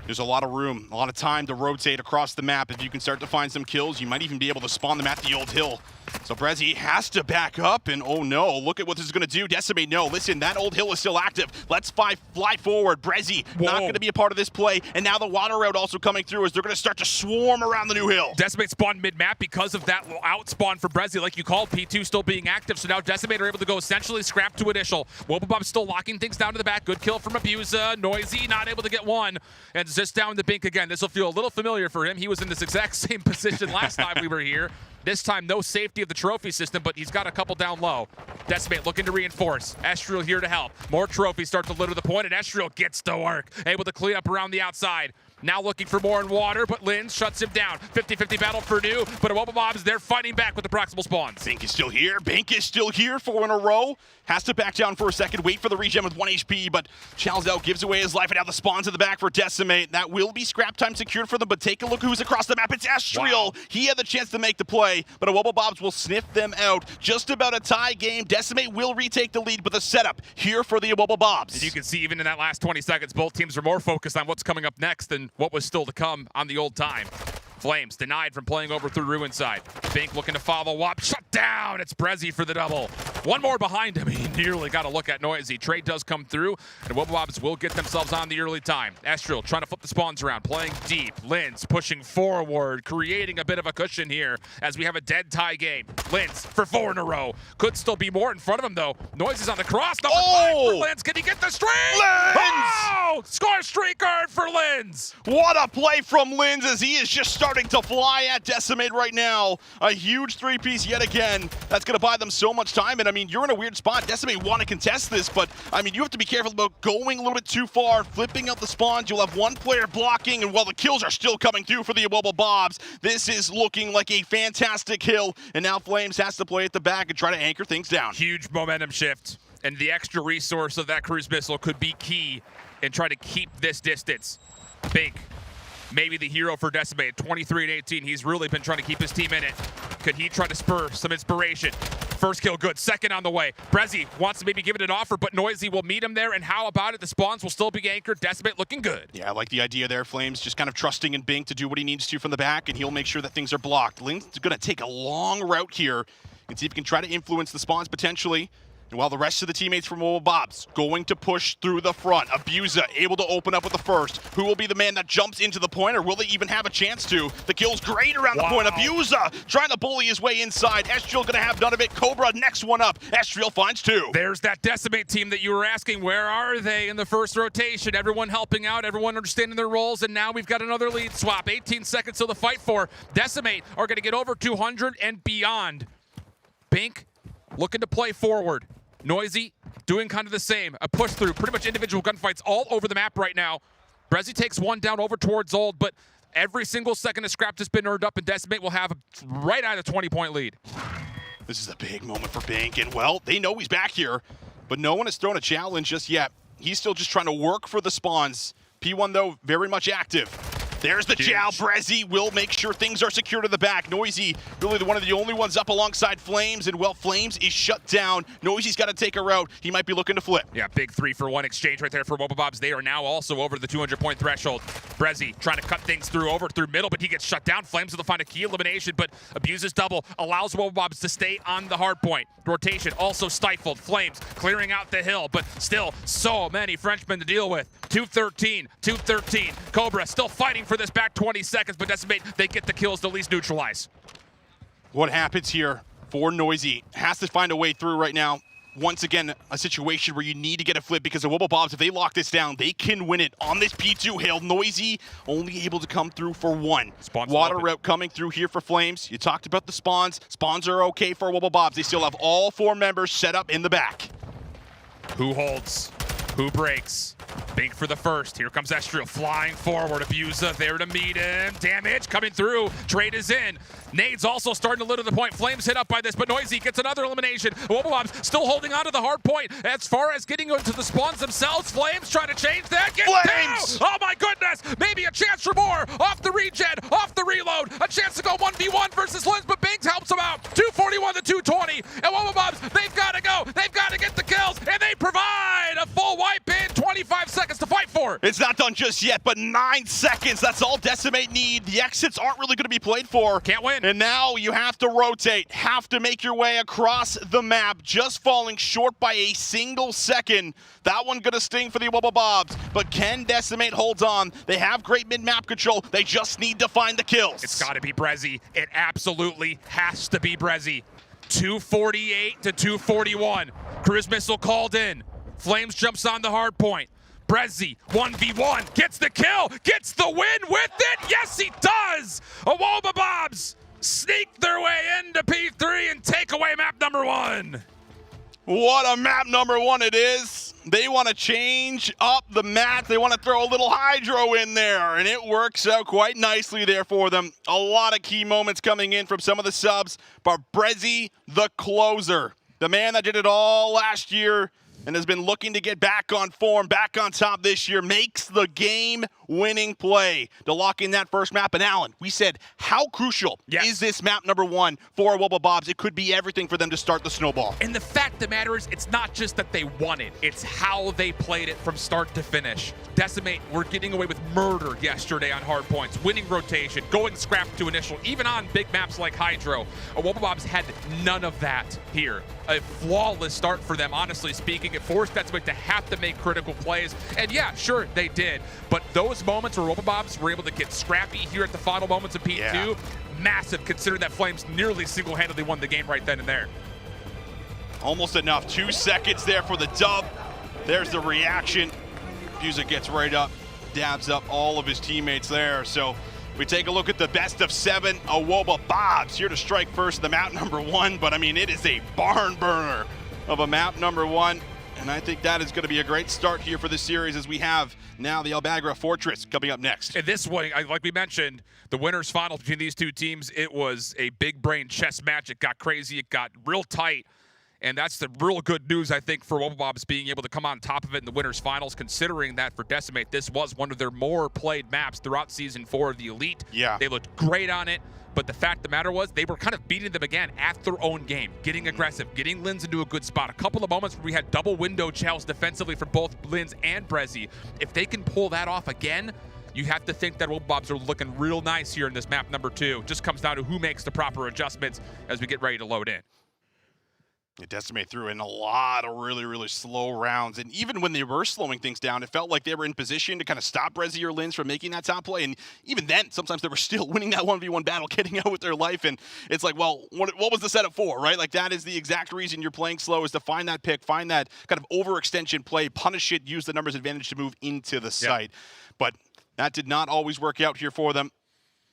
There's a lot of room, a lot of time to rotate across the map. If you can start to find some kills, you might even be able to spawn them at the old hill. So Brezzy has to back up, and oh no, look at what this is going to do. Decimate, no, listen, that old hill is still active. Let's fly forward. Brezzy not going to be a part of this play, and now the water route also coming through as they're going to start to swarm around the new hill. Decimate spawned mid-map because of that outspawn for Brezzy, like you called, P2 still being active, so now Decimate are able to go essentially scrap to initial. Wobbubbobs still locking things down to the back. Good kill from Abusa. Noisy not able to get one, and just down to Bink again. This will feel a little familiar for him. He was in this exact same position last time we were here. This time, no safety of the trophy system, but he's got a couple down low. Decimate looking to reinforce. Estriel here to help. More trophies start to litter the point, and Estriel gets to work. Able to clean up around the outside. Now looking for more in water, but Linz shuts him down. 50-50 battle for New, but Wobbubbobs, they're fighting back with the proximal spawns. Bink is still here. Bink is still here, 4 in a row. Has to back down for a second, wait for the regen with 1 HP, but Chalzel gives away his life, and now the spawns in the back for Decimate. That will be scrap time secured for them, but take a look who's across the map. It's Estriel. Wow. He had the chance to make the play, but Wobbubbobs will sniff them out. Just about a tie game. Decimate will retake the lead, but the setup here for the Wobbubbobs. And you can see even in that last 20 seconds, both teams are more focused on what's coming up next than what was still to come on the old time. Flames denied from playing over through Ruin side. Bink looking to follow up. Shut down. It's Brezzy for the double. One more behind him. He nearly got a look at Noisy. Trade does come through, and Wobbubbobs will get themselves on the early time. Estriel trying to flip the spawns around, playing deep. Linz pushing forward, creating a bit of a cushion here as we have a dead tie game. Linz for 4 in a row. Could still be more in front of him, though. Noisy's on the cross. Number 5 for Linz. Can he get the streak? Linz! Oh! Score streak card for Linz. What a play from Linz as he is just starting to fly at Decimate right now. A huge 3-piece yet again. That's going to buy them so much time, and I mean, you're in a weird spot. Decimate want to contest this, but I mean, you have to be careful about going a little bit too far, flipping out the spawns. You'll have one player blocking, and while the kills are still coming through for the Wubblebobs, this is looking like a fantastic kill, and now Flames has to play at the back and try to anchor things down. Huge momentum shift, and the extra resource of that cruise missile could be key in trying to keep this distance. Bink, maybe the hero for Decimate, 23 and 18. He's really been trying to keep his team in it. Could he try to spur some inspiration? First kill good, second on the way. Brezzy wants to maybe give it an offer, but Noisy will meet him there, and how about it? The spawns will still be anchored. Decimate looking good. Yeah, I like the idea there. Flames just kind of trusting in Bink to do what he needs to from the back, and he'll make sure that things are blocked. Link's going to take a long route here and see if he can try to influence the spawns potentially. And while the rest of the teammates from Wubblebobs going to push through the front. Abuza able to open up with the first. Who will be the man that jumps into the point, or will they even have a chance to? The kill's great around the point. Abuza trying to bully his way inside. Estriel gonna have none of it. Cobra next one up. Estriel finds two. There's that Decimate team that you were asking, where are they in the first rotation? Everyone helping out, everyone understanding their roles, and now we've got another lead swap. 18 seconds till the fight for. Decimate are gonna get over 200 and beyond. Bink looking to play forward. Noisy doing kind of the same. A push through, pretty much individual gunfights all over the map right now. Brezzy takes one down over towards Old, but every single second of scrap has been earned up, and Decimate will have right at a 20-point lead. This is a big moment for Bink, and well, they know he's back here, but no one has thrown a challenge just yet. He's still just trying to work for the spawns. P1, though, very much active. There's the chow. Brezzy will make sure things are secure to the back. Noisy, really one of the only ones up alongside Flames, and well, Flames is shut down. Noisy's got to take a route. He might be looking to flip. Yeah, big 3-for-1 exchange right there for Wubblebobs. They are now also over the 200-point threshold. Brezzy trying to cut things through middle, but he gets shut down. Flames will find a key elimination, but abuses double, allows Wubblebobs to stay on the hard point. Rotation also stifled. Flames clearing out the hill, but still so many Frenchmen to deal with. 213, 213. Cobra still fighting for this back 20 seconds, but Decimate, they get the kills to at least neutralize. What happens here for Noisy? Has to find a way through right now. Once again, a situation where you need to get a flip because the Wubblebobs, if they lock this down, they can win it on this P2 hill. Noisy only able to come through for one. Spawns Water route coming through here for Flames. You talked about the spawns. Spawns are okay for Wubblebobs. They still have all four members set up in the back. Who holds? Who breaks? Bink for the first. Here comes Estriel flying forward. Abuza there to meet him. Damage coming through. Trade is in. Nades also starting to litter the point. Flames hit up by this, but Noisy gets another elimination. Wubblebobs still holding on to the hard point. As far as getting into the spawns themselves, Flames trying to change that. Flames! Oh my goodness! Maybe a chance for more. Off the regen, off the reload. A chance to go 1v1 versus Lens, but Binks helps him out. 241 to 220. And Wubblebobs, they've got to go. They've got to get the kills, and they provide a full wipe in. 25 seconds to fight for. It's not done just yet, but 9 seconds. That's all Decimate need. The exits aren't really going to be played for. Can't win. And now you have to rotate, have to make your way across the map, just falling short by a single second. That one going to sting for the Wubblebobs, but can Decimate hold on? They have great mid-map control. They just need to find the kills. It's got to be Brezzy. It absolutely has to be Brezzy. 248 to 241. Cruise missile called in. Flames jumps on the hard point. Brezzy, 1v1, gets the kill, gets the win with it. Yes, he does. Wubblebobs sneak their way into P3 and take away map number 1. What a map number 1 it is. They want to change up the map. They want to throw a little hydro in there, and it works out quite nicely there for them. A lot of key moments coming in from some of the subs, but Brezzy, the closer, the man that did it all last year and has been looking to get back on form, back on top this year, makes the game-winning play to lock in that first map. And Alan, we said, how crucial is this map number 1 for Wubblebobs? It could be everything for them to start the snowball. And the fact of the matter is, it's not just that they won it, it's how they played it from start to finish. Decimate were getting away with murder yesterday on hard points, winning rotation, going scrap to initial, even on big maps like Hydro. Wubblebobs had none of that here. A flawless start for them, honestly speaking. It forced Decimate to have to make critical plays. And yeah, sure, they did. But those moments where Wubblebobs were able to get scrappy here at the final moments of P2, massive, considering that Flames nearly single-handedly won the game right then and there. Almost enough. 2 seconds there for the dub. There's the reaction. Abuza gets right up, dabs up all of his teammates there. So We take a look at the best of 7 Awoba Bobs here to strike first the map number 1, but I mean, it is a barn burner of a map number 1. And I think that is going to be a great start here for this series as we have now the Albagra Fortress coming up next. And this one, like we mentioned, the winners finals between these two teams, it was a big brain chess match. It got crazy. It got real tight. And that's the real good news, I think, for Awoba Bobs being able to come on top of it in the winners finals, considering that for Decimate, this was one of their more played maps throughout Season 4 of the Elite. Yeah. They looked great on it. But the fact of the matter was, they were kind of beating them again at their own game, getting aggressive, getting Linz into a good spot. A couple of moments where we had double window chows defensively for both Linz and Brezzy. If they can pull that off again, you have to think that Awoba Bobs are looking real nice here in this map number 2. Just comes down to who makes the proper adjustments as we get ready to load in. Decimate threw in a lot of really slow rounds, and even when they were slowing things down, it felt like they were in position to kind of stop Brezzy or Linz from making that top play, and even then, sometimes they were still winning that 1v1 battle, getting out with their life, and it's like, well, what was the setup for, right? Like, that is the exact reason you're playing slow, is to find that pick, find that kind of overextension play, punish it, use the numbers advantage to move into the site. But that did not always work out here for them.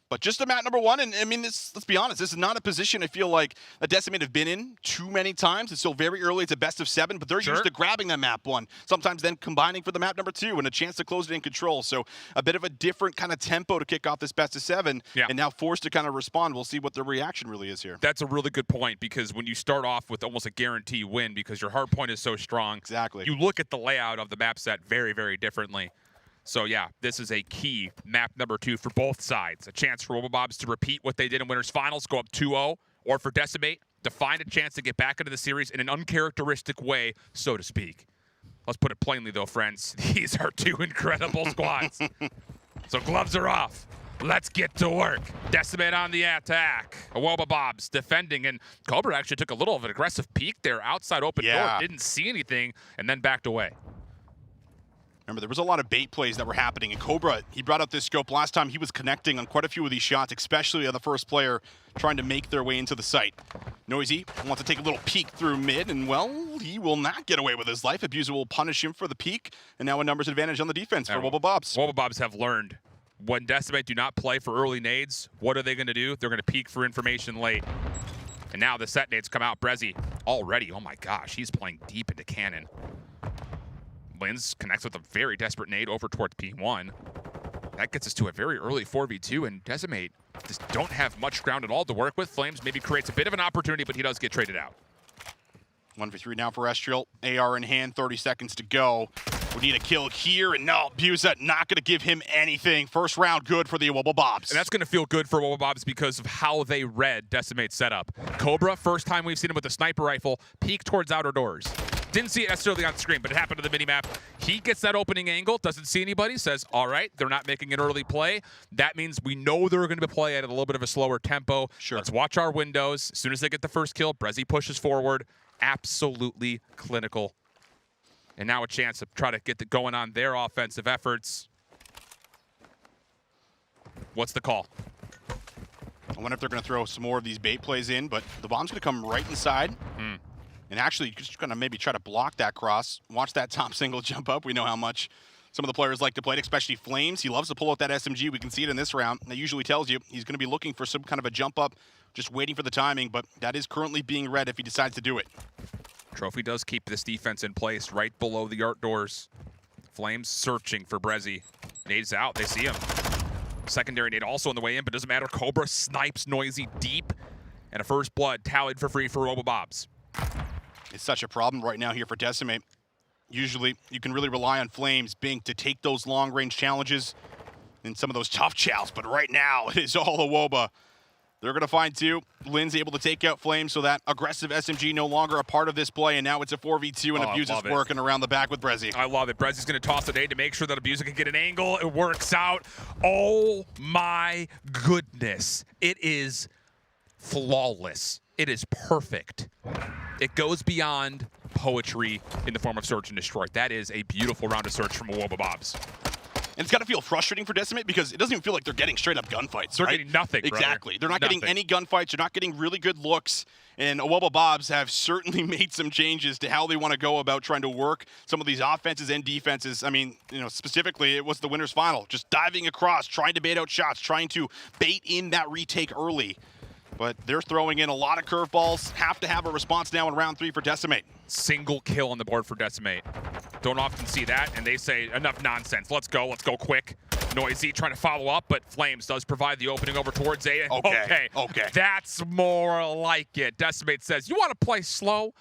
But just a map number 1, and I mean, let's be honest, this is not a position I feel like a Decimate have been in too many times. It's still very early. It's a best of 7, but they're used to grabbing that map 1, sometimes then combining for the map number 2 and a chance to close it in control. So a bit of a different kind of tempo to kick off this best of 7, and now forced to kind of respond. We'll see what the reaction really is here. That's a really good point, because when you start off with almost a guarantee win because your hard point is so strong, you look at the layout of the map set very differently. So yeah, this is a key map number 2 for both sides. A chance for Awoba Bobs to repeat what they did in winners finals, go up 2-0, or for Decimate to find a chance to get back into the series in an uncharacteristic way, so to speak. Let's put it plainly though, friends. These are 2 incredible squads. So gloves are off. Let's get to work. Decimate on the attack. Awoba Bobs defending, and Cobra actually took a little of an aggressive peek there outside open door. Didn't see anything, and then backed away. Remember, there was a lot of bait plays that were happening, and Cobra, he brought up this scope last time. He was connecting on quite a few of these shots, especially on the first player trying to make their way into the site. Noisy wants to take a little peek through mid, and well, he will not get away with his life. Abuser will punish him for the peek, and now a numbers advantage on the defense for Awoba Bobs. Awoba Bobs have learned when Decimate do not play for early nades, what are they going to do? They're going to peek for information late. And now the set nades come out. Brezzy already, oh my gosh, he's playing deep into cannon. Linz connects with a very desperate nade over towards P1. That gets us to a very early 4v2, and Decimate just don't have much ground at all to work with. Flames maybe creates a bit of an opportunity, but he does get traded out. 1v3 now for Estriel. AR in hand, 30 seconds to go. We need a kill here, and no, Buza not going to give him anything. First round good for the Awoba Bobs. And that's going to feel good for Awoba Bobs because of how they read Decimate's setup. Cobra, first time we've seen him with a sniper rifle, peek towards outer doors. Didn't see it necessarily on screen, but it happened to the minimap. He gets that opening angle, doesn't see anybody, says, all right, they're not making an early play. That means we know they're going to play at a little bit of a slower tempo. Let's watch our windows. As soon as they get the first kill, Brezzy pushes forward. Absolutely clinical. And now a chance to try to get going on their offensive efforts. What's the call? I wonder if they're going to throw some more of these bait plays in, but the bomb's going to come right inside. And actually, just going to maybe try to block that cross. Watch that top single jump up. We know how much some of the players like to play it, especially Flames. He loves to pull out that SMG. We can see it in this round. That usually tells you he's going to be looking for some kind of a jump up, just waiting for the timing, but that is currently being read if he decides to do it. Trophy does keep this defense in place right below the art doors. Flames searching for Brezzy. Nade's out. They see him. Secondary nade also on the way in, but doesn't matter. Cobra snipes Noisy deep, and a first blood tallied for free for Awoba Bobs. It's such a problem right now here for Decimate. Usually, you can really rely on Flames being to take those long-range challenges in some of those tough chows, but right now, it is all Awoba. They're going to find 2. Lin's able to take out Flames, so that aggressive SMG no longer a part of this play, and now it's a 4v2, and Abuse is working around the back with Brezzy. I love it. Brezzy's going to toss a nade to make sure that Abuse can get an angle. It works out. Oh my goodness. It is flawless. It is perfect. It goes beyond poetry in the form of search and destroy. That is a beautiful round of search from Awoba Bobs. And it's got to feel frustrating for Decimate because it doesn't even feel like they're getting straight up gunfights. They're right? getting nothing, brother. Exactly. They're not Nothing. getting any gunfights. They're not getting really good looks. And Wubba Bobs have certainly made some changes to how they want to go about trying to work some of these offenses and defenses. I mean, specifically, it was the winners final. Just diving across, trying to bait out shots, trying to bait in that retake early. But they're throwing in a lot of curveballs. Have to have a response now in round 3 for Decimate. Single kill on the board for Decimate. Don't often see that, and they say, enough nonsense. Let's go quick. Noisy trying to follow up, but Flames does provide the opening over towards A. Okay. That's more like it. Decimate says, you want to play slow?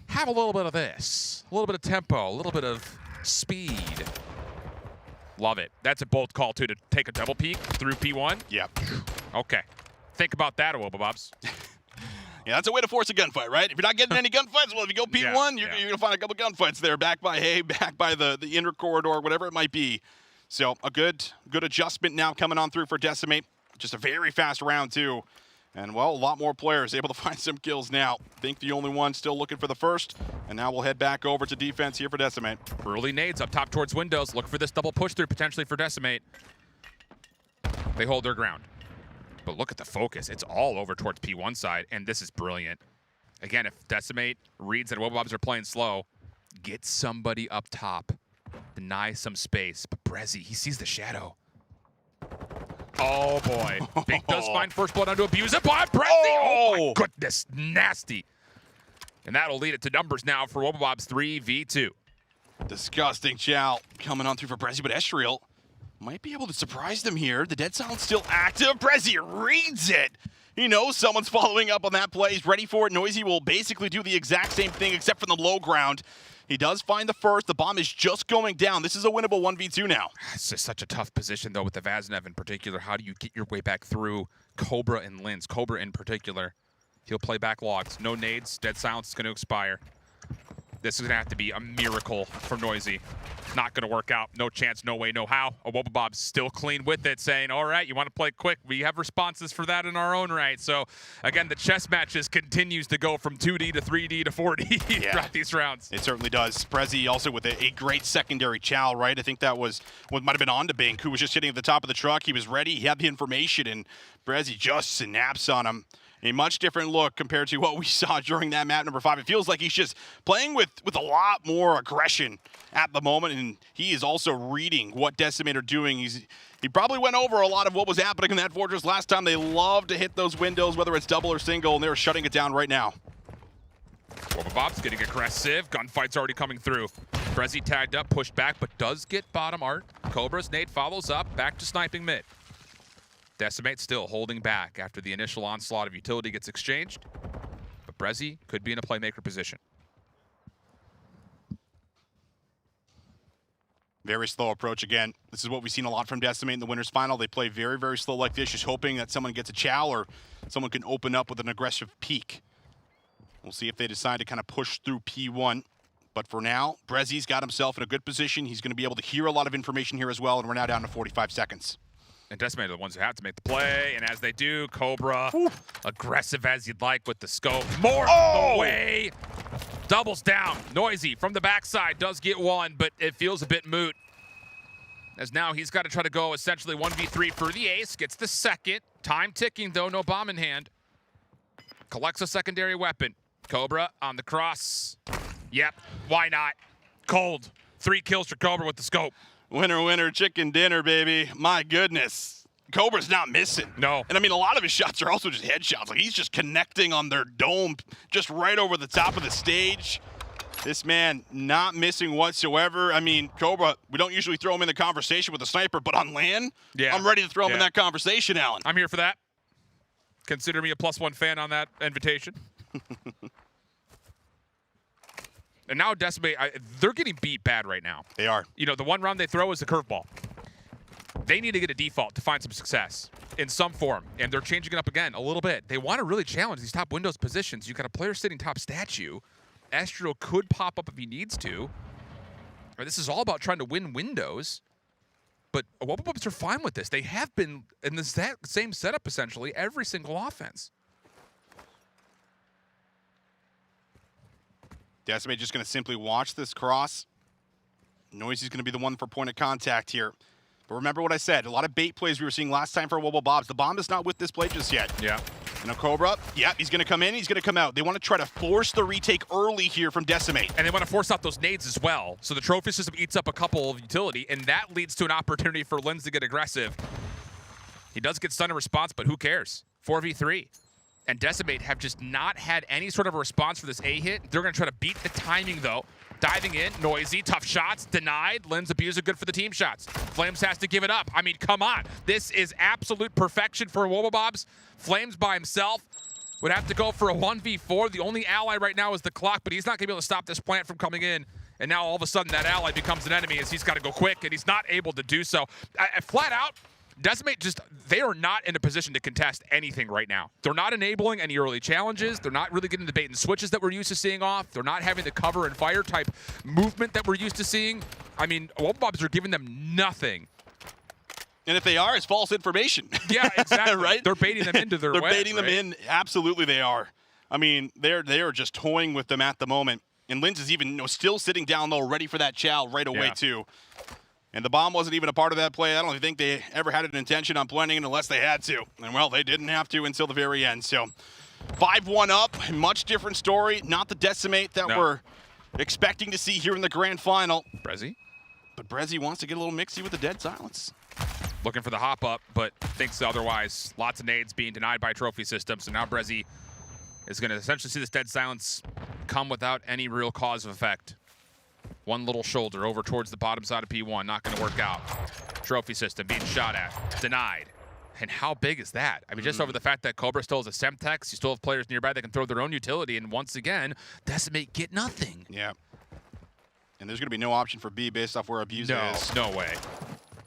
Have a little bit of this. A little bit of tempo, a little bit of speed. Love it. That's a bold call, too, to take a double peek through P1. Yep. Okay. Think about that, Wubba Bobs. Yeah, that's a way to force a gunfight, right? If you're not getting any gunfights, well, if you go P1, you're going to find a couple gunfights there, back by Hay, back by the inner corridor, whatever it might be. So a good adjustment now coming on through for Decimate. Just a very fast round, too. And, well, a lot more players able to find some kills now. I think the only one still looking for the first. And now we'll head back over to defense here for Decimate. Early nades up top towards windows. Look for this double push through potentially for Decimate. They hold their ground. But look at the focus. It's all over towards P1 side, and this is brilliant. Again, if Decimate reads that Wubba Bobs are playing slow, get somebody up top. Deny some space. But Brezzy, he sees the shadow. Oh, boy. Big does find first blood onto abuse it by Brezzy. Oh, my goodness. Nasty. And that'll lead it to numbers now for Wubba Bobs 3v2. Disgusting chow coming on through for Brezzy, but Estriel might be able to surprise them here. The dead silence still active. Brezzy reads it. He knows someone's following up on that play. He's ready for it. Noisy will basically do the exact same thing except from the low ground. He does find the first. The bomb is just going down. This is a winnable 1v2 now. It's just such a tough position, though, with the Vaznev in particular. How do you get your way back through Cobra and Linz? Cobra in particular. He'll play back logs. No nades. Dead silence is going to expire. This is going to have to be a miracle from Noisy. Not going to work out. No chance, no way, no how. Wubba Bob's still clean with it, saying, all right, you want to play quick. We have responses for that in our own right. So, again, the chess matches continues to go from 2D to 3D to 4D throughout these rounds. It certainly does. Brezzy also with a great secondary chow, right? I think that was what might have been on to Bink, who was just sitting at the top of the truck. He was ready. He had the information, and Brezzy just snaps on him. A much different look compared to what we saw during that map number 5. It feels like he's just playing with a lot more aggression at the moment, and he is also reading what Decimate are doing. He probably went over a lot of what was happening in that fortress last time. They love to hit those windows, whether it's double or single, and they're shutting it down right now. Wubba Bob's getting aggressive. Gunfight's already coming through. Brezzy tagged up, pushed back, but does get bottom art. Cobra's nade follows up, back to sniping mid. Decimate still holding back after the initial onslaught of utility gets exchanged. But Brezzy could be in a playmaker position. Very slow approach again. This is what we've seen a lot from Decimate in the winners final. They play very, very slow like this, just hoping that someone gets a chow or someone can open up with an aggressive peek. We'll see if they decide to kind of push through P1. But for now, Brezzy's got himself in a good position. He's going to be able to hear a lot of information here as well, and we're now down to 45 seconds. And Decimate are the ones who have to make the play, and as they do, Cobra, aggressive as you'd like with the scope. More the way. Doubles down. Noisy from the backside does get one, but it feels a bit moot. As now he's got to try to go essentially 1v3 for the ace. Gets the second. Time ticking, though, no bomb in hand. Collects a secondary weapon. Cobra on the cross. Yep, why not? Cold. 3 kills for Cobra with the scope. Winner, winner, chicken dinner, baby. My goodness. Cobra's not missing. No. And I mean, a lot of his shots are also just headshots. Like, he's just connecting on their dome just right over the top of the stage. This man not missing whatsoever. I mean, Cobra, we don't usually throw him in the conversation with a sniper, but on land, I'm ready to throw him in that conversation, Alan. I'm here for that. Consider me a +1 fan on that invitation. And now Decimate, they're getting beat bad right now. They are. You know, the one round they throw is the curveball. They need to get a default to find some success in some form, and they're changing it up again a little bit. They want to really challenge these top windows positions. You got a player sitting top statue. Astro could pop up if he needs to. This is all about trying to win windows. But Wubba Bobs are fine with this. They have been in the same setup, essentially, every single offense. Decimate just going to simply watch this cross. Noisy's going to be the one for point of contact here. But remember what I said, a lot of bait plays we were seeing last time for Wobble Bobs. The bomb is not with this play just yet. Yeah. And a Cobra, yeah, he's going to come in, he's going to come out. They want to try to force the retake early here from Decimate. And they want to force out those nades as well. So the trophy system eats up a couple of utility, and that leads to an opportunity for Lens to get aggressive. He does get stun in response, but who cares? 4v3. And Decimate have just not had any sort of a response for this A hit. They're going to try to beat the timing, though. Diving in, Noisy, tough shots, denied. Lens abuser good for the team shots. Flames has to give it up. I mean, come on. This is absolute perfection for Wobble Bobs. Flames by himself would have to go for a 1v4. The only ally right now is the clock, but he's not going to be able to stop this plant from coming in. And now all of a sudden that ally becomes an enemy as he's got to go quick, and he's not able to do so. Flat out, Decimate they are not in a position to contest anything right now. They're not enabling any early challenges. They're not really getting the bait and switches that we're used to seeing off. They're not having the cover and fire type movement that we're used to seeing. I mean, Wobble Bobs are giving them nothing. And if they are, it's false information. Yeah, exactly. Right? They're baiting them into their They're web, baiting them in. Absolutely they are. I mean, they are just toying with them at the moment. And Lens is even still sitting down low, ready for that chow right away, too. And the bomb wasn't even a part of that play. I don't think they ever had an intention on planting it unless they had to. And, well, they didn't have to until the very end. So 5-1 up, much different story. Not the Decimate that we're expecting to see here in the grand final. Brezzy. But Brezzy wants to get a little mixy with the dead silence. Looking for the hop up, but thinks otherwise. Lots of nades being denied by trophy system. So now Brezzy is going to essentially see this dead silence come without any real cause of effect. One little shoulder over towards the bottom side of P1. Not going to work out. Trophy system being shot at. Denied. And how big is that? I mean, just over the fact that Cobra still has a Semtex, you still have players nearby that can throw their own utility, and once again, Decimate get nothing. Yeah. And there's going to be no option for B based off where Abuse is. No way.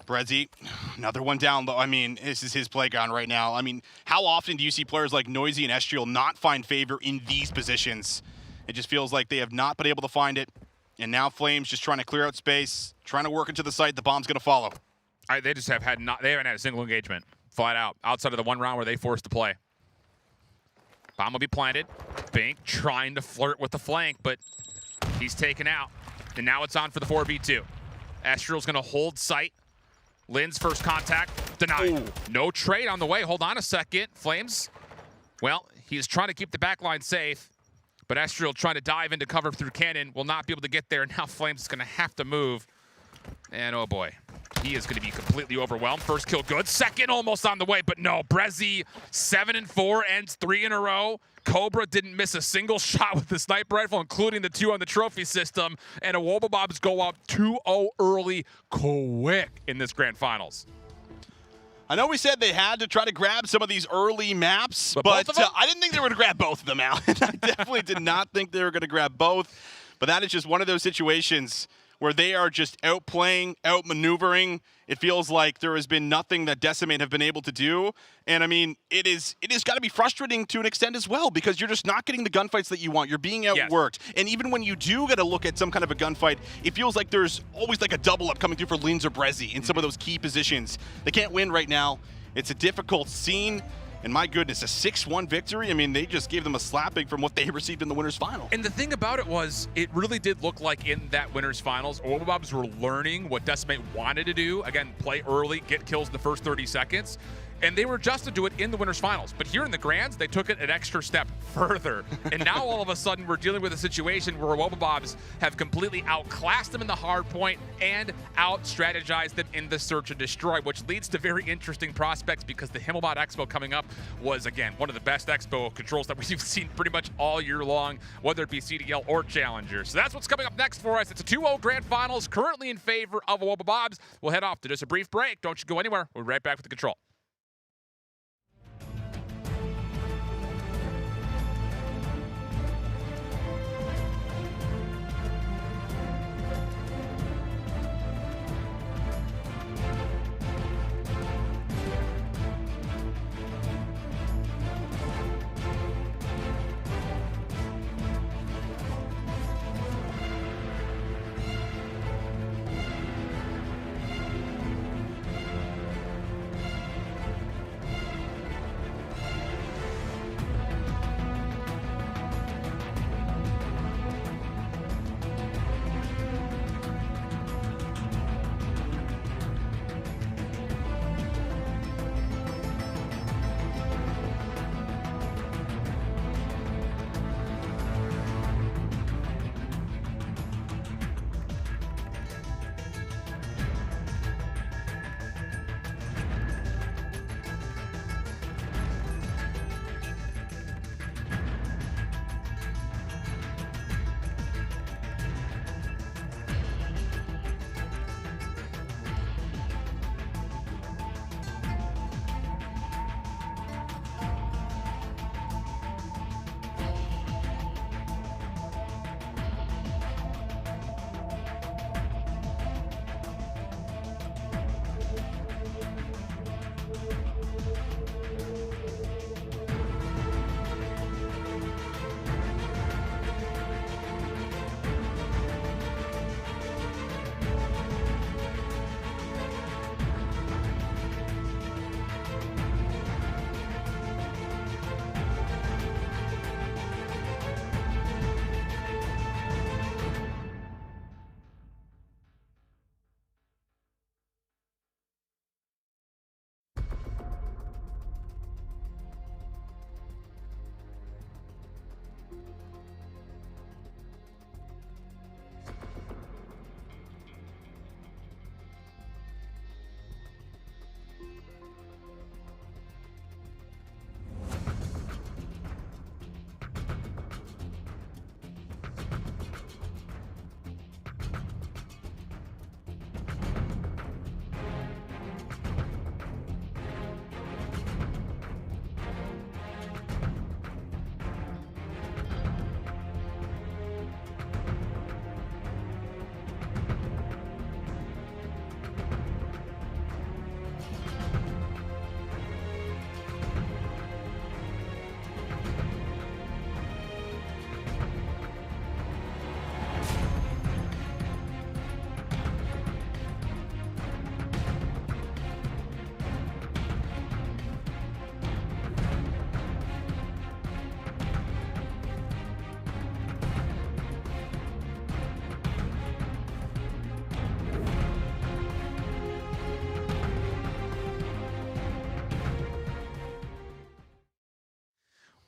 Brezzy, another one down low. I mean, this is his playground right now. I mean, how often do you see players like Noisy and Estriel not find favor in these positions? It just feels like they have not been able to find it. And now Flames just trying to clear out space, trying to work into the site. The bomb's going to follow. They just have had they haven't had a single engagement, flat out, outside of the one round where they forced the play. Bomb will be planted. Bink trying to flirt with the flank, but he's taken out. And now it's on for the 4v2. Estriel's going to hold site. Lynn's first contact, denied. Ooh. No trade on the way. Hold on a second. Flames, well, he's trying to keep the backline safe, but Estriel trying to dive into cover through cannon will not be able to get there. Now Flames is going to have to move. And oh boy, he is going to be completely overwhelmed. First kill good. Second almost on the way, but no. Brezzy, 7-4, ends 3 in a row. Cobra didn't miss a single shot with the sniper rifle, including the 2 on the trophy system. And Wobble Bobs go up 2-0 early quick in this grand finals. I know we said they had to try to grab some of these early maps, but I didn't think they were going to grab both of them out. I definitely did not think they were going to grab both. But that is just one of those situations where they are just outplaying, outmaneuvering. It feels like there has been nothing that Decimate have been able to do. And I mean, it is got to be frustrating to an extent as well, because you're just not getting the gunfights that you want. You're being outworked. Yes. And even when you do get a look at some kind of a gunfight, it feels like there's always like a double up coming through for Linz or Brezzy in some of those key positions. They can't win right now. It's a difficult scene. And my goodness, a 6-1 victory. I mean, they just gave them a slapping from what they received in the winners final. And the thing about it was, it really did look like in that winners finals, Wobble Bobs were learning what Decimate wanted to do. Again, play early, get kills in the first 30 seconds. And they were adjusted to it in the winners finals. But here in the grands, they took it an extra step further. And now all of a sudden, we're dealing with a situation where Wobble Bobs have completely outclassed them in the hard point and out-strategized them in the search and destroy, which leads to very interesting prospects, because the Himmelbot Expo coming up was, again, one of the best Expo controls that we've seen pretty much all year long, whether it be CDL or Challenger. So that's what's coming up next for us. It's a 2-0 grand finals, currently in favor of Wobble Bobs. We'll head off to just a brief break. Don't you go anywhere. We'll be right back with the control.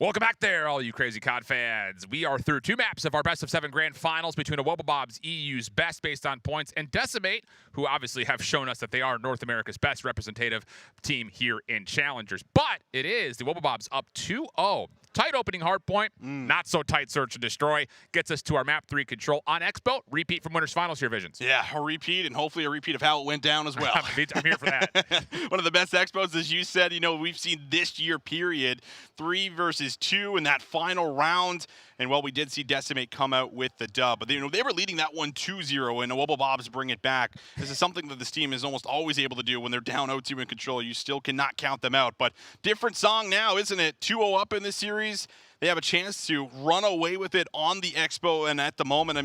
Welcome back there, all you crazy COD fans. We are through 2 maps of our best of 7 grand finals between Wobblebobs, EU's best based on points, and Decimate, who obviously have shown us that they are North America's best representative team here in Challengers. But it is the Wobblebobs up 2-0. Tight opening hard point, not so tight search and destroy. Gets us to our map 3 control on Expo. Repeat from winners finals here, Visions. Yeah, a repeat, and hopefully a repeat of how it went down as well. I'm here for that. One of the best expos, as you said, we've seen this year, period. 3 versus 2 in that final round. And, well, we did see Decimate come out with the dub. But, they were leading that one 2-0, and the Wobblebobs bring it back. This is something that this team is almost always able to do when they're down 0-2 in control. You still cannot count them out. But different song now, isn't it? 2-0 up in this series. They have a chance to run away with it on the Expo, and at the moment,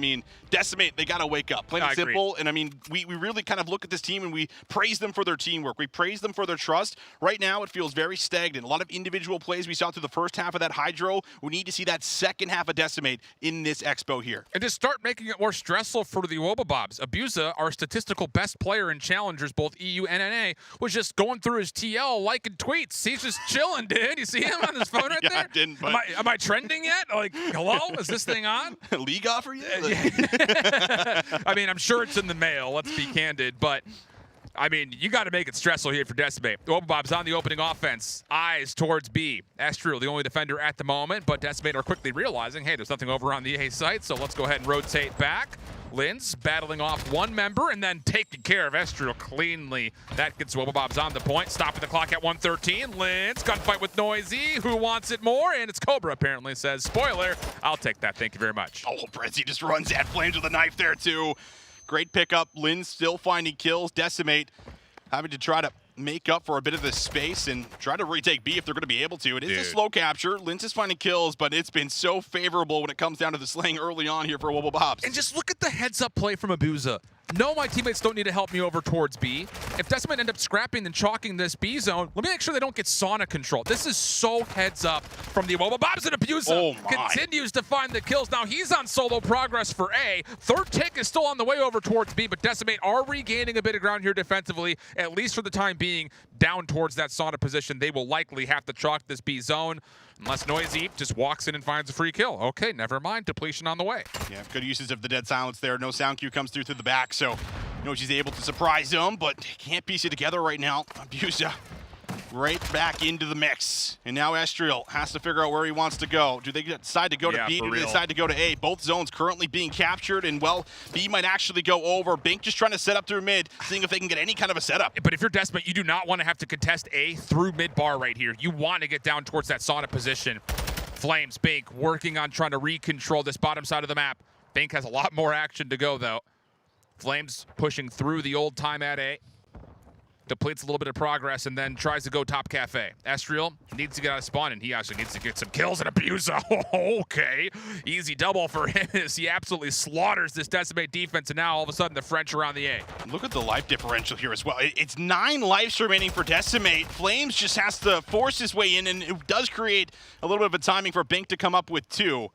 Decimate, they got to wake up. Plain and simple. And, we really kind of look at this team, and we praise them for their teamwork. We praise them for their trust. Right now, it feels very stagnant. A lot of individual plays we saw through the first half of that Hydro. We need to see that second half of Decimate in this Expo here. And to start making it more stressful for the Wobblebobs, Abuza, our statistical best player in Challengers, both EU and NA, was just going through his TL, liking tweets. He's just chilling, dude. You see him on his phone right there? I didn't, but... Am I trending yet? Like, hello? Is this thing on? League offer yet? I'm sure it's in the mail. Let's be candid. But, you got to make it stressful here for Decimate. The Wobblebobs on the opening offense. Eyes towards B. Estriel, the only defender at the moment. But Decimate are quickly realizing, hey, there's nothing over on the A site. So let's go ahead and rotate back. Linz battling off one member and then taking care of Estriel cleanly. That gets Wobblebobs on the point. Stopping the clock at 1:13. Linz, gunfight with Noisy. Who wants it more? And it's Cobra apparently says, spoiler, I'll take that. Thank you very much. Oh, Brezzy just runs at Flames with a knife there too. Great pickup. Linz still finding kills. Decimate having to try to make up for a bit of this space and try to retake B if they're going to be able to. It is a slow capture. Linz is finding kills, but it's been so favorable when it comes down to the slaying early on here for Wobblebobs. And just look at the heads-up play from Abuza. No, my teammates don't need to help me over towards B. If Decimate end up scrapping and chalking this B zone, let me make sure they don't get sauna control. This is so heads up from the Wobblebobs, and Abuza continues to find the kills. Now he's on solo progress for A. Third tick is still on the way over towards B, but Decimate are regaining a bit of ground here defensively, at least for the time being, down towards that sauna position. They will likely have to chalk this B zone. Unless Noisy just walks in and finds a free kill. Okay, never mind. Depletion on the way. Yeah, good uses of the dead silence there. No sound cue comes through the back, so she's able to surprise him, but can't piece it together right now. Abuza right back into the mix. And now Estriel has to figure out where he wants to go. Do they decide to go to B? Do they decide to go to A? Both zones currently being captured, and, well, B might actually go over. Bink just trying to set up through mid, seeing if they can get any kind of a setup. But if you're Decimate, you do not want to have to contest A through mid bar right here. You want to get down towards that sauna position. Flames, Bink working on trying to re-control this bottom side of the map. Bink has a lot more action to go, though. Flames pushing through the old time at A. Depletes a little bit of progress and then tries to go top cafe. Estriel needs to get out of spawn, and he actually needs to get some kills and abuse. Okay. Easy double for him as he absolutely slaughters this Decimate defense, and now all of a sudden the French are on the A. Look at the life differential here as well. It's 9 lives remaining for Decimate. Flames just has to force his way in, and it does create a little bit of a timing for Bink to come up with 2.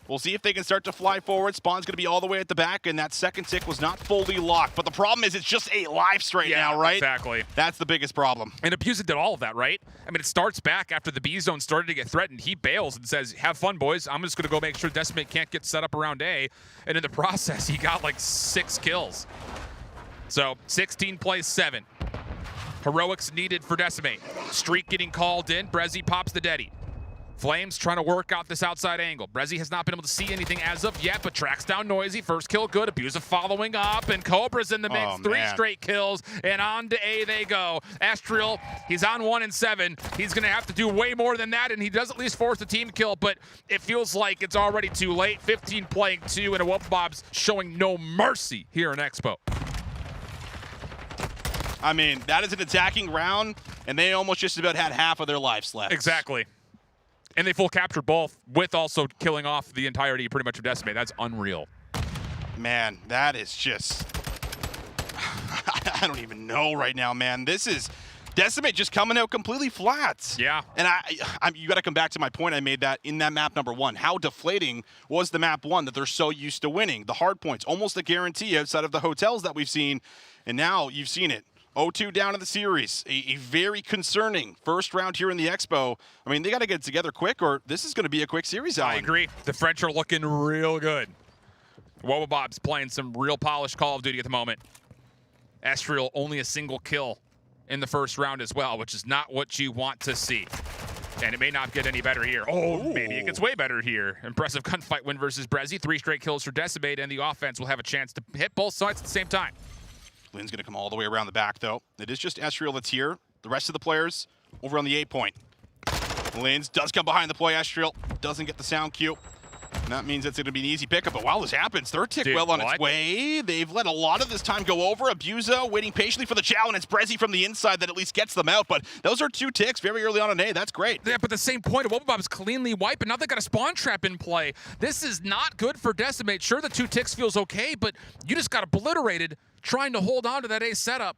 We'll see if they can start to fly forward. Spawn's going to be all the way at the back, and that second tick was not fully locked. But the problem is it's just 8 lives right now, right? Exactly. That's the biggest problem. And Abuza did all of that, right? It starts back after the B zone started to get threatened. He bails and says, have fun, boys. I'm just going to go make sure Decimate can't get set up around A. And in the process, he got like 6 kills. So 16 plays 7. Heroics needed for Decimate. Streak getting called in. Brezzy pops the deady. Flames trying to work out this outside angle. Brezzy has not been able to see anything as of yet, but tracks down Noisy. First kill good. Abuza following up, and Cobra's in the mix. 3 straight kills, and on to A they go. Estriel, he's on 1 and 7. He's going to have to do way more than that, and he does at least force the team kill, but it feels like it's already too late. 15 playing 2, and a Wobblebobs showing no mercy here in Expo. That is an attacking round, and they almost just about had half of their lives left. Exactly. And they full captured both, with also killing off the entirety pretty much of Decimate. That's unreal. Man, that is just... I don't even know right now, man. This is Decimate just coming out completely flat. Yeah. And you got to come back to my point I made that in that map number 1. How deflating was the map 1 that they're so used to winning? The hard points, almost a guarantee outside of the hotels that we've seen. And now you've seen it. 0-2 down in the series. A very concerning first round here in the Expo. I mean, they got to get it together quick, or this is going to be a quick series. I agree. The French are looking real good. Wobobob's playing some real polished Call of Duty at the moment. Estriel only a single kill in the first round as well, which is not what you want to see. And it may not get any better here. Oh, maybe it gets way better here. Impressive gunfight win versus Brezzy. 3 straight kills for Decimate, and the offense will have a chance to hit both sides at the same time. Lynn's going to come all the way around the back, though. It is just Estriel that's here. The rest of the players over on the 8 point. Lynn's does come behind the play. Estriel doesn't get the sound cue. And that means it's going to be an easy pickup. But while this happens, third tick well on its way. They've let a lot of this time go over. Abuza waiting patiently for the chow, and it's Brezzy from the inside that at least gets them out. But those are 2 ticks very early on in A. That's great. Yeah, but the same point, Wobobob's cleanly wiped, and now they got a spawn trap in play. This is not good for Decimate. Sure, the 2 ticks feels okay, but you just got obliterated trying to hold on to that A setup.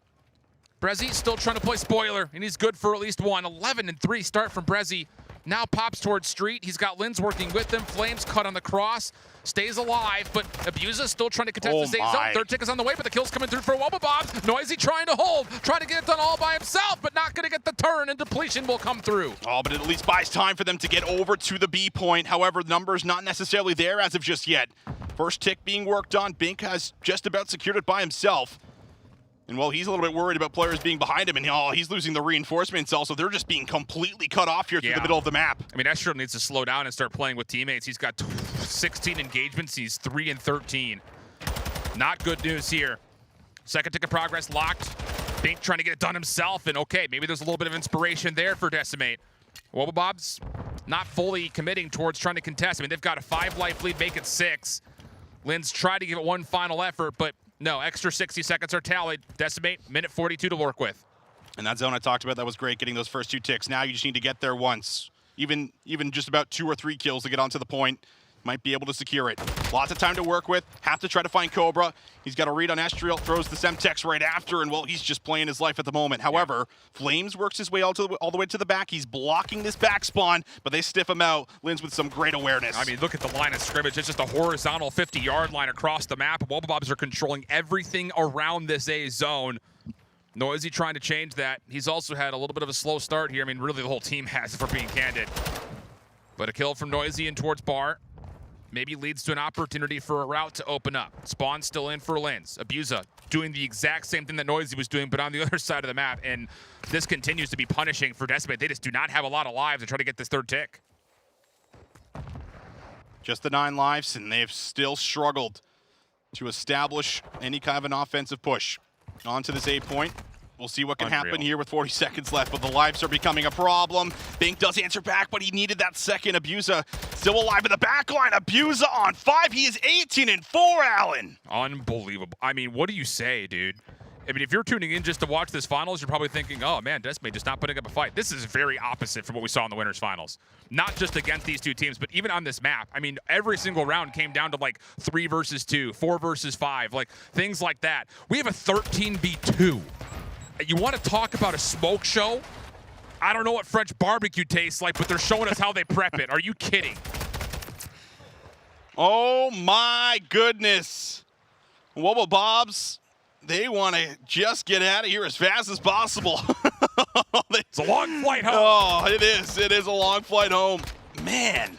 Brezzy still trying to play spoiler, and he's good for at least 1. 11-3 start from Brezzy. Now pops towards Street. He's got Linz working with him. Flames cut on the cross. Stays alive, but Abuza still trying to contest the safe zone. Third tick is on the way, but the kill's coming through for Wobobobs. Noisy trying to hold. Trying to get it done all by himself, but not going to get the turn, and depletion will come through. Oh, but it at least buys time for them to get over to the B point. However, numbers not necessarily there as of just yet. First tick being worked on. Bink has just about secured it by himself. And well, he's a little bit worried about players being behind him, and he's losing the reinforcements also. They're just being completely cut off here through the middle of the map. I mean, Estriel needs to slow down and start playing with teammates. He's got 16 engagements. He's 3-13. Not good news here. Second tick of progress locked. Bink trying to get it done himself, and okay, maybe there's a little bit of inspiration there for Decimate. Wobobob's not fully committing towards trying to contest. I mean, they've got a 5-life lead, make it 6. Lynn's tried to give it one final effort, but no, extra 60 seconds are tallied. Decimate, minute 42 to work with. And that zone I talked about, that was great, getting those first 2 ticks. Now you just need to get there once. Even just about 2 or 3 kills to get onto the point. Might be able to secure it. Lots of time to work with. Have to try to find Cobra. He's got a read on Estriel, throws the Semtex right after, and well, he's just playing his life at the moment. However, Flames works his way all the way to the back. He's blocking this back spawn, but they stiff him out. Lynn's with some great awareness. I mean, look at the line of scrimmage. It's just a horizontal 50-yard line across the map. Wobobobs are controlling everything around this A zone. Noisy trying to change that. He's also had a little bit of a slow start here. I mean, really the whole team has, if we're being candid. But a kill from Noisy in towards Bar. Maybe leads to an opportunity for a route to open up. Spawn still in for Linz. Abuza doing the exact same thing that Noisy was doing, but on the other side of the map. And this continues to be punishing for Decimate. They just do not have a lot of lives to try to get this third tick. Just the 9 lives, and they've still struggled to establish any kind of an offensive push. Onto this A point. We'll see what can happen here with 40 seconds left, but the lives are becoming a problem. Bink does answer back, but he needed that second. Abuza still alive in the back line. Abuza on 5. He is 18-4, Allen. Unbelievable. I mean, what do you say, dude? I mean, if you're tuning in just to watch this finals, you're probably thinking, oh man, Decimate just not putting up a fight. This is very opposite from what we saw in the winners finals. Not just against these 2 teams, but even on this map. I mean, every single round came down to like 3 versus 2, 4 versus 5, like things like that. We have a 13v2. You want to talk about a smoke show? I don't know what French barbecue tastes like, but they're showing us how they prep it. Are you kidding? Oh my goodness. Wobobobs, they want to just get out of here as fast as possible. It's a long flight home. Oh, it is. It is a long flight home. Man.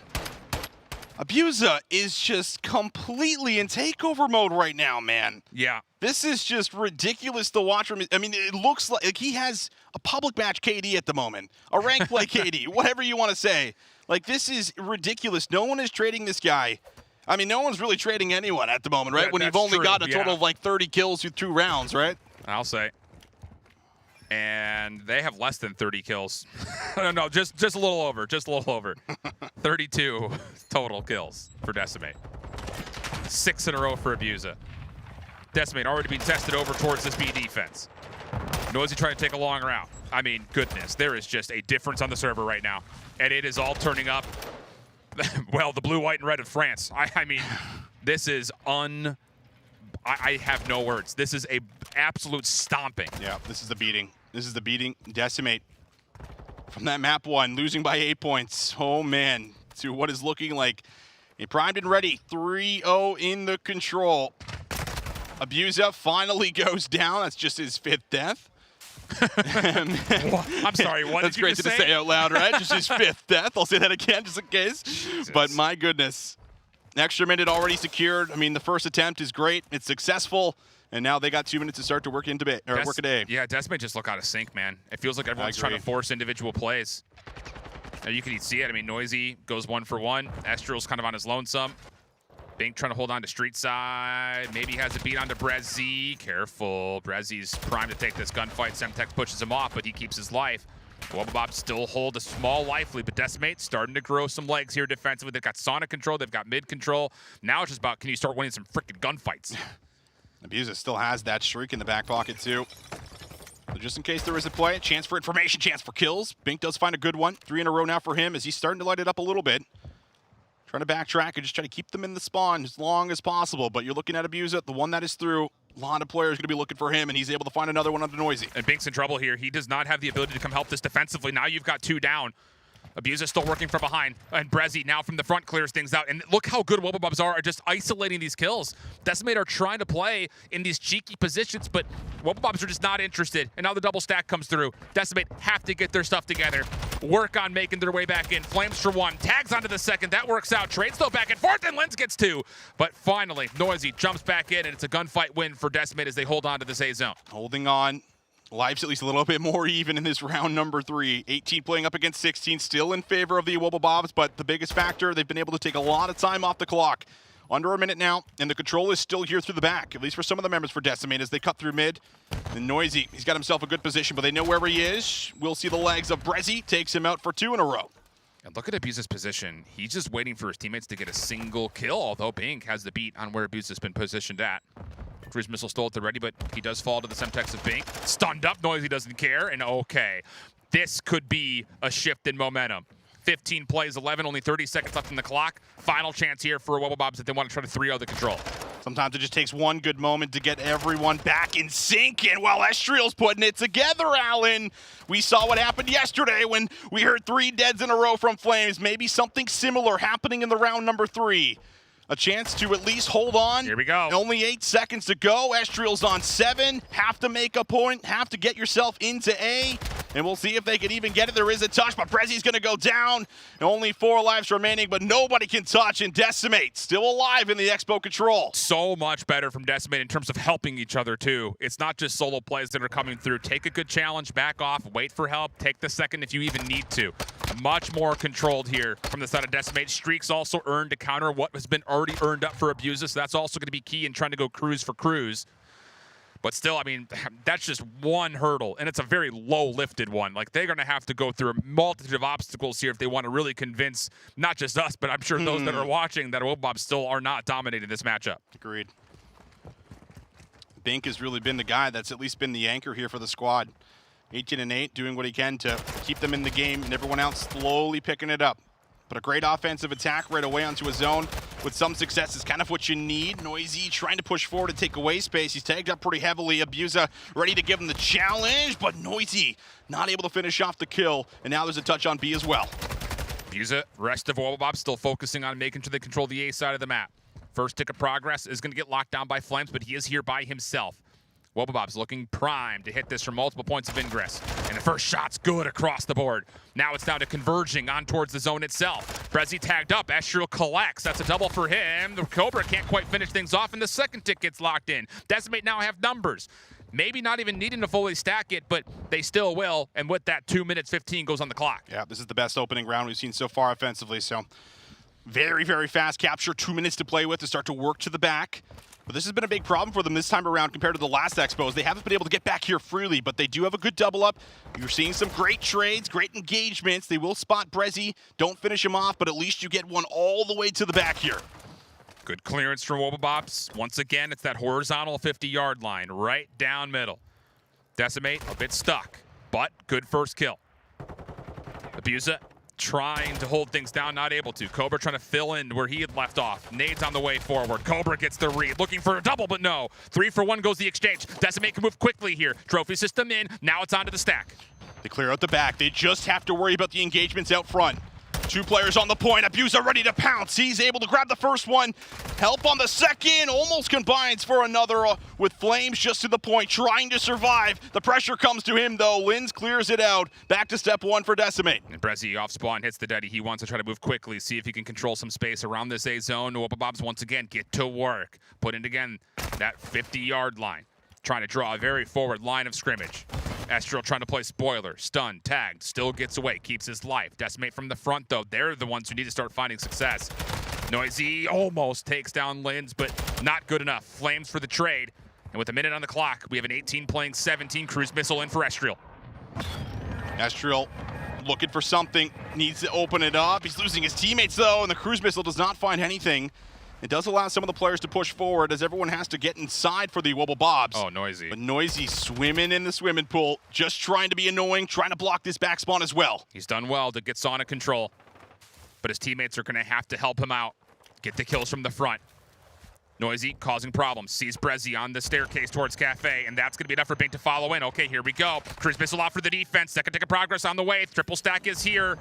Abuza is just completely in takeover mode right now, man. Yeah. This is just ridiculous to watch him. I mean, it looks like he has a public match KD at the moment, a rank play KD, whatever you want to say. Like, this is ridiculous. No one is trading this guy. I mean, no one's really trading anyone at the moment, right? Yeah, when you've only got a total of like 30 kills through 2 rounds, right? I'll say. And they have less than 30 kills. No, just a little over. Just a little over. 32 total kills for Decimate. 6 in a row for Abuza. Decimate already being tested over towards this B defense. Noisy trying to take a long route. I mean, goodness, there is just a difference on the server right now. And it is all turning up. Well, the blue, white, and red of France. I mean, this is I have no words. This is a absolute stomping. Yeah, this is the beating. This is the beating. Decimate from that map 1, losing by 8 points. Oh, man, to what is looking like a primed and ready 3-0 in the control. Abuza finally goes down. That's just his 5th death. I'm sorry, what That's did you great just to say out loud, right? Just his 5th death. I'll say that again just in case. Jesus. But my goodness. Extra minute already secured. I mean, the first attempt is great. It's successful. And now they got 2 minutes to start to work into work a day. Yeah, Decimate just look out of sync, man. It feels like everyone's trying to force individual plays. Now you can see it. I mean, Noisy goes 1 for 1. Estrel's kind of on his lonesome. Bink trying to hold on to street side. Maybe has a beat onto Brezzy. Careful. Brezzy's primed to take this gunfight. Semtex pushes him off, but he keeps his life. Wubba still hold a small life lead, but Decimate starting to grow some legs here defensively. They've got Sonic control. They've got mid control. Now it's just about, can you start winning some freaking gunfights? Abusa still has that streak in the back pocket, too. So just in case there is a play, chance for information, chance for kills. Bink does find a good one. 3 in a row now for him as he's starting to light it up a little bit. Trying to backtrack and just try to keep them in the spawn as long as possible. But you're looking at Abusa, the one that is through. A lot of players going to be looking for him, and he's able to find another one under Noisy. And Bink's in trouble here. He does not have the ability to come help this defensively. Now you've got 2 down. Abusa still working from behind, and Brezzy now from the front clears things out. And look how good Wubba are just isolating these kills. Decimate are trying to play in these cheeky positions, but Wubba are just not interested. And now the double stack comes through. Decimate have to get their stuff together, work on making their way back in. Flames for 1, tags onto the second. That works out. Trades though back and forth, and Lens gets 2. But finally, Noisy jumps back in, and it's a gunfight win for Decimate as they hold on to this A zone. Holding on. Life's at least a little bit more even in this round number 3. 18 playing up against 16, still in favor of the Wubba, but the biggest factor, they've been able to take a lot of time off the clock. Under a minute now, and the control is still here through the back, at least for some of the members for Decimate as they cut through mid. And Noisy, he's got himself a good position, but they know where he is. We'll see the legs of Brezzy, takes him out for 2 in a row. And look at Abusa's position. He's just waiting for his teammates to get a single kill, although Bink has the beat on where Abusa's been positioned at. Cruise missile stole at the ready, but he does fall to the Semtex of Bink. Stunned up, Noisy doesn't care, and okay. This could be a shift in momentum. 15 plays, 11, only 30 seconds left in the clock. Final chance here for Wubba if they want to try to 3-0 the control. Sometimes it just takes one good moment to get everyone back in sync, and while Estriel's putting it together, Alan, we saw what happened yesterday when we heard 3 deads in a row from Flames. Maybe something similar happening in the round number 3. A chance to at least hold on. Here we go. Only 8 seconds to go. Estriel's on 7. Have to make a point. Have to get yourself into A. And we'll see if they can even get it. There is a touch, but Brezzy's going to go down. Only 4 lives remaining, but nobody can touch. And Decimate still alive in the Expo control. So much better from Decimate in terms of helping each other, too. It's not just solo plays that are coming through. Take a good challenge, back off, wait for help, take the second if you even need to. Much more controlled here from the side of Decimate. Streaks also earned to counter what has been already earned up for Abusa, so that's also going to be key in trying to go cruise for cruise. But still, I mean, that's just one hurdle, and it's a very low-lifted one. Like, they're going to have to go through a multitude of obstacles here if they want to really convince not just us, but I'm sure those that are watching that Wubba still are not dominating this matchup. Agreed. Bink has really been the guy that's at least been the anchor here for the squad. 18-8, doing what he can to keep them in the game, and everyone else slowly picking it up. But a great offensive attack right away onto a zone with some success is kind of what you need. Noisy trying to push forward and take away space. He's tagged up pretty heavily. Abusa ready to give him the challenge, but Noisy not able to finish off the kill. And now there's a touch on B as well. Abusa, rest of Wubba still focusing on making sure they control the A side of the map. First tick of progress is going to get locked down by Flames, but he is here by himself. Wubba looking primed to hit this from multiple points of ingress. And the first shot's good across the board. Now it's down to converging on towards the zone itself. Brezzy tagged up. Estriel collects. That's a double for him. The Cobra can't quite finish things off, and the second tick gets locked in. Decimate now have numbers. Maybe not even needing to fully stack it, but they still will. And with that, 2 minutes 15 goes on the clock. Yeah, this is the best opening round we've seen so far offensively. So very, very fast capture. 2 minutes to play with to start to work to the back. But this has been a big problem for them this time around compared to the last Expos. They haven't been able to get back here freely, but they do have a good double up. You're seeing some great trades, great engagements. They will spot Brezzy. Don't finish him off, but at least you get one all the way to the back here. Good clearance from Wubba. Once again, it's that horizontal 50-yard line, right down middle. Decimate, a bit stuck, but good first kill. Abusa trying to hold things down, not able to. Cobra trying to fill in where he had left off. Nades on the way forward. Cobra gets the read, looking for a double, but no. 3 for 1 goes the exchange. Decimate can move quickly here. Trophy system in. Now it's onto the stack. They clear out the back. They just have to worry about the engagements out front. Two players on the point. Abuser ready to pounce. He's able to grab the first one. Help on the second. Almost combines for another with Flames just to the point, trying to survive. The pressure comes to him, though. Linz clears it out. Back to step one for Decimate. And Brezzy off spawn hits the Daddy. He wants to try to move quickly, see if he can control some space around this A zone. Wobblebobs once again get to work. Put in again that 50-yard line. Trying to draw a very forward line of scrimmage. Estriel trying to play spoiler. Stunned, tagged, still gets away, keeps his life. Decimate from the front, though. They're the ones who need to start finding success. Noisy almost takes down Linz, but not good enough. Flames for the trade. And with a minute on the clock, we have an 18 playing 17 cruise missile in for Estriel. Estriel looking for something, needs to open it up. He's losing his teammates, though, and the cruise missile does not find anything. It does allow some of the players to push forward as everyone has to get inside for the Wobblebobs. Oh, Noisy. But Noisy swimming in the swimming pool, just trying to be annoying, trying to block this back spawn as well. He's done well to get Sonic control, but his teammates are going to have to help him out. Get the kills from the front. Noisy causing problems. Sees Brezzy on the staircase towards Cafe, and that's going to be enough for Bink to follow in. Okay, here we go. Cruise missile off for the defense. Second tick of progress on the way. Triple stack is here.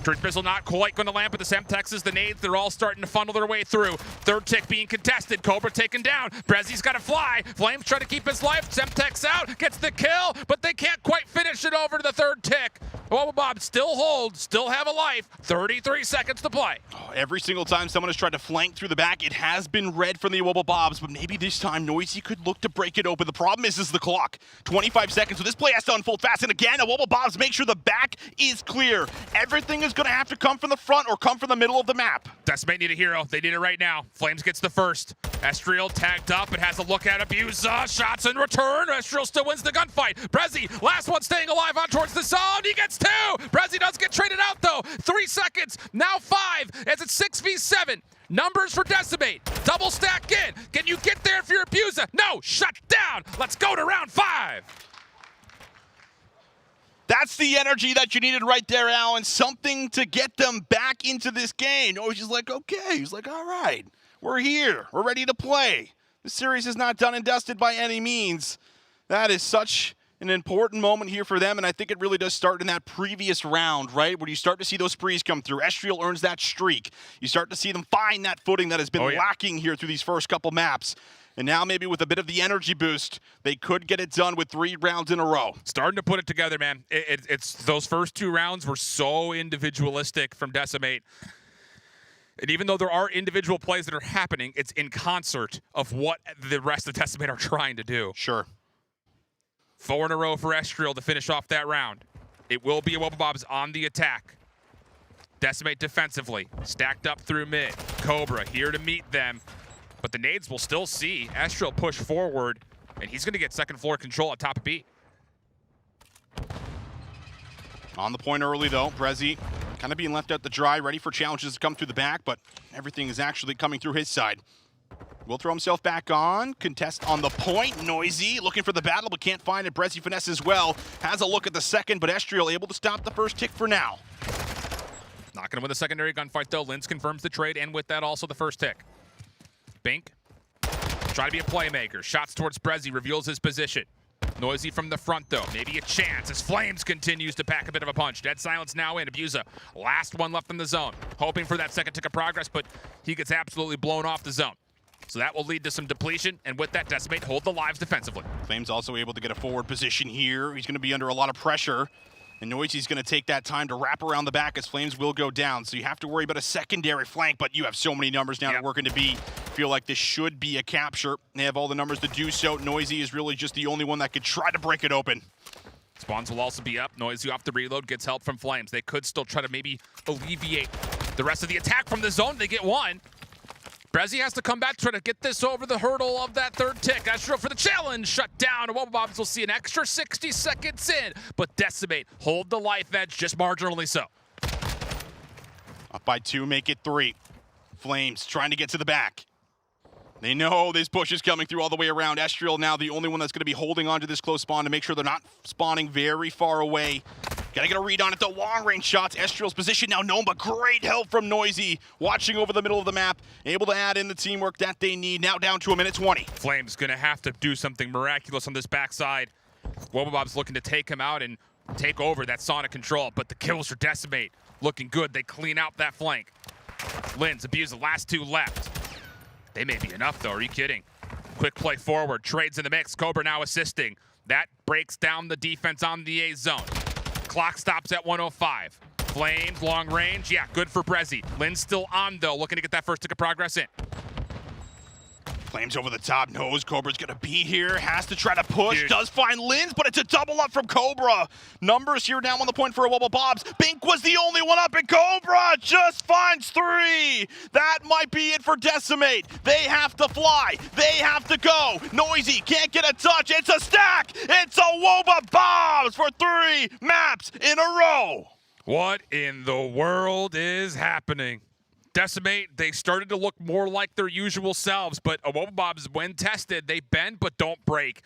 Cruise missile not quite going to land, but the Semtexes, the nades, they're all starting to funnel their way through. Third tick being contested. Cobra taken down. Brezzy's got to fly. Flames trying to keep his life. Semtex out, gets the kill, but they can't quite finish it over to the third tick. Wobblebob still hold, still have a life. 33 seconds to play. Oh, every single time someone has tried to flank through the back, it has been red from the Wobblebobs, but maybe this time Noisy could look to break it open. The problem is the clock. 25 seconds, so this play has to unfold fast. And again, the Wobblebobs make sure the back is clear. Everything is going to have to come from the front or come from the middle of the map. Decimate need a hero. They need it right now. Flames gets the first. Estriel tagged up and has a look at Abusa. Shots in return. Estriel still wins the gunfight. Brezzy, last one staying alive on towards the zone. He gets two. Brezzy does get traded out though. 3 seconds, now 5 as it's 6v7. Numbers for Decimate. Double stack in. Can you get there if you're Abusa? No, shut down. Let's go to round 5. That's the energy that you needed right there, Alan. Something to get them back into this game. Oh, he's just like, okay. He's like, all right, we're here. We're ready to play. The series is not done and dusted by any means. That is such an important moment here for them, and I think it really does start in that previous round, right? Where you start to see those sprees come through. Estriel earns that streak. You start to see them find that footing that has been lacking here through these first couple maps. And now maybe with a bit of the energy boost, they could get it done with 3 rounds in a row. Starting to put it together, man. It's those first 2 rounds were so individualistic from Decimate. And even though there are individual plays that are happening, it's in concert of what the rest of Decimate are trying to do. Sure. 4 in a row for Estriel to finish off that round. It will be a Wobblebobs on the attack. Decimate defensively, stacked up through mid. Cobra here to meet them. But the nades will still see Estriel push forward, and he's going to get second floor control at top of B. On the point early, though. Brezzy kind of being left out to dry, ready for challenges to come through the back, but everything is actually coming through his side. Will throw himself back on. Contest on the point. Noisy looking for the battle, but can't find it. Brezzy finesse as well. Has a look at the second, but Estriel able to stop the first tick for now. Not going to win the secondary gunfight, though. Linz confirms the trade, and with that, also the first tick. Bink, try to be a playmaker. Shots towards Brezzy, reveals his position. Noisy from the front, though. Maybe a chance as Flames continues to pack a bit of a punch. Dead silence now in. Abusa, last one left in the zone. Hoping for that second tick of progress, but he gets absolutely blown off the zone. So that will lead to some depletion, and with that, Decimate hold the lives defensively. Flames also able to get a forward position here. He's going to be under a lot of pressure. And Noisy's going to take that time to wrap around the back as Flames will go down. So you have to worry about a secondary flank, but you have so many numbers now to work into B. Feel like this should be a capture. They have all the numbers to do so. Noisy is really just the only one that could try to break it open. Spawns will also be up. Noisy off the reload, gets help from Flames. They could still try to maybe alleviate the rest of the attack from the zone. They get one. Brezzy has to come back, try to get this over the hurdle of that third tick. Estriel for the challenge, shut down. Wobblebobs will see an extra 60 seconds in, but Decimate hold the life edge just marginally so. Up by 2, make it 3. Flames trying to get to the back. They know this push is coming through all the way around. Estriel now the only one that's going to be holding on to this close spawn to make sure they're not spawning very far away. Gotta get a read on it, the long-range shots. Estriel's position now known, but great help from Noisy. Watching over the middle of the map, able to add in the teamwork that they need. Now down to 1:20. Flames gonna have to do something miraculous on this backside. Wobblebob's looking to take him out and take over that Sonic control, but the kills for Decimate looking good. They clean out that flank. Linz abuse the last 2 left. They may be enough, though. Are you kidding? Quick play forward. Trades in the mix. Cobra now assisting. That breaks down the defense on the A zone. Clock stops at 105. Flames, long range. Yeah, good for Brezzy. Linz still on, though, looking to get that first tick of progress in. Flames over the top, knows Cobra's gonna be here, has to try to push, does find Linz, but it's a double up from Cobra. Numbers here now on the point for Wubble Bobs. Bink was the only one up, and Cobra just finds 3. That might be it for Decimate. They have to fly, they have to go. Noisy can't get a touch, it's a stack. It's a Wubble Bobs for 3 maps in a row. What in the world is happening? Decimate, they started to look more like their usual selves, but Wubble Bobs, when tested, they bend but don't break.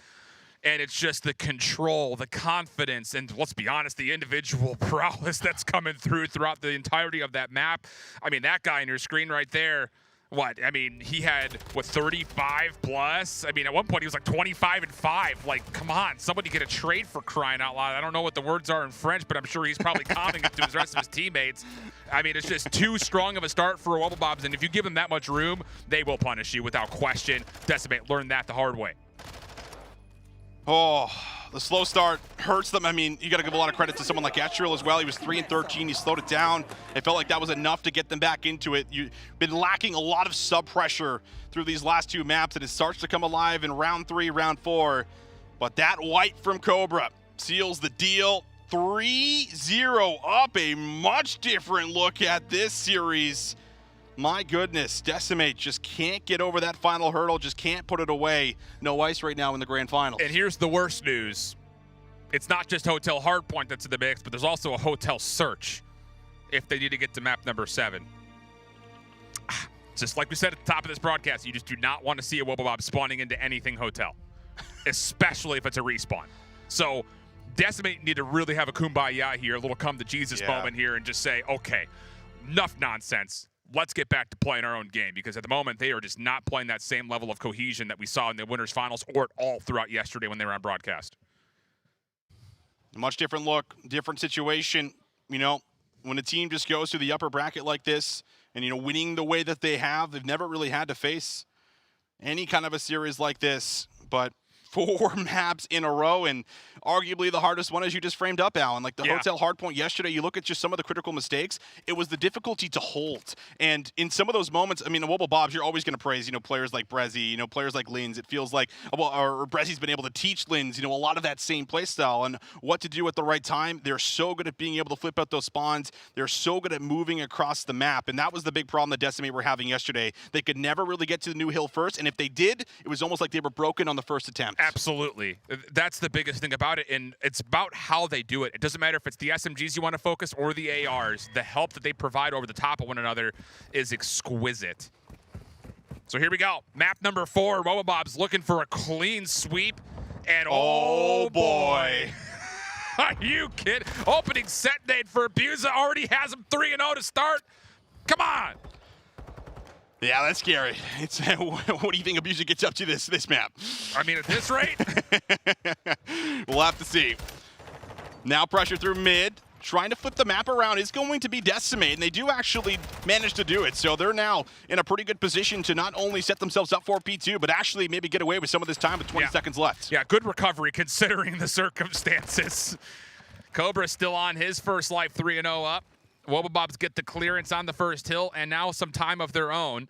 And it's just the control, the confidence, and let's be honest, the individual prowess that's coming throughout the entirety of that map. I mean, that guy on your screen right there, what? I mean, he had, 35 plus? I mean, at one point he was like 25 and 5. Like, come on, somebody get a trade for crying out loud. I don't know what the words are in French, but I'm sure he's probably commenting it to the rest of his teammates. I mean, it's just too strong of a start for Wubble Bobs, and if you give them that much room, they will punish you without question. Decimate learned that the hard way. Oh, the slow start hurts them. I mean, you got to give a lot of credit to someone like Astriel as well. He was 3 and 13. He slowed it down. It felt like that was enough to get them back into it. You've been lacking a lot of sub pressure through these last 2 maps, and it starts to come alive in round 3, round 4. But that white from Cobra seals the deal. 3-0 up. A much different look at this series. My goodness, Decimate just can't get over that final hurdle, just can't put it away. No ice right now in the grand finals. And here's the worst news. It's not just Hotel Hardpoint that's in the mix, but there's also a Hotel Search if they need to get to map number 7. Just like we said at the top of this broadcast, you just do not want to see a Wubble Bob spawning into anything Hotel, especially if it's a respawn. So Decimate need to really have a kumbaya here, a little come to Jesus moment here, and just say, okay, enough nonsense. Let's get back to playing our own game, because at the moment they are just not playing that same level of cohesion that we saw in the winners finals or at all throughout yesterday when they were on broadcast. A much different look, different situation. You know, when a team just goes through the upper bracket like this and, you know, winning the way that they have, they've never really had to face any kind of a series like this. But 4 maps in a row, and arguably the hardest one, as you just framed up, Alan. Like the Hotel Hardpoint yesterday, you look at just some of the critical mistakes, it was the difficulty to hold. And in some of those moments, I mean, the Wubble Bobs, you're always going to praise, you know, players like Brezzy, you know, players like Linz. It feels like, well, or Brezzy's been able to teach Linz, you know, a lot of that same play style and what to do at the right time. They're so good at being able to flip out those spawns. They're so good at moving across the map. And that was the big problem that Decimate were having yesterday. They could never really get to the new hill first. And if they did, it was almost like they were broken on the first attempt. Absolutely. That's the biggest thing about it, and it's about how they do it. It doesn't matter if it's the SMGs you want to focus or the ARs. The help that they provide over the top of one another is exquisite. So here we go. Map number 4, Wubble Bobs looking for a clean sweep, and oh boy. Are you kidding? Opening set date for Abusa already has him 3-0 to start. Come on. Yeah, that's scary. It's what do you think Abusa gets up to this map? I mean, at this rate? We'll have to see. Now pressure through mid. Trying to flip the map around is going to be Decimate, and they do actually manage to do it. So they're now in a pretty good position to not only set themselves up for P2, but actually maybe get away with some of this time with 20 seconds left. Yeah, good recovery considering the circumstances. Cobra still on his first life, 3-0 up. Wubble Bobs get the clearance on the first hill, and now some time of their own.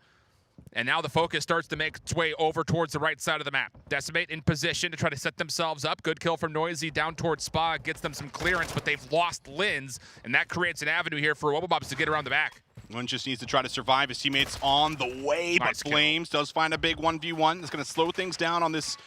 And now the focus starts to make its way over towards the right side of the map. Decimate in position to try to set themselves up. Good kill from Noisy down towards Spa. Gets them some clearance, but they've lost Linz, and that creates an avenue here for Wubble Bobs to get around the back. One just needs to try to survive. His teammates on the way, but Flames does find a big 1v1. It's going to slow things down on this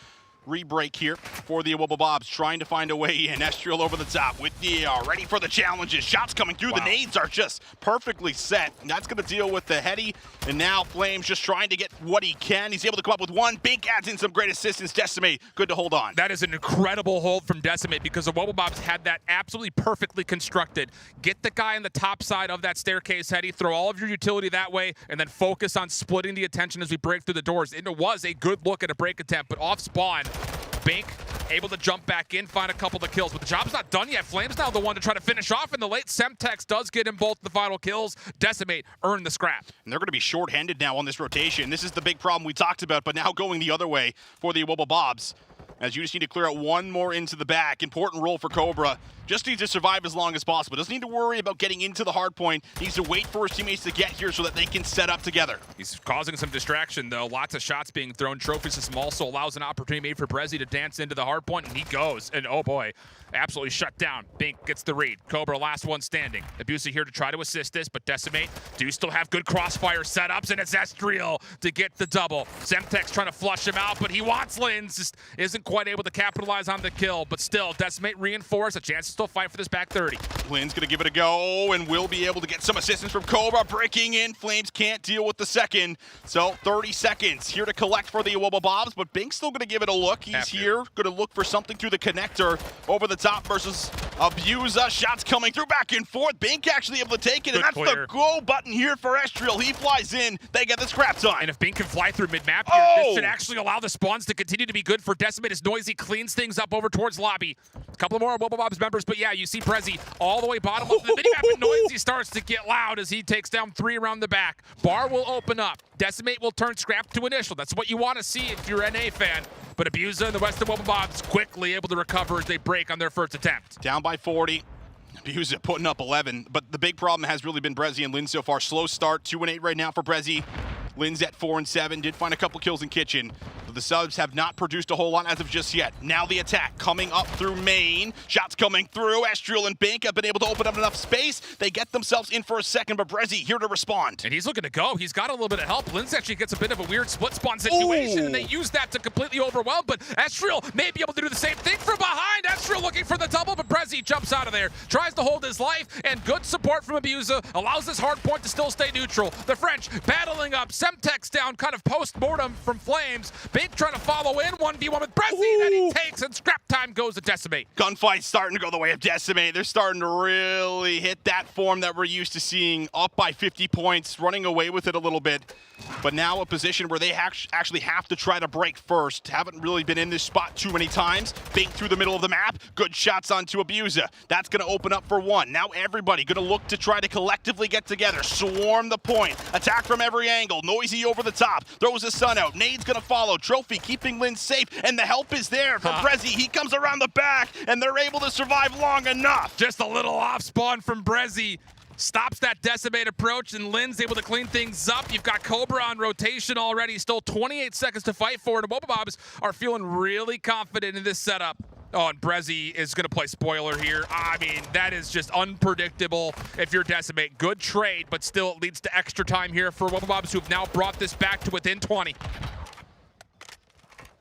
re-break here for the Wubble Bobs, trying to find a way in. Estriel over the top with the AR, ready for the challenges. Shots coming through. The nades are just perfectly set. And that's going to deal with the heady. And now Flames just trying to get what he can. He's able to come up with one. Bink adds in some great assistance. Decimate, good to hold on. That is an incredible hold from Decimate, because the Wubble Bobs had that absolutely perfectly constructed. Get the guy on the top side of that staircase heady, throw all of your utility that way, and then focus on splitting the attention as we break through the doors. It was a good look at a break attempt, but off spawn, Bink able to jump back in, find a couple of kills. But the job's not done yet. Flames now the one to try to finish off in the late. Semtex does get him both the final kills. Decimate earned the scrap. And they're going to be short-handed now on this rotation. This is the big problem we talked about, but now going the other way for the Wobblebobs. As you just need to clear out one more into the back. Important role for Cobra. Just needs to survive as long as possible. Doesn't need to worry about getting into the hard point. Needs to wait for his teammates to get here so that they can set up together. He's causing some distraction, though. Lots of shots being thrown. Trophy system also allows an opportunity made for Brezzy to dance into the hard point, and he goes. And oh boy, absolutely shut down. Bink gets the read. Cobra, last one standing. Abusa here to try to assist this, but Decimate do still have good crossfire setups, and it's Estriel to get the double. Semtex trying to flush him out, but he wants Lins. Just isn't quite able to capitalize on the kill, but still, Decimate reinforced. A chance to still fight for this back 30. Lynn's gonna give it a go and will be able to get some assistance from Cobra. Breaking in, Flames can't deal with the second. So 30 seconds here to collect for the Wobblebobs, but Bink's still gonna give it a look. He's here, gonna look for something through the connector over the top versus Abusa. Shots coming through back and forth. Bink actually able to take it, and that's the go button here for Estriel. He flies in, they get the scrap time. And if Bink can fly through mid-map here, this should actually allow the spawns to continue to be good for Decimate as Noisy cleans things up over towards lobby. A couple more Wobblebobs members, but yeah, you see Brezzy all the way bottom of the minimap, and Noisy starts to get loud as he takes down 3 around the back. Bar will open up. Decimate will turn scrap to initial. That's what you want to see if you're an NA fan. But Abusa and the Western Wobblebobs quickly able to recover as they break on their first attempt. Down by 40. Abusa putting up 11, but the big problem has really been Brezzy and Lynn so far. Slow start, 2-8 right now for Brezzy. Lynn's at 4-7, did find a couple kills in Kitchen. But the subs have not produced a whole lot as of just yet. Now the attack coming up through main. Shots coming through. Estriel and Bink have been able to open up enough space. They get themselves in for a second, but Brezzy here to respond. And he's looking to go. He's got a little bit of help. Lynn's actually gets a bit of a weird split spawn situation, and they use that to completely overwhelm, but Estriel may be able to do the same thing from behind. Estriel looking for the double, but Brezzy jumps out of there, tries to hold his life, and good support from Abusa allows this hard point to still stay neutral. The French battling up. Semtex down kind of post-mortem from Flames. Bink trying to follow in, 1v1 with Brezzy that he takes, and scrap time goes to Decimate. Gunfight's starting to go the way of Decimate. They're starting to really hit that form that we're used to seeing, up by 50 points, running away with it a little bit. But now a position where they actually have to try to break first. Haven't really been in this spot too many times. Bink through the middle of the map. Good shots onto Abusa. That's going to open up for one. Now everybody going to look to try to collectively get together. Swarm the point. Attack from every angle. Noisy over the top. Throws the sun out. Nade's going to follow. Trophy keeping Lynn safe. And the help is there from Brezzy. He comes around the back, and they're able to survive long enough. Just a little off spawn from Brezzy. Stops that Decimate approach, and Lynn's able to clean things up. You've got Cobra on rotation already. Still 28 seconds to fight for, and the Wobblebobs are feeling really confident in this setup. Oh, and Brezzy is going to play spoiler here. I mean, that is just unpredictable if you're Decimate. Good trade, but still it leads to extra time here for Wobblebobs, who have now brought this back to within 20.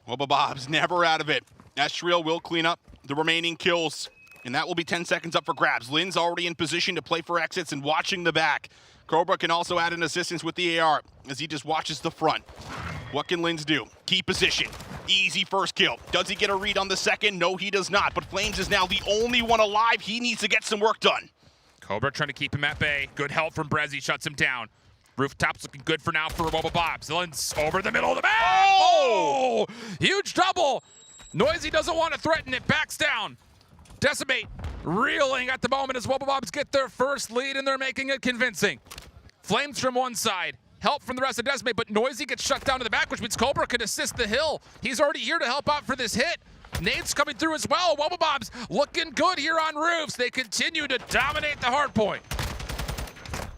Wobblebobs never out of it. Estriel will clean up the remaining kills, and that will be 10 seconds up for grabs. Lynn's already in position to play for exits and watching the back. Cobra can also add an assistance with the AR as he just watches the front. What can Lynn's do? Key position. Easy first kill. Does he get a read on the second? No, he does not. But Flames is now the only one alive. He needs to get some work done. Cobra trying to keep him at bay. Good help from Brezzy. Shuts him down. Rooftop's looking good for now for Wobblebobs. Lynn's over the middle of the map. Oh! Huge double. Noisy doesn't want to threaten it. Backs down. Decimate reeling at the moment as Wobblebobs get their first lead, and they're making it convincing. Flames from one side. Help from the rest of Decimate, but Noisy gets shut down to the back, which means Cobra could assist the hill. He's already here to help out for this hit. Nade's coming through as well. Wobblebobs looking good here on roofs. They continue to dominate the hard point.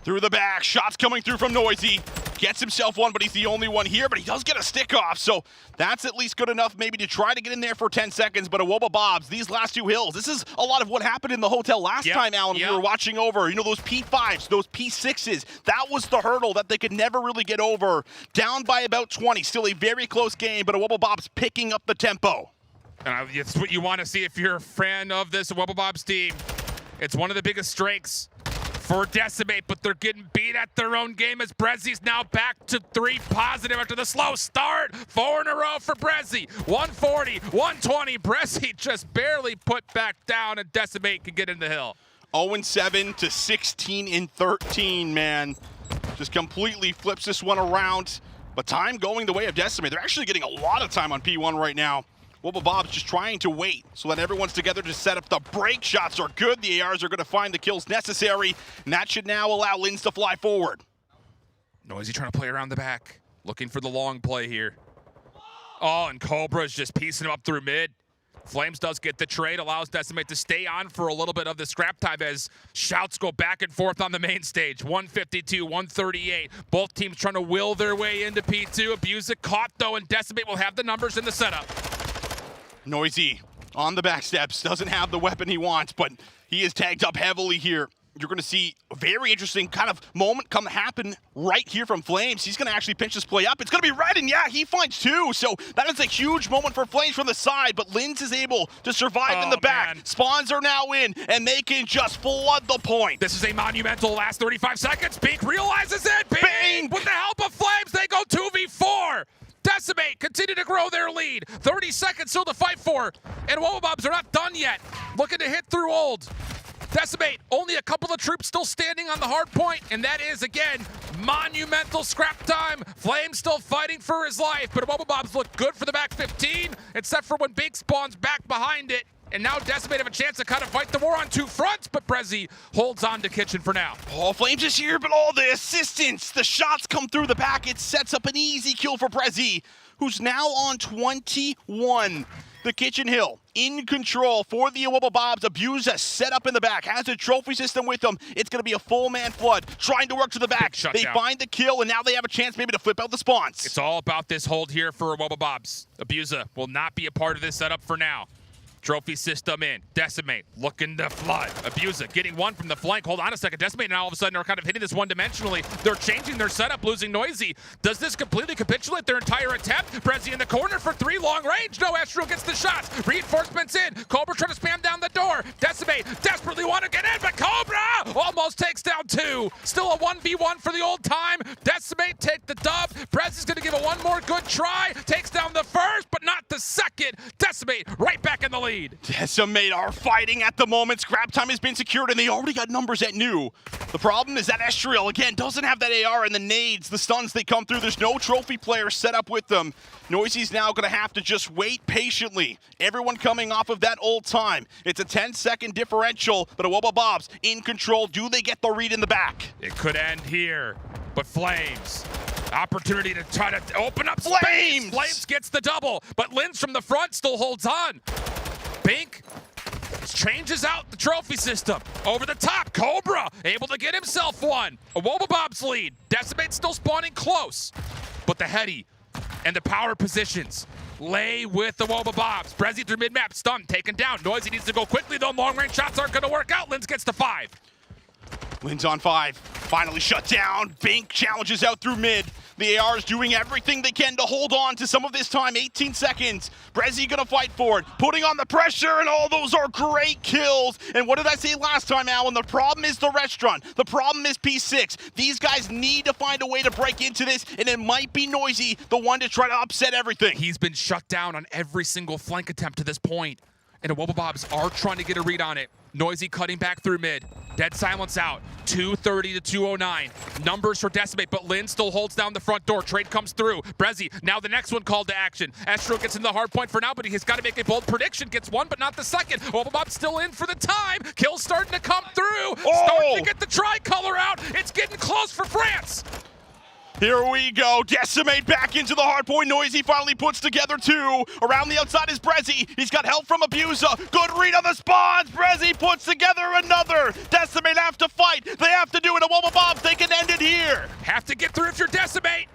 Through the back, shots coming through from Noisy. Gets himself one, but he's the only one here, but he does get a stick off, so that's at least good enough maybe to try to get in there for 10 seconds, but a Wobblebobs, these last two hills, this is a lot of what happened in the hotel last time, Alan, we were watching over. You know, those P5s, those P6s, that was the hurdle that they could never really get over. Down by about 20, still a very close game, but a Wobblebobs picking up the tempo. It's what you want to see if you're a fan of this Wobblebobs team. It's one of the biggest strengths for Decimate, but they're getting beat at their own game as Brezzy's now back to 3 positive after the slow start. 4 in a row for Brezzy. 140, 120. Brezzy just barely put back down, and Decimate can get in the hill. 0-7 to 16-13, man. Just completely flips this one around. But time going the way of Decimate. They're actually getting a lot of time on P1 right now. Wubba Bob's just trying to wait so that everyone's together to set up. The break shots are good. The ARs are going to find the kills necessary, and that should now allow Lins to fly forward. Noisy trying to play around the back, looking for the long play here. Oh, and Cobra's just piecing him up through mid. Flames does get the trade, allows Decimate to stay on for a little bit of the scrap time as shouts go back and forth on the main stage. 152, 138. Both teams trying to will their way into P2. Abuse it, caught though, and Decimate will have the numbers in the setup. Noisy on the back steps, doesn't have the weapon he wants, but he is tagged up heavily here. You're going to see a very interesting kind of moment happen right here from Flames. He's going to actually pinch this play up. It's going to be red, and yeah, he finds two. So that is a huge moment for Flames from the side, but Lins is able to survive in the back. Man. Spawns are now in, and they can just flood the point. This is a monumental last 35 seconds. Bink realizes it. Bink! With the help of Flames, they go 2v4. Decimate continue to grow their lead. 30 seconds still to fight for, and Wubba Bobs are not done yet. Looking to hit through old. Decimate, only a couple of troops still standing on the hard point, and that is, again, monumental scrap time. Flame still fighting for his life, but Wubba Bobs look good for the back 15, except for when Bink spawns back behind it. And now Decimate have a chance to kind of fight the war on two fronts, but Brezzy holds on to Kitchen for now. Oh, Flames is here, but all the assistance, the shots come through the back. It sets up an easy kill for Brezzy, who's now on 21. The Kitchen Hill in control for the Wubba Bobs. Abuser set up in the back, has a trophy system with them. It's going to be a full man flood, trying to work to the back. They find the kill, and now they have a chance maybe to flip out the spawns. It's all about this hold here for Wubba Bobs. Abuser will not be a part of this setup for now. Trophy system in. Decimate looking to flood. Abuser getting one from the flank. Hold on a second. Decimate now all of a sudden are kind of hitting this one-dimensionally. They're changing their setup, losing Noisy. Does this completely capitulate their entire attempt? Brezzy in the corner for 3 long range. No, Estro gets the shots. Reinforcements in. Cobra trying to spam down the door. Decimate desperately want to get in, but Cobra almost takes down 2. Still a 1v1 for the old time. Decimate take the dub. Brezzy's going to give it one more good try. Takes down the first, but not the second. Decimate right back in the lead. Decimate are fighting at the moment. Scrap time has been secured, and they already got numbers at new. The problem is that Estriel, again, doesn't have that AR and the nades, the stuns they come through. There's no trophy player set up with them. Noisy's now going to have to just wait patiently. Everyone coming off of that old time. It's a 10-second differential, but Wubba Bobs in control. Do they get the read in the back? It could end here, but Flames. Opportunity to try to open up Flames! Space. Flames gets the double, but Lins from the front still holds on. Bink changes out the trophy system. Over the top, Cobra able to get himself one. A Wubba Bob's lead. Decimate still spawning close, but the heady and the power positions lay with the Wubba Bobs. Brezzy through mid-map, stun, taken down. Noisy needs to go quickly though. Long-range shots aren't going to work out. Lins gets to 5. Lins on 5, finally shut down. Bink challenges out through mid. The AR is doing everything they can to hold on to some of this time. 18 seconds. Brezzy gonna fight for it, putting on the pressure, and all those are great kills. And what did I say last time, Alan? The problem is the restaurant. The problem is P6. These guys need to find a way to break into this, and it might be Noisy, the one to try to upset everything. He's been shut down on every single flank attempt to this point, and the Wubba Bobs are trying to get a read on it. Noisy cutting back through mid. Dead silence out. 230 to 209. Numbers for Decimate, but Lin still holds down the front door. Trade comes through. Brezzy, now the next one called to action. Estro gets in the hard point for now, but he has got to make a bold prediction. Gets one, but not the second. Wubba Bob's still in for the time. Kill's starting to come through. Starting to get the tricolor out. It's getting close for France. Here we go. Decimate back into the hard point. Noisy finally puts together 2. Around the outside is Brezzy. He's got help from Abuser. Good read on the spawns. Brezzy puts together another. Decimate have to fight. They have to do it. A Wubba Bobs, they can end it here. Have to get through if you're Decimate.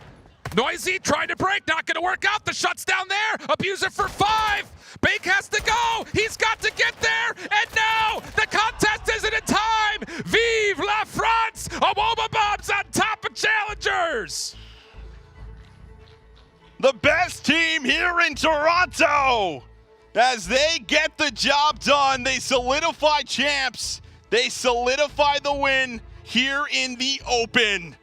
Noisy trying to break, not going to work out. The shut's down there. Abuser for 5. Bink has to go. He's got to get there. And now the contest isn't in time. Vive la France. A Wubba Bobs on top of challengers. The best team here in Toronto. As they get the job done, they solidify champs. They solidify the win here in the Open.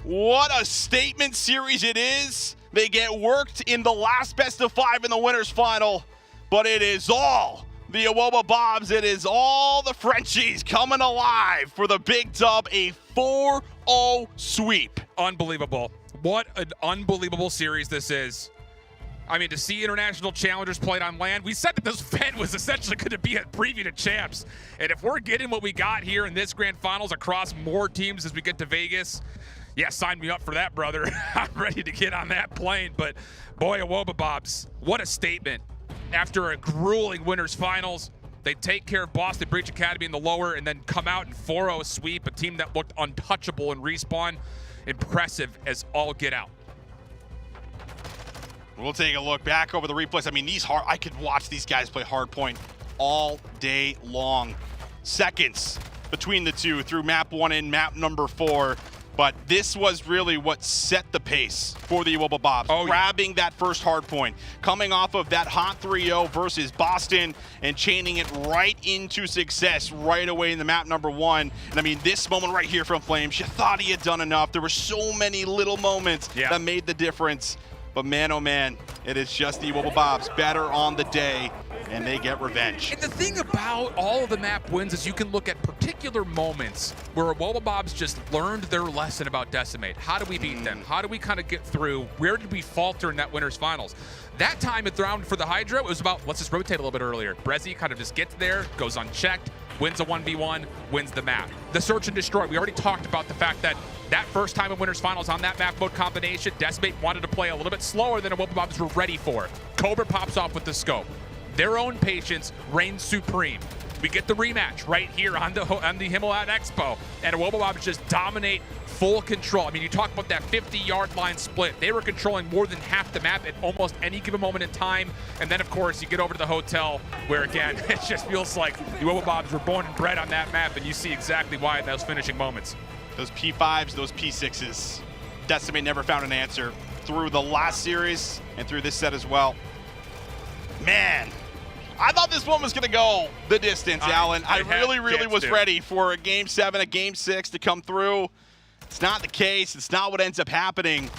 What a statement series it is. They get worked in the last best of 5 in the winners final, but it is all the Wubba Bobs. It is all the Frenchies coming alive for the big dub, a 4-0 sweep. Unbelievable. What an unbelievable series this is. I mean, to see international challengers played on land, we said that this event was essentially going to be a preview to champs. And if we're getting what we got here in this grand finals across more teams as we get to Vegas, yeah, sign me up for that, brother. I'm ready to get on that plane. But boy, Awobabobs, what a statement. After a grueling winners finals, they take care of Boston Breach Academy in the lower and then come out in 4-0 sweep, a team that looked untouchable in Respawn. Impressive as all get out. We'll take a look back over the replays. I mean, I could watch these guys play hardpoint all day long. Seconds between the two through map 1 and map number 4. But this was really what set the pace for the Awobabobs. Grabbing that first hardpoint, coming off of that hot 3-0 versus Boston and chaining it right into success right away in the map number 1. And I mean, this moment right here from Flames, you thought he had done enough. There were so many little moments that made the difference. But man, oh man, it is just the Awobabobs better on the day, and they get revenge. And the thing about all of the map wins is you can look at particular moments where Awobabobs just learned their lesson about Decimate. How do we beat them? How do we kind of get through? Where did we falter in that winners finals? That time at the round for the Hydra, it was about, let's just rotate a little bit earlier. Brezzy kind of just gets there, goes unchecked, wins a 1v1, wins the map. The search and destroy, we already talked about the fact that first time in winners finals on that map mode combination, Decimate wanted to play a little bit slower than Awobabobs were ready for. Cobra pops off with the scope. Their own patience reigns supreme. We get the rematch right here on the Himmelad Expo, and Awobabobs just dominate full control. I mean, you talk about that 50-yard line split. They were controlling more than half the map at almost any given moment in time. And then, of course, you get over to the hotel where, again, it just feels like the Awobabobs were born and bred on that map, and you see exactly why in those finishing moments. Those P5s, those P6s, Decimate never found an answer through the last series and through this set as well. Man, I thought this one was going to go the distance, Alan. I really was ready for a Game 7, a Game 6 to come through. It's not the case. It's not what ends up happening.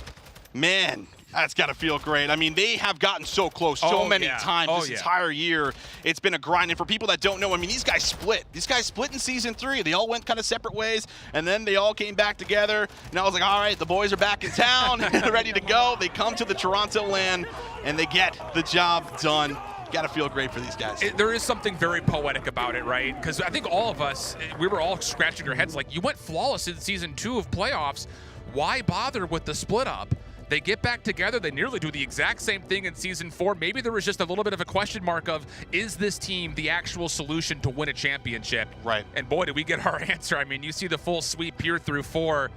Man, that's got to feel great. I mean, they have gotten so close so many times this entire year. It's been a grind. And for people that don't know, I mean, these guys split. These guys split in Season 3. They all went kind of separate ways, and then they all came back together. And I was like, all right, the boys are back in town, ready to go. They come to the Toronto land, and they get the job done. Got to feel great for these guys. There is something very poetic about it, right? Because I think all of us, we were all scratching our heads like, you went flawless in Season 2 of playoffs. Why bother with the split up? They get back together. They nearly do the exact same thing in Season 4. Maybe there was just a little bit of a question mark of, is this team the actual solution to win a championship? Right. And boy, did we get our answer. I mean, you see the full sweep here through 4.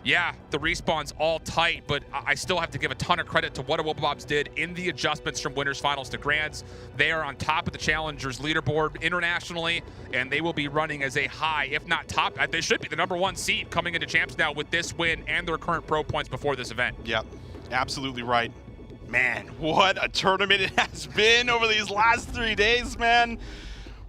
Yeah, the respawn's all tight, but I still have to give a ton of credit to what Awobabobs did in the adjustments from winners finals to grands. They are on top of the challengers leaderboard internationally, and they will be running as a high, if not top. They should be the #1 seed coming into champs now with this win and their current pro points before this event. Yep, absolutely right. Man, what a tournament it has been over these last 3 days, man.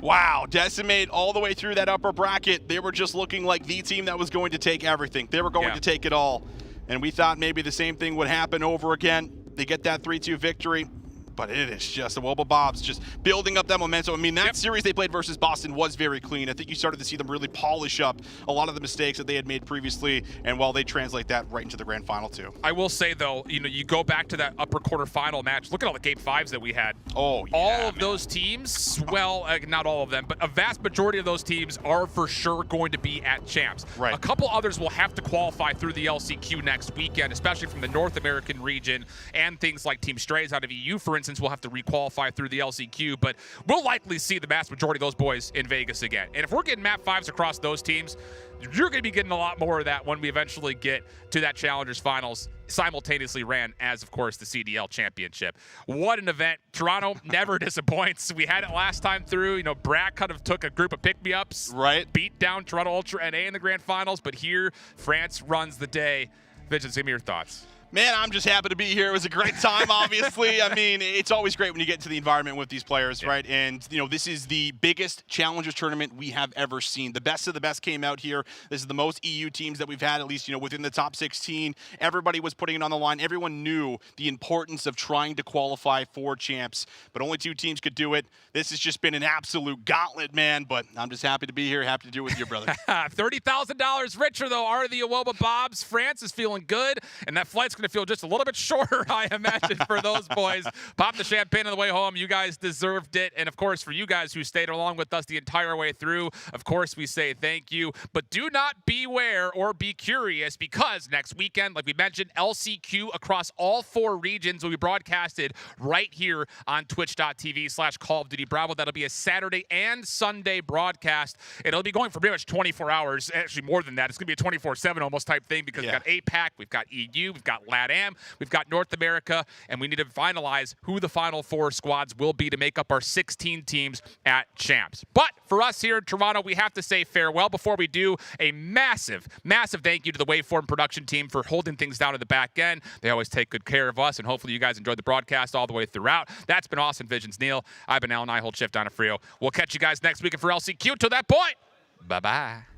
Wow, Decimate all the way through that upper bracket. They were just looking like the team that was going to take everything. They were going to take it all. And we thought maybe the same thing would happen over again. They get that 3-2 victory. But it is just the Awobabobs just building up that momentum. I mean, that series they played versus Boston was very clean. I think you started to see them really polish up a lot of the mistakes that they had made previously, and while they translate that right into the grand final too. I will say though, you know, you go back to that upper quarterfinal match. Look at all the Game 5s that we had. Oh, yeah, all of those teams, well, not all of them, but a vast majority of those teams are for sure going to be at champs. Right. A couple others will have to qualify through the LCQ next weekend, especially from the North American region, and things like Team Strays out of EU, for instance, will have to re-qualify through the LCQ, but we'll likely see the vast majority of those boys in Vegas again. And if we're getting map 5s across those teams, you're going to be getting a lot more of that when we eventually get to that Challengers Finals, simultaneously ran as, of course, the CDL Championship. What an event. Toronto never disappoints. We had it last time through. You know, Brack kind of took a group of pick-me-ups, right? Beat down Toronto Ultra NA in the grand finals, but here, France runs the day. Vincent, give me your thoughts. Man, I'm just happy to be here. It was a great time, obviously. I mean, it's always great when you get into the environment with these players, right? And, you know, this is the biggest Challengers tournament we have ever seen. The best of the best came out here. This is the most EU teams that we've had, at least, you know, within the top 16. Everybody was putting it on the line. Everyone knew the importance of trying to qualify for champs, but only 2 teams could do it. This has just been an absolute gauntlet, man, but I'm just happy to be here, happy to do it with you, brother. $30,000 richer, though, are the Awobabobs. France is feeling good, and that flight's going going to feel just a little bit shorter, I imagine, for those boys. Pop the champagne on the way home. You guys deserved it. And, of course, for you guys who stayed along with us the entire way through, of course, we say thank you. But do not beware or be curious, because next weekend, like we mentioned, LCQ across all 4 regions will be broadcasted right here on twitch.tv/Call of Duty Bravo. That'll be a Saturday and Sunday broadcast. It'll be going for pretty much 24 hours. Actually, more than that. It's going to be a 24/7 almost type thing, because we've got APAC, we've got EU, we've got LATAM, we've got North America, and we need to finalize who the final 4 squads will be to make up our 16 teams at Champs. But for us here in Toronto, we have to say farewell. Before we do, a massive, massive thank you to the Waveform production team for holding things down at the back end. They always take good care of us, and hopefully you guys enjoyed the broadcast all the way throughout. That's been Austin Visions Neil. I've been Alan Eichholz, Chef Donofrio. We'll catch you guys next week for LCQ. Till that point, bye-bye.